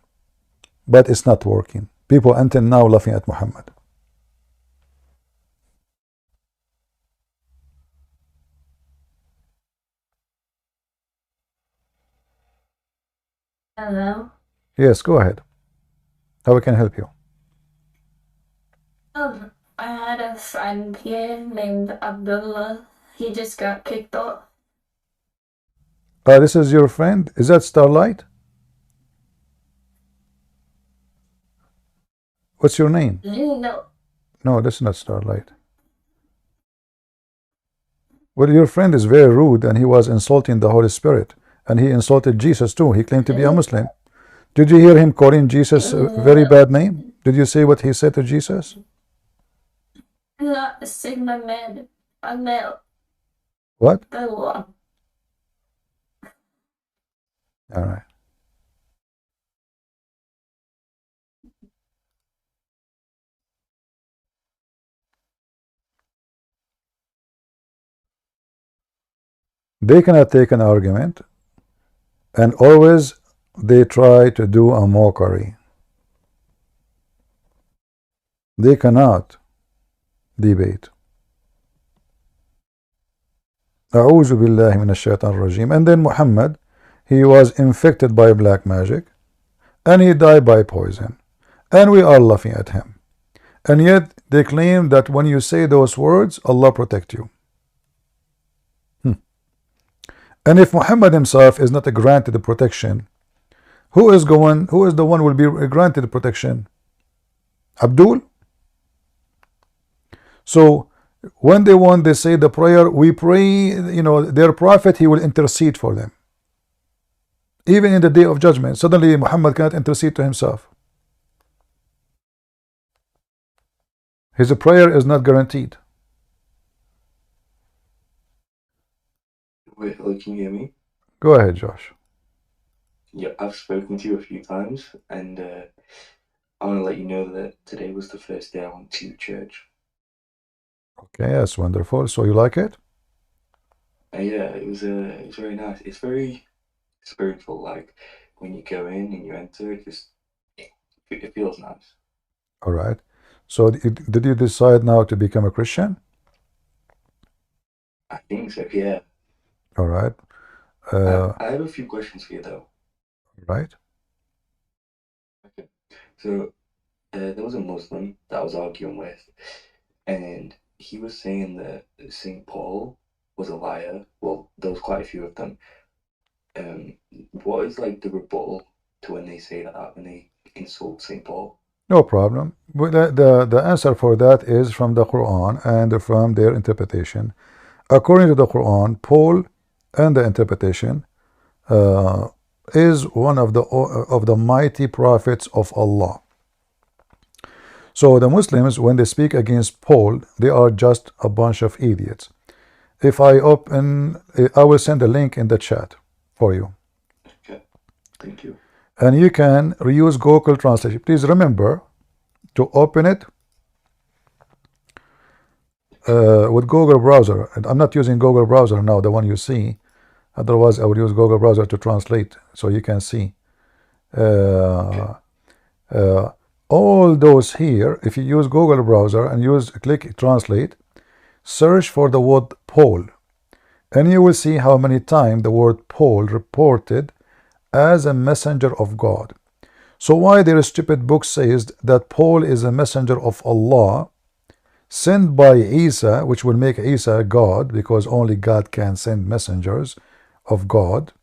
But it's not working. People until now laughing at Muhammad. Hello. Yes, go ahead. How we can help you? I had a friend here named Abdullah. He just got kicked off. This is your friend? Is that Starlight? What's your name? No. No, that's not Starlight. Well, your friend is very rude and he was insulting the Holy Spirit. And he insulted Jesus too. He claimed to be a Muslim. Did you hear him calling Jesus a very bad name? Did you say what he said to Jesus? Sigma man. What? All right. They cannot take an argument, and always they try to do a mockery. They cannot debate. A'udhu billahi minash shaitan rajim. And then Muhammad, he was infected by black magic, and he died by poison, and we are laughing at him. And yet they claim that when you say those words, Allah protect you. And if Muhammad himself is not granted the protection, who is the one will be granted the protection? Abdul? So when they say the prayer, we pray, you know, their prophet, he will intercede for them. Even in the day of judgment, suddenly Muhammad cannot intercede to himself. His prayer is not guaranteed. Wait, hello, can you hear me? Go ahead, Josh. Yeah, I've spoken to you a few times, and I want to let you know that today was the first day I went to church. Okay, that's wonderful. So you like it? Yeah, it was very nice. It's very spiritual. Like when you go in and you enter, it feels nice. All right. So did you decide now to become a Christian? I think so. Yeah. All right. I have a few questions for you though. Right. Okay. So there was a Muslim that I was arguing with, and he was saying that St. Paul was a liar. Well, there was quite a few of them. What is like the rebuttal to when they say that when they insult St. Paul? No problem. But the answer for that is from the Quran and from their interpretation. According to the Quran, Paul and the interpretation is one of the mighty prophets of Allah. So the Muslims, when they speak against Paul, they are just a bunch of idiots. If I open, I will send a link in the chat for you. Okay, thank you. And you can reuse Google Translation. Please remember to open it with Google browser. And I'm not using Google browser now, the one you see. Otherwise, I would use Google browser to translate so you can see. All those here, if you use Google browser and click translate, search for the word Paul, and you will see how many times the word Paul reported as a messenger of God. So why their stupid book says that Paul is a messenger of Allah sent by Isa, which will make Isa God, because only God can send messengers of God,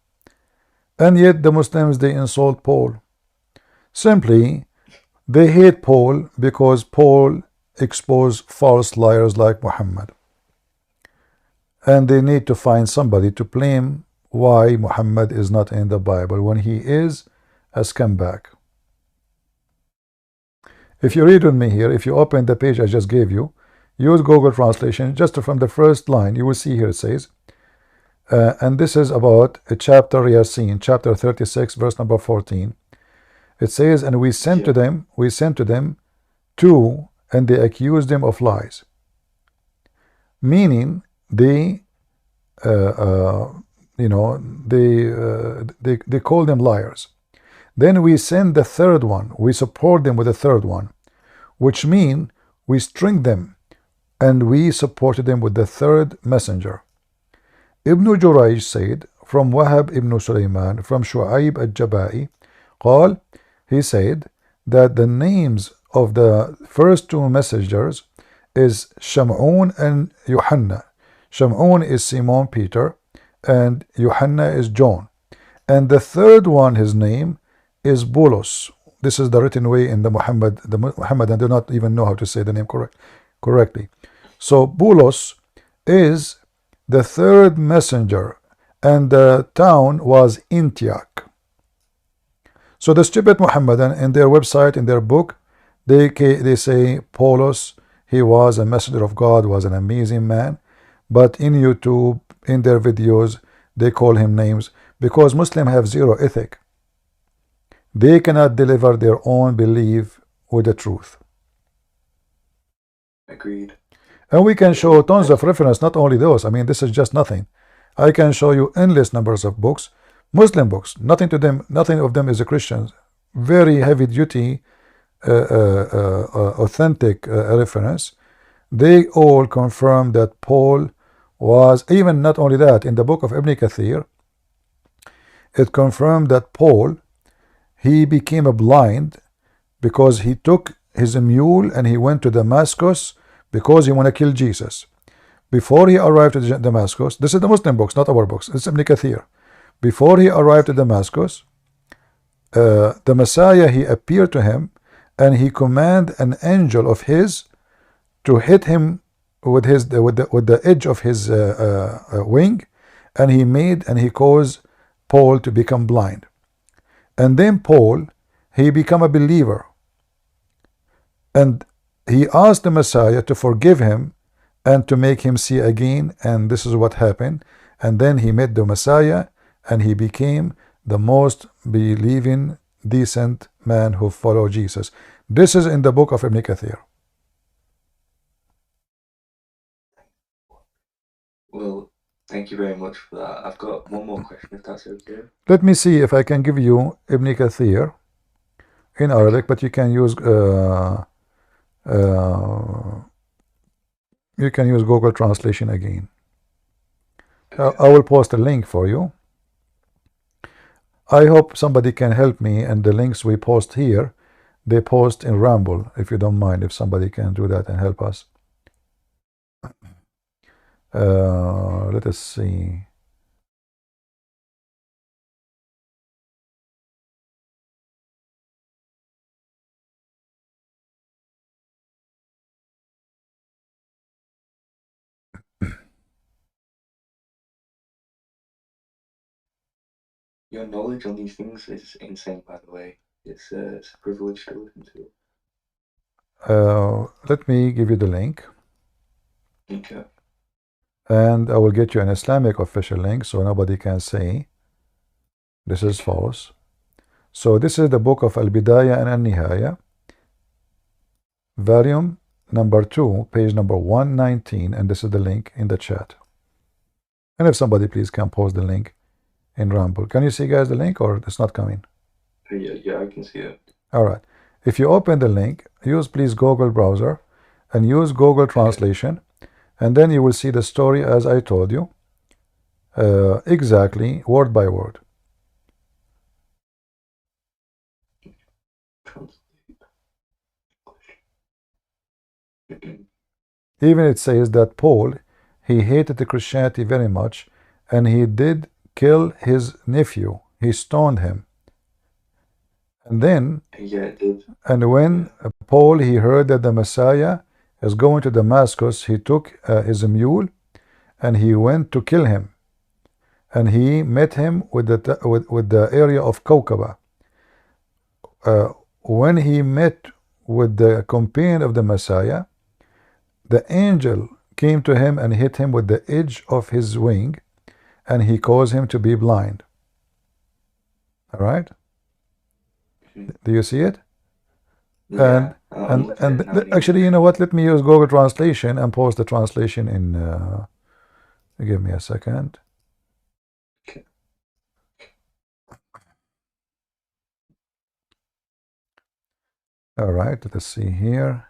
and yet the Muslims, they insult Paul. Simply, they hate Paul because Paul exposed false liars like Muhammad. And they need to find somebody to blame why Muhammad is not in the Bible when he is a scumbag. If you read with me here, if you open the page I just gave you, use Google Translation, just from the first line, you will see here it says, and this is about a chapter Yasin, chapter 36, verse number 14. It says, and we sent to them two, and they accused them of lies. Meaning, they call them liars. Then we send the third one. We support them with the third one, which mean we string them, and we supported them with the third messenger. Ibn Jurayj said, from Wahab ibn Sulaiman, from Shu'aib al-Jabai, قال, he said that the names of the first two messengers is Sham'un and Yohanna. Sham'un is Simon Peter, and Yohanna is John. And the third one, his name is Bulos. This is the written way in the Muhammadan do not even know how to say the name correctly. So Bulos is the third messenger, and the town was Antioch. So the stupid Muhammadan in their website, in their book, they say Paulos, he was a messenger of God, was an amazing man. But in YouTube, in their videos, they call him names because Muslims have zero ethic. They cannot deliver their own belief with the truth. Agreed. And we can show tons of reference, not only those. I mean, this is just nothing. I can show you endless numbers of books, Muslim books. Nothing of them is a Christian. Very heavy duty, authentic reference. They all confirm that Paul was, even not only that, in the book of Ibn Kathir, it confirmed that Paul, he became a blind because he took his mule and he went to Damascus because he wanted to kill Jesus. Before he arrived at Damascus, this is the Muslim books, not our books, it's Ibn Kathir. Before he arrived at Damascus, the Messiah, he appeared to him and he commanded an angel of his to hit him with the edge of his wing, and he caused Paul to become blind. And then Paul, he became a believer, and he asked the Messiah to forgive him and to make him see again, and this is what happened. And then he met the Messiah and he became the most believing, decent man who followed Jesus. This is in the book of Ibn Kathir. Well, thank you very much for that. I've got one more question, if that's okay. Let me see if I can give you Ibn Kathir in Arabic, but you can use Google Translation again. I will post a link for you. I hope somebody can help me, and the links we post here, they post in Ramble, if you don't mind, if somebody can do that and help us. Let us see. Your knowledge on these things is insane, by the way. It's a privilege to listen to. Let me give you the link. Okay. And I will get you an Islamic official link so nobody can say this is false. So this is the book of Al-Bidayah and Al-Nihaya, volume number 2, page number 119, and this is the link in the chat. And if somebody please can post the link in Ramble. Can you see, guys, the link, or it's not coming? Yeah, I can see it. All right. If you open the link, use please Google browser and use Google Translation, and then you will see the story as I told you, exactly word by word. Even it says that Paul, he hated the Christianity very much, and he did kill his nephew. He stoned him. And then, and when Paul, he heard that the Messiah is going to Damascus, he took his mule and he went to kill him. And he met him with the area of Kawkaba. When he met with the companion of the Messiah, the angel came to him and hit him with the edge of his wing, and he caused him to be blind. All right? Do you see it? Yeah, and actually, you know what? Let me use Google Translation and post the translation in. Give me a second. Okay. All right. Let's see here.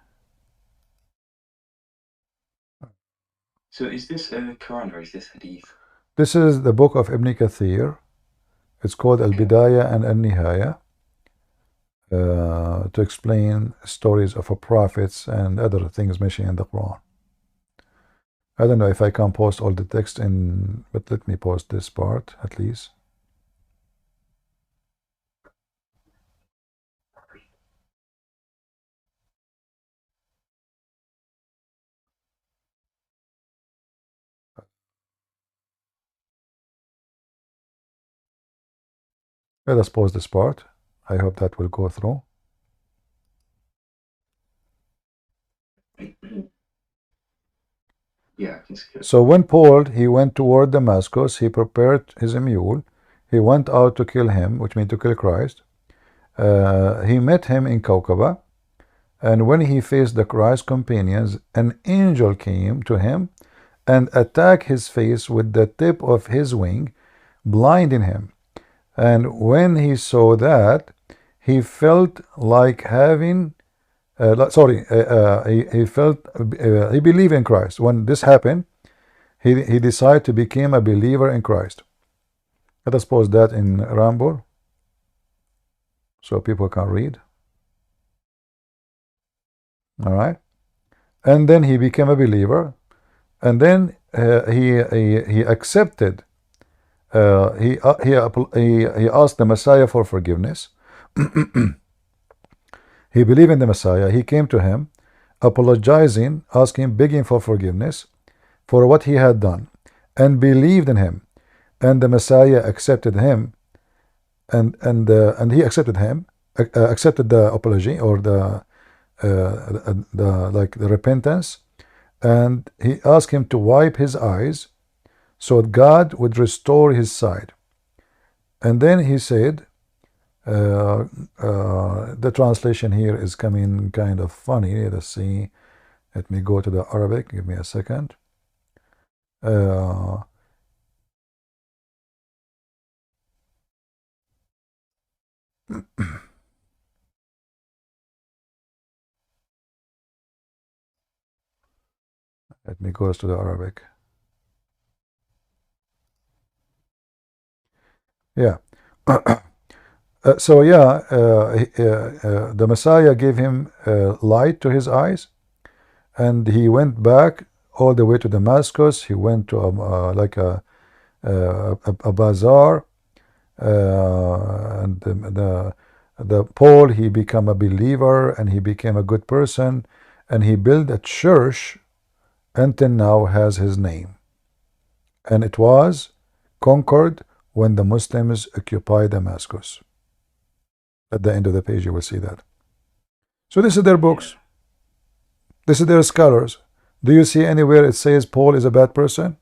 So is this Quran or is this Hadith? This is the book of Ibn Kathir. It's called Al-Bidayah and Al-Nihaya, to explain stories of prophets and other things mentioned in the Quran. I don't know if I can post all the text in, but let me post this part at least. Let us pause this part. I hope that will go through. Yeah, I can see it. So when Paul, he went toward Damascus, he prepared his mule. He went out to kill him, which means to kill Christ. He met him in Kawkaba. And when he faced the Christ's companions, an angel came to him and attacked his face with the tip of his wing, blinding him. And when he saw that, he felt like having, he believed in Christ. When this happened, he decided to become a believer in Christ. Let us post that in Ramble so people can read. All right. And then he became a believer. And then he accepted. He asked the Messiah for forgiveness. He believed in the Messiah. He came to him, apologizing, asking, begging for forgiveness for what he had done, and believed in him. And the Messiah accepted him, and he accepted him, accepted the apology or the repentance, and he asked him to wipe his eyes so that God would restore his sight. And then he said, the translation here is coming kind of funny. Let's see. Let me go to the Arabic. Give me a second. Let me go to the Arabic. Yeah. So yeah, the Messiah gave him light to his eyes, and he went back all the way to Damascus. He went to like a bazaar, and the Paul, he became a believer and he became a good person, and he built a church until now has his name, and it was conquered when the Muslims occupied Damascus. At the end of the page you will see that. So this is their books, this is their scholars. Do you see anywhere it says Paul is a bad person?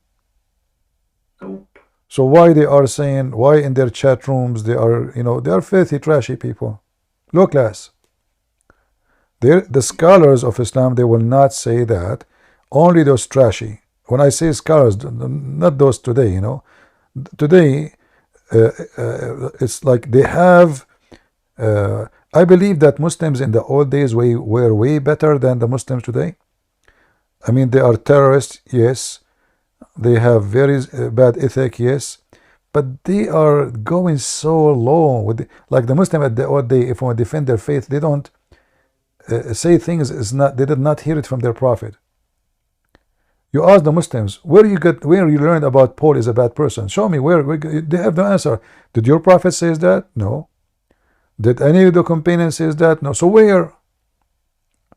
Nope. So why they are saying, why in their chat rooms they are, they are filthy, trashy people, low class. The scholars of Islam, they will not say that. Only those trashy. When I say scholars, not those today, today it's like they have I believe that Muslims in the old days were way better than the Muslims today. I mean, they are terrorists, yes. They have very bad ethic, yes. But they are going so low with like the Muslim at the old day. If they defend their faith, they don't say things they did not hear it from their prophet. You ask the Muslims, where you learned about Paul is a bad person? Show me where they have no answer. Did your prophet says that? No. Did any of the companions says that? No. So where?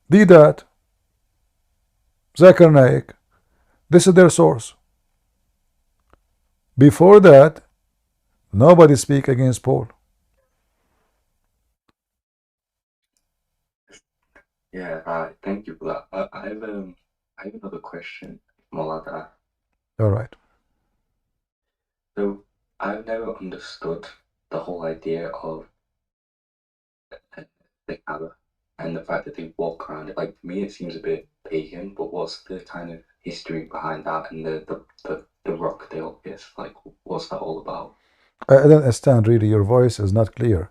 Did that? Zakir, Naik. This is their source. Before that, nobody speak against Paul. Yeah, right. Thank you for that. I have another question, Malada. All right. So I've never understood the whole idea of the Kaaba and the fact that they walk around it. Like, to me, it seems a bit pagan, but what's the kind of history behind that and the rock they all kiss? Like, what's that all about? I don't understand really. Your voice is not clear.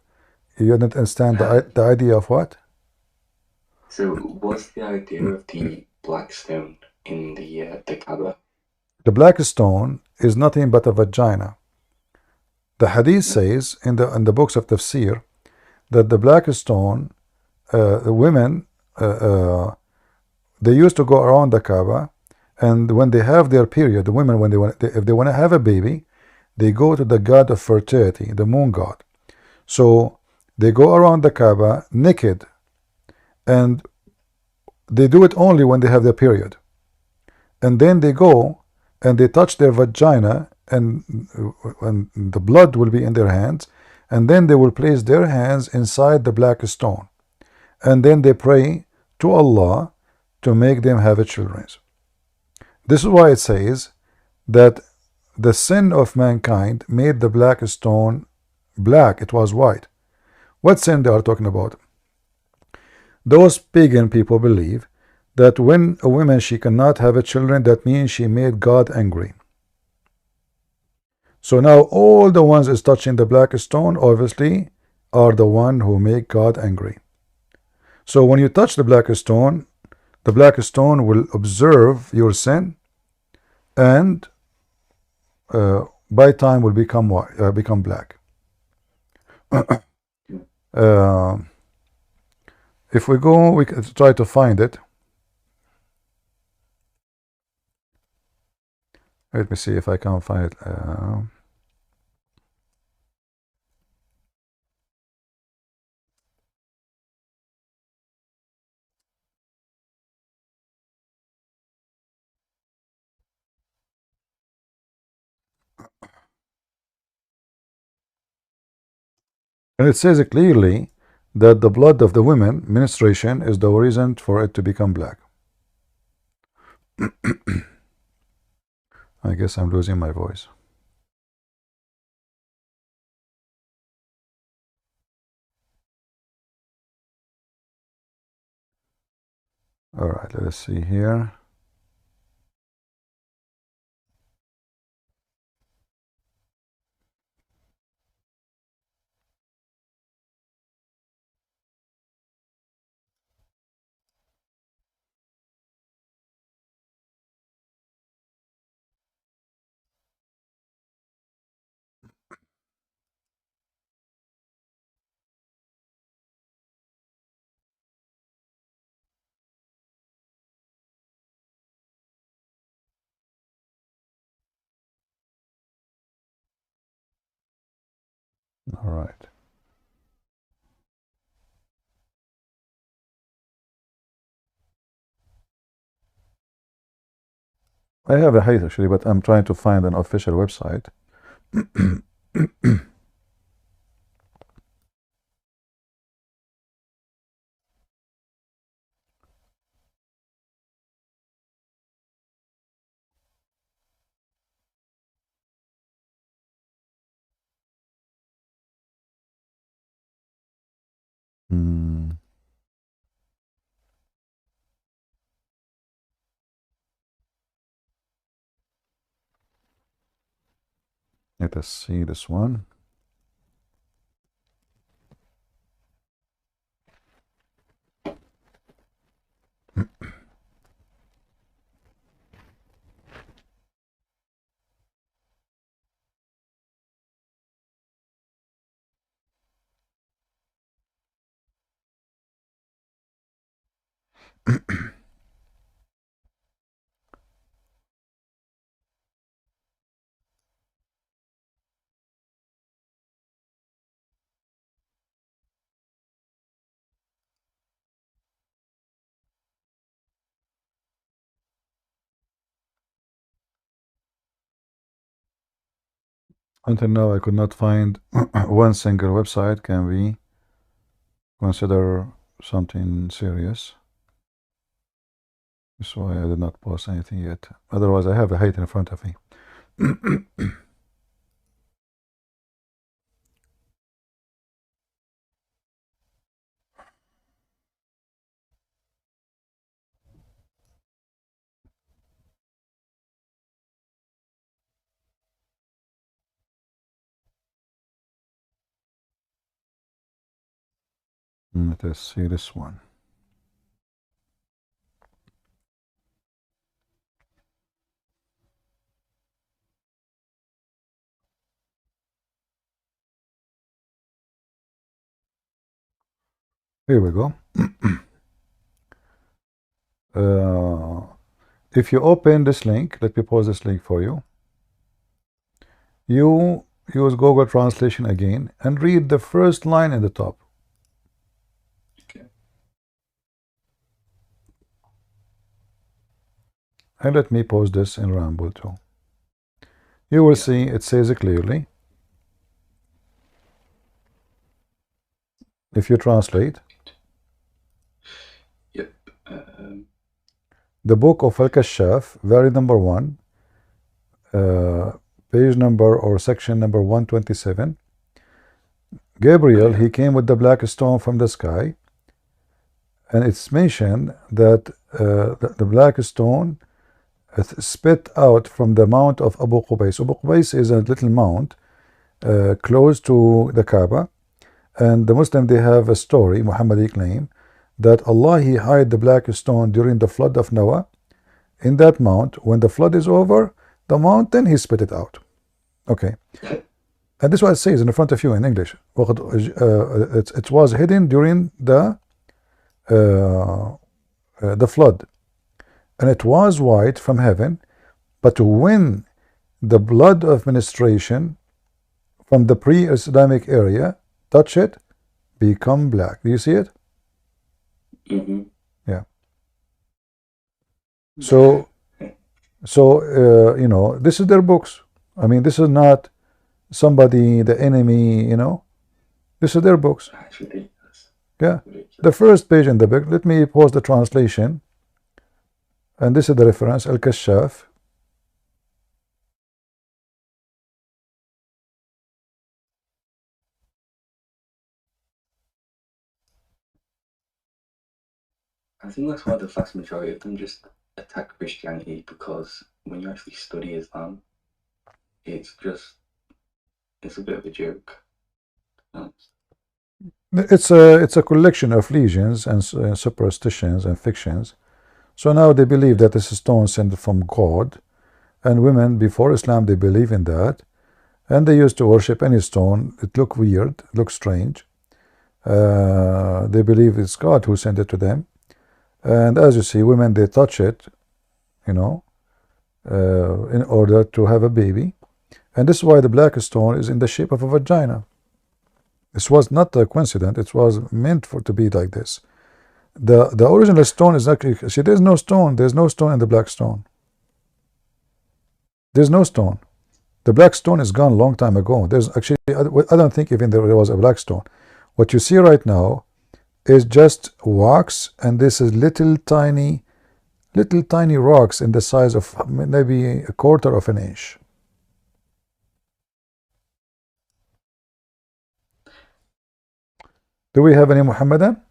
You don't understand the idea of what? So, what's the idea of the black stone in the Kaaba? The black stone is nothing but a vagina. The hadith says in the books of tafsir that the black stone, the women, they used to go around the Kaaba, and when they have their period, the women, if they want to have a baby, they go to the god of fertility, the moon god. So they go around the Kaaba naked, and they do it only when they have their period, and then they go and they touch their vagina, and the blood will be in their hands, and then they will place their hands inside the black stone, and then they pray to Allah to make them have a children. This is why it says that the sin of mankind made the black stone black. It was white. What sin they are talking about? Those pagan people believe that when a woman she cannot have a children, that means she made God angry. So now all the ones is touching the black stone obviously are the one who make God angry. So when you touch the black stone will observe your sin, and by time will become white, become black. If we go, we can try to find it. Let me see if I can find it. And it says clearly that the blood of the women, menstruation, is the reason for it to become black. I guess I'm losing my voice. All right, let's see here. All right. I have a height actually, but I'm trying to find an official website. Hmm. Let us see this one. Until now, I could not find one single website. Can we consider something serious? That's why I did not post anything yet. Otherwise, I have a height in front of me. Let us see this one. Here we go. If you open this link, let me pause this link for you. You use Google Translation again and read the first line in the top. Okay. And let me pause this in Ramble too. You will see it says it clearly. If you translate, Yep. the book of Al-Kashaf, volume number 1, page number or section number 127. Gabriel, he came with the black stone from the sky, and it's mentioned that the black stone spit out from the mount of Abu Qubais. Abu Qubais is a little mount close to the Kaaba, and the Muslim, they have a story, Muhammadi claim, that Allah, he hid the black stone during the flood of Noah in that mount. When the flood is over, the mountain, he spit it out. Okay. And this is what it says in front of you in English. It was hidden during the flood, and it was white from heaven, but when the blood of menstruation from the pre-Islamic area touch it, become black. Do you see it? Mm-hmm. Yeah. So you know, this is their books. I mean, this is not somebody, the enemy, you know. This is their books. Actually, yeah. The first page in the book, let me pause the translation. And this is the reference, Al-Kashaf. I think that's why the vast majority of them just attack Christianity, because when you actually study Islam, it's a bit of a joke. It's a collection of legends and superstitions and fictions. So now they believe that this is stone sent from God, and women before Islam, they believe in that, and they used to worship any stone. It looked weird, looked strange. They believe it's God who sent it to them, and as you see, women, they touch it, you know, in order to have a baby, and this is why the black stone is in the shape of a vagina. This was not a coincidence. It was meant for to be like this. The original stone is actually, see, there's no stone. There's no stone in the black stone. There's no stone. The black stone is gone a long time ago. There's actually, I don't think even there was a black stone. What you see right now is just wax, and this is little tiny rocks in the size of maybe a quarter of an inch. Do we have any Muhammadan?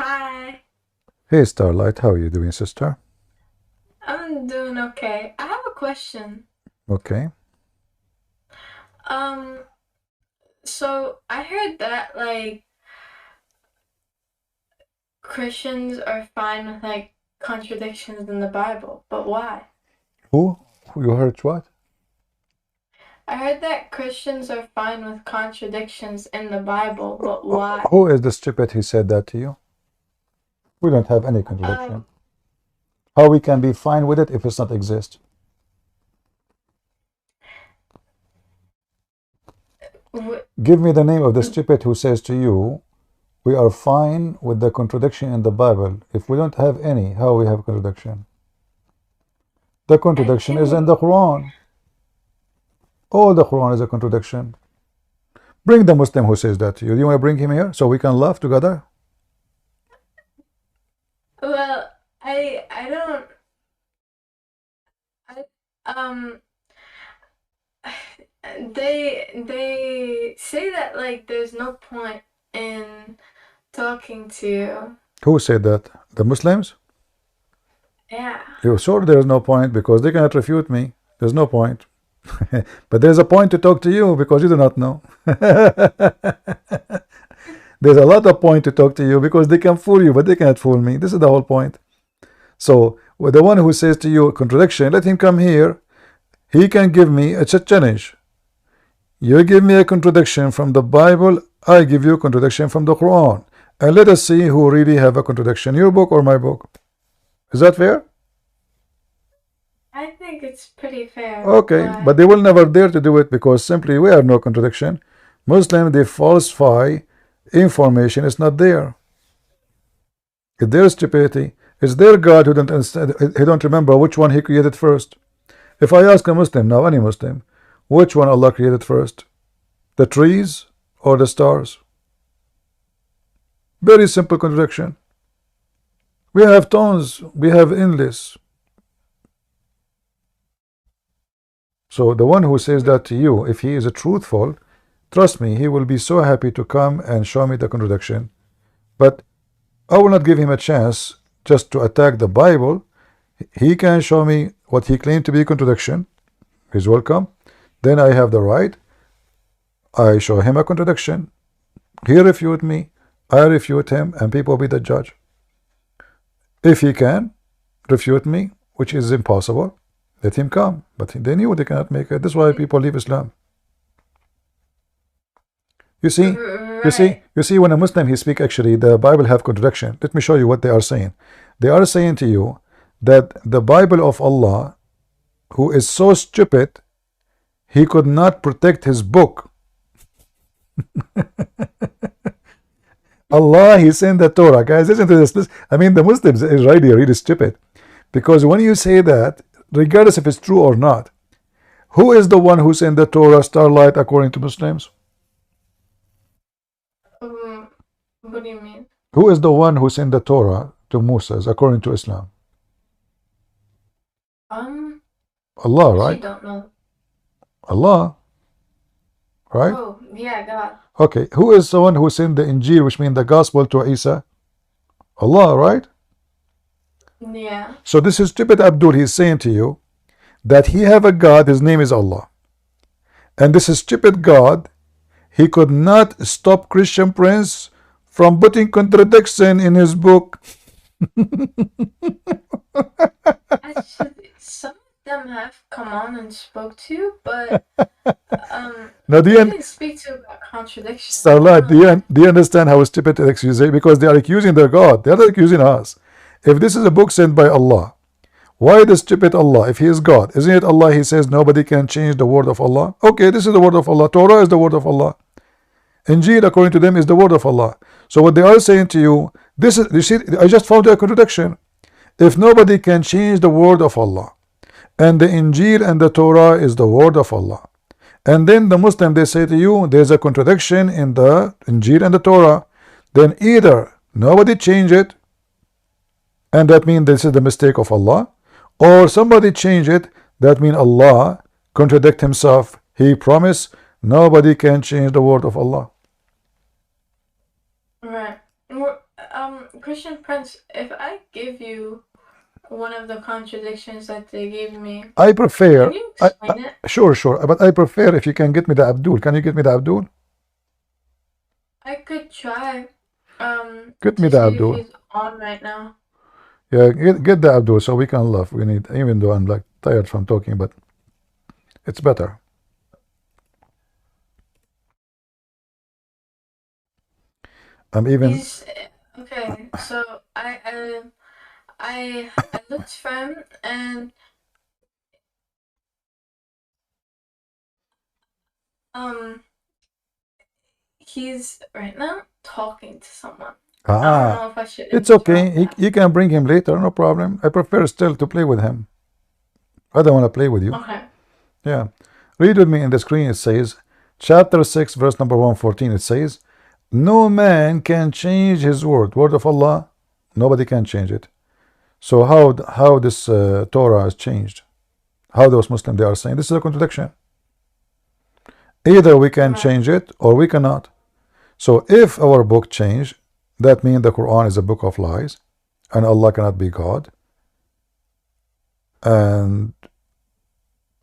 Hi. Hey Starlight, how are you doing, sister? I'm doing okay. I have a question. Okay. So I heard that like Christians are fine with like contradictions in the Bible, but why? Who? You heard what? I heard that Christians are fine with contradictions in the Bible, but why? Who is the stupid who said that to you? We don't have any contradiction. How we can be fine with it if it's not exist? Give me the name of the stupid who says to you, we are fine with the contradiction in the Bible. If we don't have any, how we have contradiction? The contradiction is in the Quran. All the Quran is a contradiction. Bring the Muslim who says that to you. Do you want to bring him here so we can laugh together? Well, I don't. They say that like there's no point in talking to. Who said that? The Muslims? Yeah. You're sure there's no point because they cannot refute me. There's no point. But there's a point to talk to you because you do not know. There's a lot of point to talk to you because they can fool you, but they cannot fool me. This is the whole point. So with the one who says to you contradiction, let him come here. He can give me a challenge. You give me a contradiction from the Bible, I give you a contradiction from the Quran, and let us see who really have a contradiction, your book or my book. Is that fair? I think it's pretty fair. Okay, but they will never dare to do it because simply we have no contradiction. Muslims, they falsify information. It's not there. It's their stupidity. It's their God who don't understand, he don't remember which one he created first. If I ask a Muslim now, any Muslim, which one Allah created first? The trees or the stars? Very simple contradiction. We have tons, we have endless. So the one who says that to you, if he is a truthful, trust me, he will be so happy to come and show me the contradiction. But I will not give him a chance just to attack the Bible. He can show me what he claimed to be contradiction. He's welcome. Then I have the right. I show him a contradiction. He refute me. I refute him, and people be the judge. If he can refute me, which is impossible, let him come. But they knew they cannot make it. That's why people leave Islam. You see, you see, when a Muslim he speak, actually the Bible have contradiction. Let me show you what they are saying. They are saying to you that the Bible of Allah, who is so stupid, he could not protect his book. Allah, he sent the Torah. Guys, listen to this. I mean, the Muslims is really stupid. Because when you say that, regardless if it's true or not, who is the one who sent the Torah, Starlight, according to Muslims? What do you mean? Who is the one who sent the Torah to Moses, according to Islam? Allah, right? I don't know. Allah. Right? Oh, yeah, God. Okay, who is the one who sent the Injil, which means the gospel, to Isa? Allah, right? Yeah. So this is stupid Abdul. He's saying to you that he have a God, his name is Allah. And this is stupid God, he could not stop Christian Prince from putting contradiction in his book. Actually, some of them have come on and spoke to you, but Now, they didn't speak to you about contradiction. Starlight, do you understand how stupid it is? Because they are accusing their God. They are not accusing us. If this is a book sent by Allah, why the stupid Allah? If he is God, isn't it Allah? He says nobody can change the word of Allah. Okay, this is the word of Allah. Torah is the word of Allah. Injil, according to them, is the word of Allah. So what they are saying to you, this is, you see, I just found a contradiction. If nobody can change the word of Allah, and the Injil and the Torah is the word of Allah, and then the Muslim, they say to you, there's a contradiction in the Injil and the Torah, then either nobody change it, and that means this is the mistake of Allah, or somebody change it, that means Allah contradict himself. He promised nobody can change the word of Allah. Right. Christian Prince, if I give you one of the contradictions that they gave me, I prefer, can you explain it? Sure, but I prefer if you can get me the Abdul. Can you get me the Abdul? I could try. Get me to the see Abdul. if he's on right now. Yeah, get the Abdul so we can laugh. We need, even though I'm like tired from talking, but it's better. I'm even. Okay. So I looked for him and he's right now talking to someone. I don't know if I should. It's okay. You can bring him later, no problem. I prefer still to play with him. I don't want to play with you. Okay. Yeah. Read with me in the screen. It says, chapter 6, verse number 114. It says, no man can change his word. Word of Allah, nobody can change it. So how this Torah is changed? How those Muslims, they are saying this is a contradiction. Either we can change it or we cannot. So if our book changed, that means the Quran is a book of lies and Allah cannot be God. And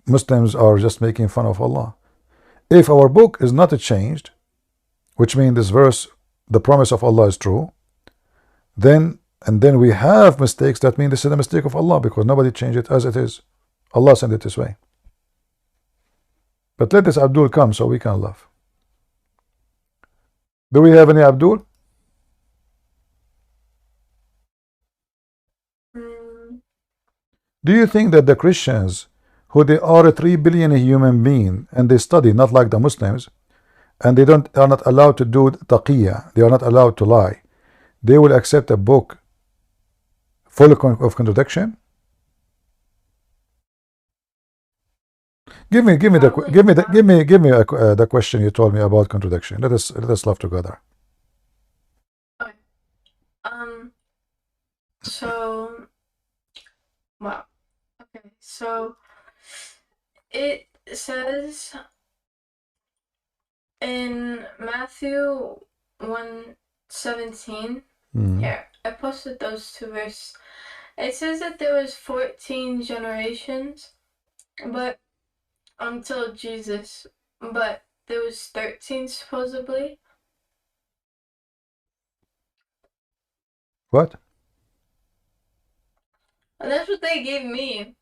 Muslims are just making fun of Allah. If our book is not changed, which means this verse, the promise of Allah is true, then we have mistakes, that means this is a mistake of Allah because nobody changed it as it is. Allah sent it this way. But let this Abdul come so we can laugh. Do we have any Abdul? Do you think that the Christians, who they are 3 billion human beings and they study not like the Muslims, and they are not allowed to do taqiyya, they are not allowed to lie, they will accept a book full of contradiction? Give me the question you told me about contradiction. Let us laugh together. Okay. So, wow. Okay. So it says in Matthew 1:17. Here, I posted those two verses. It says that there was 14 generations, but until Jesus, but there was 13 supposedly. What? And that's what they gave me.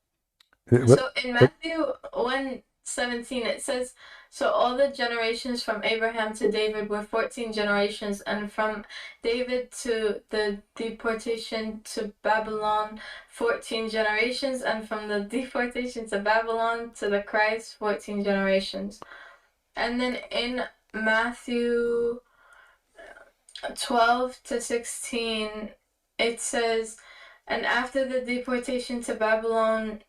So in Matthew 1:17 it says, so all the generations from Abraham to David were 14 generations, and from David to the deportation to Babylon 14 generations, and from the deportation to Babylon to the Christ 14 generations. And then in Matthew 12-16 it says, and after the deportation to Babylon,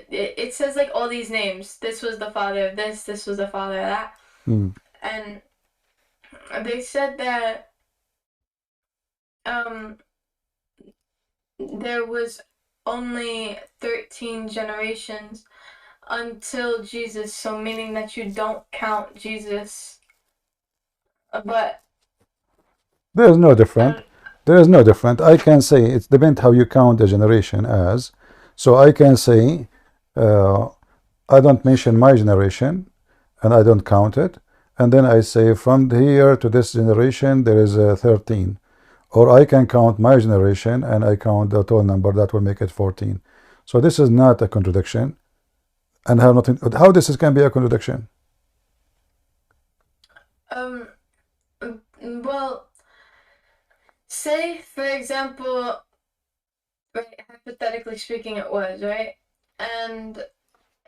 it says like all these names. This was the father of this. This was the father of that. And they said that there was only 13 generations until Jesus, so meaning that you don't count Jesus. But there is no different. There is no different. I can say it depends how you count a generation as. So I can say I don't mention my generation and I don't count it, and then I say from here to this generation there is 13, or I can count my generation and I count the total number, that will make it 14. So this is not a contradiction, and have nothing. How this can be a contradiction? Well, say for example, right, hypothetically speaking, it was right, and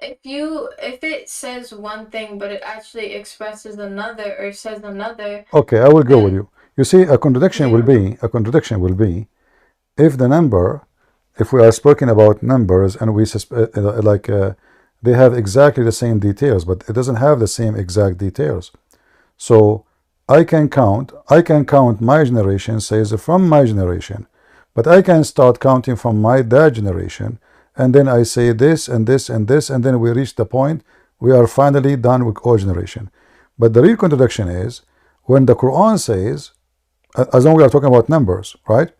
if it says one thing but it actually expresses another or says another. Okay, I will go with you. You see, a contradiction will be if the number, if we are speaking about numbers and we they have exactly the same details, but it doesn't have the same exact details. So I can count my generation, says from my generation, but I can start counting from my dad generation, and then I say this and this and this, and then we reach the point we are finally done with all generation. But the real contradiction is when the Quran says, as long as we are talking about numbers, right?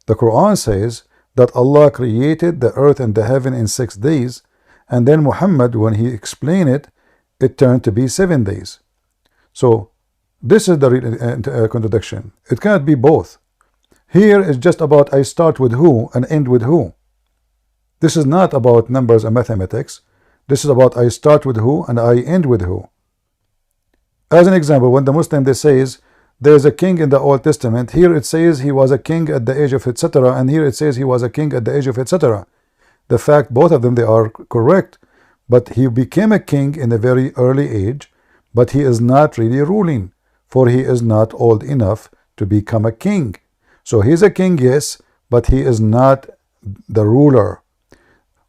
The Quran says that Allah created the earth and the heaven in 6 days, and then Muhammad, when he explained it, it turned to be 7 days. So this is the real contradiction. It cannot be both. Here is just about I start with who and end with who. This is not about numbers and mathematics. This is about I start with who and I end with who. As an example, when the Muslim they says there is a king in the Old Testament, here it says he was a king at the age of etc., and here it says he was a king at the age of etc. The fact both of them they are correct, but he became a king in a very early age, but he is not really ruling, for he is not old enough to become a king. So he is a king, yes, but he is not the ruler.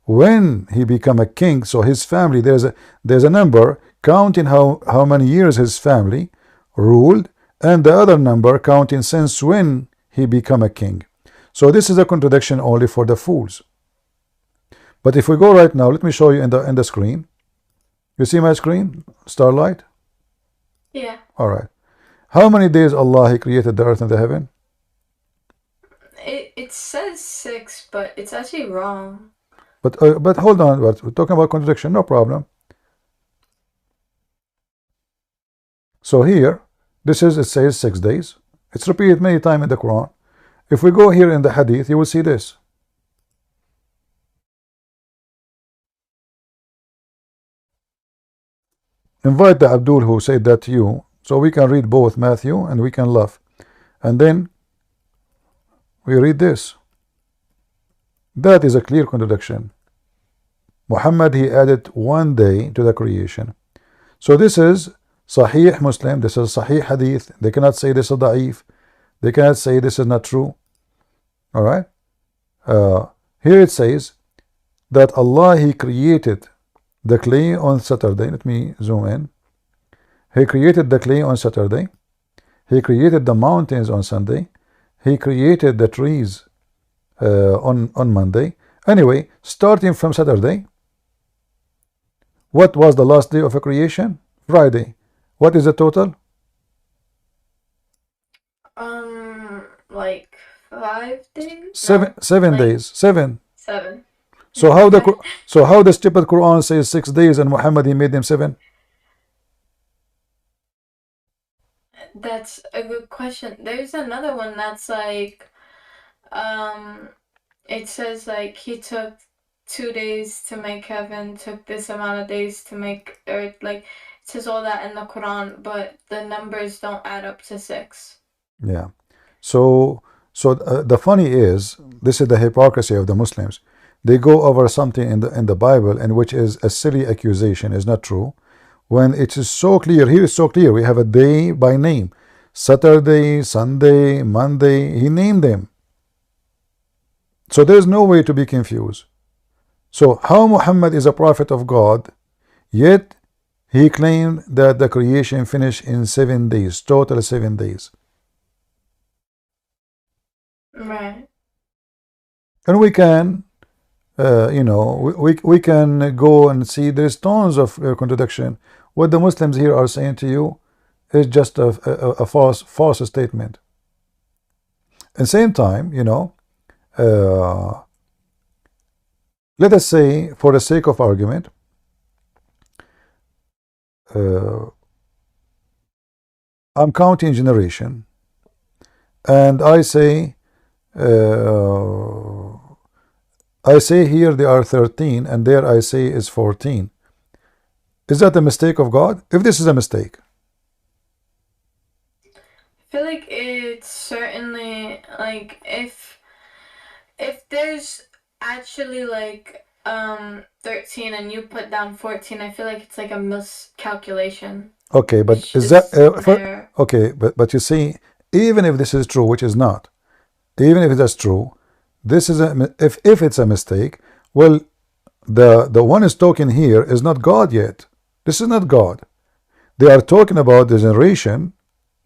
When he become a king, so his family, there's a number counting how many years his family ruled, and the other number counting since when he become a king. So this is a contradiction only for the fools. But if we go right now, let me show you in the screen. You see my screen, Starlight? Yeah. All right. How many days Allah he created the earth and the heaven? It says 6, but it's actually wrong. But hold on, we're talking about contradiction, no problem. So here, it says 6 days. It's repeated many times in the Quran. If we go here in the Hadith, you will see this. Invite the Abdul who said that to you, so we can read both Matthew and we can laugh. And then we read this. That is a clear contradiction. Muhammad, he added 1 day to the creation. So this is Sahih Muslim, this is Sahih Hadith. They cannot say this is Da'if. They cannot say this is not true. Alright? Here it says that Allah, he created the clay on Saturday. Let me zoom in. He created the clay on Saturday. He created the mountains on Sunday. He created the trees on Monday. Anyway, starting from Saturday, what was the last day of a creation? Friday. What is the total? Like 5 days? 7 days. 7. 7. So how the stupid Quran says 6 days and Muhammad he made them 7? That's a good question. There's another one that's like, it says like he took 2 days to make heaven, took this amount of days to make earth. Like it says all that in the Quran, but the numbers don't add up to 6. Yeah. So the funny is, this is the hypocrisy of the Muslims. They go over something in the Bible, and which is a silly accusation, is not true, when it is so clear. Here is so clear. We have a day by name: Saturday, Sunday, Monday. He named them. So there is no way to be confused. So how Muhammad is a prophet of God, yet he claimed that the creation finished in 7 days, total 7 days. Right. And we can You know, we can go and see there's tons of contradiction. What the Muslims here are saying to you is just a false statement. At the same time, you know, let us say, for the sake of argument, I'm counting generation, and I say here they are 13, and there I say is 14. Is that a mistake of God? If this is a mistake, I feel like it's certainly like if there's actually like 13 and you put down 14, I feel like it's like a miscalculation. okay, but It's is that just there. okay? But you see, even if this is true, which is not, even if that's true, this is if it's a mistake. Well, the one is talking here is not God yet. This is not God. They are talking about the generation.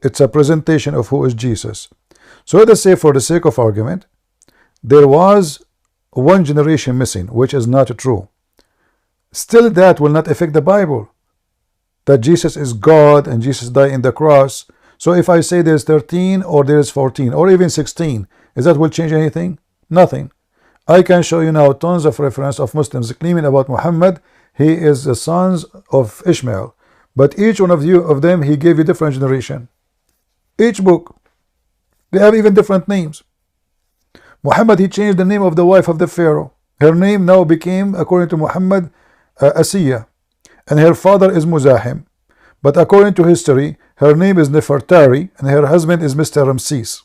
It's a presentation of who is Jesus. So let us say, for the sake of argument, there was one generation missing, which is not true. Still, that will not affect the Bible, that Jesus is God and Jesus died in the cross. So if I say there's 13 or there's 14 or even 16, is that will change anything? Nothing. I can show you now tons of reference of Muslims claiming about Muhammad. He is the sons of Ishmael, but each one of them he gave you different generation. Each book, they have even different names. Muhammad, he changed the name of the wife of the Pharaoh. Her name now became, according to Muhammad, Asiya, and her father is Muzahim. But according to history, her name is Nefertari, and her husband is Mr. Ramses.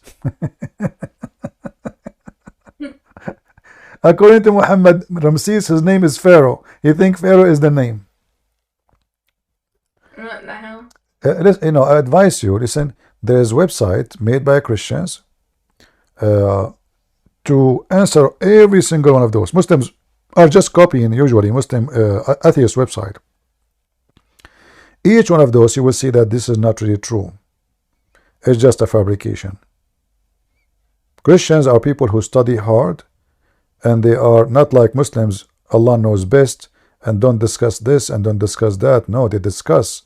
According to Muhammad, Ramses, his name is Pharaoh. He thinks Pharaoh is the name. What the hell? You know, I advise you, listen, there is a website made by Christians to answer every single one of those. Muslims are just copying, usually, Muslim atheist website. Each one of those, you will see that this is not really true. It's just a fabrication. Christians are people who study hard, and they are not like Muslims. Allah knows best, and don't discuss this and don't discuss that. No, they discuss,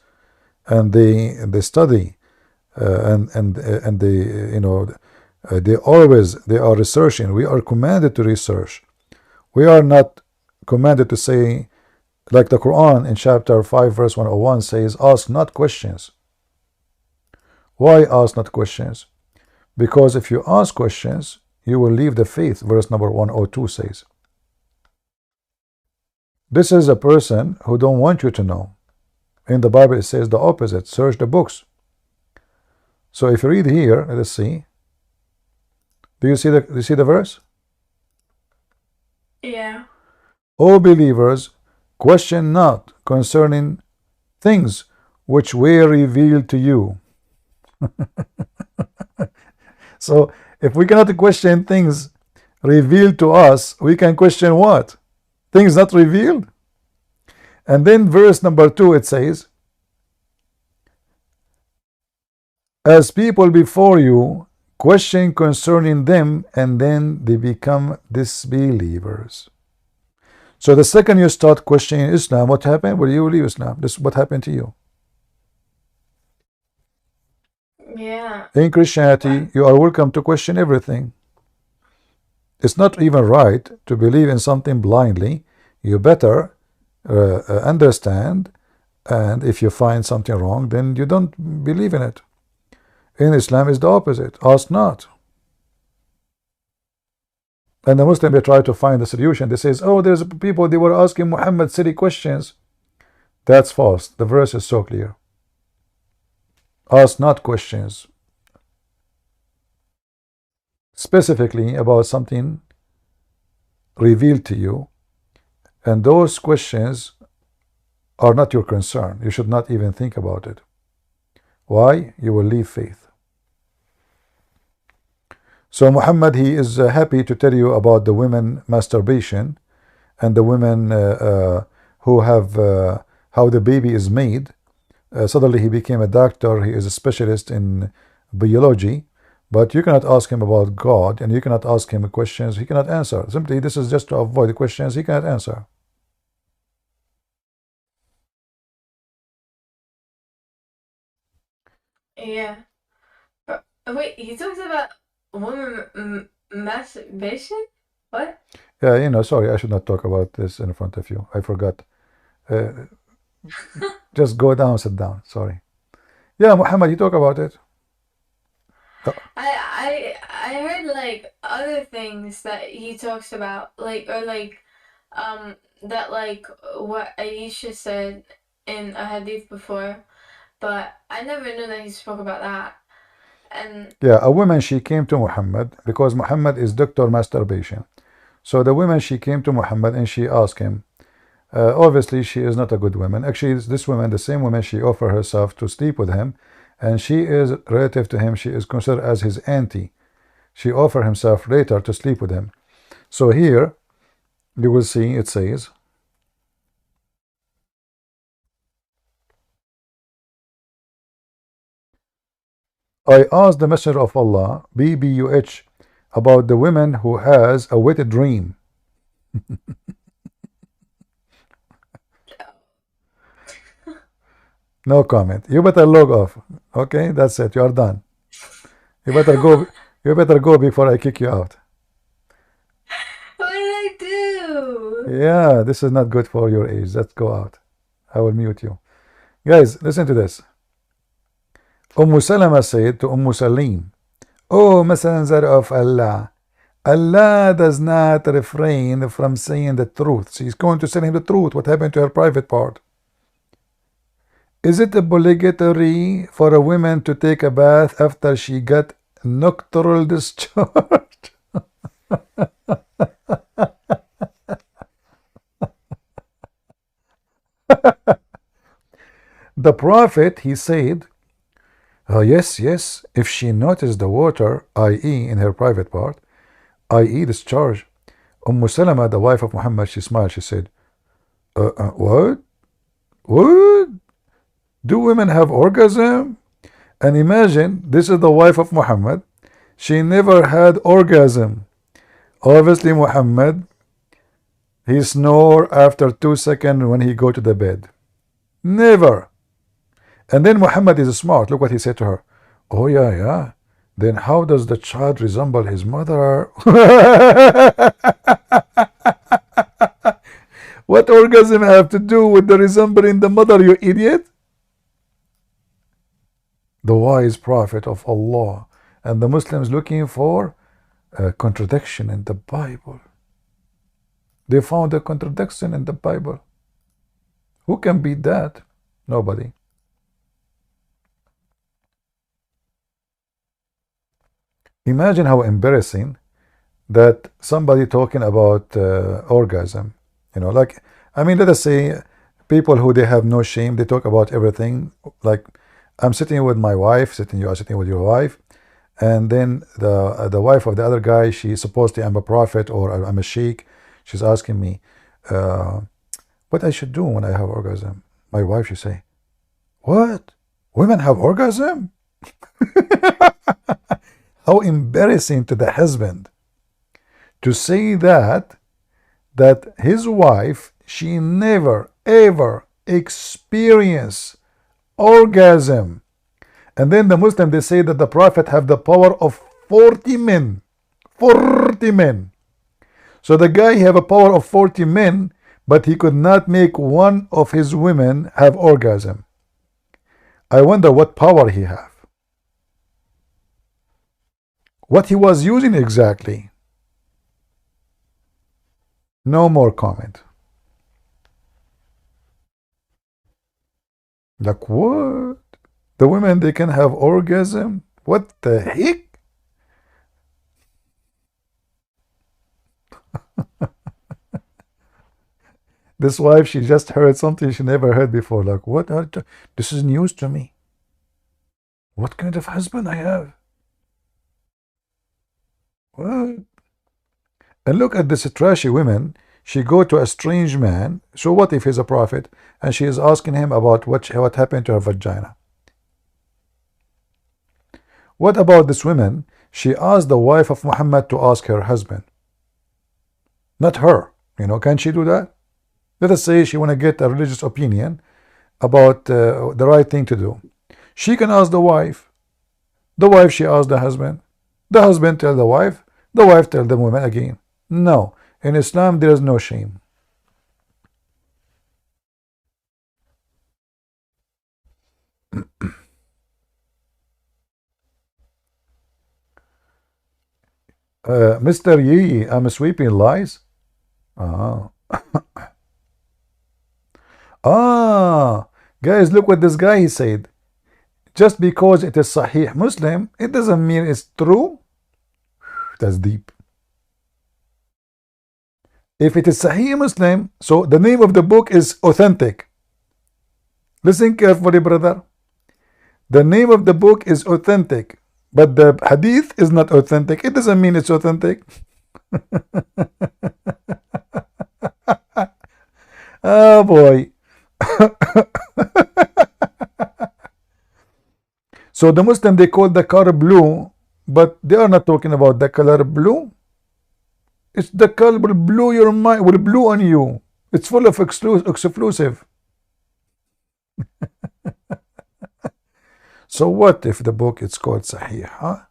and they study, and they, you know, they are researching. We are commanded to research. We are not commanded to say, like the Quran in chapter 5 verse 101 says, ask not questions. Why ask not questions? Because if you ask questions, you will leave the faith, verse number 102 says. This is a person who don't want you to know. In the Bible it says the opposite, search the books. So if you read here, let us see. Do you see the verse? Yeah. O believers, question not concerning things which were revealed to you. So if we cannot question things revealed to us, we can question what? Things not revealed? And then verse number 2 it says, as people before you question concerning them, and then they become disbelievers. So the second you start questioning Islam, what happened? Well, you leave Islam. This is what happened to you. Yeah. In Christianity, you are welcome to question everything. It's not even right to believe in something blindly. You better understand, and if you find something wrong, then you don't believe in it. In Islam is the opposite. Ask not. And the Muslim, they try to find the solution. They say, oh, there's people, they were asking Muhammad silly questions. That's false. The verse is so clear. Ask not questions specifically about something revealed to you, and those questions are not your concern. You should not even think about it. Why? You will leave faith. So Muhammad, he is happy to tell you about the women masturbation and the women who have how the baby is made. Suddenly he became a doctor. He is a specialist in biology, But you cannot ask him about God, and you cannot ask him questions he cannot answer. Simply, this is just to avoid the questions he cannot answer. Yeah. Wait, he talks about woman masturbation? What? Yeah, you know, sorry, I should not talk about this in front of you. I forgot. Just go down, sit down. Sorry. Yeah, Muhammad, you talk about it. I heard like other things that he talks about, like that like what Aisha said in a hadith before, but I never knew that he spoke about that. And yeah, a woman, she came to Muhammad because Muhammad is Dr. Masturbation. So the woman, she came to Muhammad and she asked him. Obviously, she is not a good woman. Actually, this woman, the same woman, she offered herself to sleep with him, and she is relative to him. She is considered as his auntie. She offered himself later to sleep with him. So here, you will see it says, I asked the Messenger of Allah, BBUH, about the woman who has a wet dream. No comment. You better log off. Okay, that's it. You are done. You better go. You better go before I kick you out. what did I do? Yeah, this is not good for your age. Let's go out. I will mute you. Guys, listen to this. Salama said to Salim, "Oh, Messenger of Allah, Allah does not refrain from saying the truth." She's going to tell him the truth. What happened to her private part? Is it obligatory for a woman to take a bath after she got nocturnal discharge? The Prophet, he said, yes, if she noticed the water, i.e. in her private part, i.e. discharge. Salama, the wife of Muhammad, she smiled, she said, what? What? Do women have orgasm? And imagine, this is the wife of Muhammad. She never had orgasm. Obviously, Muhammad, he snore after 2 seconds when he go to the bed. Never. And then Muhammad is smart. Look what he said to her. Oh, yeah. Then how does the child resemble his mother? What orgasm have to do with the resembling the mother, you idiot? The wise prophet of Allah, and the Muslims looking for a contradiction in the Bible. They found a contradiction in the Bible. Who can beat that? Nobody. Imagine how embarrassing that somebody talking about orgasm. You know, like, I mean, let us say people who they have no shame, they talk about everything. Like, I'm sitting with my wife, you are sitting with your wife, and then the wife of the other guy, she's supposedly I'm a prophet or I'm a sheikh. She's asking me what I should do when I have orgasm. My wife, she say, what? Women have orgasm? How embarrassing to the husband to say that his wife, she never ever experienced orgasm. And then the Muslim, they say that the Prophet have the power of 40 men. 40 men. So the guy have a power of 40 men, but he could not make one of his women have orgasm. I wonder what power he have. What he was using exactly. No more comment. Like what? The women, they can have orgasm? What the heck? This wife, she just heard something she never heard before. Like, what? This is news to me. What kind of husband I have? What? And look at this trashy women. She go to a strange man. So what if he's a prophet? And she is asking him about what happened to her vagina. What about this woman? She asked the wife of Muhammad to ask her husband, not her. You know, can she do that? Let us say she want to get a religious opinion about the right thing to do. She can ask the wife. The wife, she asked the husband. The husband tell the wife tell the woman again. No, in Islam there is no shame. Mr. Yee, I'm sweeping lies. Guys, look what this guy he said. Just because it is Sahih Muslim, it doesn't mean it's true. That's deep. If it is Sahih Muslim, so the name of the book is authentic. Listen carefully, brother. The name of the book is authentic, but the hadith is not authentic. It doesn't mean it's authentic. Oh boy. So the Muslim, they call the car blue, but they are not talking about the color blue. It's the color will blow your mind, will blow on you. It's full of exclusive. So what if the book is called Sahih, huh?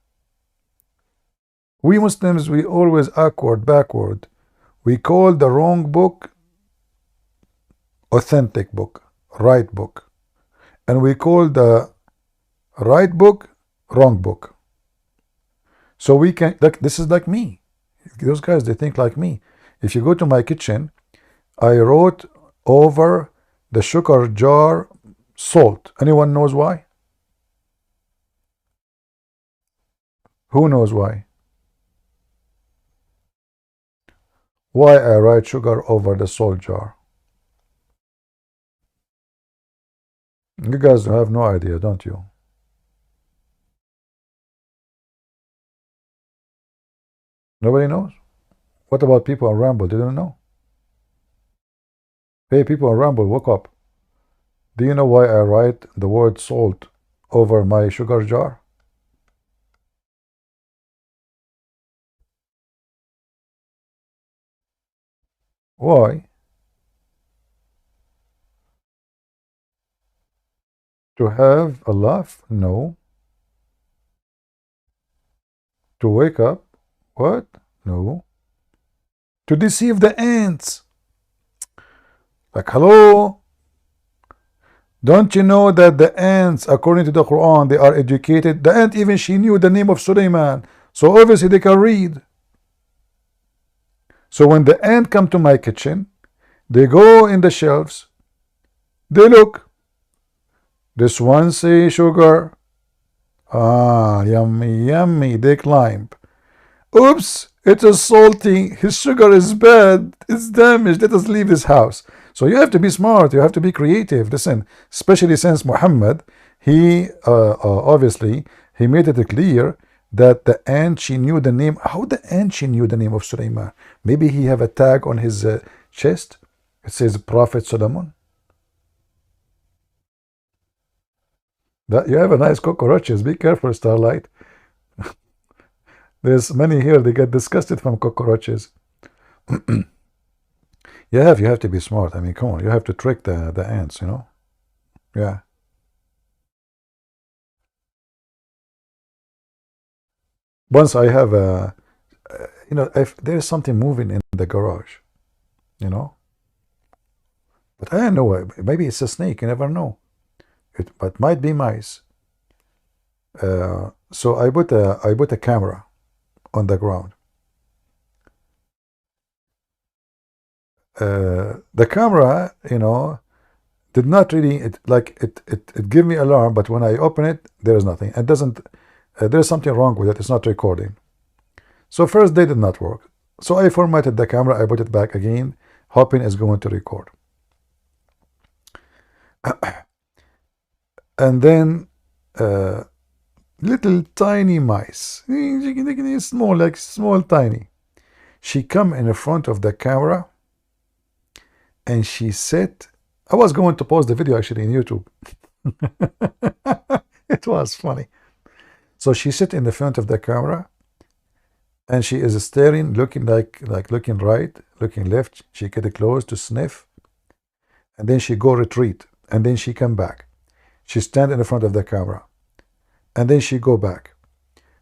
We Muslims, we always backward. We call the wrong book authentic book, right book. And we call the right book wrong book. So we can, like, this is like me. Those guys, they think like me. If you go to my kitchen, I wrote over the sugar jar salt. Anyone knows why? Who knows why? Why I write sugar over the salt jar? You guys have no idea, don't you? Nobody knows? What about people on Ramble? They don't know? Hey, people on Ramble, wake up. Do you know why I write the word salt over my sugar jar? Why? To have a laugh? No. To wake up? What? No. To deceive the ants. Like, hello? Don't you know that the ants, according to the Quran, they are educated? The ant, even she knew the name of Sulaiman. So obviously they can read. So when the ant come to my kitchen, they go in the shelves, they look. This one say sugar. Ah, yummy, yummy. They climb. Oops, it is salty. His sugar is bad. It's damaged. Let us leave this house. So you have to be smart. You have to be creative. Listen, especially since Muhammad, he obviously he made it clear that the ant, she knew the name. How the ant she knew the name of Sulaiman? Maybe he have a tag on his chest. It says Prophet Solomon. That you have a nice cockroaches. Be careful, Starlight. There's many here. They get disgusted from cockroaches. You have to be smart. I mean, come on. You have to trick the ants. You know. Yeah. Once I have a, you know, if there's something moving in the garage, you know. But I don't know. Maybe it's a snake. You never know. It might be mice. So I put a camera on the ground. The camera, you know, did not really it give me alarm, but when I open it, there is nothing. It doesn't. There's something wrong with it. It's not recording. So first day did not work. So I formatted the camera. I put it back again, hoping it's going to record. And then little tiny mice, small, like small tiny. She come in front of the camera and she said, I was going to post the video actually in YouTube. It was funny. So she sit in the front of the camera, and she is staring, looking like looking right, looking left. She get close to sniff, and then she go retreat, and then she come back. She stand in the front of the camera, and then she go back.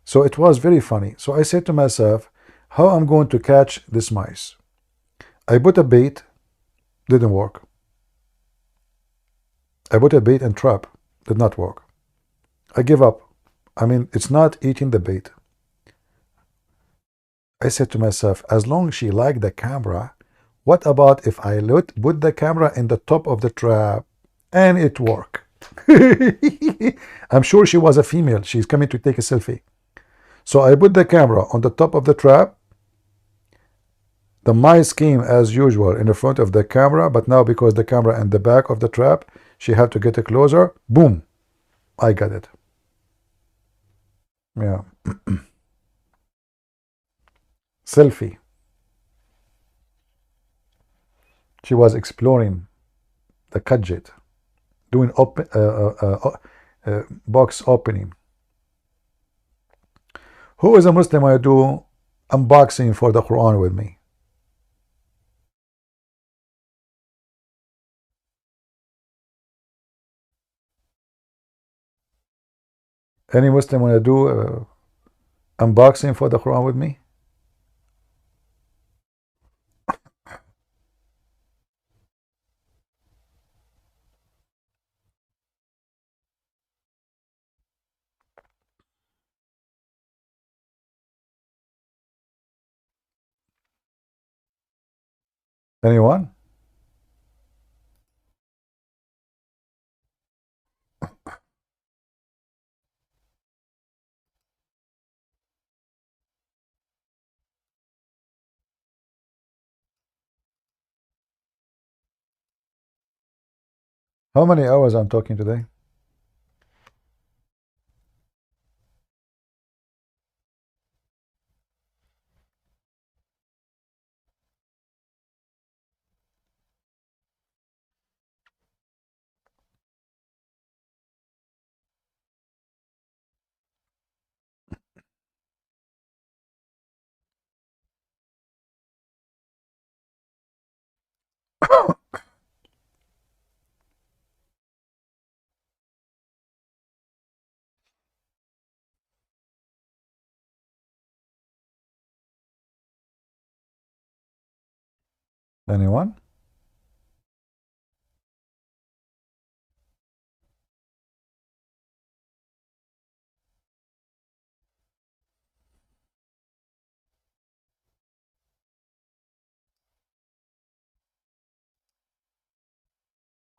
So it was very funny. So I said to myself, how I'm going to catch this mice? I put a bait, didn't work. I put a bait and trap, did not work. I give up. I mean, it's not eating the bait. I said to myself, as long as she liked the camera, what about if I put the camera in the top of the trap and it worked? I'm sure she was a female. She's coming to take a selfie. So I put the camera on the top of the trap. The mice came as usual in the front of the camera, but now because the camera in the back of the trap, she had to get it closer. Boom. I got it. Yeah. Selfie. She was exploring the gadget, doing box opening. Who is a Muslim I do unboxing for the Quran with me? Any Muslim want to do unboxing for the Quran with me? Anyone? How many hours I'm talking today? Anyone?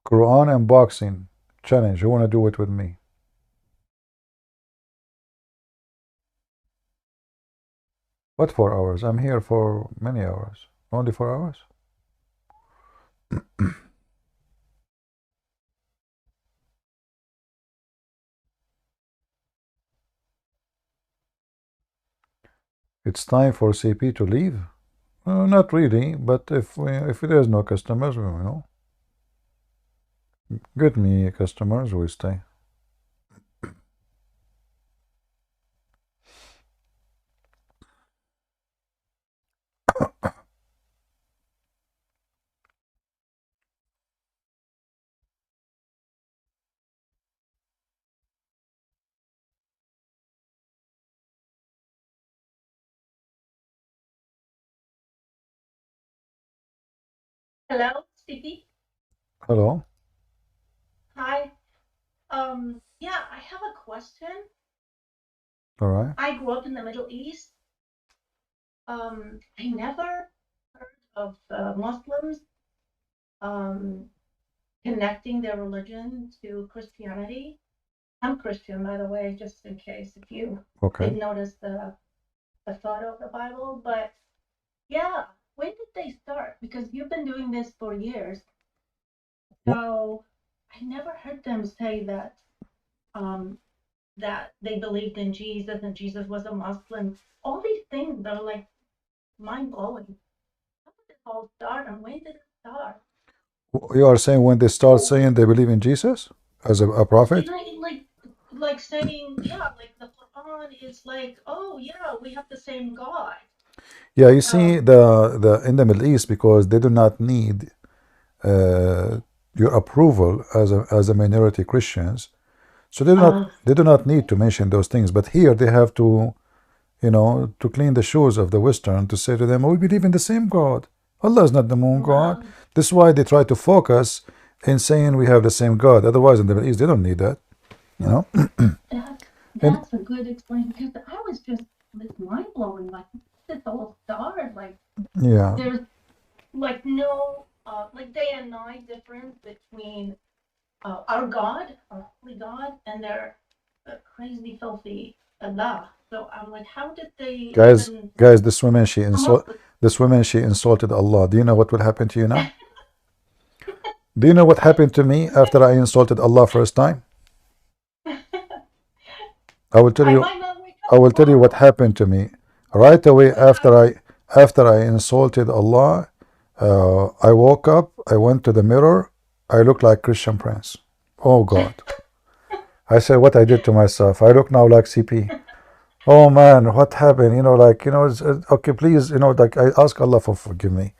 Quran unboxing challenge. Who want to do it with me? What 4 hours? I'm here for many hours. Only 4 hours? It's time for CP to leave? Not really, but if there's no customers, get me customers, we stay. Hello, Stevie. Hello. Hi. Yeah, I have a question. All right. I grew up in the Middle East. I never heard of Muslims connecting their religion to Christianity. I'm Christian, by the way, just in case if you didn't notice the photo of the Bible. But yeah, when did they start? Because you've been doing this for years. So I never heard them say that that they believed in Jesus and Jesus was a Muslim. All these things are like mind blowing. How did it all start and when did it start? You are saying when they start saying they believe in Jesus as a prophet? Like saying, yeah, like the Quran Quran is like, oh yeah, we have the same God. Yeah, you see, the in the Middle East, because they do not need your approval as a minority Christians, so they do not need to mention those things. But here they have to, you know, to clean the shoes of the Western, to say to them, oh, we believe in the same God. Allah is not the moon God. This is why they try to focus in saying we have the same God. Otherwise, in the Middle East, they don't need that. You know. That's a good explanation, because I was just mind blowing. Like, this whole star, like, yeah, there's like no like day and night difference between our God, our holy God, and their crazy, filthy Allah. So I'm like, how did they guys, even this woman she insulted Allah. Do you know what will happen to you now? Do you know what happened to me after I insulted Allah first time? I will tell you. I will tell you what happened to me right away after I insulted Allah. I woke up. I went to the mirror. I look like Christian Prince. Oh God! I said, what I did to myself. I look now like CP. Oh man, what happened? You know, like, you know, okay, please, you know, like I ask Allah for forgive me,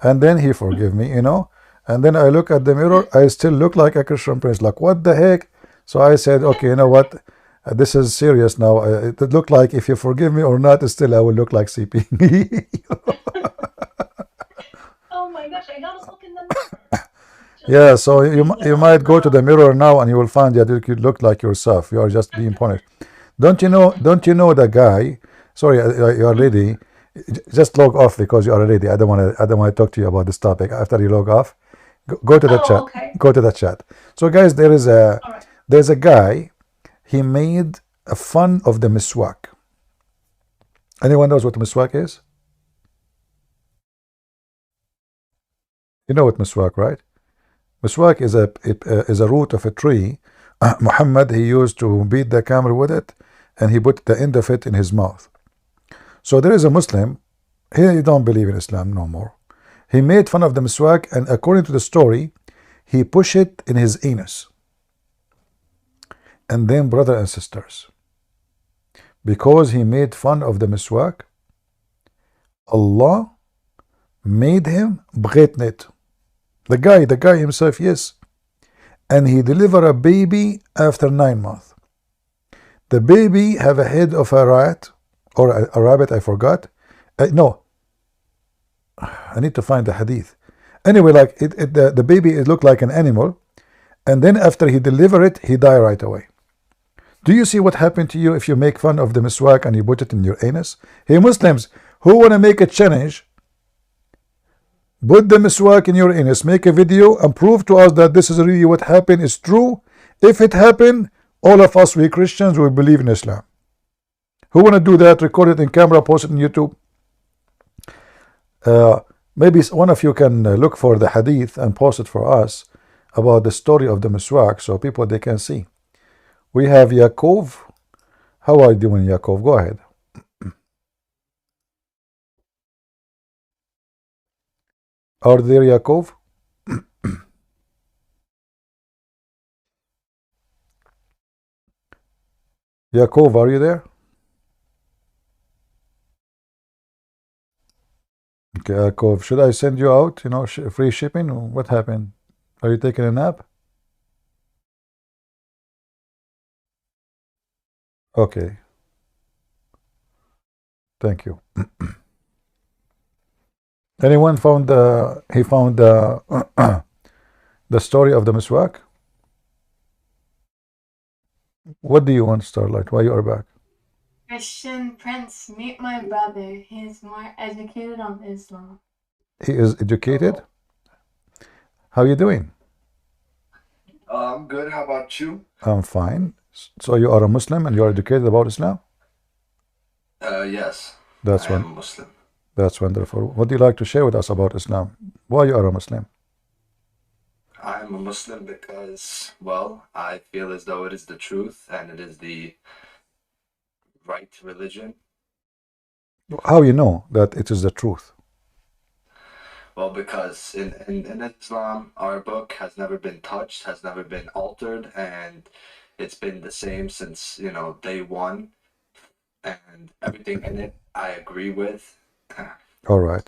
and then He forgive me, you know, and then I look at the mirror. I still look like a Christian Prince. Like, what the heck? So I said, okay, you know what? This is serious now. It looked like if you forgive me or not, still I will look like CP. oh my gosh, I gotta look in the mirror. Yeah, so you might go to the mirror now and you will find that you look like yourself. You are just being punished. Don't you know the guy? Sorry, you are lady. Just log off because you are a lady. I don't want to talk to you about this topic. After you log off, go to the chat. Okay. Go to the chat. So guys, there's a guy. He made a fun of the miswak. Anyone knows what miswak is? You know what miswak, right? Miswak is a root of a tree. Muhammad, he used to beat the camel with it, and he put the end of it in his mouth. So there is a Muslim. He don't believe in Islam no more. He made fun of the miswak, and according to the story, he pushed it in his anus. And then, brothers and sisters, because he made fun of the miswak, Allah made him bghetnet. The guy himself, yes. And he delivered a baby after 9 months. The baby have a head of a rat or a rabbit, I forgot. No, I need to find the hadith. Anyway, like the baby, it looked like an animal, and then after he delivered it, he died right away. Do you see what happened to you if you make fun of the miswak and you put it in your anus? Hey Muslims, who want to make a challenge? Put the miswak in your anus, make a video, and prove to us that this is really what happened, is true. If it happened, all of us, we Christians, will believe in Islam. Who want to do that? Record it in camera, post it on YouTube. Maybe one of you can look for the hadith and post it for us about the story of the miswak, so people they can see. We have Yaakov. How are you doing, Yaakov? Go ahead. Are there Yaakov? Yaakov, are you there? Okay, Yaakov, should I send you out? You know, free shipping? What happened? Are you taking a nap? Okay. Thank you. Anyone found he found the story of the miswak? What do you want, Starlight? Why you are back? Christian Prince, meet my brother. He's more educated on Islam. He is educated? How you doing? I'm good. How about you? I'm fine. So you are a Muslim and you are educated about Islam? Yes. That's I am a Muslim. That's wonderful. What do you like to share with us about Islam? Why you are a Muslim? I am a Muslim because, well, I feel as though it is the truth and it is the right religion. How you know that it is the truth? Well, because in Islam, our book has never been touched, has never been altered, and it's been the same since, day one. and everything in it I agree with. All right.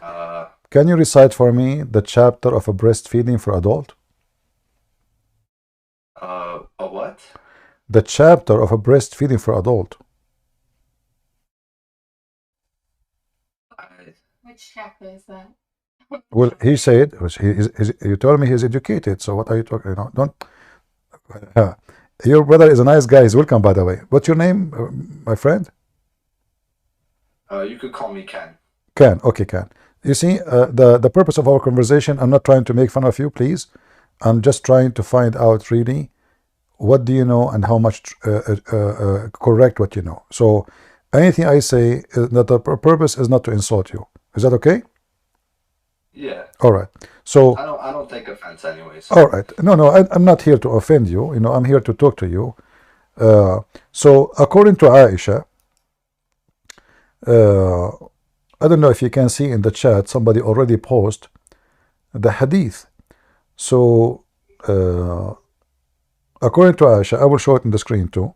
Can you recite for me the chapter of a breastfeeding for adult? A what? The chapter of a breastfeeding for adult. Which chapter is that? Well, he said, you told me he's educated, so what are you talking about? Don't. Your brother is a nice guy. He's welcome, by the way. What's your name, my friend? You could call me Ken. Ken. Okay, Ken. You see, the purpose of our conversation, I'm not trying to make fun of you, please. I'm just trying to find out really what do you know and how much correct what you know. So anything I say, that the purpose is not to insult you. Is that okay? Yeah. All right. So I don't take offense anyways. all right. No, I'm not here to offend you. You know, I'm here to talk to you. So according to Aisha, I don't know if you can see in the chat, somebody already posted the hadith. So according to Aisha, I will show it in the screen too.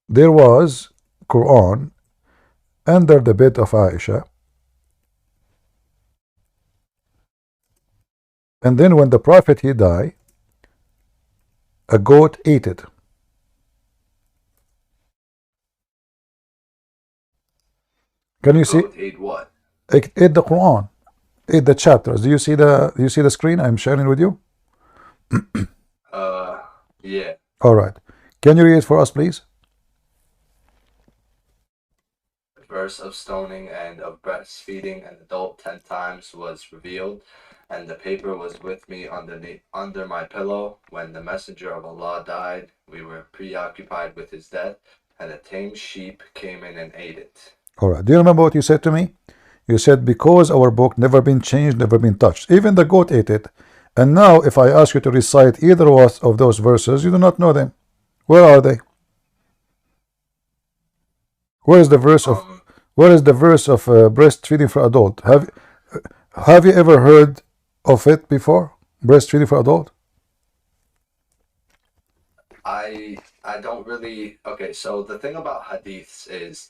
There was Quran under the bed of Aisha. And then when the Prophet he died, a goat ate it. Can you see? Ate what? It ate the Quran, ate the chapters. Do you see the screen I'm sharing with you? Yeah. All right. Can you read it for us, please? The verse of stoning and of breastfeeding an adult 10 times was revealed, and the paper was with me under my pillow. When the messenger of Allah died, we were preoccupied with his death, and a tame sheep came in and ate it. All right. Do you remember what you said to me? You said, because our book never been changed, never been touched. Even the goat ate it. And now if I ask you to recite either of those verses, you do not know them. Where are they? Where is the verse of breastfeeding for adult? Have you ever heard of it before? Breastfeeding for adult? I don't really. Okay, so the thing about hadiths is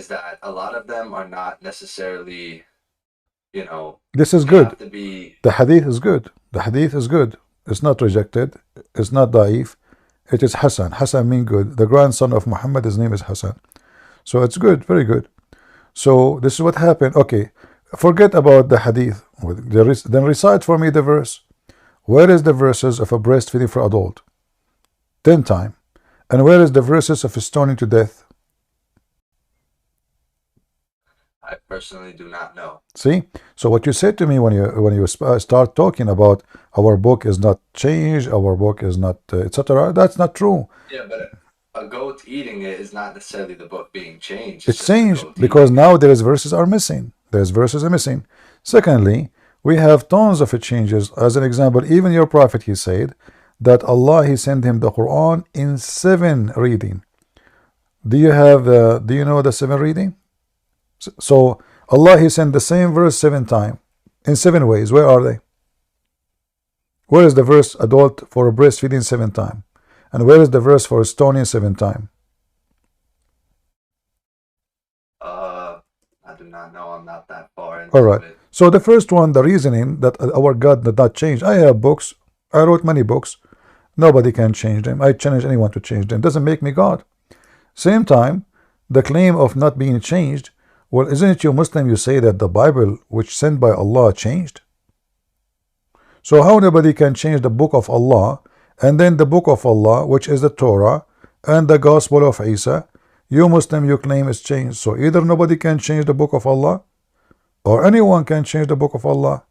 that a lot of them are not necessarily, you know, this is good. have to be. The hadith is good. The hadith is good. It's not rejected. It's not da'if. It is Hassan. Hassan means good. The grandson of Muhammad, his name is Hassan. So it's good, very good. So this is what happened. Okay, forget about the hadith. Then recite for me the verse. Where is the verses of a breastfeeding for adult? 10 times. And where is the verses of stoning to death? I personally do not know. See, so what you said to me when you start talking about our book is not changed, our book is not etc. That's not true. Yeah, but a goat eating it is not necessarily the book being changed. It's changed because now there is verses are missing. There's verses are missing. Secondly, we have tons of changes. As an example, even your prophet, he said that Allah he sent him the Quran in 7 reading. Do you know the 7 reading? So Allah he sent the same verse 7 times in 7 ways. Where are they? Where is the verse adult for breastfeeding 7 times? And where is the verse for stoning 7 times? I do not know. I'm not that far into All right. it. So the first one, the reasoning that our God did not change. I have books. I wrote many books. Nobody can change them. I challenge anyone to change them. Doesn't make me God. Same time, the claim of not being changed. Well, isn't it you Muslim? You say that the Bible, which sent by Allah, changed. So how nobody can change the book of Allah, and then the book of Allah, which is the Torah and the Gospel of Isa, you Muslim you claim is changed. So either nobody can change the book of Allah, or anyone can change the book of Allah.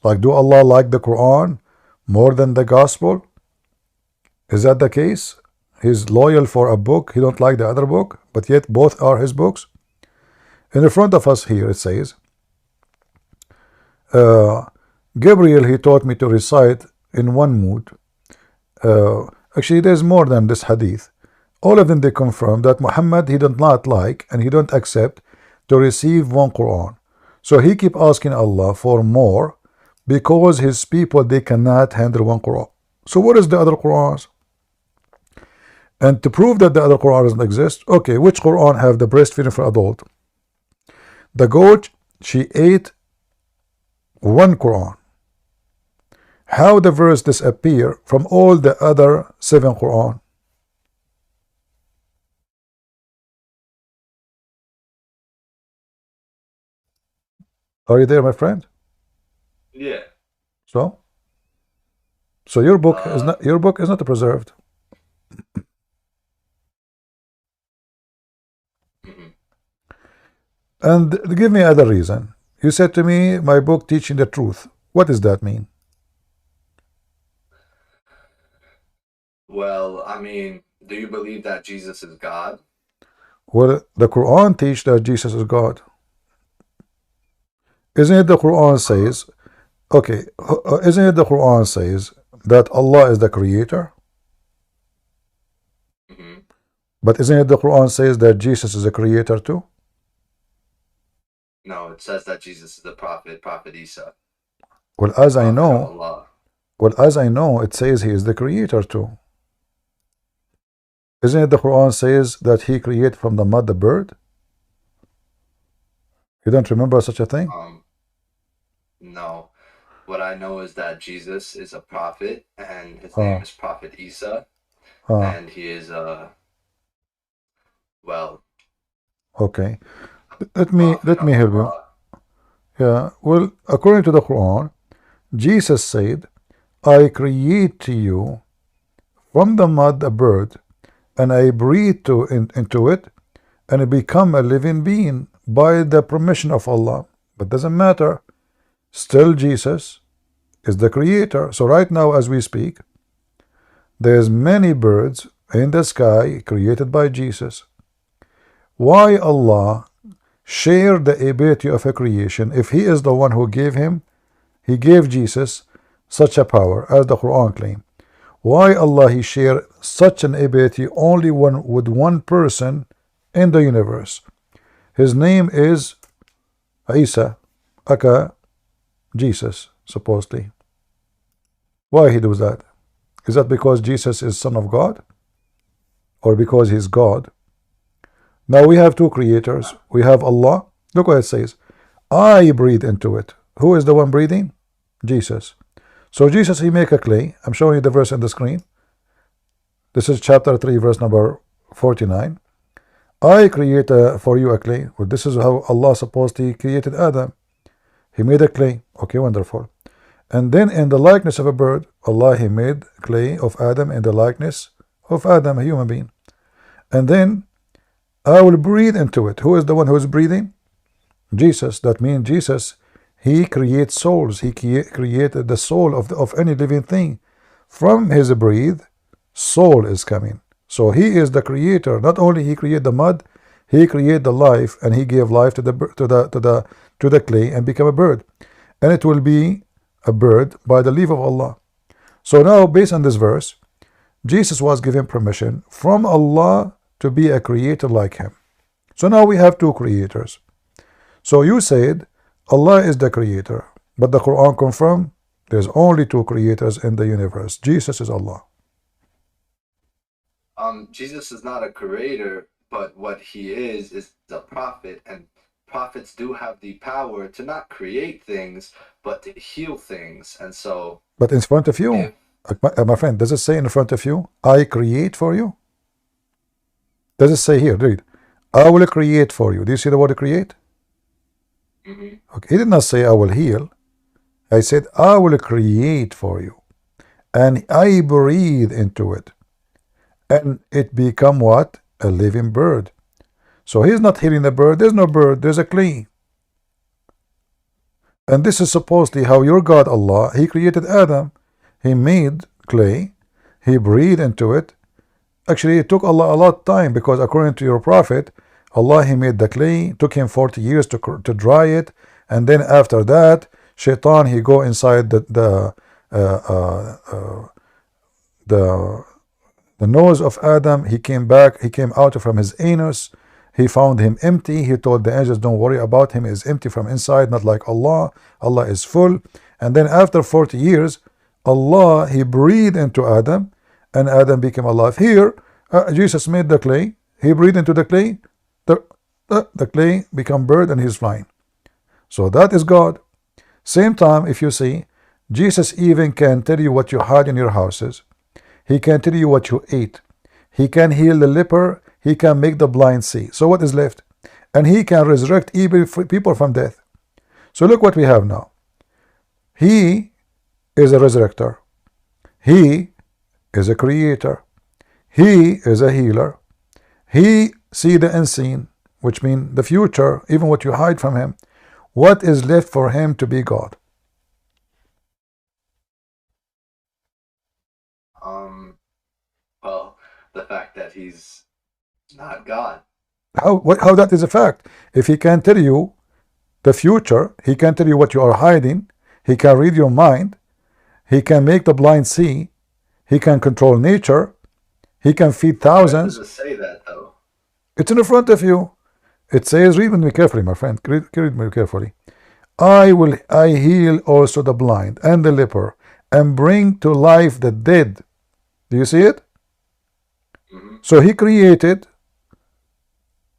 Like, do Allah like the Quran more than the Gospel? Is that the case? He's loyal for a book, he don't like the other book, but yet both are his books. In the front of us here it says, Gabriel he taught me to recite in one mood. Actually there's more than this hadith. All of them they confirm that Muhammad he did not like and he don't accept to receive one Quran. So he keep asking Allah for more because his people they cannot handle one Quran. So what is the other Qurans? And to prove that the other Quran doesn't exist, okay, which Quran have the breastfeeding for adult? The goat, she ate one Quran. How the verse disappear from all the other 7 Quran? Are you there, my friend? Yeah. So your book is not preserved. And give me other reason. You said to me, my book teaching the truth. What does that mean? Well, I mean, do you believe that Jesus is God? Well, the Quran teach that Jesus is God. Isn't it the Quran says, okay, isn't it the Quran says that Allah is the creator? But isn't it the Quran says that Jesus is a creator too? No, it says that Jesus is the prophet, Prophet Isa. Well, as I know, it says he is the creator too. Isn't it the Quran says that he created from the mud the bird? You don't remember such a thing? No. What I know is that Jesus is a prophet, and his name is Prophet Isa, and he is well. Okay, let me help you. Yeah, well, according to the Quran, Jesus said, "I create to you from the mud a bird, and I breathe into it, and it become a living being by the permission of Allah." But doesn't matter. Still, Jesus is the creator. So right now, as we speak, there's many birds in the sky created by Jesus. Why Allah share the ability of a creation if he is the one who gave him? He gave Jesus such a power, as the Quran claims. Why Allah he share such an ability only with one person in the universe? His name is Isa, aka Jesus, supposedly. Why he does that? Is that because Jesus is Son of God, or because he's God? Now we have two creators. We have Allah. Look what it says. I breathe into it. Who is the one breathing? Jesus. So Jesus, he make a clay. I'm showing you the verse on the screen. This is chapter 3, verse number 49. I create for you a clay. Well, this is how Allah supposedly created Adam. He made a clay. Okay, wonderful. And then in the likeness of a bird, Allah he made clay of Adam in the likeness of Adam, a human being. And then I will breathe into it. Who is the one who is breathing? Jesus. That means Jesus, he creates souls. He created the soul of any living thing. From his breathe, soul is coming. So he is the creator. Not only he created the mud, he created the life, and he gave life to the clay and become a bird. And it will be a bird by the leave of Allah. So now, based on this verse, Jesus was given permission from Allah to be a creator like him. So now we have two creators. So you said Allah is the creator, but the Quran confirms there's only two creators in the universe. Jesus is Allah. Jesus is not a creator, but what he is a prophet, and prophets do have the power to not create things, but to heal things. And so, but in front of you, my friend, does it say in front of you, I create for you? Does it say here, read, I will create for you? Do you see the word create? Okay, he did not say I will heal. I said I will create for you, and I breathe into it, and it become what? A living bird. So he's not healing the bird. There's no bird, there's a clay. And this is supposedly how your God Allah, he created Adam. He made clay, he breathed into it. Actually, it took Allah a lot of time, because according to your prophet, Allah he made the clay, took him 40 years to dry it, and then after that, Shaitan he go inside the nose of Adam. He came back, he came out from his anus. He found him empty. He told the angels, don't worry about him, he's empty from inside, not like Allah. Allah is full. And then after 40 years, Allah he breathed into Adam, and Adam became alive. Here Jesus made the clay. He breathed into the clay. The clay become bird and he's flying. So that is God. Same time, if you see, Jesus even can tell you what you hide in your houses. He can tell you what you ate. He can heal the leper. He can make the blind see. So what is left? And he can resurrect even people from death. So look what we have now. He is a resurrector. He is a creator. He is a healer. He see the unseen, which means the future, even what you hide from him. What is left for him to be God? Well, the fact that he's not God. How that is a fact? If he can tell you the future, he can tell you what you are hiding, he can read your mind, he can make the blind see, he can control nature, he can feed thousands. Where does it say that though? It's in front of you. It says, read with me carefully, my friend. Read me carefully. I heal also the blind and the leper, and bring to life the dead. Do you see it? So he created,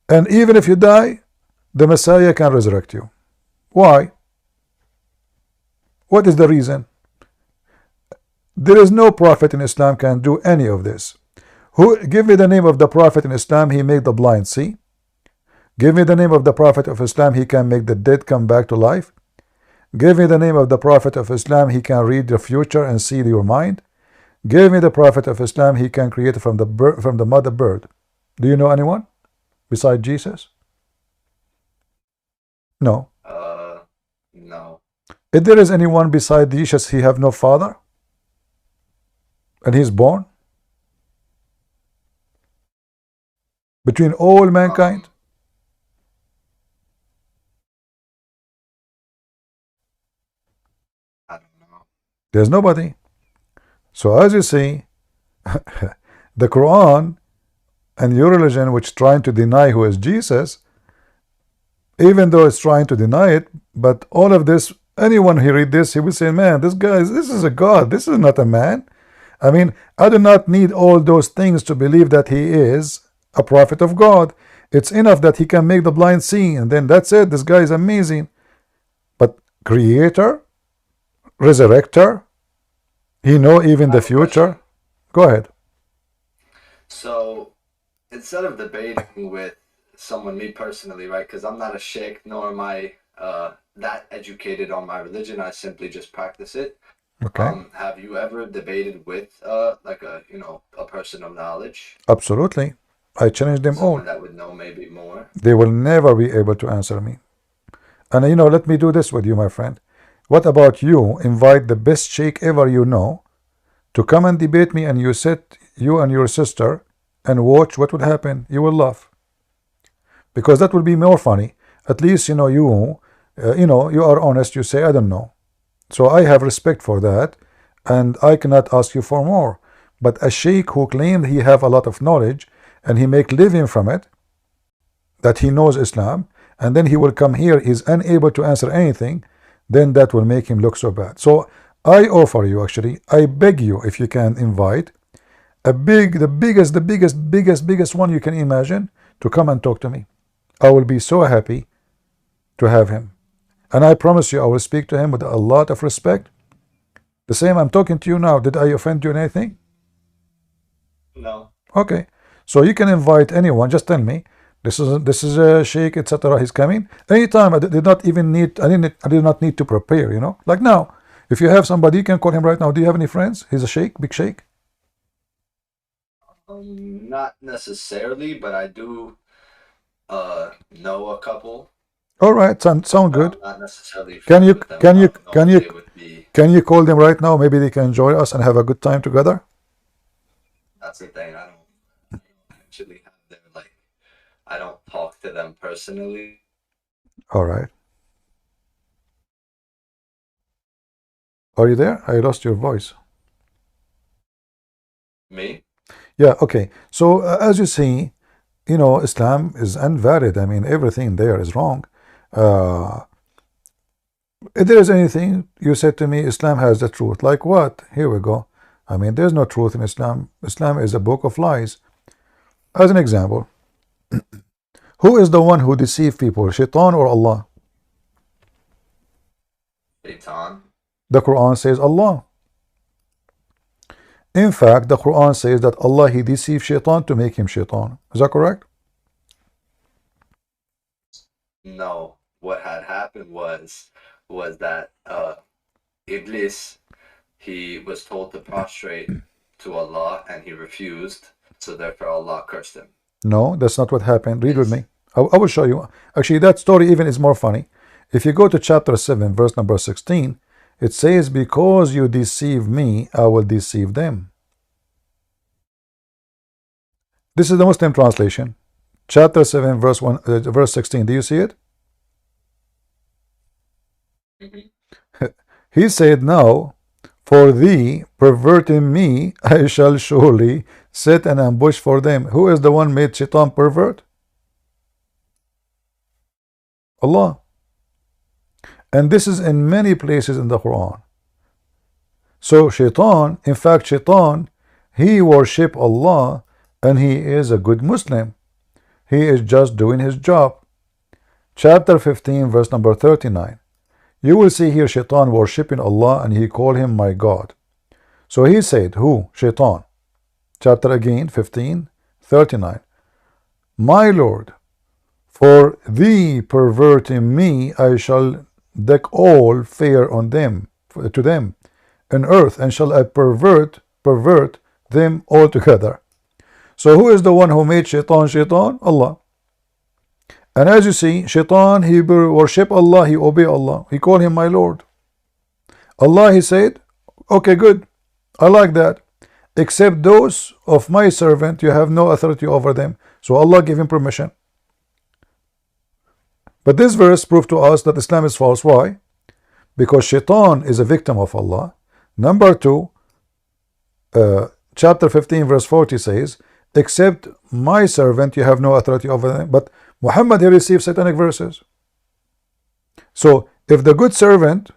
and even if you die, the Messiah can resurrect you. Why? What is the reason? There is no prophet in Islam can do any of this. Give me the name of the prophet in Islam, he made the blind see. Give me the name of the prophet of Islam, he can make the dead come back to life. Give me the name of the prophet of Islam, he can read the future and see your mind. Give me the prophet of Islam, he can create from the mother bird. Do you know anyone besides Jesus? No. No. If there is anyone beside Jesus, he have no father, and he's born between all mankind. I don't know. There's nobody. So as you see, the Quran and your religion, which trying to deny who is Jesus, even though it's trying to deny it, but all of this, anyone who read this, he will say, man, this is a God, this is not a man. I mean, I do not need all those things to believe that he is a prophet of God. It's enough that he can make the blind see, and then that's it. This guy is amazing. But creator, resurrector, he know even the future. Go ahead. So instead of debating with someone, me personally, right, because I'm not a sheikh, nor am I that educated on my religion, I simply just practice it. Okay. Have you ever debated with like a person of knowledge? Absolutely. I challenge them all. Someone that would know maybe more. They will never be able to answer me. And let me do this with you, my friend. What about you invite the best sheikh ever you know to come and debate me, and you sit, you and your sister, and watch what would happen? You will laugh, because that will be more funny. At least you are honest. You say, I don't know. So I have respect for that, and I cannot ask you for more. But a sheikh who claimed he have a lot of knowledge and he make living from it, that he knows Islam, and then he will come here, he's unable to answer anything, then that will make him look so bad. So I offer you, actually, I beg you, if you can invite the biggest one you can imagine to come and talk to me. I will be so happy to have him. And I promise you, I will speak to him with a lot of respect. The same I'm talking to you now. Did I offend you in anything? No. Okay. So you can invite anyone. Just tell me, this is a sheikh, etc. He's coming anytime. I did not even need. I did not need to prepare. Like now, if you have somebody, you can call him right now. Do you have any friends? He's a sheikh, big sheikh. Not necessarily, but I do know a couple. All right, sound good. Not necessarily. Can you call them right now? Maybe they can join us and have a good time together. That's the thing. I don't actually have their I don't talk to them personally. All right. Are you there? I lost your voice. Me? Yeah. Okay. So as you see, Islam is invalid. I mean, everything there is wrong. If there is anything you said to me, Islam has the truth. Like what? Here we go. I mean, there's no truth in Islam. Islam is a book of lies. As an example, who is the one who deceives people, Shaitan or Allah? Shaitan. The Quran says Allah. In fact, the Quran says that Allah, he deceived Shaitan to make him Shaitan. Is that correct? No. What had happened was that Iblis, he was told to prostrate to Allah and he refused, so therefore Allah cursed him. No, that's not what happened. Read with me. I will show you. Actually, that story even is more funny. If you go to chapter 7, verse number 16, it says, because you deceive me, I will deceive them. This is the Muslim translation. Chapter 7, verse 16. Do you see it? He said, now, for thee, perverting me, I shall surely set an ambush for them. Who is the one made Shaitan pervert? Allah. And this is in many places in the Quran. So Shaitan, in fact, Shaitan, he worship Allah and he is a good Muslim. He is just doing his job. Chapter 15, verse number 39. You will see here Shaitan worshipping Allah and he called him my God. So he said, who? Shaitan. Chapter again, 15, 39. My Lord, for thee perverting me, I shall deck all fear on them, to them, in earth, and shall I pervert them altogether. So who is the one who made Shaitan Shaitan? Allah. And as you see, Shaitan, he worship Allah, he obey Allah, he call him my Lord. Allah, he said, okay, good, I like that, except those of my servant, you have no authority over them. So Allah gave him permission. But this verse proved to us that Islam is false. Why? Because Shaitan is a victim of Allah. Number 2, chapter 15, verse 40 says, except my servant, you have no authority over them. But Muhammad, he received satanic verses. So if the good servant,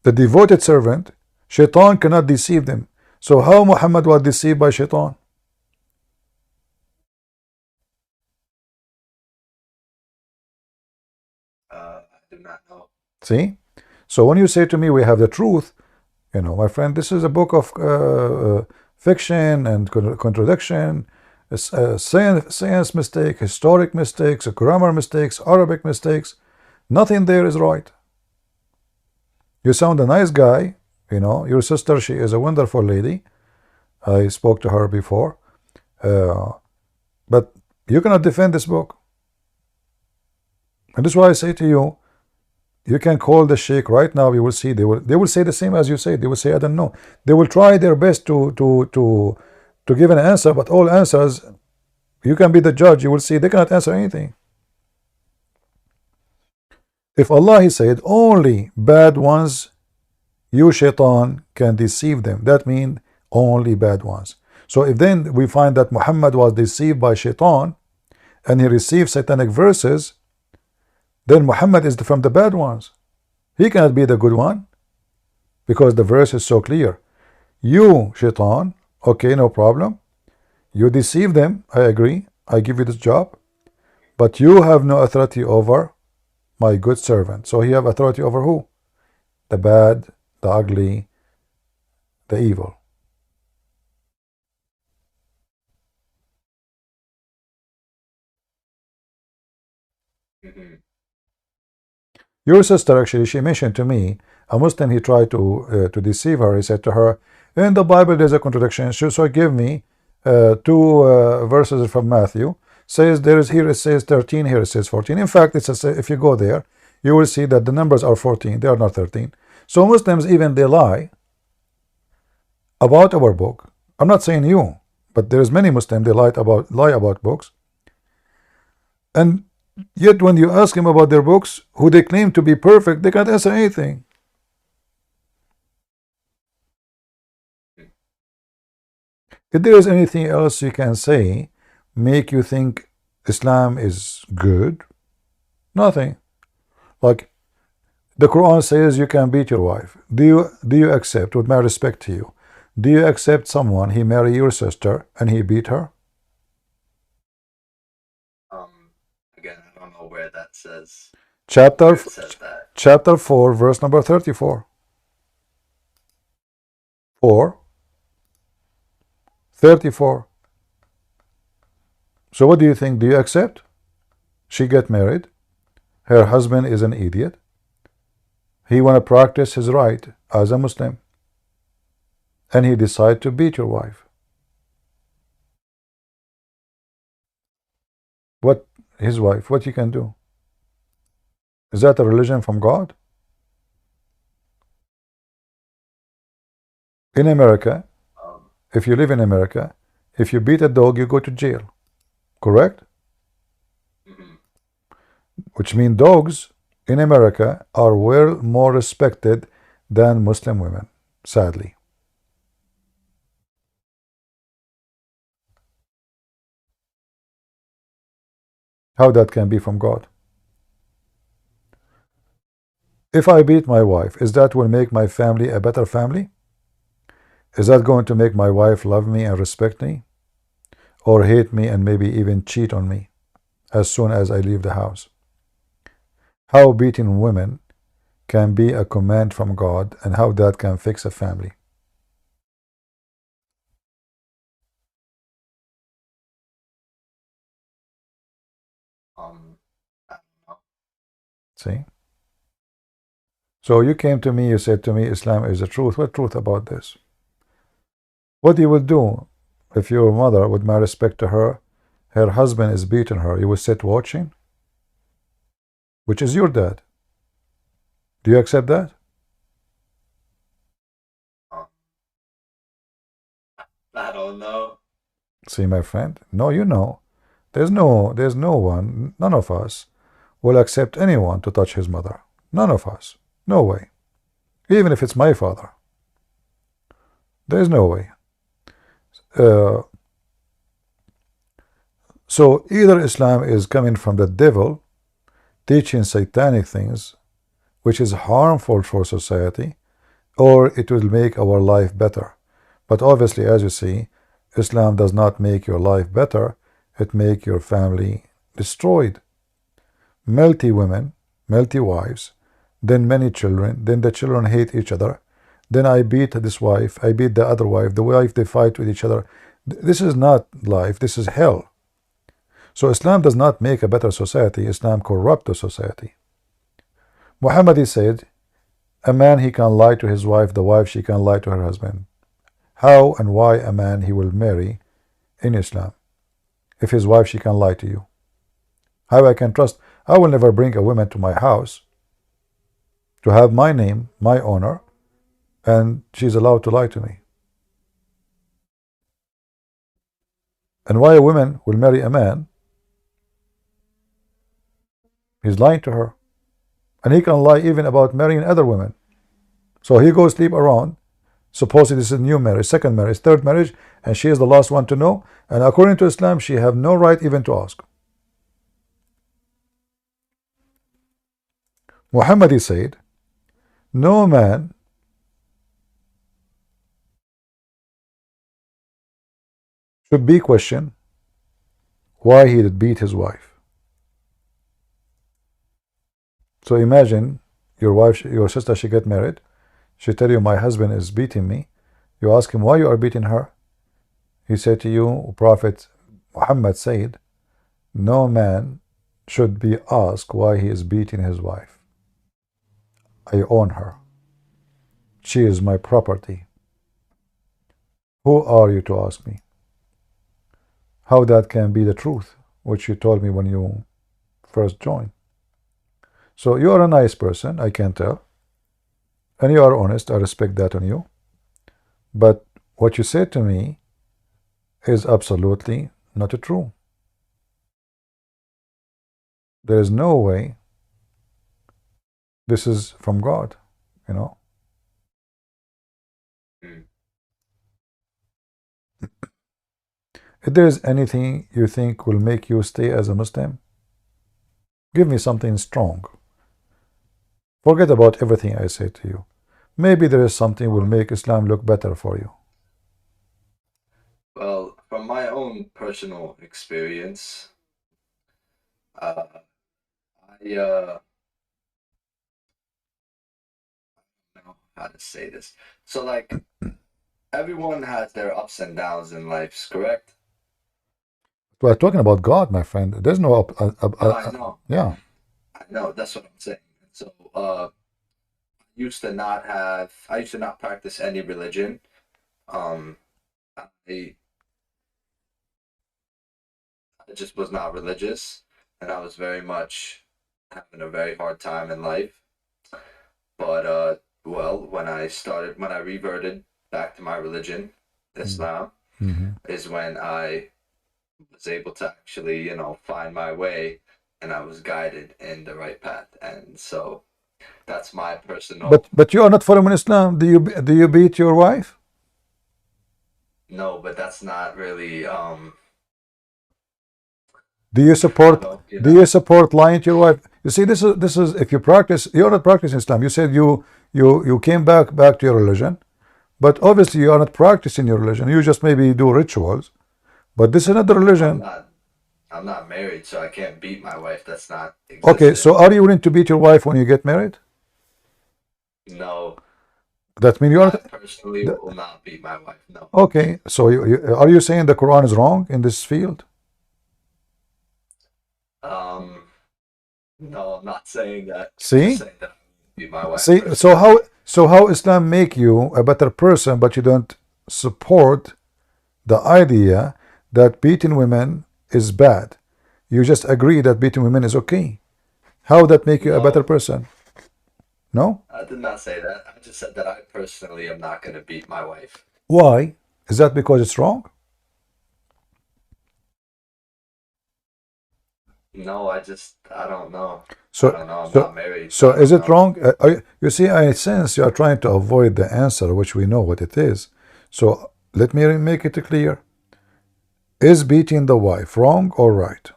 the devoted servant, Shaitan cannot deceive them. So how Muhammad was deceived by Shaitan? I do not know. See? So when you say to me, we have the truth, you know, my friend, this is a book of fiction and contradiction, science mistake, historic mistakes, grammar mistakes, Arabic mistakes. Nothing there is right. You sound a nice guy, you know, your sister, she is a wonderful lady. I spoke to her before. But you cannot defend this book. And this is why I say to you, you can call the sheikh right now. You will see they will say the same as you say. They will say, I don't know. They will try their best to give an answer, but all answers, you can be the judge. You will see they cannot answer anything. If Allah, he said, only bad ones, you Shaitan can deceive them. That means only bad ones. So if then we find that Muhammad was deceived by Shaitan and he received satanic verses, then Muhammad is from the bad ones. He cannot be the good one because the verse is so clear. You, Shaitan, okay, no problem. You deceive them, I agree. I give you this job. But you have no authority over my good servant. So he have authority over who? The bad, the ugly, the evil. Your sister, actually, she mentioned to me, a Muslim, he tried to deceive her. He said to her, in the Bible there's a contradiction, so give me 2 verses from Matthew. Says there is, here it says 13, here it says 14. In fact, it's if you go there, you will see that the numbers are 14, they are not 13. So Muslims, even they lie about our book. I'm not saying you, but there is many Muslims, they lie about books. And yet when you ask him about their books, who they claim to be perfect, they can't answer anything. If there is anything else you can say, make you think Islam is good, nothing. Like the Quran says you can beat your wife. Do you accept, with my respect to you, Do you accept someone, he marry your sister and he beat her? Again, I don't know where that says. Chapter, says that. chapter 4, verse number 34. 4:34. So what do you think? Do you accept? She get married. Her husband is an idiot. He want to practice his right as a Muslim. And he decide to beat your wife. What his wife? What you can do? Is that a religion from God? In America, if you live in America, if you beat a dog, you go to jail. Correct? Which means dogs in America are well more respected than Muslim women, sadly. How that can be from God? If I beat my wife, is that will make my family a better family? Is that going to make my wife love me and respect me? Or hate me and maybe even cheat on me as soon as I leave the house? How beating women can be a command from God, and how that can fix a family? I don't know. See? So you came to me, you said to me, Islam is the truth. What truth about this? What you would do if your mother, with my respect to her, her husband is beating her, you would sit watching? Which is your dad. Do you accept that? I don't know. See, my friend, no, you know. There's no one, none of us will accept anyone to touch his mother. None of us. No way. Even if it's my father. There's no way. So either Islam is coming from the devil, teaching satanic things, which is harmful for society, or it will make our life better. But obviously, as you see, Islam does not make your life better, it make your family destroyed. Melty women, melty wives, then many children, then the children hate each other, then I beat this wife, I beat the other wife, the wife, they fight with each other. This is not life, this is hell. So Islam does not make a better society, Islam corrupt the society. Muhammad said, a man he can lie to his wife, the wife she can lie to her husband. How and why a man he will marry in Islam if his wife she can lie to you? How I can trust? I will never bring a woman to my house to have my name, my honor, and she's allowed to lie to me. And why a woman will marry a man? He's lying to her. And he can lie even about marrying other women. So he goes sleep around. Supposedly this is a new marriage, second marriage, third marriage, and she is the last one to know. And according to Islam, she have no right even to ask. Muhammad said, no man should be questioned why he did beat his wife. So imagine your wife, your sister, she get married. She tell you, my husband is beating me. You ask him why you are beating her. He said to you, Prophet Muhammad said, no man should be asked why he is beating his wife. I own her. She is my property. Who are you to ask me? How that can be the truth, which you told me when you first joined. So you are a nice person, I can tell. And you are honest, I respect that on you. But what you said to me is absolutely not true. There is no way this is from God, you know. If there is anything you think will make you stay as a Muslim, give me something strong. Forget about everything I say to you. Maybe there is something will make Islam look better for you. from my own personal experience, I don't know how to say this. So like everyone has their ups and downs in life, correct? We're talking about God, my friend. There's no I know. Yeah. I know, that's what I'm saying. So I used to not practice any religion. I just was not religious, and I was very much having a very hard time in life. But well, when I reverted back to my religion, Islam, is when I was able to actually, find my way, and I was guided in the right path. And so that's my personal. But you are not following Islam. Do you beat your wife? No, but that's not really. Do you support lying to your wife? You see, this is if you practice, you're not practicing Islam. You said you came back to your religion, but obviously you are not practicing your religion. You just maybe do rituals, but this is not the religion. I'm not married, so I can't beat my wife. That's not existent. Okay, so are you willing to beat your wife when you get married? No. That means you are. I personally will not beat my wife. No. Okay, so are you saying the Quran is wrong in this field? No, I'm not saying that. See? I'm just saying that I beat my wife. See, so how Islam make you a better person, but you don't support the idea that beating women is bad? You just agree that beating women is okay. How that make you a better person? No? I did not say that. I just said that I personally am not going to beat my wife. Why? Is that because it's wrong? No, I don't know. So, I don't know. I'm not married. So is it wrong? You see, I sense you are trying to avoid the answer, which we know what it is. So let me make it clear. Is beating the wife wrong or right?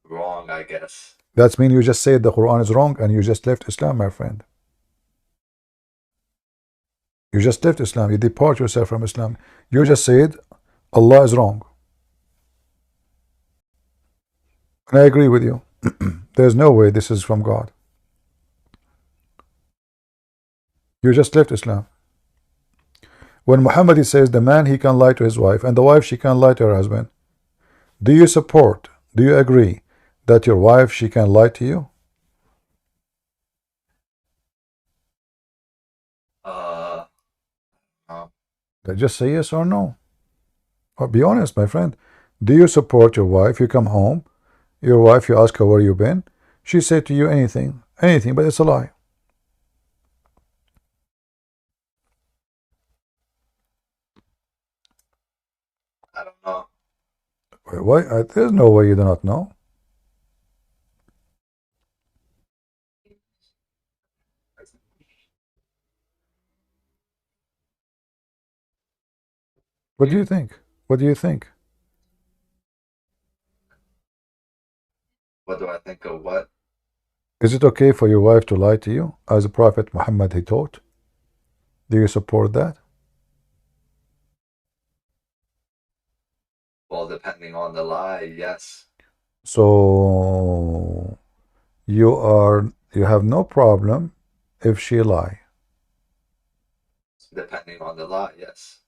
Wrong, I guess. That means you just said the Quran is wrong and you just left Islam, my friend. You just left Islam. You depart yourself from Islam. You just said Allah is wrong. And I agree with you. There's no way this is from God. You just left Islam. When Muhammad says the man he can lie to his wife and the wife she can lie to her husband, do you support, do you agree that your wife she can lie to you? Just say yes or no. Or be honest, my friend. Do you support your wife? You come home, your wife, you ask her where you been. She said to you anything, but it's a lie. I don't know. Why? There's no way you do not know. What do you think? What do you think? What do I think of what? Is it okay for your wife to lie to you, as the Prophet Muhammad he taught? Do you support that? Well, depending on the lie, yes. So you have no problem if she lie. Depending on the lie, yes.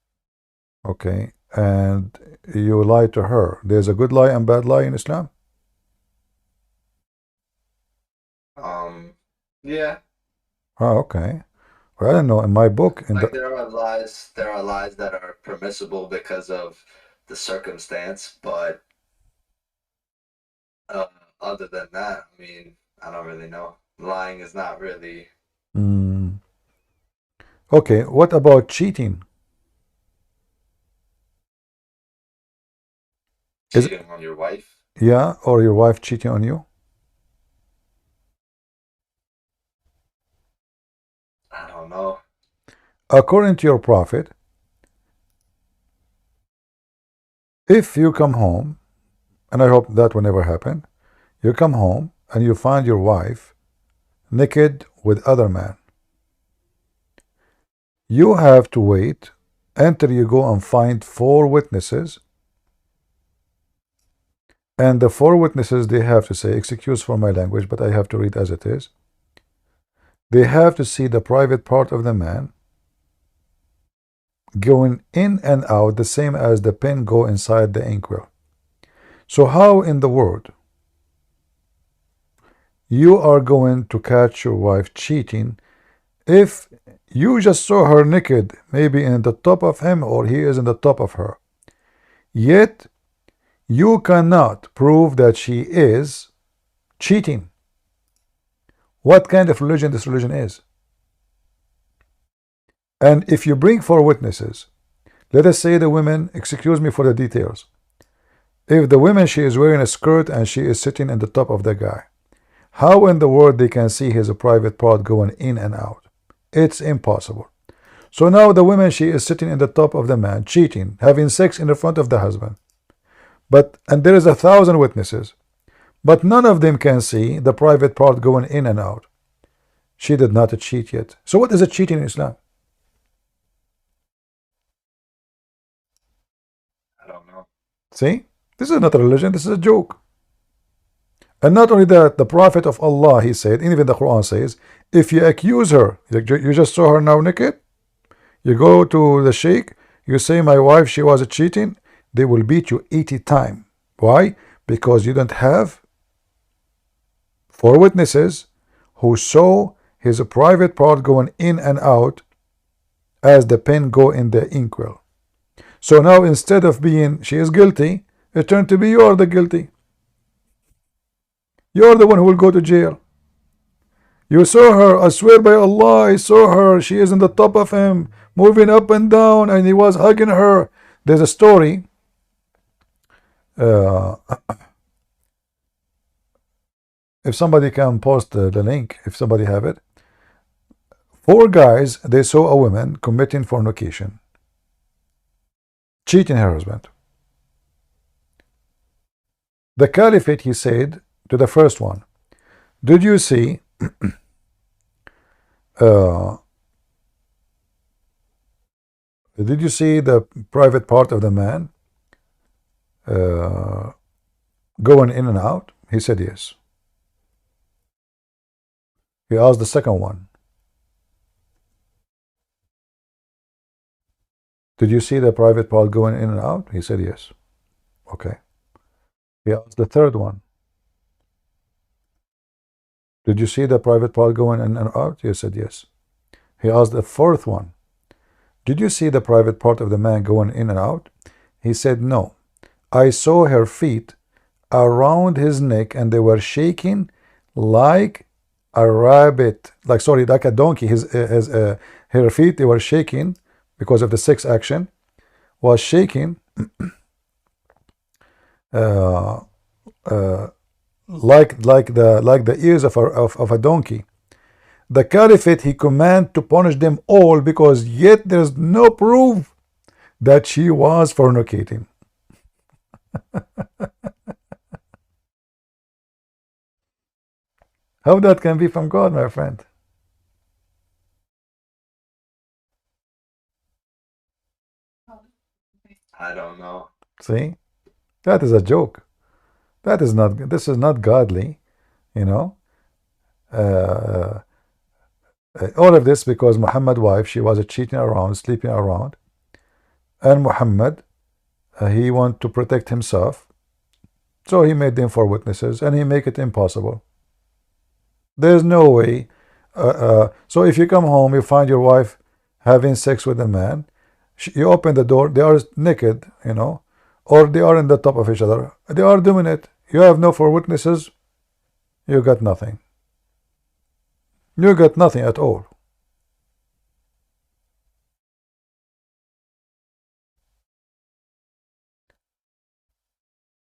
Okay, and you lie to her. There's a good lie and bad lie in Islam? Yeah. Oh, okay. Well, I don't know. In my book, there are lies that are permissible because of the circumstance, but other than that, I mean, I don't really know. Lying is not really. Okay, what about cheating? Cheating on your wife? Yeah, or your wife cheating on you? I don't know. According to your prophet, if you come home, and I hope that will never happen, you come home and you find your wife naked with other man, You have to wait until you go and find 4 witnesses, and the 4 witnesses, they have to say, excuse for my language, but I have to read as it is. They have to see the private part of the man going in and out the same as the pen go inside the inkwell. So how in the world you are going to catch your wife cheating if you just saw her naked, maybe in the top of him or he is in the top of her, yet you cannot prove that she is cheating? What kind of religion this religion is? And if you bring 4 witnesses, let us say the women, excuse me for the details, if the woman, she is wearing a skirt and she is sitting in the top of the guy, how in the world they can see his private part going in and out? It's impossible. So now the woman, she is sitting in the top of the man, cheating, having sex in the front of the husband. And there is 1,000 witnesses, but none of them can see the private part going in and out. She did not cheat yet. So what is a cheating in Islam? I don't know. See? This is not a religion, this is a joke. And not only that, the Prophet of Allah, he said, even the Quran says, if you accuse her, you just saw her now naked, you go to the sheikh, you say, my wife, she was cheating, they will beat you 80 times. Why? Because you don't have 4 witnesses who saw his private part going in and out as the pen go in the inkwell. So now instead of being she is guilty, it turned to be you are the guilty. You are the one who will go to jail. You saw her, I swear by Allah, I saw her, she is in the top of him, moving up and down, and he was hugging her. There's a story. If somebody can post the link, if somebody have it. 4 guys, they saw a woman committing fornication, cheating her husband. The Caliphate, he said to the first one, did you see did you see the private part of the man going in and out? He said yes. He asked the second one, did you see the private part going in and out? He said yes. Okay. He asked the third one, did you see the private part going in and out? He said yes. He asked the fourth one, did you see the private part of the man going in and out? He said no. I saw her feet around his neck and they were shaking like a rabbit, like a donkey. Her feet, they were shaking because of the sex action, was shaking like the ears of a donkey. The Caliphate, he commanded to punish them all because yet there's no proof that she was fornicating. How that can be from God, my friend? I don't know. See, that is a joke. That is not. This is not godly, you know. All of this because Muhammad's wife, she was cheating around, sleeping around, and Muhammad, he wanted to protect himself, so he made them 4 witnesses, and he make it impossible. There's no way. So if you come home, you find your wife having sex with a man, you open the door, they are naked, you know, or they are in the top of each other. They are doing it. You have no 4 witnesses. You got nothing. You got nothing at all.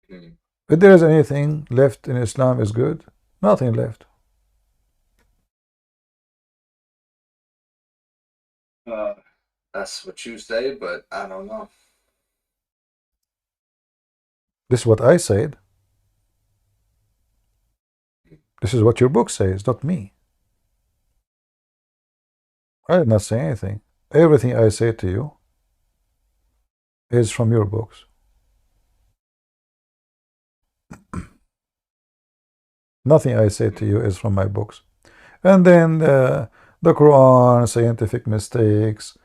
If there is anything left in Islam is good, nothing left. That's what you say, but I don't know. This is what I said. This is what your book says, not me. I did not say anything. Everything I say to you is from your books. Nothing I say to you is from my books. And then the Quran, scientific mistakes,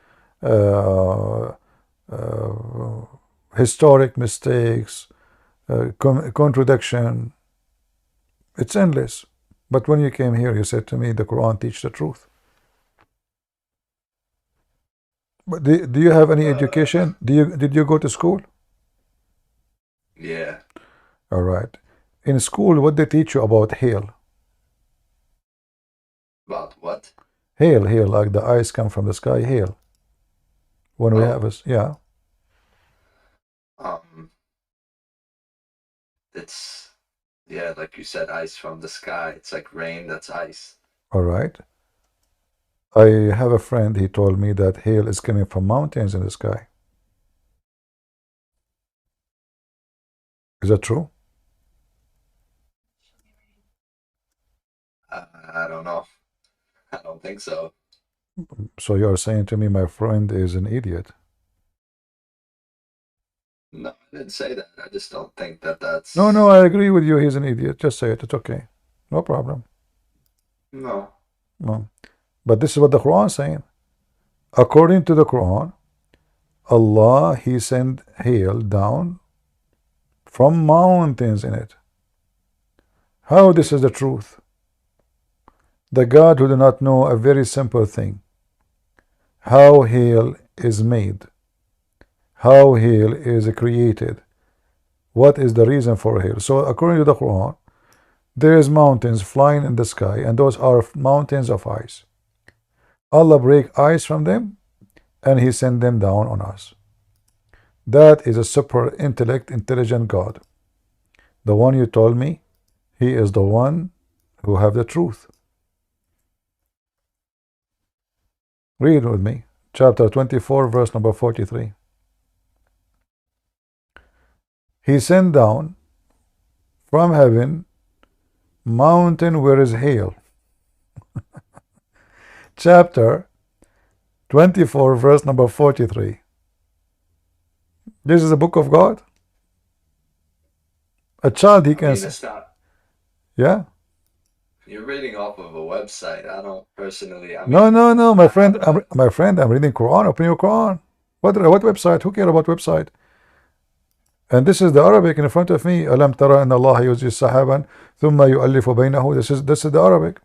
historic mistakes, contradiction. It's endless. But when you came here, you said to me, the Quran teaches the truth. But do you have any education? Did you go to school? Yeah. All right. In school, what they teach you about hail? About what? Hail, like the ice come from the sky, hail. When we have us, yeah. It's, yeah, like you said, ice from the sky. It's like rain, that's ice. All right. I have a friend, he told me that hail is coming from mountains in the sky. Is that true? I don't know. I don't think so. So you are saying to me my friend is an idiot? No, I didn't say that. I just don't think that that's... No, I agree with you. He's an idiot. Just say it. It's okay. No problem. No. No. But this is what the Quran is saying. According to the Quran, Allah, He sent hail down from mountains in it. How this is the truth? The God who do not know a very simple thing. How hail is made. How hail is created. What is the reason for hail? So according to the Quran, there is mountains flying in the sky, and those are mountains of ice. Allah break ice from them, and He sent them down on us. That is a super intelligent God. The one you told me, He is the one who have the truth. Read with me. Chapter 24, verse number 43. He sent down from heaven mountain where is hail. Chapter 24, verse number 43. This is the book of God. A child, he can say. Yeah? You're reading off of a website. I don't personally... No, my friend, I'm reading Quran. Open your Quran. What website? Who cares about website? And this is the Arabic in front of me. Alam tara anna Allah yuzji sahaban thumma yu'allifu baynahu. This is the Arabic.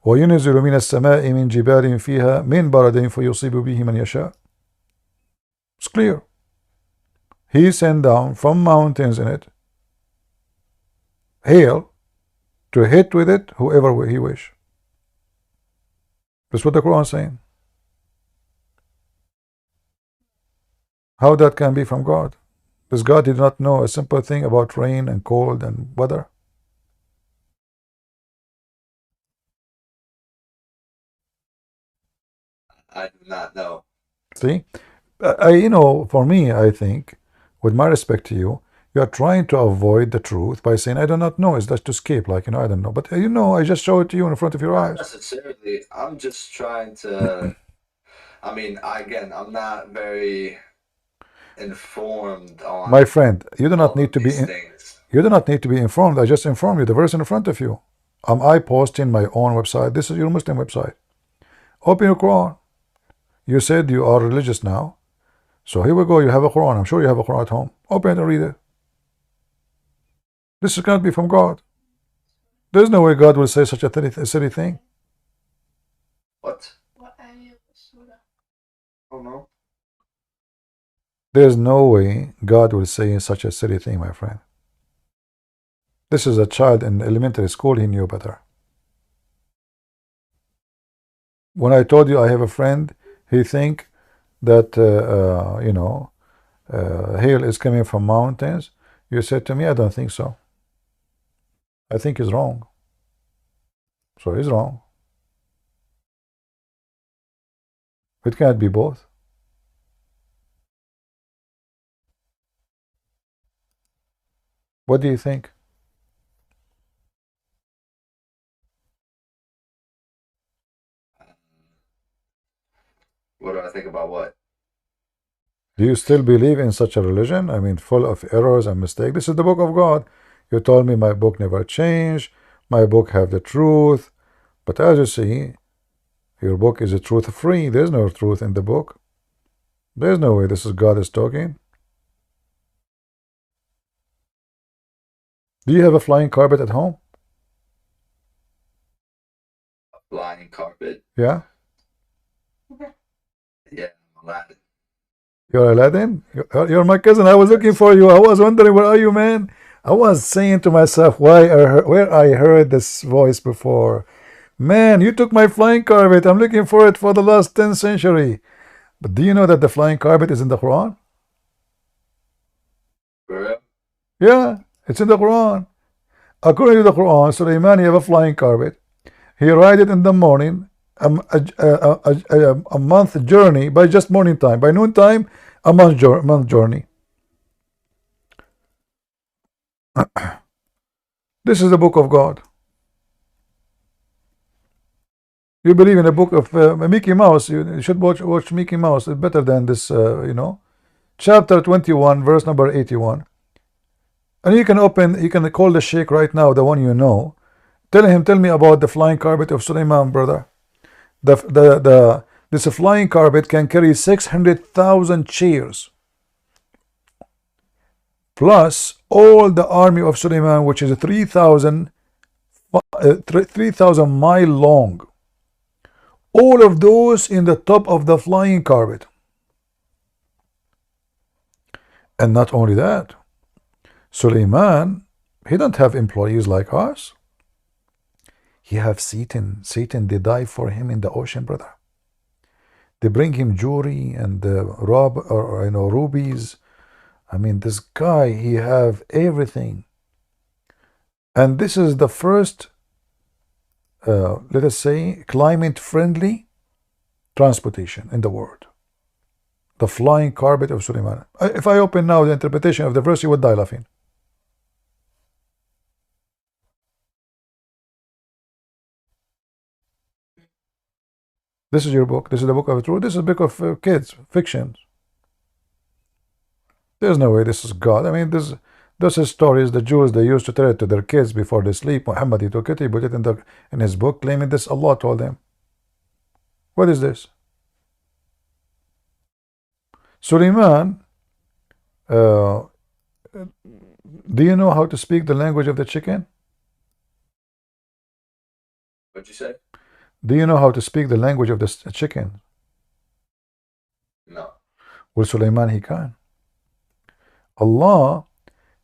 وَيُنزِلُ مِنَ السَّمَاءِ مِنْ جِبَالٍ فِيهَا مِنْ بَرَدٍ فَيُصِيبُ بِهِ مَنْ يَشَاءُ. It's clear. He sent down from mountains in it hail to hit with it whoever He wish. That's what the Quran is saying. How that can be from God? Does God did not know a simple thing about rain and cold and weather? I do not know. See, for me, I think, with my respect to you, you are trying to avoid the truth by saying, I do not know. It's just to escape, like, I don't know. But, I just show it to you in front of your eyes. Not necessarily. I'm just trying to... I mean, again, I'm not very informed on... My friend, you do not need to be... You do not need to be informed. I just inform you. The verse in front of you. I posting my own website. This is your Muslim website. Open your Quran. You said you are religious now. So here we go. You have a Quran. I'm sure you have a Quran at home. Open it and read it. This cannot be from God. There's no way God will say such a silly thing. What? What ayah of surah? Oh no. There's no way God will say such a silly thing, my friend. This is a child in elementary school. He knew better. When I told you I have a friend, he think that hail is coming from mountains. You said to me, I don't think so. I think he's wrong. So he's wrong. It can't be both. What do you think? What do I think about what? Do you still believe in such a religion? I mean, full of errors and mistakes. This is the book of God. You told me my book never changed. My book have the truth. But as you see, your book is a truth free. There's no truth in the book. There's no way this is God is talking. Do you have a flying carpet at home? A flying carpet? Yeah? Yeah, I'm Aladdin. You're Aladdin? You're my cousin. I was looking for you. I was wondering, where are you, man? I was saying to myself, where I heard this voice before. Man, you took my flying carpet. I'm looking for it for the last 10th century. But do you know that the flying carpet is in the Quran? For real? Yeah, it's in the Quran. According to the Quran, Sulaiman, you have a flying carpet. He ride it in the morning, a month journey by just morning time. By noon time, a month journey. This is the book of God. You believe in a book of Mickey Mouse? You should watch Mickey Mouse. It's better than this, you know. Chapter 21, verse number 81. And you can call the Sheikh right now, the one you know. Tell me about the flying carpet of Sulaiman, brother. This flying carpet can carry 600,000 chairs, plus all the army of Sulaiman, which is 3,000 mile long. All of those in the top of the flying carpet. And not only that, Sulaiman, he don't have employees like us. He have Satan. They die for him in the ocean, brother. They bring him jewelry and rubies. I mean, this guy, he have everything. And this is the first, let us say, climate-friendly transportation in the world. The flying carpet of Sulaiman. If I open now the interpretation of the verse, you would die laughing. This is your book. This is the book of truth. This is a book of kids, fiction. There's no way this is God. I mean, those are stories the Jews, they used to tell it to their kids before they sleep. Muhammad, he took it, he put it in his book, claiming this Allah told him. What is this? Sulaiman, do you know how to speak the language of the chicken? What'd you say? Do you know how to speak the language of the chicken? No. Well, Sulaiman, he can. Allah,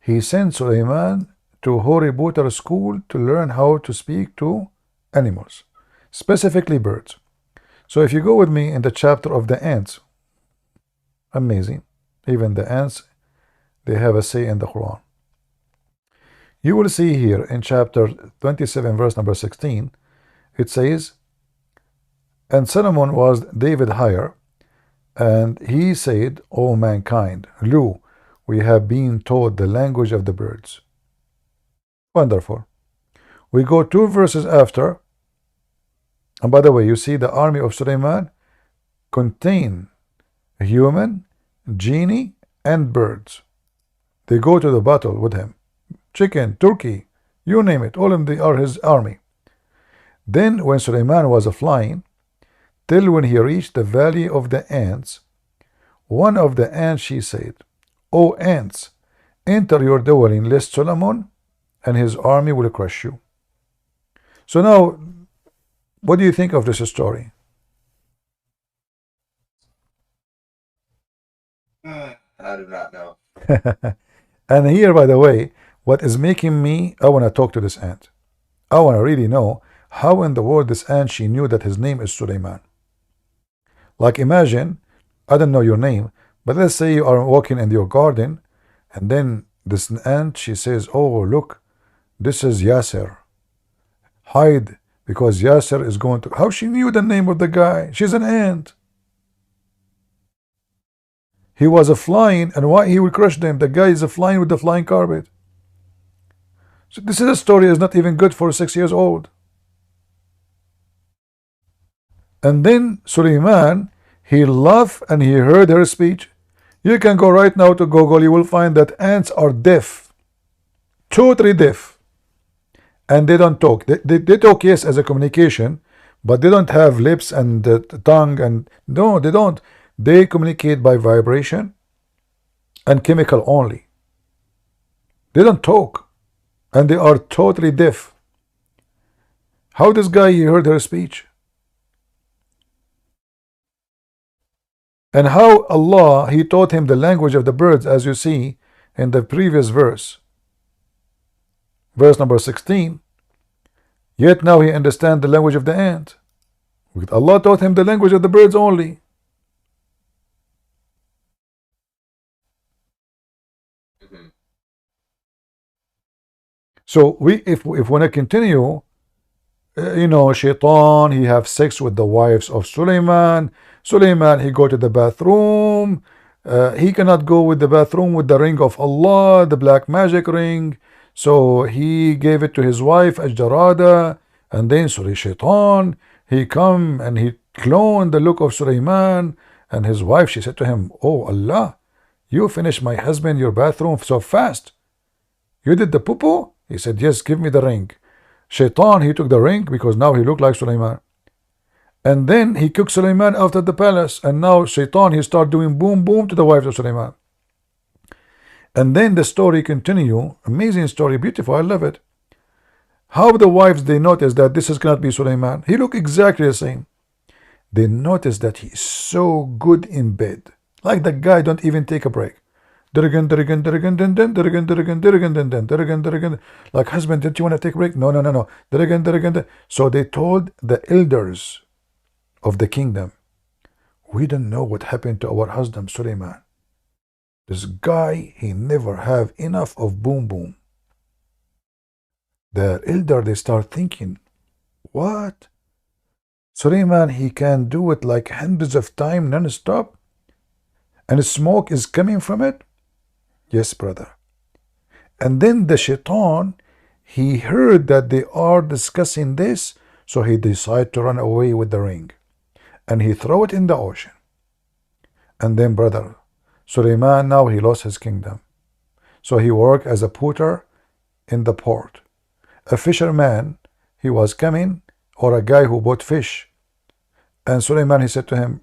he sent Sulaiman to Hori Butter school to learn how to speak to animals, specifically birds. So if you go with me in the chapter of the ants, amazing. Even the ants, they have a say in the Quran. You will see here in chapter 27, verse number 16, it says, and Solomon was David higher, and he said, O mankind, lo, we have been taught the language of the birds. Wonderful. We go 2 verses after, and by the way, you see the army of Sulaiman contain a human, genie, and birds. They go to the battle with him. Chicken, turkey, you name it, all of them are his army. Then when Sulaiman was flying, till when he reached the valley of the ants, one of the ants, she said, O ants, enter your dwelling, lest Solomon and his army will crush you. So now, what do you think of this story? I do not know. And here, by the way, what is making me, I want to talk to this ant. I want to really know how in the world this ant, she knew that his name is Sulaiman. Like imagine, I don't know your name, but let's say you are walking in your garden, and then this ant, she says, oh, look, this is Yasser. Hide, because Yasser is going to... How she knew the name of the guy? She's an ant. He was flying, and why he will crush them? The guy is flying with the flying carpet. So this is a story is not even good for 6 years old. And then Sulaiman, He laughed and he heard her speech. You can go right now to Google, you will find that ants are deaf, totally deaf, and they don't talk. They talk, yes, as a communication, but they don't have lips and tongue, and no, they don't. They communicate by vibration and chemical only. They don't talk, and they are totally deaf. How this guy, he heard her speech? And how Allah, he taught him the language of the birds, as you see in the previous verse, verse number 16. Yet now he understands the language of the ant. Allah taught him the language of the birds only. So if we want to continue, you know, Shaitan, he have sex with the wives of Sulaiman. Sulaiman, he go to the bathroom. He cannot go with the bathroom with the ring of Allah, the black magic ring. So he gave it to his wife Ajjarada, and then Shaitan, he come and he cloned the look of Sulaiman, and his wife, she said to him, oh Allah, you finished my husband your bathroom so fast. You did the poo-poo? He said, yes, give me the ring. Shaitan, he took the ring because now he looked like Sulaiman. And then he cooked Sulaiman after the palace, and now Shaitan, he started doing boom boom to the wives of Sulaiman. And then the story continue. Amazing story, beautiful, I love it. How the wives, they notice that this is cannot be Sulaiman. He look exactly the same. They notice that he is so good in bed. Like the guy don't even take a break. Like, husband, did you want to take a break? No. So they told the elders of the kingdom, we don't know what happened to our husband Sulaiman. This guy, he never have enough of boom boom. The elder, they start thinking, what? Sulaiman, he can do it like hundreds of times non-stop, and smoke is coming from it? Yes, brother. And then the Shaitan, he heard that they are discussing this, so he decided to run away with the ring, and he threw it in the ocean. And then, brother, Sulaiman, now he lost his kingdom. So he worked as a porter in the port. A fisherman, he was coming, or a guy who bought fish. And Sulaiman, he said to him,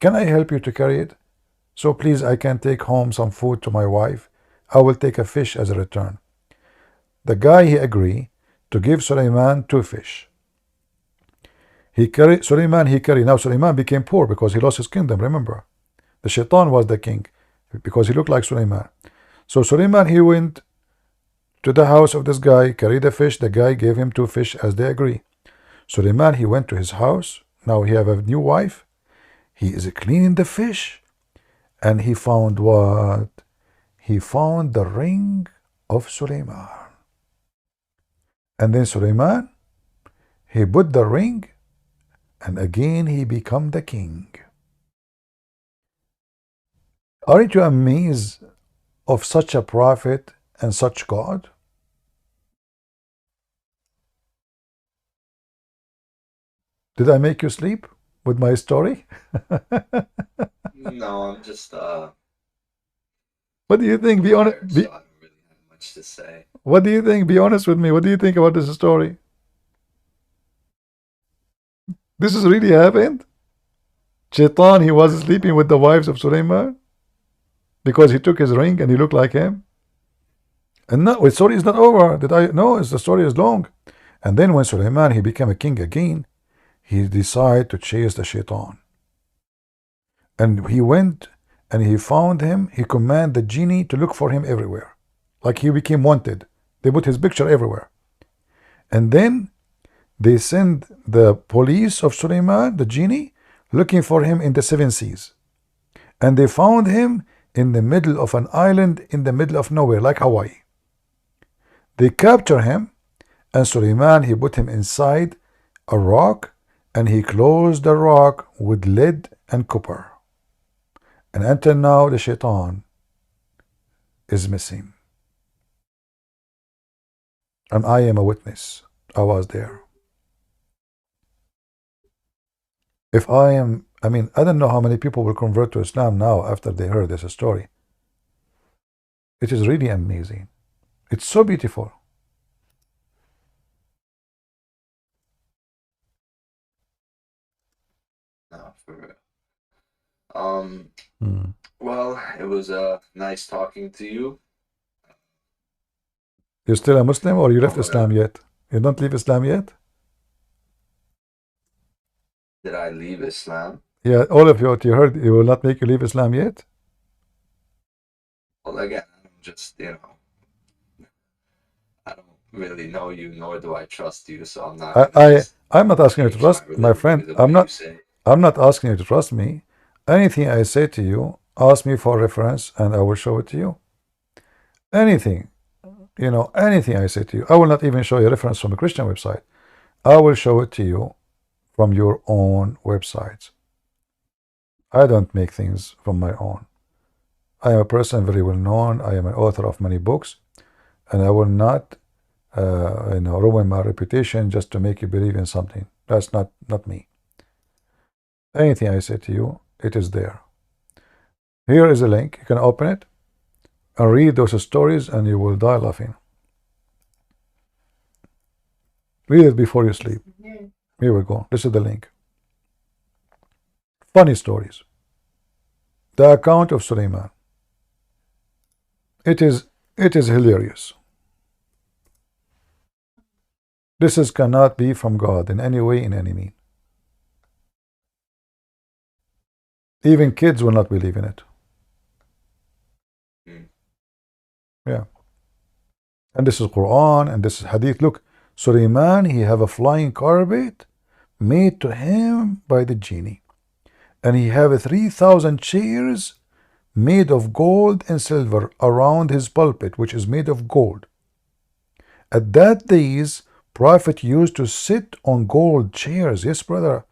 can I help you to carry it? So please, I can take home some food to my wife. I will take a fish as a return. The guy, he agreed to give Sulaiman 2 fish. Sulaiman, now Sulaiman became poor because he lost his kingdom, remember? The Shaitan was the king because he looked like Sulaiman. So Sulaiman, he went to the house of this guy, carried a fish. The guy gave him 2 fish as they agree. Sulaiman, he went to his house. Now he have a new wife. He is cleaning the fish. And he found what? He found the ring of Sulaiman. And then Sulaiman, he put the ring, and again he become the king. Aren't you amazed of such a prophet and such God? Did I make you sleep with my story? No, I'm just What do you think? Be honest. so I don't really have much to say. What do you think? Be honest with me. What do you think about this story? This is really happened? Shaitan, he was sleeping with the wives of Sulaiman because he took his ring and he looked like him. And no, the story is not over. No, the story is long. And then when Sulaiman, he became a king again, he decided to chase the Shaitan. And he went and he found him. He commanded the genie to look for him everywhere. Like he became wanted. They put his picture everywhere. And then they send the police of Sulaiman, the genie, looking for him in the 7 seas. And they found him in the middle of an island in the middle of nowhere, like Hawaii. They capture him, and Sulaiman, he put him inside a rock, and he closed the rock with lead and copper. And until now, the Shaitan is missing. And I am a witness. I was there. If I am I mean, I don't know how many people will convert to Islam now after they heard this story. It is really amazing. It's so beautiful. No, for real. Well, it was nice talking to you. You're still a Muslim, or you left Islam yet? You don't leave Islam yet? Did I leave Islam? Yeah, all of you, what you heard, it will not make you leave Islam yet? Well, again, I'm just, you know, I don't really know you, nor do I trust you, so I'm not. I'm not asking you to trust, my friend. I'm not asking you to trust me. Anything I say to you, ask me for reference, and I will show it to you. Anything, you know, anything I say to you, I will not even show you a reference from a Christian website. I will show it to you from your own websites. I don't make things from my own. I am a person very well known. I am an author of many books, and I will not, you know, ruin my reputation just to make you believe in something. That's not me. Anything I say to you, it is there. Here is a link. You can open it and read those stories, and you will die laughing. Read it before you sleep. Here we go. This is the link. Funny stories. The account of Sulaiman. It is hilarious. This cannot be from God in any way, in any mean. Even kids will not believe in it. Yeah. And this is Quran, and this is Hadith. Look, Sulaiman, he have a flying carpet made to him by the genie. And he have 3,000 chairs made of gold and silver around his pulpit, which is made of gold. At that days, Prophet used to sit on gold chairs. Yes, brother.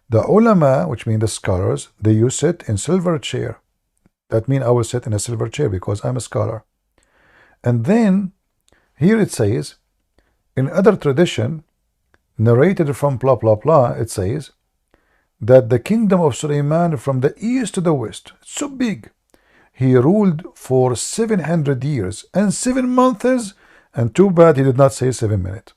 The ulama, which mean the scholars, they used to sit in silver chair. That means I will sit in a silver chair because I'm a scholar. And then, here it says, in other tradition, narrated from blah, blah, blah, it says, that the kingdom of Sulaiman from the east to the west, it's so big, he ruled for 700 years and 7 months, and too bad he did not say 7 minutes.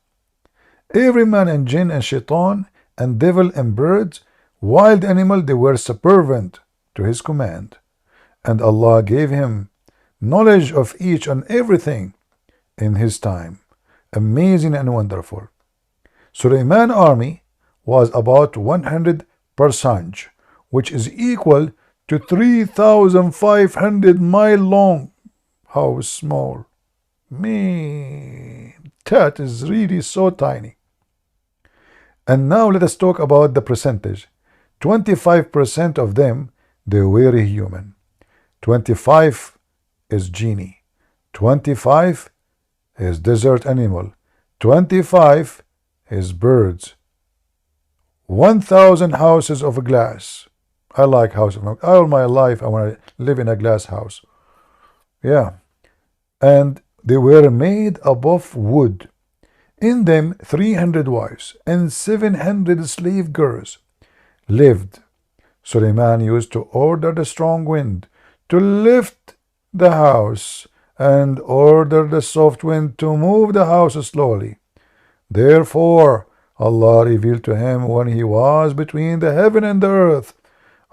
Every man and jinn and shaitan and devil and birds, wild animal, they were subservient to his command. And Allah gave him knowledge of each and everything in his time. Amazing and wonderful. Sulaiman's army was about 100 persanj, which is equal to 3,500 miles long. How small. Man, that is really so tiny. And now let us talk about the percentage. 25% of them, they were human. 25 is genie. 25 is desert animal. 25 is birds. 1,000 houses of glass. I like houses. All my life I want to live in a glass house. Yeah. And they were made above wood. In them 300 wives and 700 slave girls lived. Sulaiman used to order the strong wind to lift the house and order the soft wind to move the house slowly. Therefore Allah revealed to him when he was between the heaven and the earth,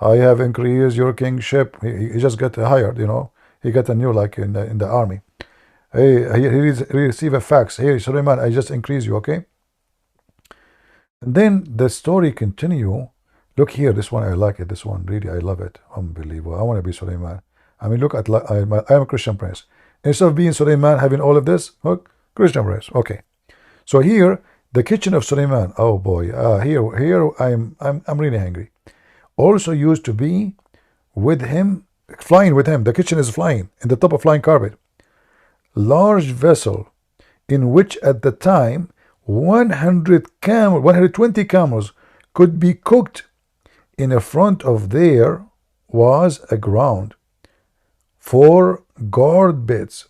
I have increased your kingship. He just got hired, you know. He got a new, like in the army. Hey, he received a fax. Hey, Sulaiman, I just increased you, okay? And then the story continue. Look here, this one, I like it. This one, really, I love it. Unbelievable. I want to be Sulaiman. I mean, look at, I am a Christian prince. Instead of being Sulaiman, having all of this, look, Christian prince. Okay. So here, the kitchen of Sulaiman. Oh boy, here I'm really angry. Also used to be with him, flying with him. The kitchen is flying in the top of flying carpet. Large vessel in which at the time 120 camels could be cooked. In the front of there was a ground for guard beds,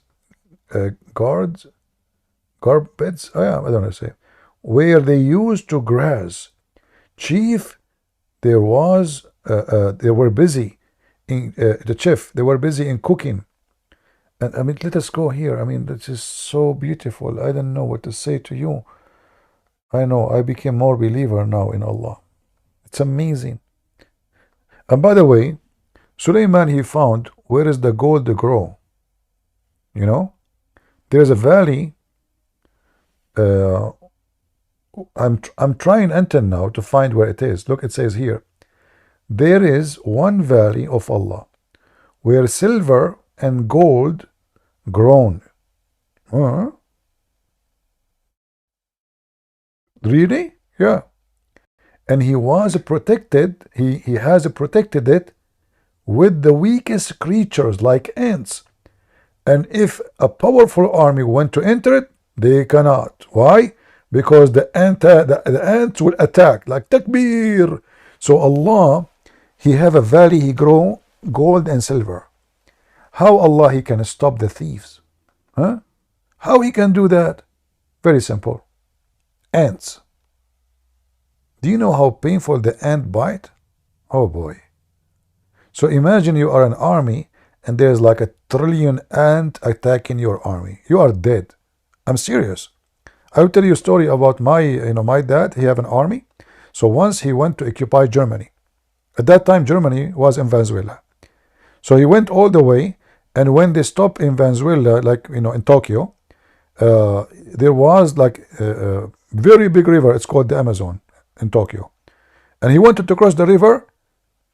guard beds. Oh yeah, I don't know to say, where they used to graze. Chief, there was they were busy in the chef. They were busy in cooking. And I mean, let us go here. I mean, this is so beautiful. I don't know what to say to you. I know I became more believer now in Allah. It's amazing. And by the way, Suleiman, he found where is the gold to grow. You know, there's a valley. I'm trying enter now to find where it is. Look, it says here, there is one valley of Allah where silver and gold grown. Really? Yeah. And he was protected, he has protected it with the weakest creatures like ants. And if a powerful army went to enter it, they cannot. Why? Because the ants will attack, like takbir. So Allah, he have a valley, he grow gold and silver. How Allah, he can stop the thieves? Huh? How he can do that? Very simple. Ants. Do you know how painful the ant bite? Oh boy. So imagine you are an army and there's like 1 trillion ant attacking your army. You are dead. I'm serious. I will tell you a story about my dad. He have an army. So once he went to occupy Germany. At that time, Germany was in Venezuela. So he went all the way, and when they stopped in Venezuela, like in Tokyo, there was like a very big river. It's called the Amazon in Tokyo. And he wanted to cross the river.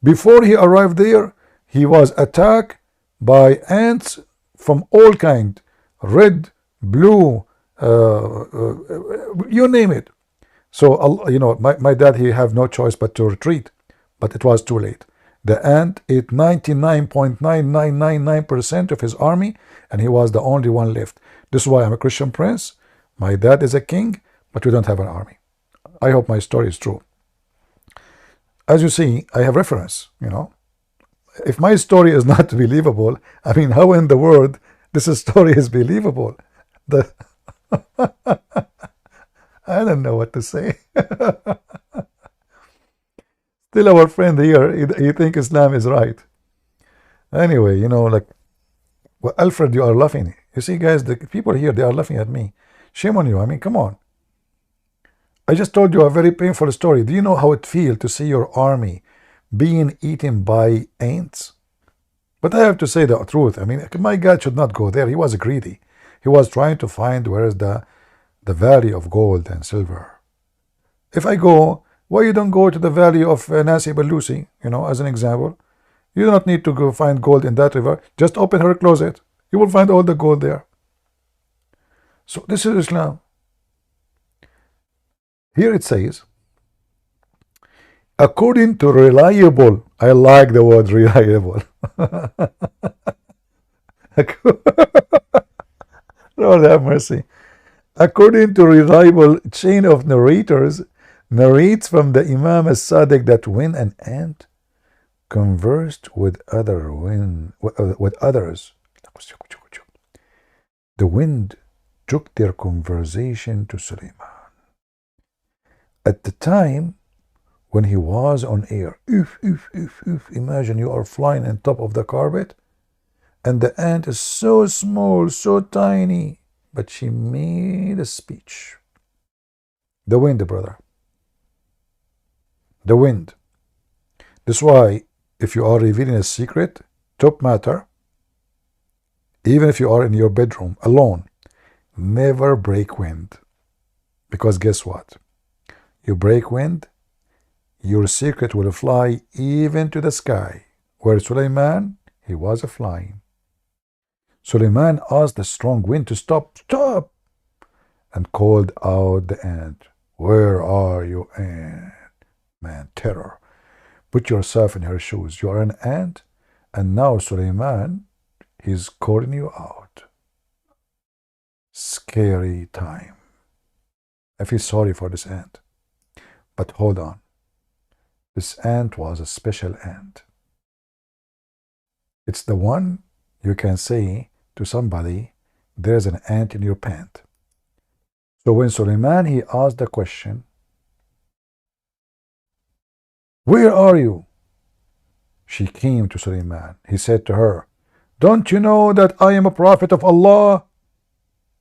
Before he arrived there, he was attacked by ants from all kind, red, blue, you name it. So my dad, he have no choice but to retreat, but it was too late. The ant ate 99.9999% of his army, and he was the only one left. This is why I'm a Christian prince. My dad is a king, but we don't have an army. I hope my story is true. As you see, I have reference. If my story is not believable, I mean, how in the world this story is believable? I don't know what to say. Still, our friend here, he thinks Islam is right. Anyway, like, well, Alfred, you are laughing. You see, guys, the people here, they are laughing at me. Shame on you. I mean, come on. I just told you a very painful story. Do you know how it feels to see your army being eaten by ants? But I have to say the truth. I mean, my God should not go there. He was greedy. He was trying to find where is the valley of gold and silver. If I go, why you don't go to the valley of Nancy Belusi, as an example? You do not need to go find gold in that river. Just open her closet. You will find all the gold there. So this is Islam. Here it says, according to reliable, I like the word reliable. Lord have mercy. According to reliable chain of narrators, narrates from the Imam as-Sadiq that when an ant conversed with others, the wind took their conversation to Suleiman. At the time when he was on air, imagine you are flying on top of the carpet, and the ant is so small, so tiny, but she made a speech. The wind, brother. The wind. That's why if you are revealing a secret, top matter, even if you are in your bedroom alone, never break wind. Because guess what? You break wind, your secret will fly even to the sky. Where Suleiman, he was flying. Suleiman asked the strong wind to stop, and called out the ant. Where are you, ant? Man, terror. Put yourself in her shoes. You are an ant, and now Suleiman, he's calling you out. Scary time. I feel sorry for this ant. But hold on. This ant was a special ant. It's the one you can say to somebody, there's an ant in your pant. So when Suleiman, he asked the question, where are you? She came to Sulaiman. He said to her, "Don't you know that I am a prophet of Allah,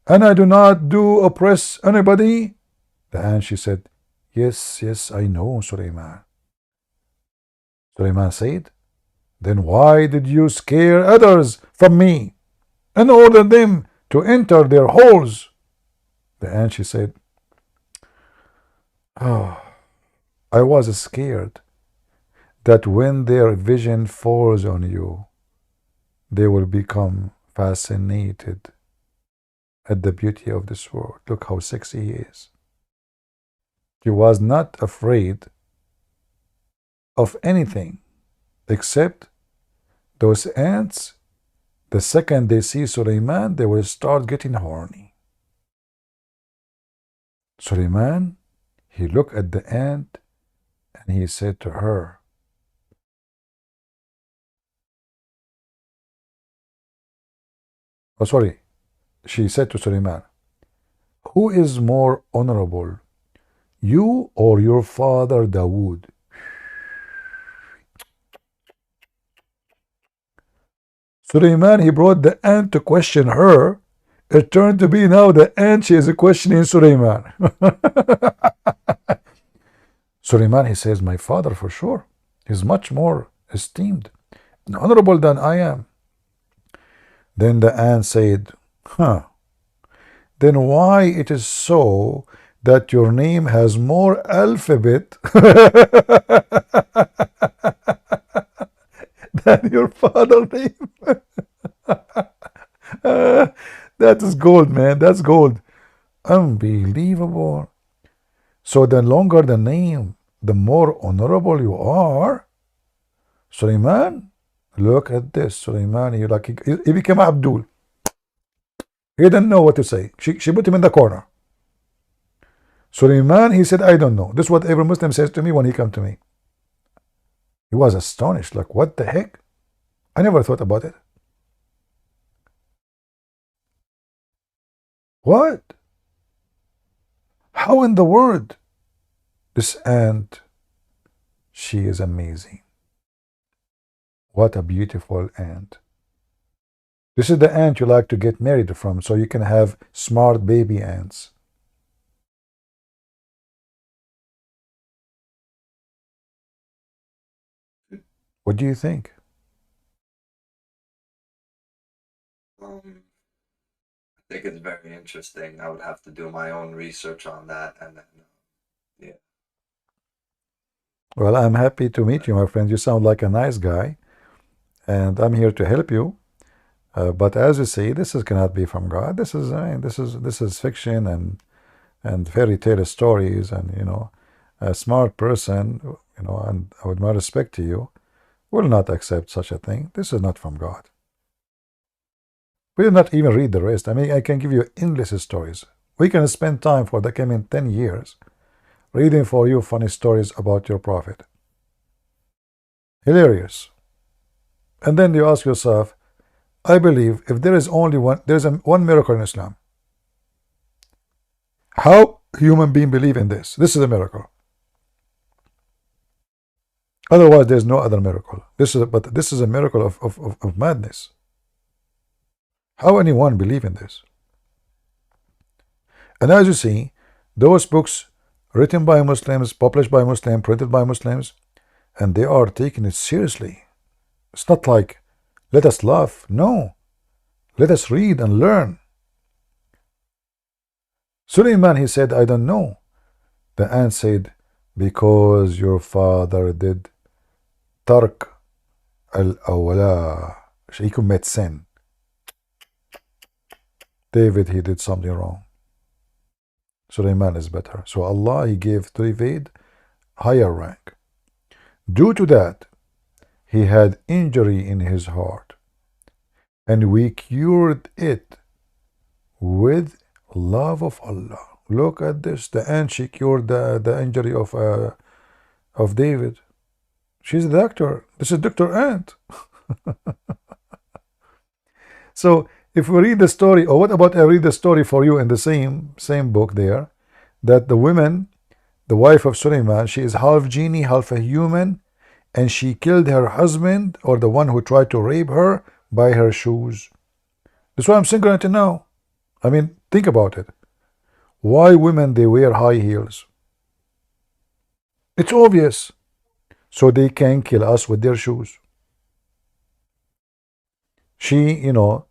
and I do not do oppress anybody?" And she said, "Yes, yes, I know, Sulaiman." Sulaiman said, "Then why did you scare others from me and order them to enter their holes?" And she said, "Oh, I was scared that when their vision falls on you, they will become fascinated at the beauty of this world. Look how sexy he is." She was not afraid of anything except those ants. The second they see Sulaiman, they will start getting horny. Sulaiman, he looked at the ant and he said to her, oh sorry, she said to Sulaiman, "Who is more honorable, you or your father Dawood?" Sulaiman, he brought the ant to question her. It turned to be now the ant, she is questioning Sulaiman. Sulaiman, he says, "My father for sure. He's much more esteemed and honorable than I am." Then the ant said, "Then why it is so that your name has more alphabet than your father's name?" That is gold, man. That's gold. Unbelievable. So the longer the name, the more honorable you are. Sulaiman, look at this. Sulaiman, he became Abdul. He didn't know what to say. She put him in the corner. Sulaiman, he said, "I don't know." This is what every Muslim says to me when he comes to me. He was astonished, like, what the heck? I never thought about it. What? How in the world? This ant, she is amazing. What a beautiful ant. This is the ant you like to get married from, so you can have smart baby ants. What do you think? I think it's very interesting. I would have to do my own research on that, and then, yeah. Well, I'm happy to meet you, my friend. You sound like a nice guy, and I'm here to help you. But as you see, this cannot be from God. This is fiction and fairy tale stories, and a smart person, and with my respect to you, will not accept such a thing. This is not from God. We will not even read the rest. I mean, I can give you endless stories. We can spend time for the coming 10 years reading for you funny stories about your prophet. Hilarious. And then you ask yourself, I believe if there is only one, there is one miracle in Islam. How human beings believe in this? This is a miracle. Otherwise, there is no other miracle. But this is a miracle of madness. How anyone believe in this? And as you see, those books written by Muslims, published by Muslims, printed by Muslims, and they are taking it seriously. It's not like, let us laugh. No. Let us read and learn. Sulaiman, he said, I don't know. The ant said, because your father did Tariq al-awla. He commit sin. David, he did something wrong. Sulaiman is better. So Allah, he gave David higher rank. Due to that, he had injury in his heart. And we cured it with love of Allah. Look at this. The ant, she cured the injury of David. She's a doctor. This is Dr. Ant. So if we read the story, or what about I read the story for you in the same book there, that the woman, the wife of Sulaiman, she is half genie, half a human, and she killed her husband or the one who tried to rape her by her shoes. That's what I'm saying to know. I mean, think about it. Why women they wear high heels? It's obvious. So they can kill us with their shoes. She, you know,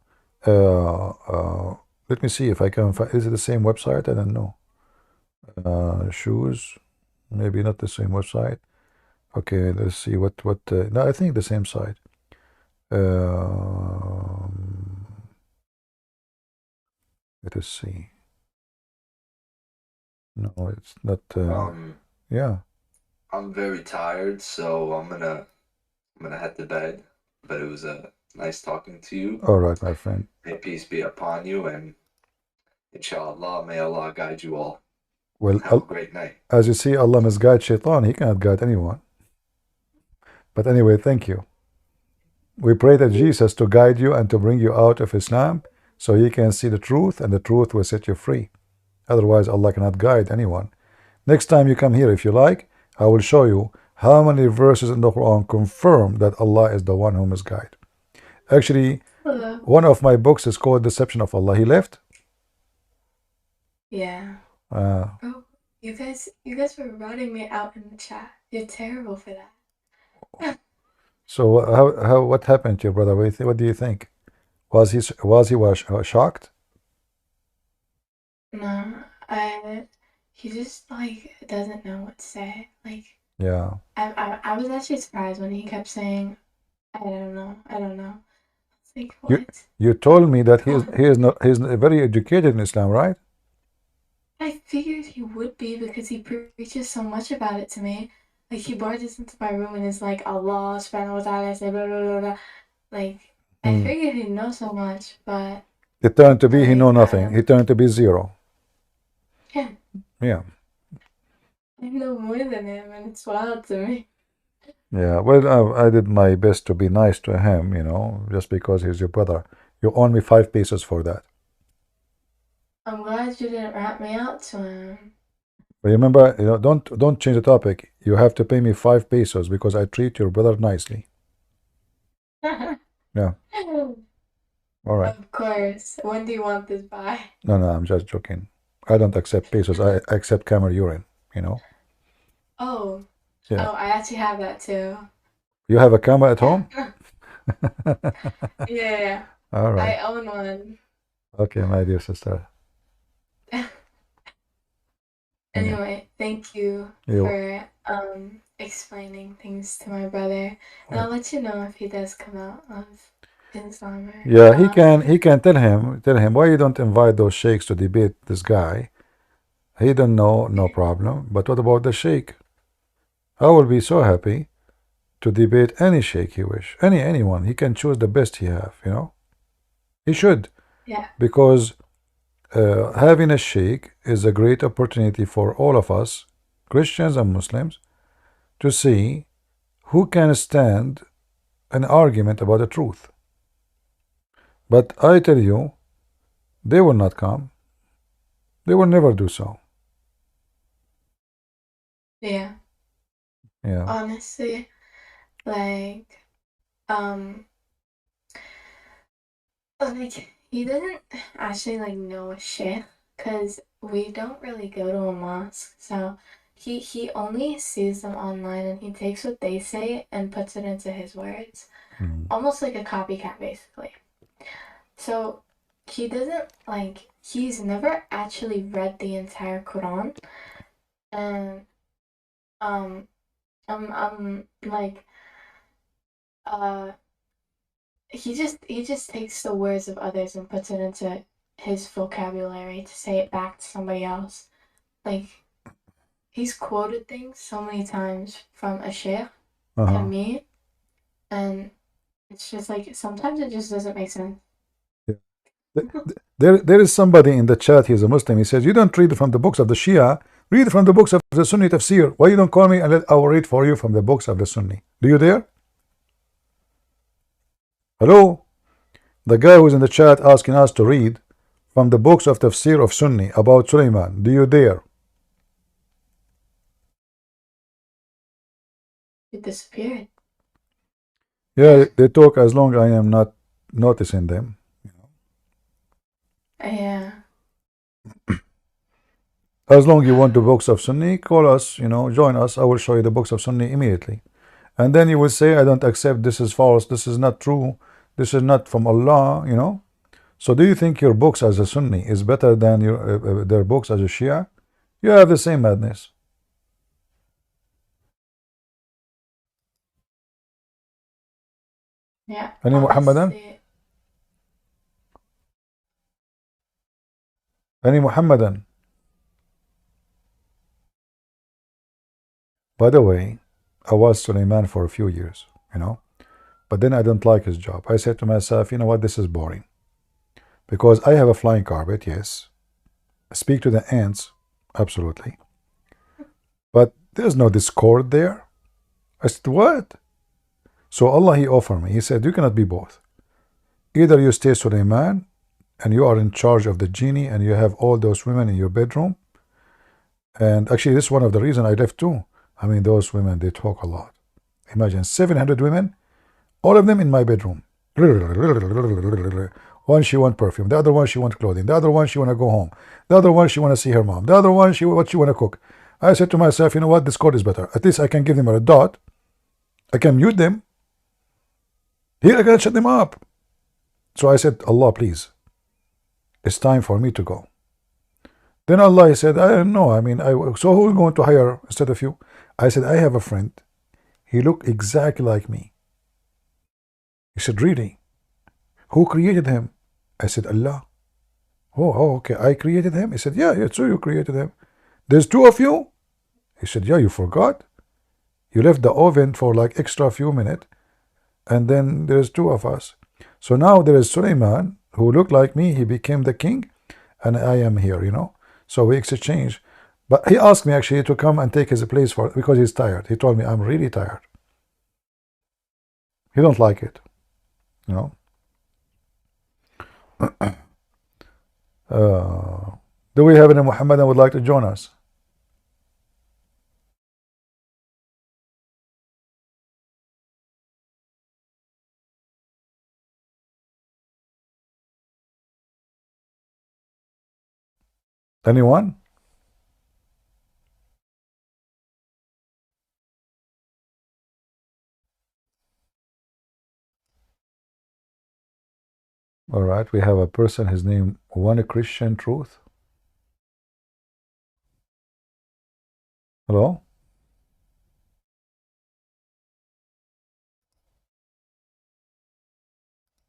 let me see if I can find. Is it the same website? I don't know. Shoes, maybe not the same website. Okay, let's see what. No, I think the same site. Let us see. No, it's not. Yeah. I'm very tired, so I'm gonna head to bed. But it was nice talking to you. All right, my friend. May peace be upon you, and inshallah, may Allah guide you all. Well, have a great night. As you see, Allah misguide shaitan. He cannot guide anyone. But anyway, thank you. We pray to Jesus to guide you and to bring you out of Islam so you can see the truth, and the truth will set you free. Otherwise, Allah cannot guide anyone. Next time you come here, if you like, I will show you how many verses in the Quran confirm that Allah is the one who misguide. Actually, one of my books is called Deception of Allah. He left? Yeah. Oh, you guys were routing me out in the chat. You're terrible for that. So what happened to your brother? What do you think? Was he shocked? No, he just like doesn't know what to say. Like, yeah. I was actually surprised when he kept saying, I don't know. It's like, what? You told me that he's very educated in Islam, right? I figured he would be because he preaches so much about it to me. Like, he barges into my room and is like, Allah subhanahu wa ta'ala say blah blah blah blah. Like, I figured he'd know so much, but it turned to be he know nothing. He turned to be zero. Yeah. Yeah. I know more than him, and it's wild to me. Yeah, well, I did my best to be nice to him, you know, just because he's your brother. You owe me 5 pesos for that. I'm glad you didn't rat me out to him. But remember, you know, don't change the topic. You have to pay me 5 pesos because I treat your brother nicely. Yeah. All right. Of course. When do you want this by? No, I'm just joking. I don't accept pesos. I accept camel urine, you know. Oh. Yeah. Oh, I actually have that too. You have a camel at home? Yeah. All right. I own one. Okay, my dear sister. Anyway, thank you for explaining things to my brother. And I'll let you know if he does come out of Islam. Yeah, he can tell him why you don't invite those sheikhs to debate this guy. He don't know, no problem. But what about the sheikh? I will be so happy to debate any sheikh he wish. Anyone. He can choose the best he have, you know. He should. Yeah. Because having a sheikh is a great opportunity for all of us, Christians and Muslims, to see who can stand an argument about the truth. But I tell you, they will not come. They will never do so. Yeah. Yeah. Honestly, like he doesn't actually like know a shit because we don't really go to a mosque, so he only sees them online and he takes what they say and puts it into his words, almost like a copycat basically. So he doesn't like, he's never actually read the entire Quran, and like he just takes the words of others and puts it into his vocabulary to say it back to somebody else. Like, he's quoted things so many times from a sheikh to me, and it's just like sometimes it just doesn't make sense. There is somebody in the chat, he's a Muslim, he says, you don't read from the books of the Shia, read from the books of the Sunni tafsir. Why you don't call me and I will read for you from the books of the Sunni? Do you dare? Hello? The guy who's in the chat asking us to read from the books of tafsir of Sunni about Sulaiman. Do you dare? It disappeared. Yeah, they talk as long as I am not noticing them. Yeah. As long you want the books of Sunni, call us, join us. I will show you the books of Sunni immediately. And then you will say, I don't accept, this is false, this is not true, this is not from Allah. So do you think your books as a Sunni is better than their books as a Shia? You have the same madness. Yeah. Any Muhammadan? Any Muhammadan? By the way, I was Suleiman for a few years, but then I don't like his job. I said to myself, you know what, this is boring. Because I have a flying carpet, yes. Speak to the ants, absolutely. But there's no discord there. I said, what? So Allah, He offered me. He said, you cannot be both. Either you stay Suleiman and you are in charge of the genie and you have all those women in your bedroom. And actually, this is one of the reasons I left too. I mean, those women, they talk a lot. Imagine 700 women, all of them in my bedroom. One, she want perfume. The other one, she want clothing. The other one, she want to go home. The other one, she want to see her mom. The other one, she want to cook. I said to myself, you know what, Discord is better. At least I can give them a dot. I can mute them. Here I can shut them up. So I said, Allah, please, it's time for me to go. Then Allah, He said, I don't know. I mean, so who's going to hire instead of you? I said, I have a friend. He looked exactly like me. He said, really? Who created him? I said, Allah. Oh, okay. I created him? He said, yeah, so you created him. There's two of you? He said, yeah, you forgot. You left the oven for like extra few minutes. And then there's two of us. So now there is Suleiman, who looked like me. He became the king. And I am here, So we exchange. But he asked me actually to come and take his place because he's tired. He told me, I'm really tired. He don't like it. Do we have any Muhammadan would like to join us? Anyone? All right, we have a person, his name, One Christian Truth. Hello?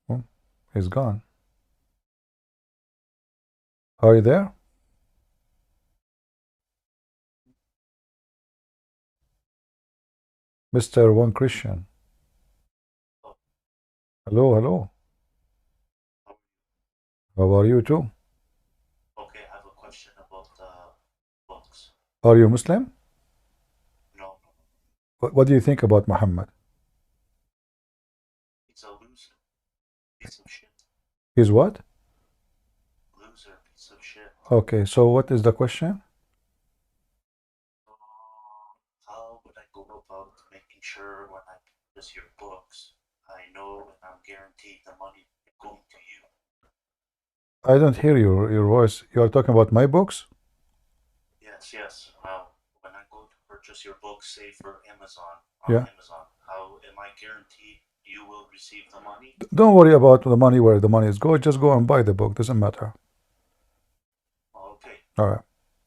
Oh, he's gone. Are you there? Mr. One Christian. Hello. How are you too? Okay, I have a question about the books. Are you Muslim? No. What do you think about Muhammad? He's a loser. Piece of shit. He's what? Loser, piece of shit. Okay, so what is the question? How would I go about making sure when I purchase your books, I know and I'm guaranteed the money going to you? I don't hear your voice. You are talking about my books? Yes. When I go to purchase your books, say for Amazon, how am I guaranteed you will receive the money? Don't worry about the money, where the money is. Just go and buy the book. Doesn't matter. Okay. All right.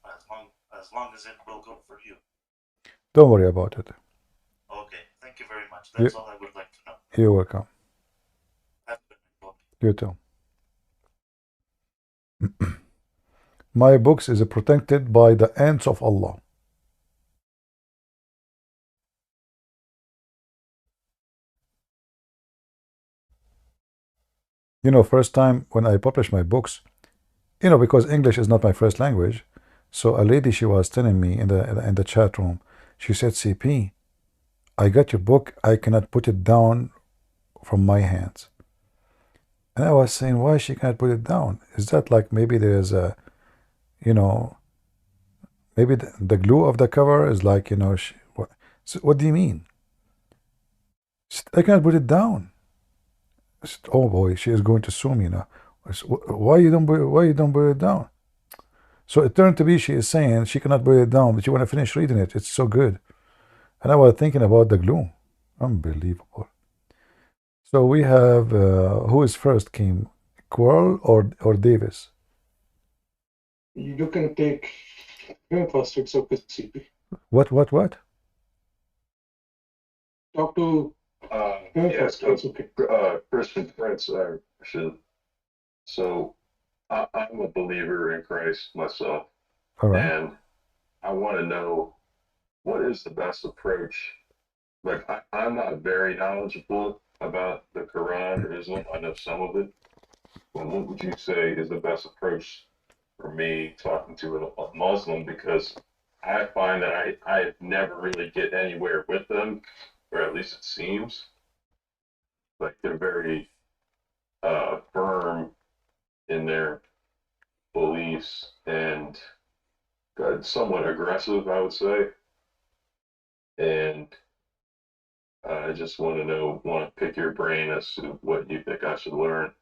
As long as it will go for you. Don't worry about it. Okay. Thank you very much. That's all I would like to know. You're welcome. Have a good night. You too. My books is protected by the ants of Allah. First time when I published my books, because English is not my first language, so a lady, she was telling me in the chat room, she said, CP, I got your book, I cannot put it down from my hands. And I was saying, why she can't put it down? Is that like maybe there's a, maybe the glue of the cover is like, what do you mean? I can't put it down. Oh boy, she is going to sue me now. Why you don't put it down? So it turned to be she is saying she cannot put it down, but you want to finish reading it. It's so good. And I was thinking about the glue. Unbelievable. So we have who is first, Kim? Quarrel or Davis? You can take faster, it's okay, CP. What? Talk to Yes, it's okay. Christian Prince, so I'm a believer in Christ myself, All right. and I want to know what is the best approach. Like, I'm not very knowledgeable about the Quran or Islam. I know some of it, but what would you say is the best approach for me talking to a Muslim? Because I find that I never really get anywhere with them, or at least it seems like they're very firm in their beliefs and somewhat aggressive, I would say. And I just want to pick your brain as to what you think I should learn.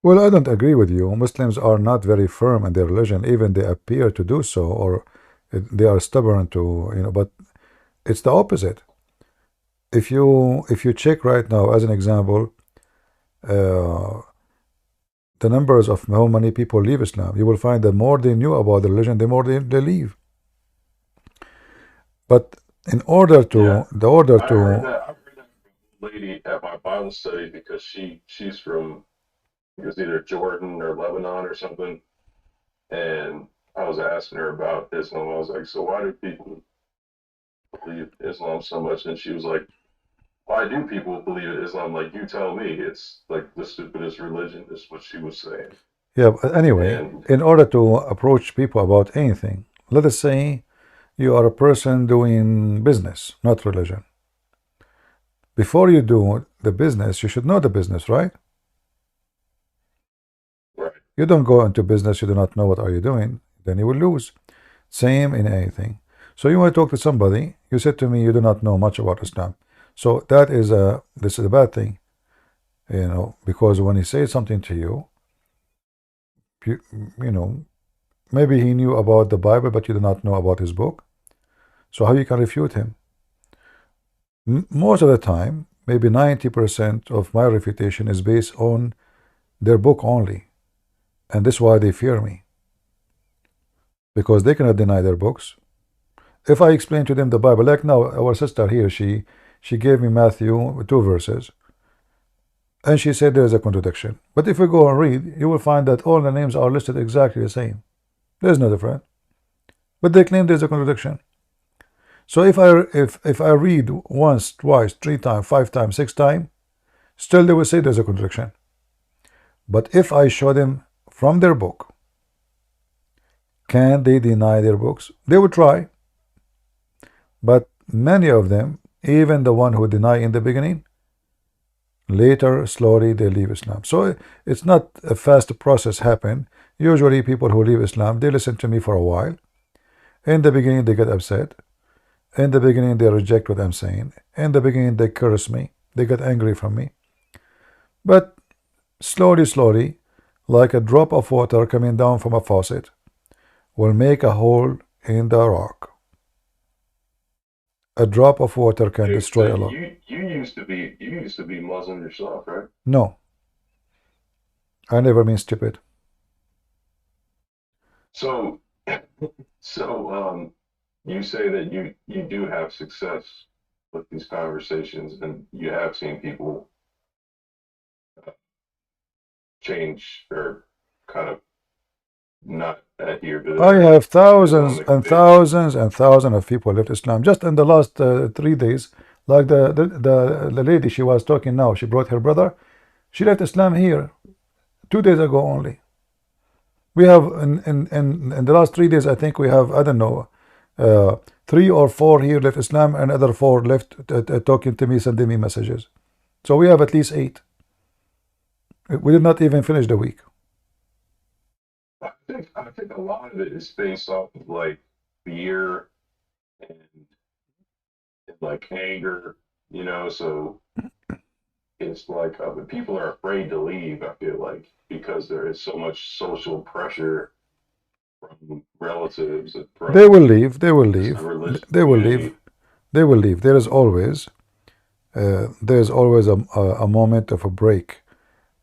Well, I don't agree with you. Muslims are not very firm in their religion, even they appear to do so, or they are stubborn to, but it's the opposite. If you check right now, as an example, the numbers of how many people leave Islam, you will find the more they knew about the religion, the more they leave. But in order to, I heard that lady at my Bible study because she's from, it was either Jordan or Lebanon or something, and I was asking her about Islam. I was like, so why do people believe Islam so much? And she was like, why do people believe in Islam? Like, you tell me. It's like the stupidest religion, is what she was saying. Yeah, but anyway, in order to approach people about anything, let us say you are a person doing business, not religion. Before you do the business, you should know the business, right? Right. You don't go into business, you do not know what are you doing, then you will lose. Same in anything. So you want to talk to somebody, you said to me you do not know much about Islam. So this is a bad thing, because when he says something to you, maybe he knew about the Bible, but you do not know about his book. So how you can refute him? Most of the time, maybe 90% of my refutation is based on their book only. And this is why they fear me. Because they cannot deny their books. If I explain to them the Bible, like now, our sister here, she gave me Matthew 2 verses. And she said there is a contradiction. But if you go and read, you will find that all the names are listed exactly the same. There's no difference. But they claim there's a contradiction. So if I read once, twice, 3 times, 5 times, 6 times, still they will say there's a contradiction. But if I show them from their book, can they deny their books? They will try. But many of them, even the one who deny in the beginning, later, slowly, they leave Islam. So it's not a fast process happen. Usually people who leave Islam, they listen to me for a while. In the beginning, they get upset. In the beginning, they reject what I'm saying. In the beginning, they curse me. They get angry from me. But slowly, like a drop of water coming down from a faucet, will make a hole in the rock. A drop of water can destroy a lot. You used to be Muslim yourself, right? No. I never been stupid. So you say that you do have success with these conversations, and you have seen people change or kind of not adhere to I have thousands and thousands and thousands of people left Islam just in the last 3 days. Like the lady she was talking now, she brought her brother. She left Islam here 2 days ago only. We have in the last 3 days, I think we have, I don't know, 3 or 4 here left Islam, and other 4 left talking to me, sending me messages. So we have at least 8. We did not even finish the week. I think a lot of it is based off of like fear and like anger you know, so it's like people are afraid to leave, I feel like, because there is so much social pressure from relatives and from They will leave. They will just leave. the religious They will leave. community. They will leave. There's always a moment of a break.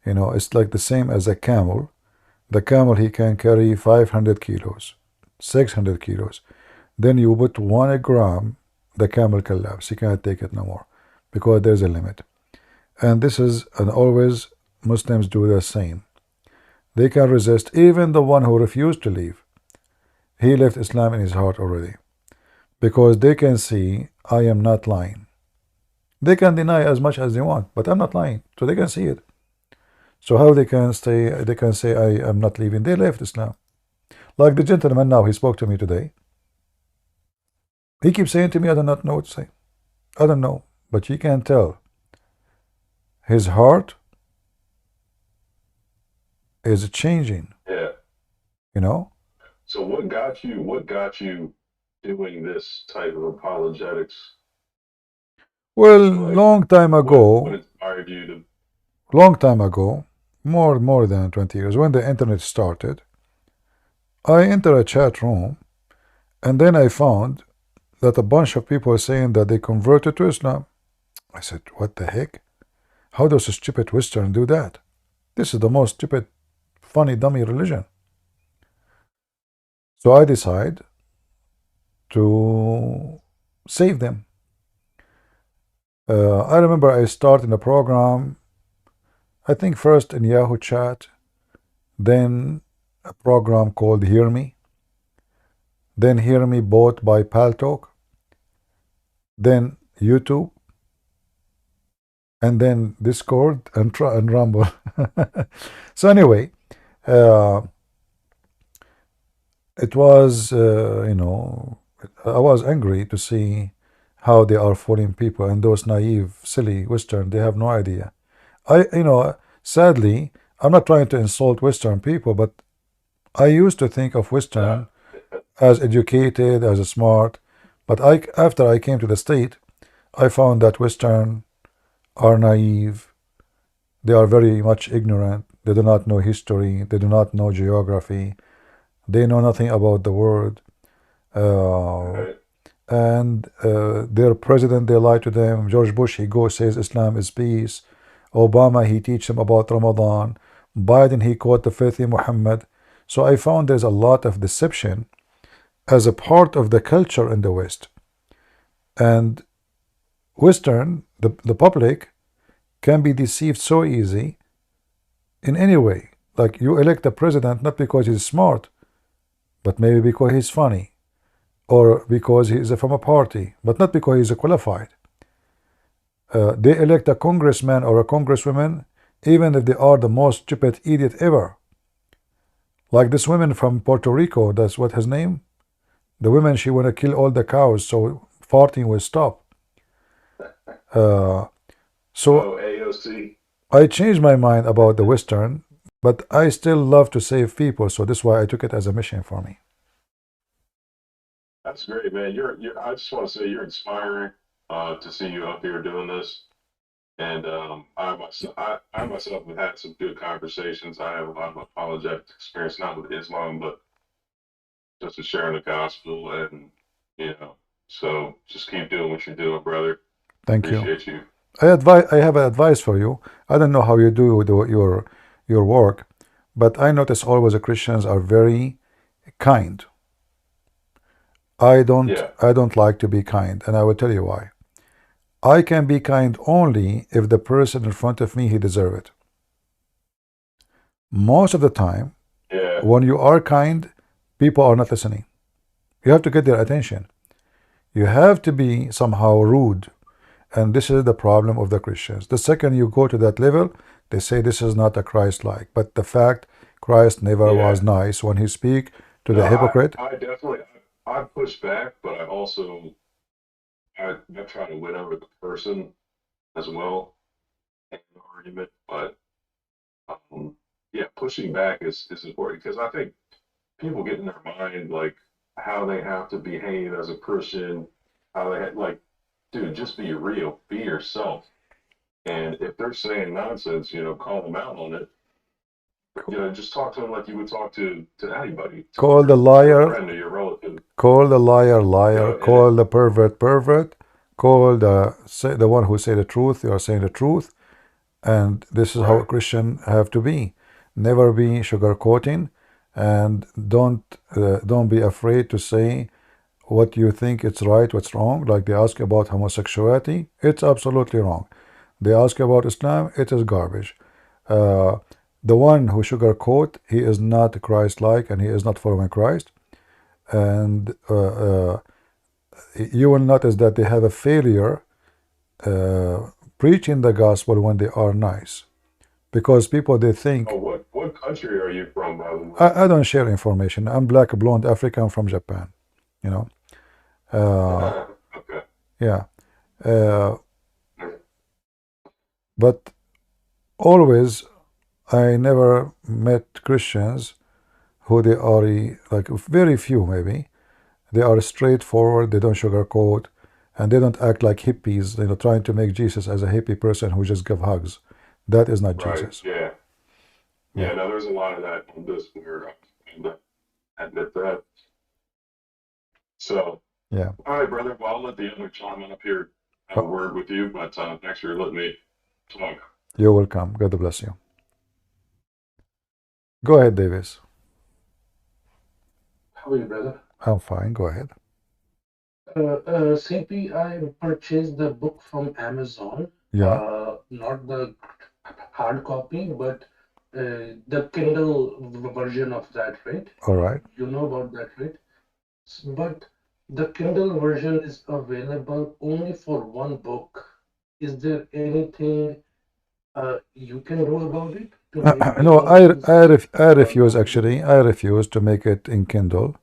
You know, it's like the same as a camel. The camel, he can carry 500 kilos, 600 kilos. Then you put 1 gram, the camel collapse. He cannot take it no more because there's a limit. And this is, and always Muslims do the same. They can resist. Even the one who refused to leave, he left Islam in his heart already, because they can see I am not lying. They can deny as much as they want, but I'm not lying, so they can see it. So how they can stay? They can say I am not leaving. They left Islam. Like the gentleman now, he spoke to me today. He keeps saying to me, I do not know what to say. I don't know, but you can tell his heart is changing. Yeah. You know. So what got you? What got you doing this type of apologetics? Well, Like, long time ago. What inspired you to? Long time ago, more than 20 years, when the internet started, I entered a chat room, and then I found that a bunch of people were saying that they converted to Islam. I said, what the heck? How does a stupid Western do that? This is the most stupid, funny, dummy religion. So I decide to save them. I remember I started a program, I think first in Yahoo Chat, then a program called Hear Me, then Hear Me bought by Paltalk, then YouTube, and then Discord and Rumble. So anyway, it was, you know, I was angry to see how they are fooling people, and those naive, silly Western, they have no idea. You know, sadly, I'm not trying to insult Western people, but I used to think of Western as educated, as smart, but after I came to the state, I found that Western are naive. They are very much ignorant. They do not know history. They do not know geography. They know nothing about the world. And their president, they lie to them. George Bush, he goes, says Islam is peace. Obama, he teach them about Ramadan. Biden, he quote the faith in Mohammed. So I found there's a lot of deception as a part of the culture in the West. And Western, the public, can be deceived so easy in any way. Like you elect a president not because he's smart, but maybe because he's funny, or because he's from a party, but not because he's qualified. They elect a congressman or a congresswoman even if they are the most stupid idiot ever. Like this woman from Puerto Rico, that's what his name? The woman, she want to kill all the cows so farting will stop. So AOC. I changed my mind about the Western, but I still love to save people, so that's why I took it as a mission for me. That's great, man. You're I just want to say you're inspiring to see you up here doing this. And I myself have had some good conversations. I have a lot of apologetic experience, not with Islam, but just in sharing the gospel, and you know, so just keep doing what you're doing, brother. Thank Appreciate you. you. I have advice for you. I don't know how you do your work, but I notice always the Christians are very kind. I don't like to be kind, and I will tell you why. I can be kind only if the person in front of me, he deserves it. Most of the time, when you are kind, people are not listening. You have to get their attention. You have to be somehow rude, and this is the problem of the Christians. The second you go to that level, they say this is not a Christ-like. But the fact, Christ never was nice when he speak to the hypocrite. I definitely I push back, but I also I try to win over the person as well in the argument. But yeah, pushing back is important, because I think people get in their mind like how they have to behave as a Christian, how they like dude, just be real, be yourself. And if they're saying nonsense, call them out on it. Just talk to them like you would talk to anybody. Call the Your liar. friend or your relative. Call the liar liar. Call the pervert pervert. Call the one who say the truth. You are saying the truth, and this is how a Christian have to be. Never be sugarcoating, and don't be afraid to say what you think it's right, what's wrong. Like they ask about homosexuality, it's absolutely wrong. They ask about Islam, it is garbage. The one who sugarcoat, he is not Christ-like, and he is not following Christ. And you will notice that they have a failure preaching the gospel when they are nice, because people, they think. Oh, what country are you from, by the way? I don't share information. I'm black, blonde, African from Japan. Okay. Yeah. But always, I never met Christians who they are like very few maybe. They are straightforward. They don't sugarcoat, and they don't act like hippies. Trying to make Jesus as a hippie person who just give hugs. That is not Jesus. Yeah. Yeah. No, there's a lot of that on this where I admit that. So. Yeah. All right, brother. Well, I'll let the other gentleman up here have a word with you, but thanks for letting me talk. You're welcome. God bless you. Go ahead, Davis. How are you, brother? I'm fine. Go ahead. CP, I purchased the book from Amazon. Yeah. Not the hard copy, but the Kindle version of that, right? All right. You know about that, right? But the Kindle version is available only for one book. Is there anything you can do about it? No, I refuse, actually. I refuse to make it in Kindle.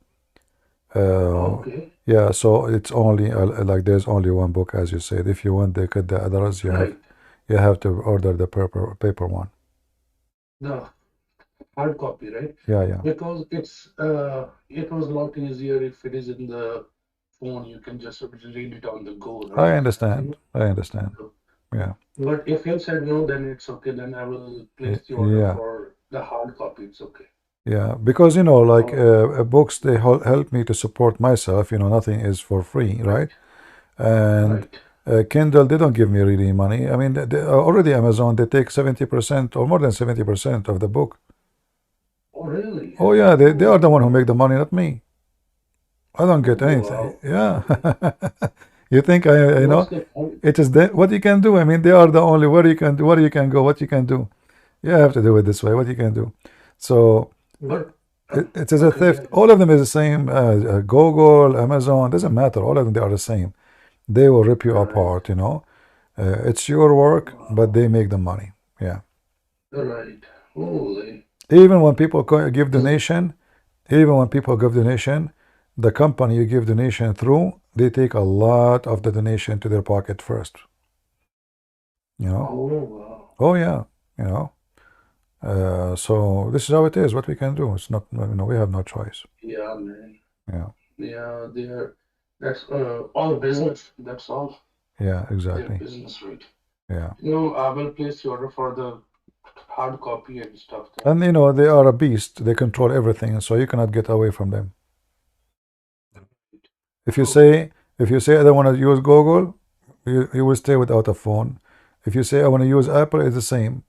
Okay. Yeah, so it's only like there's only one book, as you said. If you want the others, you have to order the paper one. The hard copy, right? Yeah. Because it was a lot easier if it is in the phone. You can just read it on the go, right? I understand. Yeah. But if you said no, then it's okay. Then I will place the order for the hard copy. It's okay. Yeah, because like books, they help me to support myself. Nothing is for free, right? And Kindle, they don't give me really money. I mean, already Amazon, they take 70% or more than 70% of the book. Oh, really? Oh, yeah, they are the one who make the money, not me. I don't get anything. Yeah. You think I know? It is what you can do. I mean, they are the only where you can do, where you can go, what you can do. You have to do it this way. What you can do. So it is a theft. All of them is the same. Google, Amazon, doesn't matter. All of them, they are the same. They will rip you apart. It's your work, but they make the money. Yeah. Right. Holy. Even when people give donation, the company you give donation through, they take a lot of the donation to their pocket first. Oh, wow. Oh, yeah. So this is how it is. What we can do. It's not. We have no choice. Yeah, man. Yeah. Yeah, that's all business. That's all. Yeah, exactly. Business, right? Yeah. I will place the order for the hard copy and stuff. And they are a beast. They control everything, so you cannot get away from them. If you say I don't want to use Google, you will stay without a phone. If you say I want to use Apple, it's the same.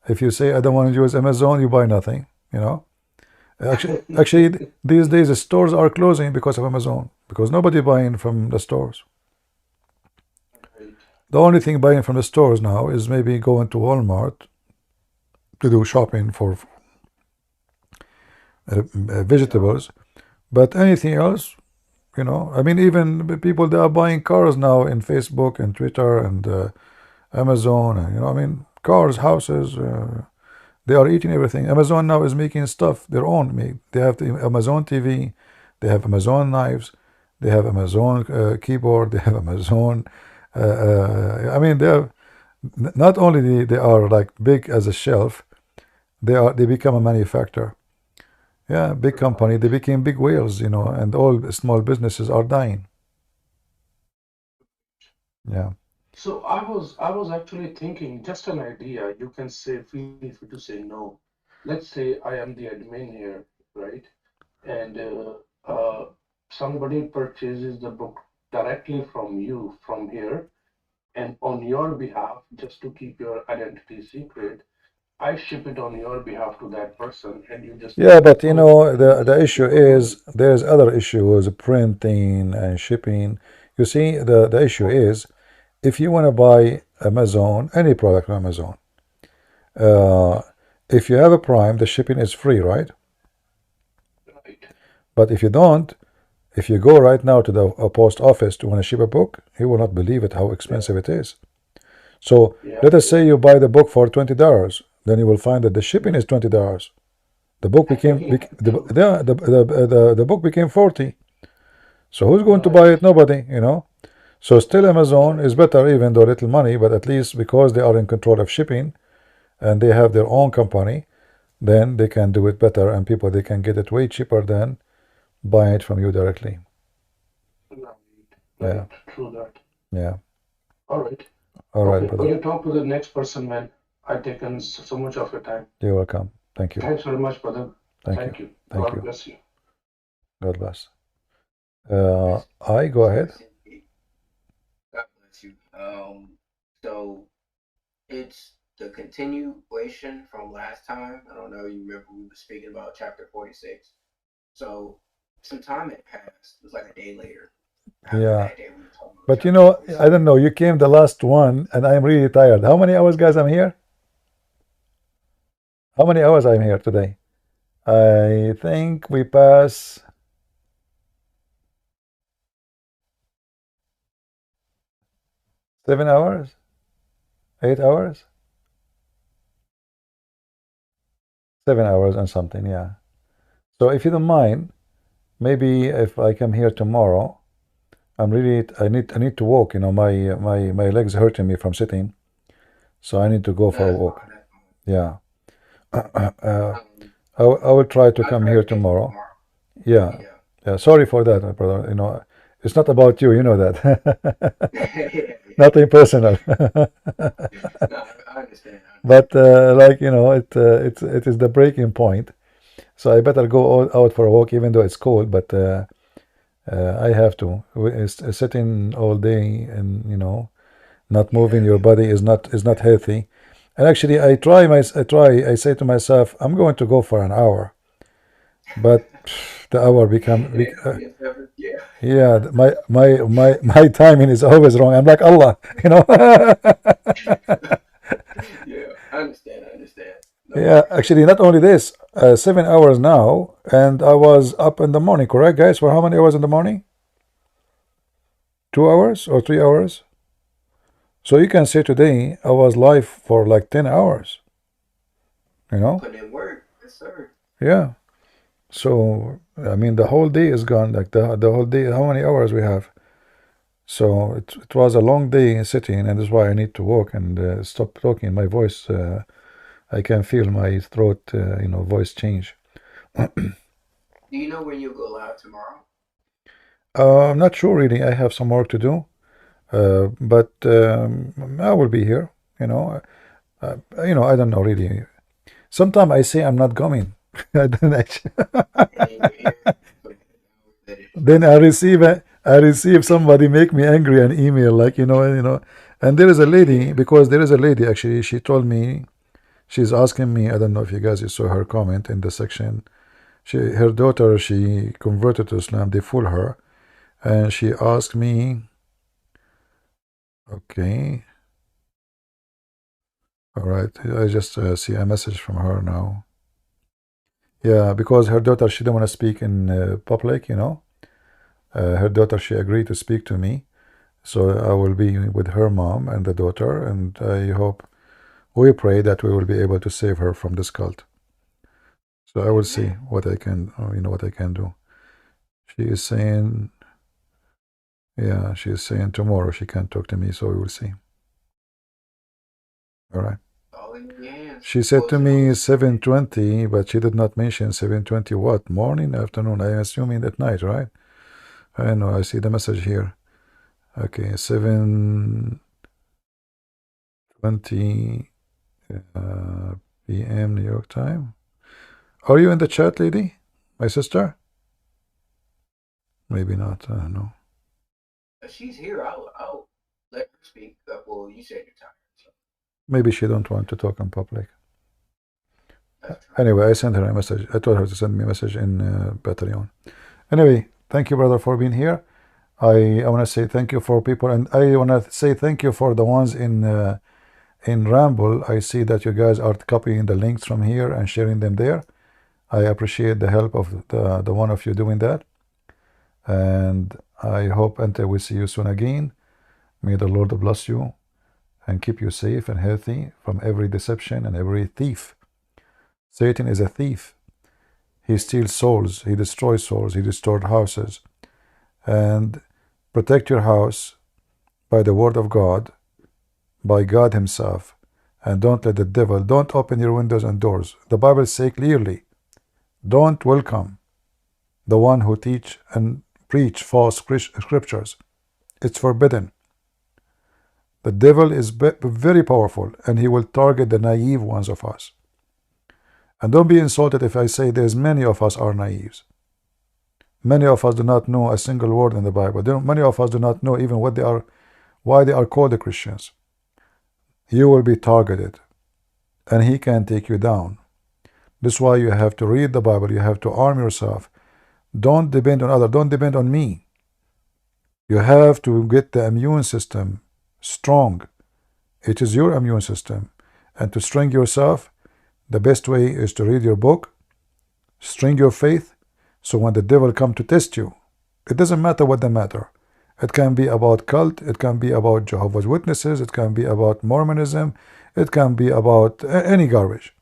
If you say I don't want to use Amazon, you buy nothing. Actually, these days the stores are closing because of Amazon, because nobody buying from the stores. The only thing buying from the stores now is maybe going to Walmart to do shopping for vegetables, but anything else, I mean, even people, they are buying cars now in Facebook and Twitter and Amazon, and I mean, cars, houses, they are eating everything. Amazon now is making stuff their own made. They have the Amazon TV, they have Amazon knives, they have Amazon keyboard, they have Amazon. I mean, they have not only they are like big as a shelf, they become a manufacturer. Yeah, big company. They became big whales, and all small businesses are dying. Yeah. So I was actually thinking, just an idea. You can say, feel free to say no. Let's say I am the admin here, right? And somebody purchases the book directly from you from here, and on your behalf, just to keep your identity secret, I ship it on your behalf to that person, and you just Yeah, take the but you book know, and you the just keep issue your money. is there's other issues, printing and shipping. You see, the issue is if you want to buy Amazon, any product on Amazon, uh, if you have a Prime, the shipping is free, right? Right. But if you don't, if you go right now to the post office to want to ship a book, he will not believe it how expensive it is. So Yeah. let us say you buy the book for $20, then you will find that the shipping is $20. The book became the book became 40. So who's going to buy it? Nobody, you know. So still Amazon is better, even though little money, but at least because they are in control of shipping and they have their own company, then they can do it better, and people they can get it way cheaper than buying it from you directly. Yeah. True that. Yeah. All right. All right, Okay. brother. You talk to the next person, man. I've taken so much of your time. You're welcome. Thank you. Thanks very much, brother. Thank you. Thank God you. bless you. God bless. I go ahead. God bless you. So it's the continuation from last time. I don't know. You remember we were speaking about chapter 46. So some time had passed. It was like a day later. Yeah. But you know, I don't know. You came the last one, and I'm really tired. How many hours, guys, I'm here? How many hours I'm here today? I think we pass 7 hours, 8 hours, 7 hours and something. Yeah. So if you don't mind, maybe if I come here tomorrow, I need to walk. You know, my legs hurting me from sitting, so I need to go for a walk. Yeah. I will try to come here tomorrow. Yeah. Yeah. Sorry for that, my brother. You know, it's not about you. You know that. Nothing personal. No, I understand. But like you know, it is the breaking point. So I better go out for a walk, even though it's cold. But I have to. Sitting all day and you know, not moving your body is not healthy. And actually, I say to myself, I'm going to go for an hour, but the hour yeah, my timing is always wrong. I'm like Allah, you know. Yeah, I understand. No Yeah, actually, not only this, 7 hours now, and I was up in the morning, correct, guys? For how many hours in the morning? 2 hours or 3 hours? So you can say today I was live for like 10 hours. You know? Put in work, yes, sir. Yeah. So I mean, the whole day is gone. Like the whole day. How many hours we have? So it was a long day sitting, and that's why I need to walk and stop talking. My voice, I can feel my throat, you know, voice change. Do you know when you'll go live tomorrow? I'm not sure really. I have some work to do, but I will be here. You know, you know, I don't know really. Sometimes I say I'm not coming. I don't actually. Then I receive somebody make me angry an email like you know, and there is a lady because there is a lady actually. She told me she's asking me. I don't know if you guys saw her comment in the section. Her daughter she converted to Islam. They fool her. And she asked me, okay, all right, I just see a message from her now. Yeah, because her daughter, she don't want to speak in public, you know. Her daughter, she agreed to speak to me. So I will be with her mom and the daughter, and I hope, we pray that we will be able to save her from this cult. So I will see what I can, you know, what I can do. She is saying, yeah, she is saying tomorrow she can talk to me, so we will see. All right. She said to me 7:20, but she did not mention 7:20 what? Morning, afternoon? I am assuming at night, right? I know, I see the message here. Okay, 7:20 p.m. New York time. Are you in the chat, lady? My sister? Maybe not. I don't know. If she's here, I'll let her speak. Well, you said you're tired. So. Maybe she don't want to talk in public. Anyway, I sent her a message. I told her to send me a message in Patreon. Anyway, thank you, brother, for being here. I want to say thank you for people, and I want to say thank you for the ones in Ramble. I see that you guys are copying the links from here and sharing them there. I appreciate the help of the one of you doing that, and I hope until we see you soon again. May the Lord bless you and keep you safe and healthy from every deception and every thief. Satan is a thief. He steals souls, he destroys souls, he destroys houses. And protect your house by the word of God, by God himself, and don't let the devil, don't open your windows and doors. The Bible says clearly, don't welcome the one who teach and preach false scriptures. It's forbidden. The devil is very powerful, and he will target the naive ones of us. And don't be insulted if I say there's many of us are naives. Many of us do not know a single word in the Bible. Many of us do not know even what they are, why they are called the Christians. You will be targeted, and he can take you down. This is why you have to read the Bible. You have to arm yourself. Don't depend on others. Don't depend on me. You have to get the immune system strong. It is your immune system. And to strengthen yourself, the best way is to read your book, strengthen your faith, so when the devil comes to test you, it doesn't matter what the matter. It can be about cult, it can be about Jehovah's Witnesses, it can be about Mormonism, it can be about any garbage.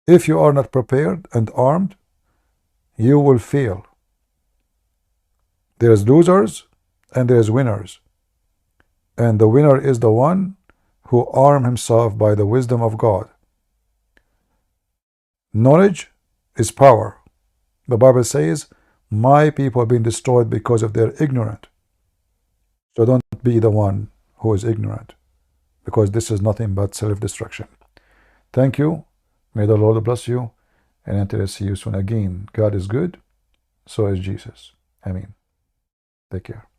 If you are not prepared and armed, you will fail. There is losers and there is winners. And the winner is the one who arms himself by the wisdom of God. Knowledge is power. The Bible says, my people have been destroyed because of their ignorance. So don't be the one who is ignorant, because this is nothing but self-destruction. Thank you. May the Lord bless you. And until I see you soon again, God is good. So is Jesus. Amen. Take care.